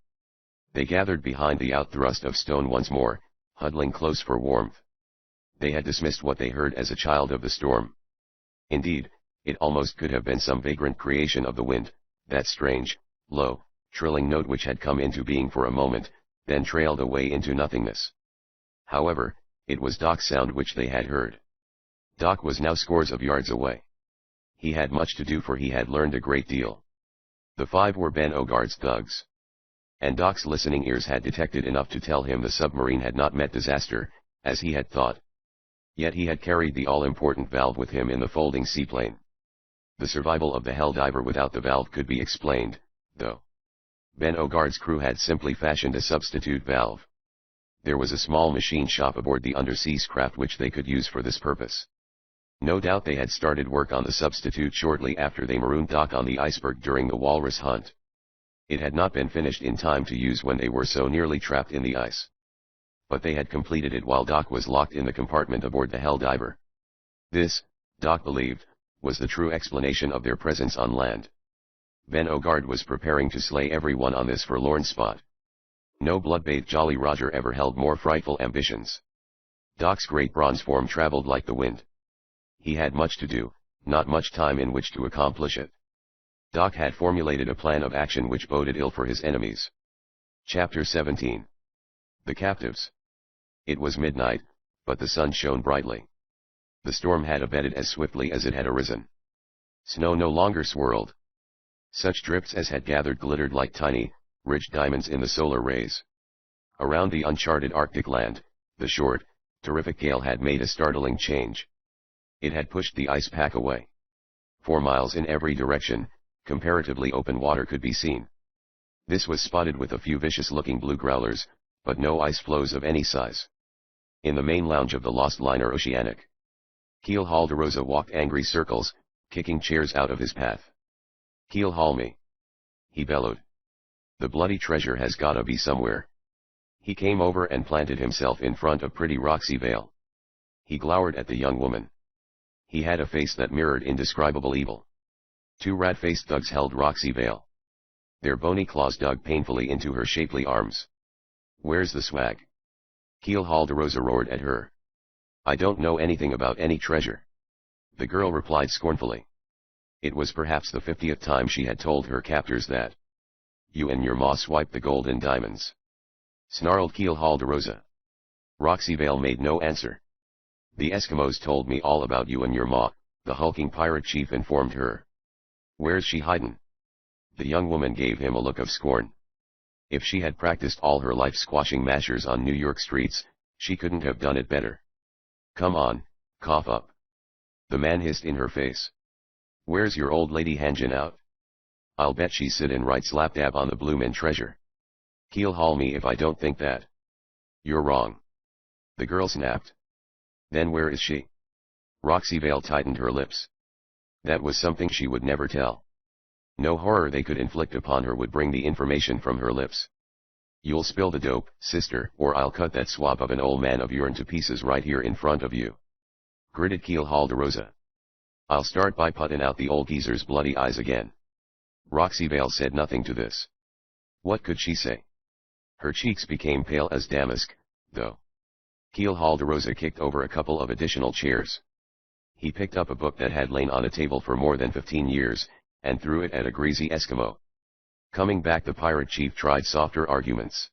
They gathered behind the outthrust of stone once more, huddling close for warmth. They had dismissed what they heard as a child of the storm. Indeed, it almost could have been some vagrant creation of the wind, that strange, low, trilling note which had come into being for a moment, then trailed away into nothingness. However, it was Doc's sound which they had heard. Doc was now scores of yards away. He had much to do, for he had learned a great deal. The five were Ben Ogard's thugs. And Doc's listening ears had detected enough to tell him the submarine had not met disaster, as he had thought. Yet he had carried the all-important valve with him in the folding seaplane. The survival of the Helldiver without the valve could be explained, though. Ben Ogard's crew had simply fashioned a substitute valve. There was a small machine shop aboard the undersea craft which they could use for this purpose. No doubt they had started work on the substitute shortly after they marooned Doc on the iceberg during the walrus hunt. It had not been finished in time to use when they were so nearly trapped in the ice. But they had completed it while Doc was locked in the compartment aboard the Helldiver. This, Doc believed, was the true explanation of their presence on land. Ben Ogard was preparing to slay everyone on this forlorn spot. No blood-bathed Jolly Roger ever held more frightful ambitions. Doc's great bronze form traveled like the wind. He had much to do, not much time in which to accomplish it. Doc had formulated a plan of action which boded ill for his enemies. Chapter 17. The Captives. It was midnight, but the sun shone brightly. The storm had abated as swiftly as it had arisen. Snow no longer swirled. Such drifts as had gathered glittered like tiny, rich diamonds in the solar rays. Around the uncharted Arctic land, the short, terrific gale had made a startling change. It had pushed the ice pack away. 4 miles in every direction, comparatively open water could be seen. This was spotted with a few vicious-looking blue growlers, but no ice floes of any size. In the main lounge of the lost liner Oceanic, Keelhaul DeRosa walked angry circles, kicking chairs out of his path. Keelhaul me! He bellowed. The bloody treasure has gotta be somewhere. He came over and planted himself in front of pretty Roxy Vale. He glowered at the young woman. He had a face that mirrored indescribable evil. 2 rat-faced thugs held Roxy Vale. Their bony claws dug painfully into her shapely arms. Where's the swag? Keelhaul DeRosa roared at her. I don't know anything about any treasure. The girl replied scornfully. It was perhaps the 50th time she had told her captors that. You and your ma swiped the gold and diamonds. Snarled Keelhaul DeRosa. Roxy Vale made no answer. The Eskimos told me all about you and your ma, the hulking pirate chief informed her. Where's she hidin'? The young woman gave him a look of scorn. If she had practiced all her life squashing mashers on New York streets, she couldn't have done it better. Come on, cough up. The man hissed in her face. Where's your old lady hangin' out? I'll bet she's sittin' right slap dab on the bloomin' treasure. Keelhaul me if I don't think that. You're wrong. The girl snapped. Then where is she? Roxy Vale tightened her lips. That was something she would never tell. No horror they could inflict upon her would bring the information from her lips. You'll spill the dope, sister, or I'll cut that swab of an old man of yourn to pieces right here in front of you. Gritted Keelhaul DeRosa. I'll start by puttin' out the old geezer's bloody eyes again. Roxy Vale said nothing to this. What could she say? Her cheeks became pale as damask, though. Keel Helldiver kicked over a couple of additional chairs. He picked up a book that had lain on a table for more than 15 years, and threw it at a greasy Eskimo. Coming back, the pirate chief tried softer arguments.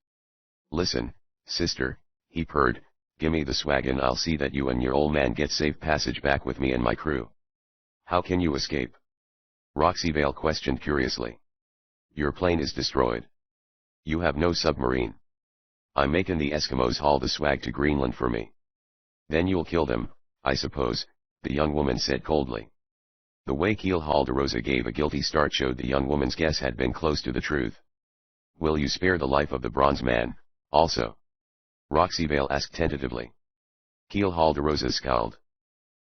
Listen, sister, he purred, gimme the swag and I'll see that you and your old man get safe passage back with me and my crew. How can you escape? Roxy Vale questioned curiously. Your plane is destroyed. You have no submarine. I'm making the Eskimos haul the swag to Greenland for me. Then you'll kill them, I suppose, the young woman said coldly. The way Keel Helldiver gave a guilty start showed the young woman's guess had been close to the truth. Will you spare the life of the bronze man, also? Roxy Vale asked tentatively. Keel Helldiver scowled.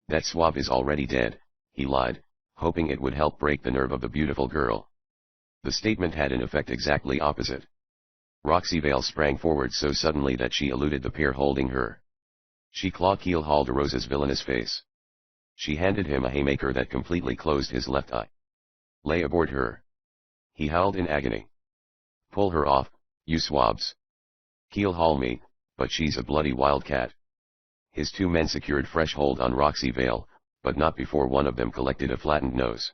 That swab is already dead, he lied, hoping it would help break the nerve of the beautiful girl. The statement had an effect exactly opposite. Roxy Vale sprang forward so suddenly that she eluded the pair holding her. She clawed Keel Helldiver's villainous face. She handed him a haymaker that completely closed his left eye. Lay aboard her. He howled in agony. Pull her off, you swabs. Keel haul me, but she's a bloody wildcat. His two men secured fresh hold on Roxy Vale, but not before one of them collected a flattened nose.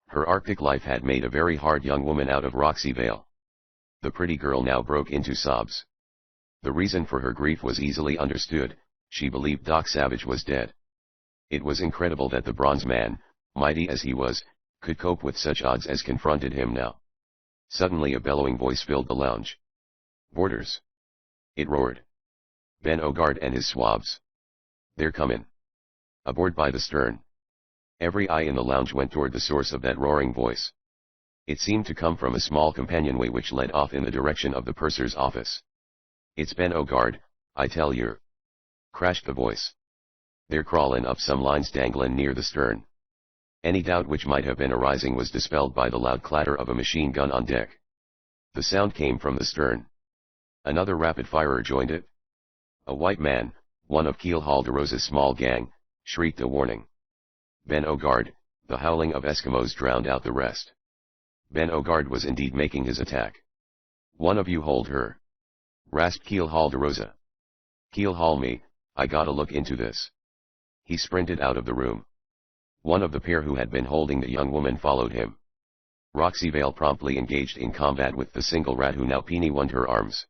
Her Arctic life had made a very hard young woman out of Roxy Vale. The pretty girl now broke into sobs. The reason for her grief was easily understood. She believed Doc Savage was dead. It was incredible that the bronze man, mighty as he was, could cope with such odds as confronted him now. Suddenly a bellowing voice filled the lounge. Boarders! It roared. Ben Ogard and his swabs. They're comin'. Aboard by the stern. Every eye in the lounge went toward the source of that roaring voice. It seemed to come from a small companionway which led off in the direction of the purser's office. It's Ben Ogard, I tell yer. Crashed the voice. They're crawlin' up some lines danglin' near the stern. Any doubt which might have been arising was dispelled by the loud clatter of a machine gun on deck. The sound came from the stern. Another rapid-firer joined it. A white man, one of Keel Helldiver's small gang, shrieked a warning. Ben Ogard, the howling of Eskimos drowned out the rest. Ben Ogard was indeed making his attack. One of you hold her. Rasped Keel Helldiver. Keel haul me, I gotta look into this. He sprinted out of the room. One of the pair who had been holding the young woman followed him. Roxy Vale promptly engaged in combat with the single rat who now peeny-won her arms.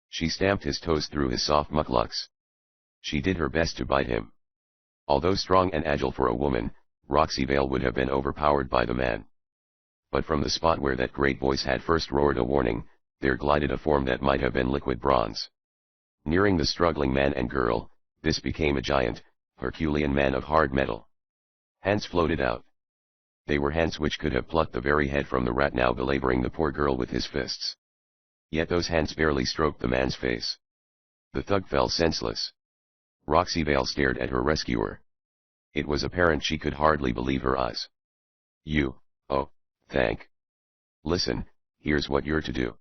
She stamped his toes through his soft mucklucks. She did her best to bite him. Although strong and agile for a woman, Roxy Vale would have been overpowered by the man. But from the spot where that great voice had first roared a warning, there glided a form that might have been liquid bronze. Nearing the struggling man and girl, this became a giant, Herculean man of hard metal. Hands floated out. They were hands which could have plucked the very head from the rat now belaboring the poor girl with his fists. Yet those hands barely stroked the man's face. The thug fell senseless. Roxy Vale stared at her rescuer. It was apparent she could hardly believe her eyes. Oh, thank. Listen, here's what you're to do.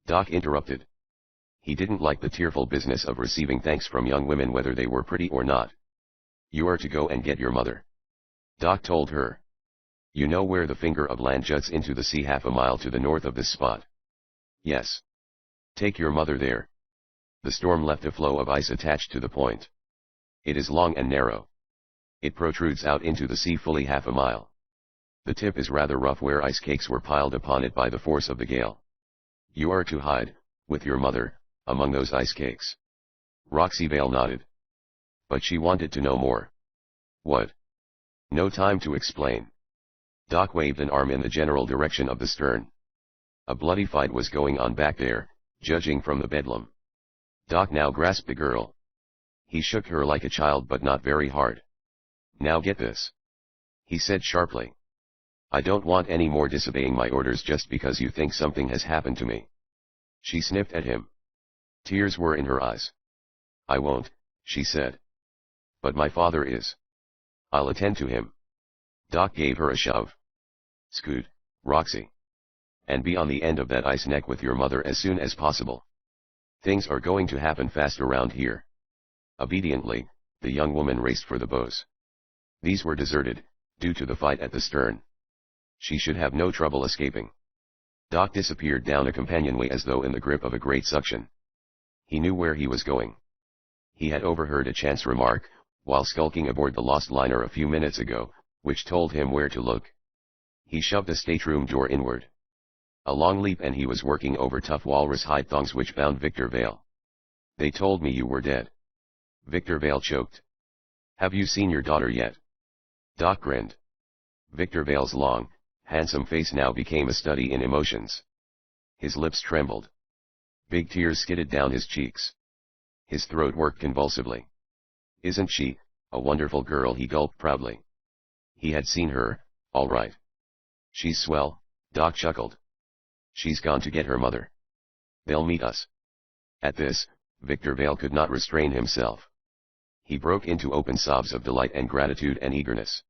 Doc interrupted. He didn't like the tearful business of receiving thanks from young women whether they were pretty or not. You are to go and get your mother. Doc told her. You know where the finger of land juts into the sea half a mile to the north of this spot? Yes. Take your mother there. The storm left a floe of ice attached to the point. It is long and narrow. It protrudes out into the sea fully half a mile. The tip is rather rough where ice cakes were piled upon it by the force of the gale. You are to hide, with your mother, among those ice cakes. Roxy Vale nodded. But she wanted to know more. What? No time to explain. Doc waved an arm in the general direction of the stern. A bloody fight was going on back there, judging from the bedlam. Doc now grasped the girl. He shook her like a child but not very hard. Now get this. He said sharply. I don't want any more disobeying my orders just because you think something has happened to me. She sniffed at him. Tears were in her eyes. I won't, she said. But my father is. I'll attend to him. Doc gave her a shove. Scoot, Roxy. And be on the end of that ice neck with your mother as soon as possible. Things are going to happen fast around here. Obediently, the young woman raced for the bows. These were deserted, due to the fight at the stern. She should have no trouble escaping. Doc disappeared down a companionway as though in the grip of a great suction. He knew where he was going. He had overheard a chance remark, while skulking aboard the lost liner a few minutes ago, which told him where to look. He shoved the stateroom door inward. A long leap and he was working over tough walrus hide thongs which bound Victor Vale. "They told me you were dead." Victor Vale choked. "Have you seen your daughter yet?" Doc grinned. Victor Vale's long, handsome face now became a study in emotions. His lips trembled. Big tears skidded down his cheeks. His throat worked convulsively. "Isn't she a wonderful girl?" he gulped proudly. He had seen her, all right. "She's swell," Doc chuckled. "She's gone to get her mother. They'll meet us." At this, Victor Vale could not restrain himself. He broke into open sobs of delight and gratitude and eagerness.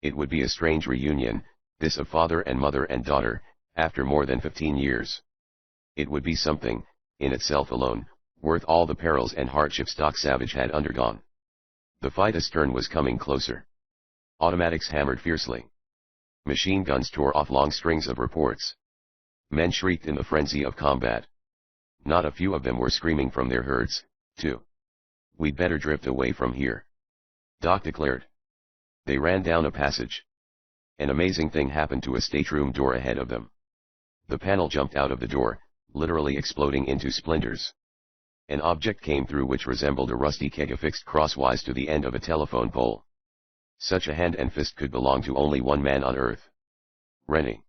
It would be a strange reunion, this of father and mother and daughter, after more than 15 years. It would be something, in itself alone, worth all the perils and hardships Doc Savage had undergone. The fight astern was coming closer. Automatics hammered fiercely. Machine guns tore off long strings of reports. Men shrieked in the frenzy of combat. Not a few of them were screaming from their hurts, too. "We'd better drift away from here," Doc declared. They ran down a passage. An amazing thing happened to a stateroom door ahead of them. The panel jumped out of the door, literally exploding into splinters. An object came through which resembled a rusty keg affixed crosswise to the end of a telephone pole. Such a hand and fist could belong to only one man on Earth. "Rennie!"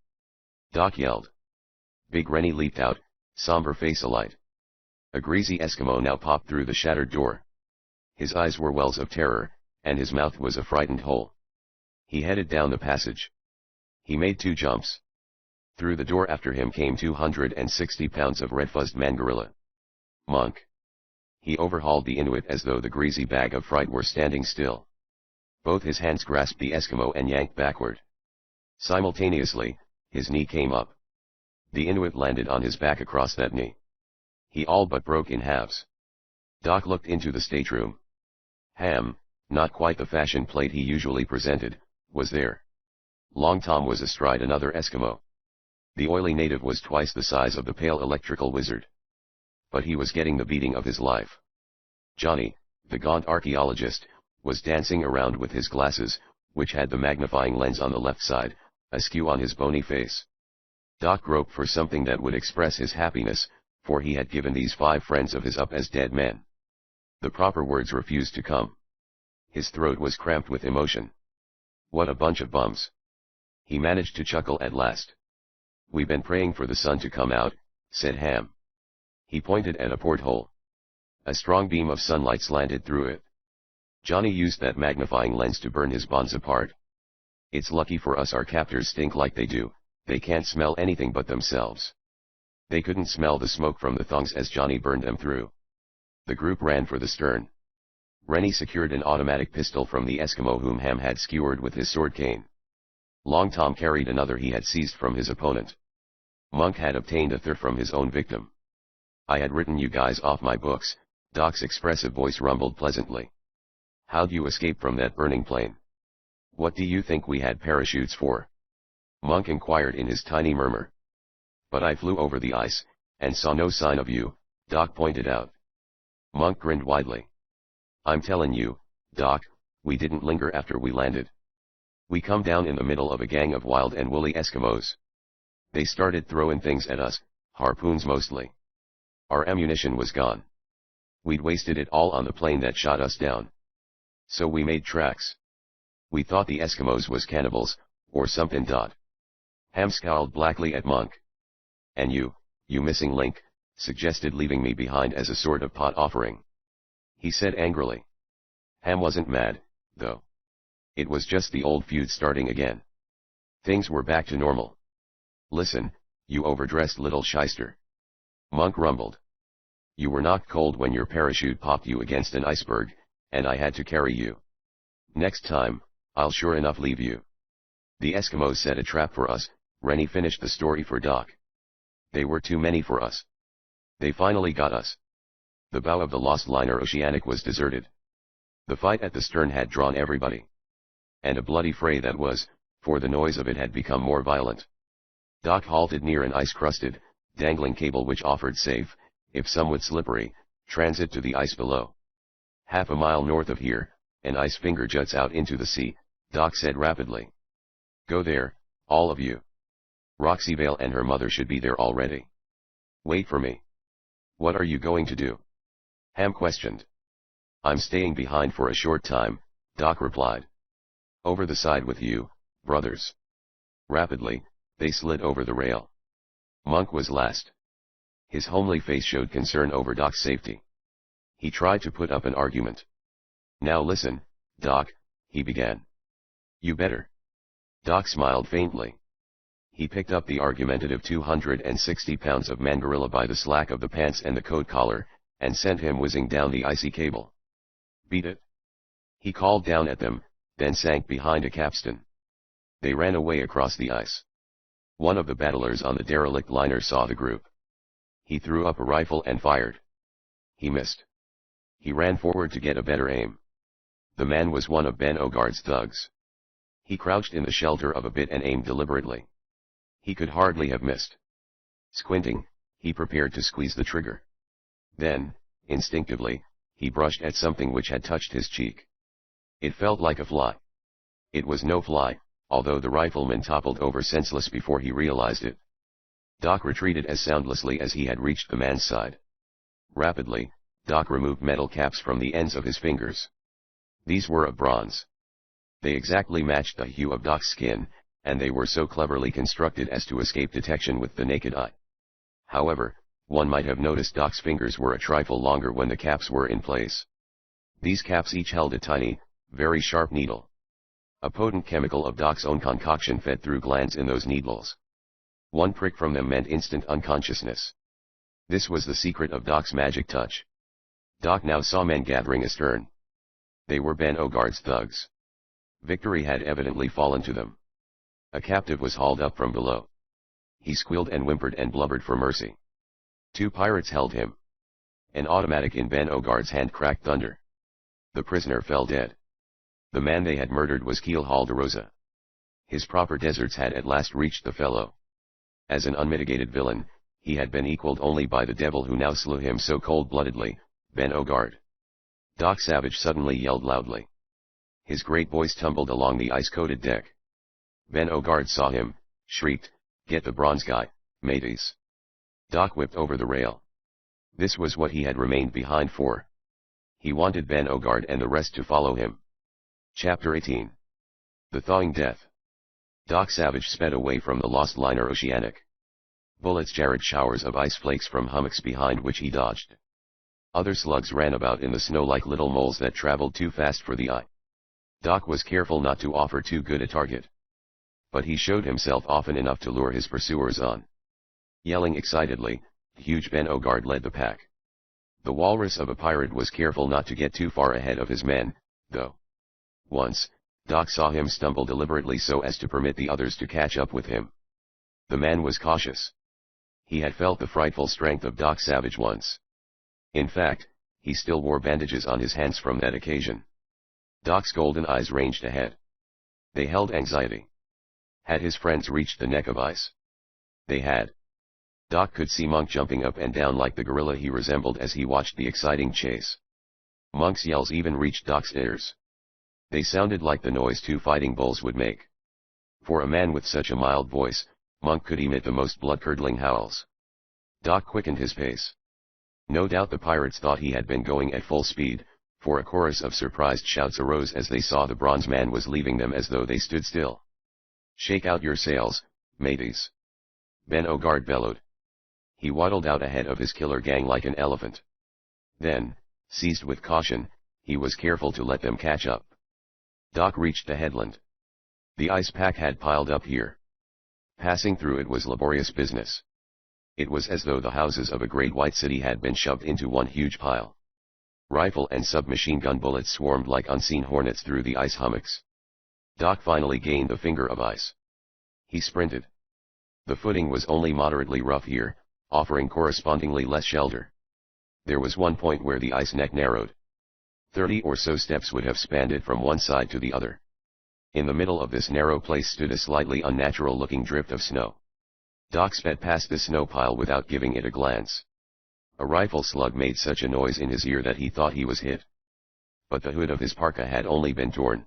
Doc yelled. Big Rennie leaped out, somber face alight. A greasy Eskimo now popped through the shattered door. His eyes were wells of terror, and his mouth was a frightened hole. He headed down the passage. He made 2 jumps. Through the door after him came 260 pounds of red-fuzzed man gorilla. Monk. He overhauled the Inuit as though the greasy bag of fright were standing still. Both his hands grasped the Eskimo and yanked backward. Simultaneously, his knee came up. The Inuit landed on his back across that knee. He all but broke in halves. Doc looked into the stateroom. Ham, not quite the fashion plate he usually presented, was there. Long Tom was astride another Eskimo. The oily native was twice the size of the pale electrical wizard. But he was getting the beating of his life. Johnny, the gaunt archaeologist, was dancing around with his glasses, which had the magnifying lens on the left side, askew on his bony face. Doc groped for something that would express his happiness, for he had given these 5 friends of his up as dead men. The proper words refused to come. His throat was cramped with emotion. "What a bunch of bums." He managed to chuckle at last. "We've been praying for the sun to come out," said Ham. He pointed at a porthole. A strong beam of sunlight slanted through it. Johnny used that magnifying lens to burn his bonds apart. "It's lucky for us our captors stink like they do, they can't smell anything but themselves." They couldn't smell the smoke from the thongs as Johnny burned them through. The group ran for the stern. Rennie secured an automatic pistol from the Eskimo whom Ham had skewered with his sword cane. Long Tom carried another he had seized from his opponent. Monk had obtained a third from his own victim. "I had written you guys off my books," Doc's expressive voice rumbled pleasantly. "How'd you escape from that burning plane? What do you think we had parachutes for?" Monk inquired in his tiny murmur. "But I flew over the ice, and saw no sign of you," Doc pointed out. Monk grinned widely. "I'm telling you, Doc, we didn't linger after we landed. We come down in the middle of a gang of wild and woolly Eskimos. They started throwing things at us, harpoons mostly. Our ammunition was gone. We'd wasted it all on the plane that shot us down. So we made tracks. We thought the Eskimos was cannibals, or something. Ham scowled blackly at Monk. "And you missing link, suggested leaving me behind as a sort of pot offering," he said angrily. Ham wasn't mad, though. It was just the old feud starting again. Things were back to normal. "Listen, you overdressed little shyster," Monk rumbled. "You were knocked cold when your parachute popped you against an iceberg, and I had to carry you. Next time, I'll sure enough leave you. The Eskimos set a trap for us," Rennie finished the story for Doc. "They were too many for us. They finally got us." The bow of the lost liner Oceanic was deserted. The fight at the stern had drawn everybody. And a bloody fray that was, for the noise of it had become more violent. Doc halted near an ice-crusted, dangling cable which offered safe, if somewhat slippery, transit to the ice below. "Half a mile north of here, an ice finger juts out into the sea," Doc said rapidly. "Go there, all of you. Roxyvale and her mother should be there already. Wait for me." "What are you going to do?" Ham questioned. "I'm staying behind for a short time," Doc replied. "Over the side with you, brothers." Rapidly, they slid over the rail. Monk was last. His homely face showed concern over Doc's safety. He tried to put up an argument. "Now listen, Doc," he began. "You better." Doc smiled faintly. He picked up the argumentative 260 pounds of man-gorilla by the slack of the pants and the coat collar, and sent him whizzing down the icy cable. "Beat it!" he called down at them, then sank behind a capstan. They ran away across the ice. One of the battlers on the derelict liner saw the group. He threw up a rifle and fired. He missed. He ran forward to get a better aim. The man was one of Ben Ogard's thugs. He crouched in the shelter of a bit and aimed deliberately. He could hardly have missed. Squinting, he prepared to squeeze the trigger. Then, instinctively, he brushed at something which had touched his cheek. It felt like a fly. It was no fly, although the rifleman toppled over senseless before he realized it. Doc retreated as soundlessly as he had reached the man's side. Rapidly, Doc removed metal caps from the ends of his fingers. These were of bronze. They exactly matched the hue of Doc's skin, and they were so cleverly constructed as to escape detection with the naked eye. However, one might have noticed Doc's fingers were a trifle longer when the caps were in place. These caps each held a tiny, very sharp needle. A potent chemical of Doc's own concoction fed through glands in those needles. One prick from them meant instant unconsciousness. This was the secret of Doc's magic touch. Doc now saw men gathering astern. They were Ben Ogard's thugs. Victory had evidently fallen to them. A captive was hauled up from below. He squealed and whimpered and blubbered for mercy. Two pirates held him. An automatic in Ben Ogard's hand cracked thunder. The prisoner fell dead. The man they had murdered was Keel Halderosa. His proper deserts had at last reached the fellow. As an unmitigated villain, he had been equaled only by the devil who now slew him so cold-bloodedly, Ben Ogard. Doc Savage suddenly yelled loudly. His great voice tumbled along the ice-coated deck. Ben Ogard saw him, shrieked, "Get the bronze guy, mateys." Doc whipped over the rail. This was what he had remained behind for. He wanted Ben Ogard and the rest to follow him. Chapter 18. The Thawing Death. Doc Savage sped away from the lost liner Oceanic. Bullets jarred showers of ice flakes from hummocks behind which he dodged. Other slugs ran about in the snow like little moles that traveled too fast for the eye. Doc was careful not to offer too good a target. But he showed himself often enough to lure his pursuers on. Yelling excitedly, huge Ben Ogard led the pack. The walrus of a pirate was careful not to get too far ahead of his men, though. Once, Doc saw him stumble deliberately so as to permit the others to catch up with him. The man was cautious. He had felt the frightful strength of Doc Savage once. In fact, he still wore bandages on his hands from that occasion. Doc's golden eyes ranged ahead. They held anxiety. Had his friends reached the neck of ice? They had. Doc could see Monk jumping up and down like the gorilla he resembled as he watched the exciting chase. Monk's yells even reached Doc's ears. They sounded like the noise two fighting bulls would make. For a man with such a mild voice, Monk could emit the most blood-curdling howls. Doc quickened his pace. No doubt the pirates thought he had been going at full speed, for a chorus of surprised shouts arose as they saw the bronze man was leaving them as though they stood still. "Shake out your sails, mateys," Ben Ogard bellowed. He waddled out ahead of his killer gang like an elephant. Then, seized with caution, he was careful to let them catch up. Doc reached the headland. The ice pack had piled up here. Passing through it was laborious business. It was as though the houses of a great white city had been shoved into one huge pile. Rifle and submachine gun bullets swarmed like unseen hornets through the ice hummocks. Doc finally gained the finger of ice. He sprinted. The footing was only moderately rough here, offering correspondingly less shelter. There was one point where the ice neck narrowed. 30 or so steps would have spanned it from one side to the other. In the middle of this narrow place stood a slightly unnatural-looking drift of snow. Doc sped past the snow pile without giving it a glance. A rifle slug made such a noise in his ear that he thought he was hit. But the hood of his parka had only been torn.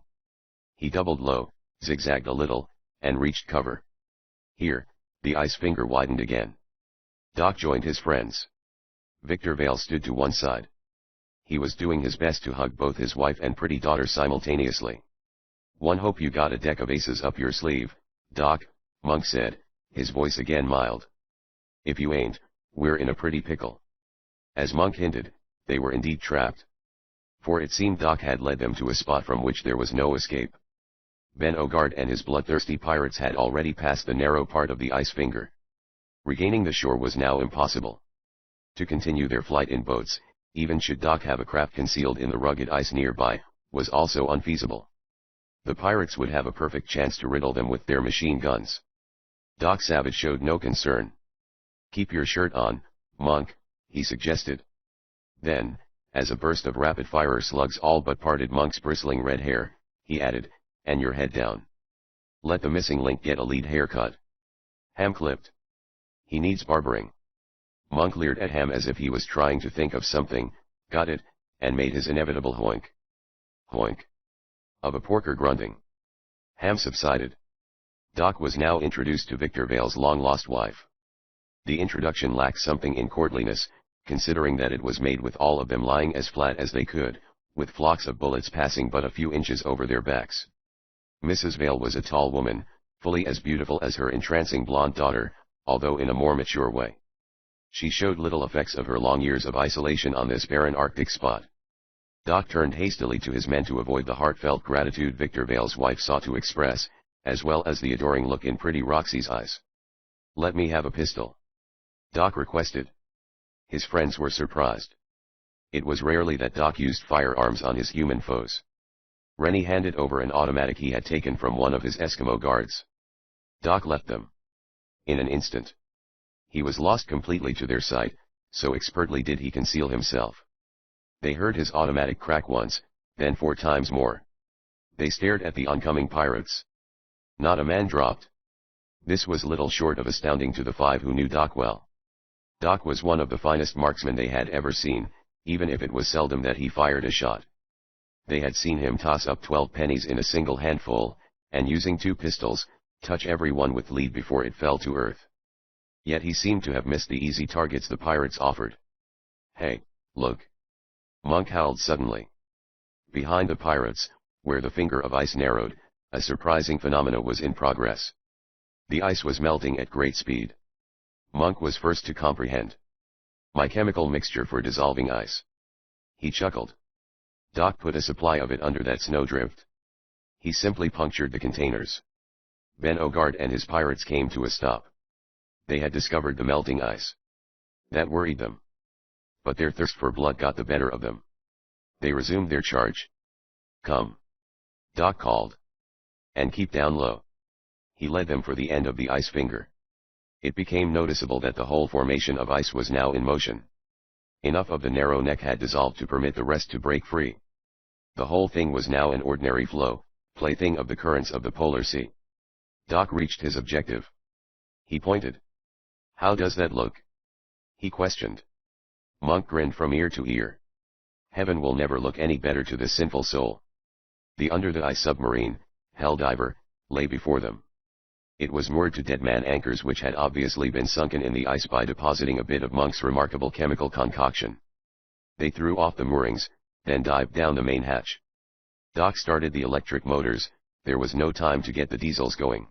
He doubled low, zigzagged a little, and reached cover. Here, the ice finger widened again. Doc joined his friends. Victor Vale stood to one side. He was doing his best to hug both his wife and pretty daughter simultaneously. "One hope you got a deck of aces up your sleeve, Doc," Monk said, his voice again mild. "If you ain't, we're in a pretty pickle." As Monk hinted, they were indeed trapped. For it seemed Doc had led them to a spot from which there was no escape. Ben Ogard and his bloodthirsty pirates had already passed the narrow part of the ice finger. Regaining the shore was now impossible. To continue their flight in boats, even should Doc have a craft concealed in the rugged ice nearby, was also unfeasible. The pirates would have a perfect chance to riddle them with their machine guns. Doc Savage showed no concern. "Keep your shirt on, Monk," he suggested. Then, as a burst of rapid-fire slugs all but parted Monk's bristling red hair, he added, "And your head down. Let the missing link get a lead haircut. Ham clipped. He needs barbering." Monk leered at Ham as if he was trying to think of something, got it, and made his inevitable hoink. Hoink. Of a porker grunting. Ham subsided. Doc was now introduced to Victor Vale's long-lost wife. The introduction lacked something in courtliness, considering that it was made with all of them lying as flat as they could, with flocks of bullets passing but a few inches over their backs. Mrs. Vale was a tall woman, fully as beautiful as her entrancing blonde daughter, although in a more mature way. She showed little effects of her long years of isolation on this barren Arctic spot. Doc turned hastily to his men to avoid the heartfelt gratitude Victor Vale's wife sought to express, as well as the adoring look in pretty Roxy's eyes. "Let me have a pistol," Doc requested. His friends were surprised. It was rarely that Doc used firearms on his human foes. Rennie handed over an automatic he had taken from one of his Eskimo guards. Doc left them. In an instant. He was lost completely to their sight, so expertly did he conceal himself. They heard his automatic crack once, then 4 times more. They stared at the oncoming pirates. Not a man dropped. This was little short of astounding to the 5 who knew Doc well. Doc was one of the finest marksmen they had ever seen, even if it was seldom that he fired a shot. They had seen him toss up 12 pennies in a single handful, and using 2 pistols, touch every one with lead before it fell to earth. Yet he seemed to have missed the easy targets the pirates offered. "Hey, look!" Monk howled suddenly. Behind the pirates, where the finger of ice narrowed, a surprising phenomena was in progress. The ice was melting at great speed. Monk was first to comprehend. "My chemical mixture for dissolving ice." He chuckled. Doc put a supply of it under that snowdrift. He simply punctured the containers. Ben Ogard and his pirates came to a stop. They had discovered the melting ice. That worried them. But their thirst for blood got the better of them. They resumed their charge. "Come," Doc called. "And keep down low." He led them for the end of the ice finger. It became noticeable that the whole formation of ice was now in motion. Enough of the narrow neck had dissolved to permit the rest to break free. The whole thing was now an ordinary floe, plaything of the currents of the polar sea. Doc reached his objective. He pointed. "How does that look?" he questioned. Monk grinned from ear to ear. Heaven will never look any better to the sinful soul. The under-the-ice submarine, Helldiver, lay before them. It was moored to dead-man anchors which had obviously been sunken in the ice by depositing a bit of Monk's remarkable chemical concoction. They threw off the moorings, then dived down the main hatch. Doc started the electric motors. There was no time to get the diesels going.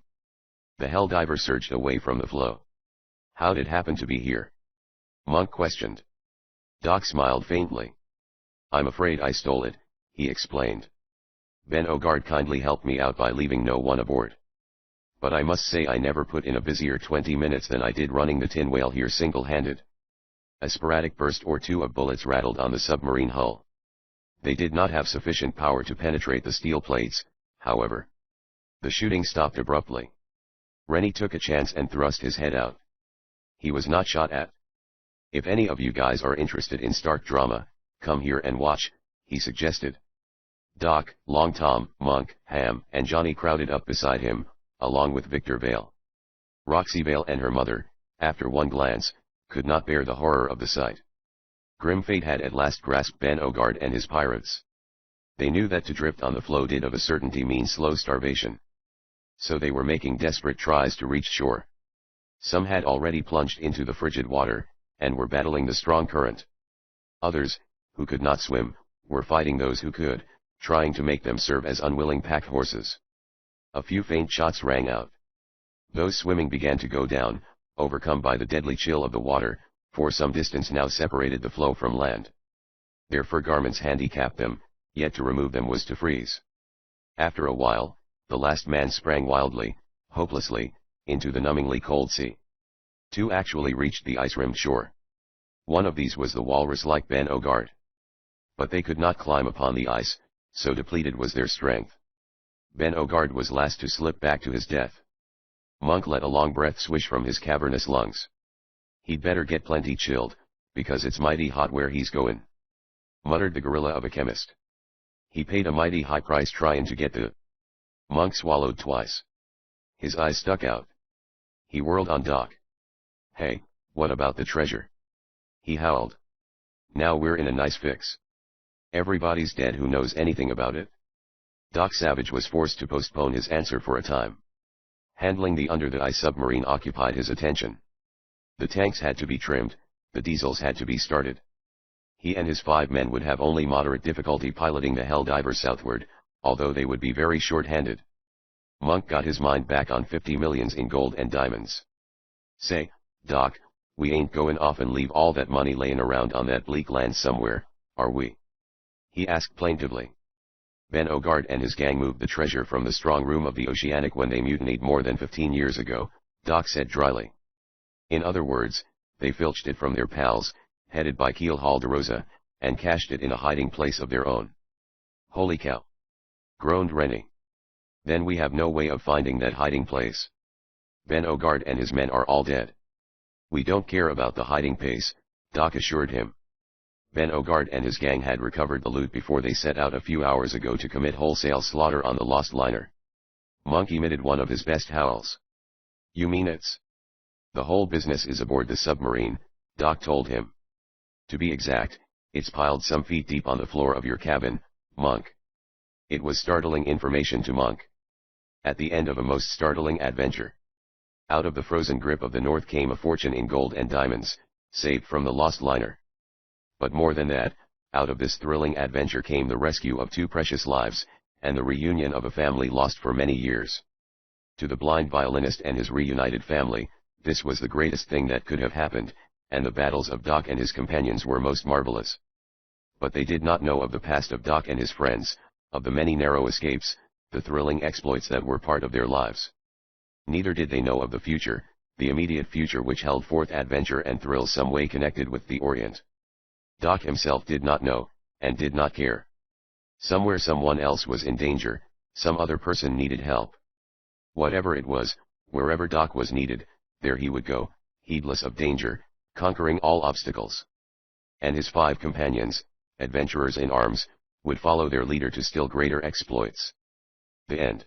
The Helldiver surged away from the floe. "How'd it happen to be here?" Monk questioned. Doc smiled faintly. "I'm afraid I stole it," he explained. "Ben Ogard kindly helped me out by leaving no one aboard. But I must say I never put in a busier 20 minutes than I did running the tin whale here single-handed." A sporadic burst or 2 of bullets rattled on the submarine hull. They did not have sufficient power to penetrate the steel plates, however. The shooting stopped abruptly. Rennie took a chance and thrust his head out. He was not shot at. "If any of you guys are interested in stark drama, come here and watch," he suggested. Doc, Long Tom, Monk, Ham, and Johnny crowded up beside him, along with Victor Vale. Roxy Vale and her mother, after one glance, could not bear the horror of the sight. Grim fate had at last grasped Ben Ogard and his pirates. They knew that to drift on the floe did of a certainty mean slow starvation. So they were making desperate tries to reach shore. Some had already plunged into the frigid water, and were battling the strong current. Others, who could not swim, were fighting those who could, trying to make them serve as unwilling pack horses. A few faint shots rang out. Those swimming began to go down, overcome by the deadly chill of the water, for some distance now separated the floe from land. Their fur garments handicapped them, yet to remove them was to freeze. After a while, the last man sprang wildly, hopelessly, into the numbingly cold sea. Two actually reached the ice-rimmed shore. One of these was the walrus-like Ben Ogard. But they could not climb upon the ice, so depleted was their strength. Ben Ogard was last to slip back to his death. Monk let a long breath swish from his cavernous lungs. "He'd better get plenty chilled, because it's mighty hot where he's goin'," muttered the gorilla of a chemist. "He paid a mighty high price tryin' to get the—" Monk swallowed twice. His eyes stuck out. He whirled on Doc. "Hey, what about the treasure?" he howled. "Now we're in a nice fix. Everybody's dead who knows anything about it." Doc Savage was forced to postpone his answer for a time. Handling the under-the-ice submarine occupied his attention. The tanks had to be trimmed, the diesels had to be started. He and his 5 men would have only moderate difficulty piloting the Helldiver southward, although they would be very short-handed. Monk got his mind back on 50 millions in gold and diamonds. "Say, Doc, we ain't goin' off and leave all that money layin' around on that bleak land somewhere, are we?" he asked plaintively. Ben Ogard and his gang moved the treasure from the strong room of the Oceanic when they mutinied more than 15 years ago, Doc said dryly. "In other words, they filched it from their pals, headed by Keel Halderosa, and cached it in a hiding place of their own." "Holy cow!" groaned Rennie. "Then we have no way of finding that hiding place. Ben Ogard and his men are all dead." "We don't care about the hiding place," Doc assured him. Ben Ogard and his gang had recovered the loot before they set out a few hours ago to commit wholesale slaughter on the lost liner. Monk emitted one of his best howls. "You mean it's—" "The whole business is aboard the submarine," Doc told him. "To be exact, it's piled some feet deep on the floor of your cabin, Monk." It was startling information to Monk. At the end of a most startling adventure. Out of the frozen grip of the North came a fortune in gold and diamonds, saved from the lost liner. But more than that, out of this thrilling adventure came the rescue of 2 precious lives, and the reunion of a family lost for many years. To the blind violinist and his reunited family, this was the greatest thing that could have happened, and the battles of Doc and his companions were most marvelous. But they did not know of the past of Doc and his friends, of the many narrow escapes, the thrilling exploits that were part of their lives. Neither did they know of the future, the immediate future which held forth adventure and thrill some way connected with the Orient. Doc himself did not know, and did not care. Somewhere someone else was in danger, some other person needed help. Whatever it was, wherever Doc was needed, there he would go, heedless of danger, conquering all obstacles. And his 5 companions, adventurers in arms, would follow their leader to still greater exploits. The end.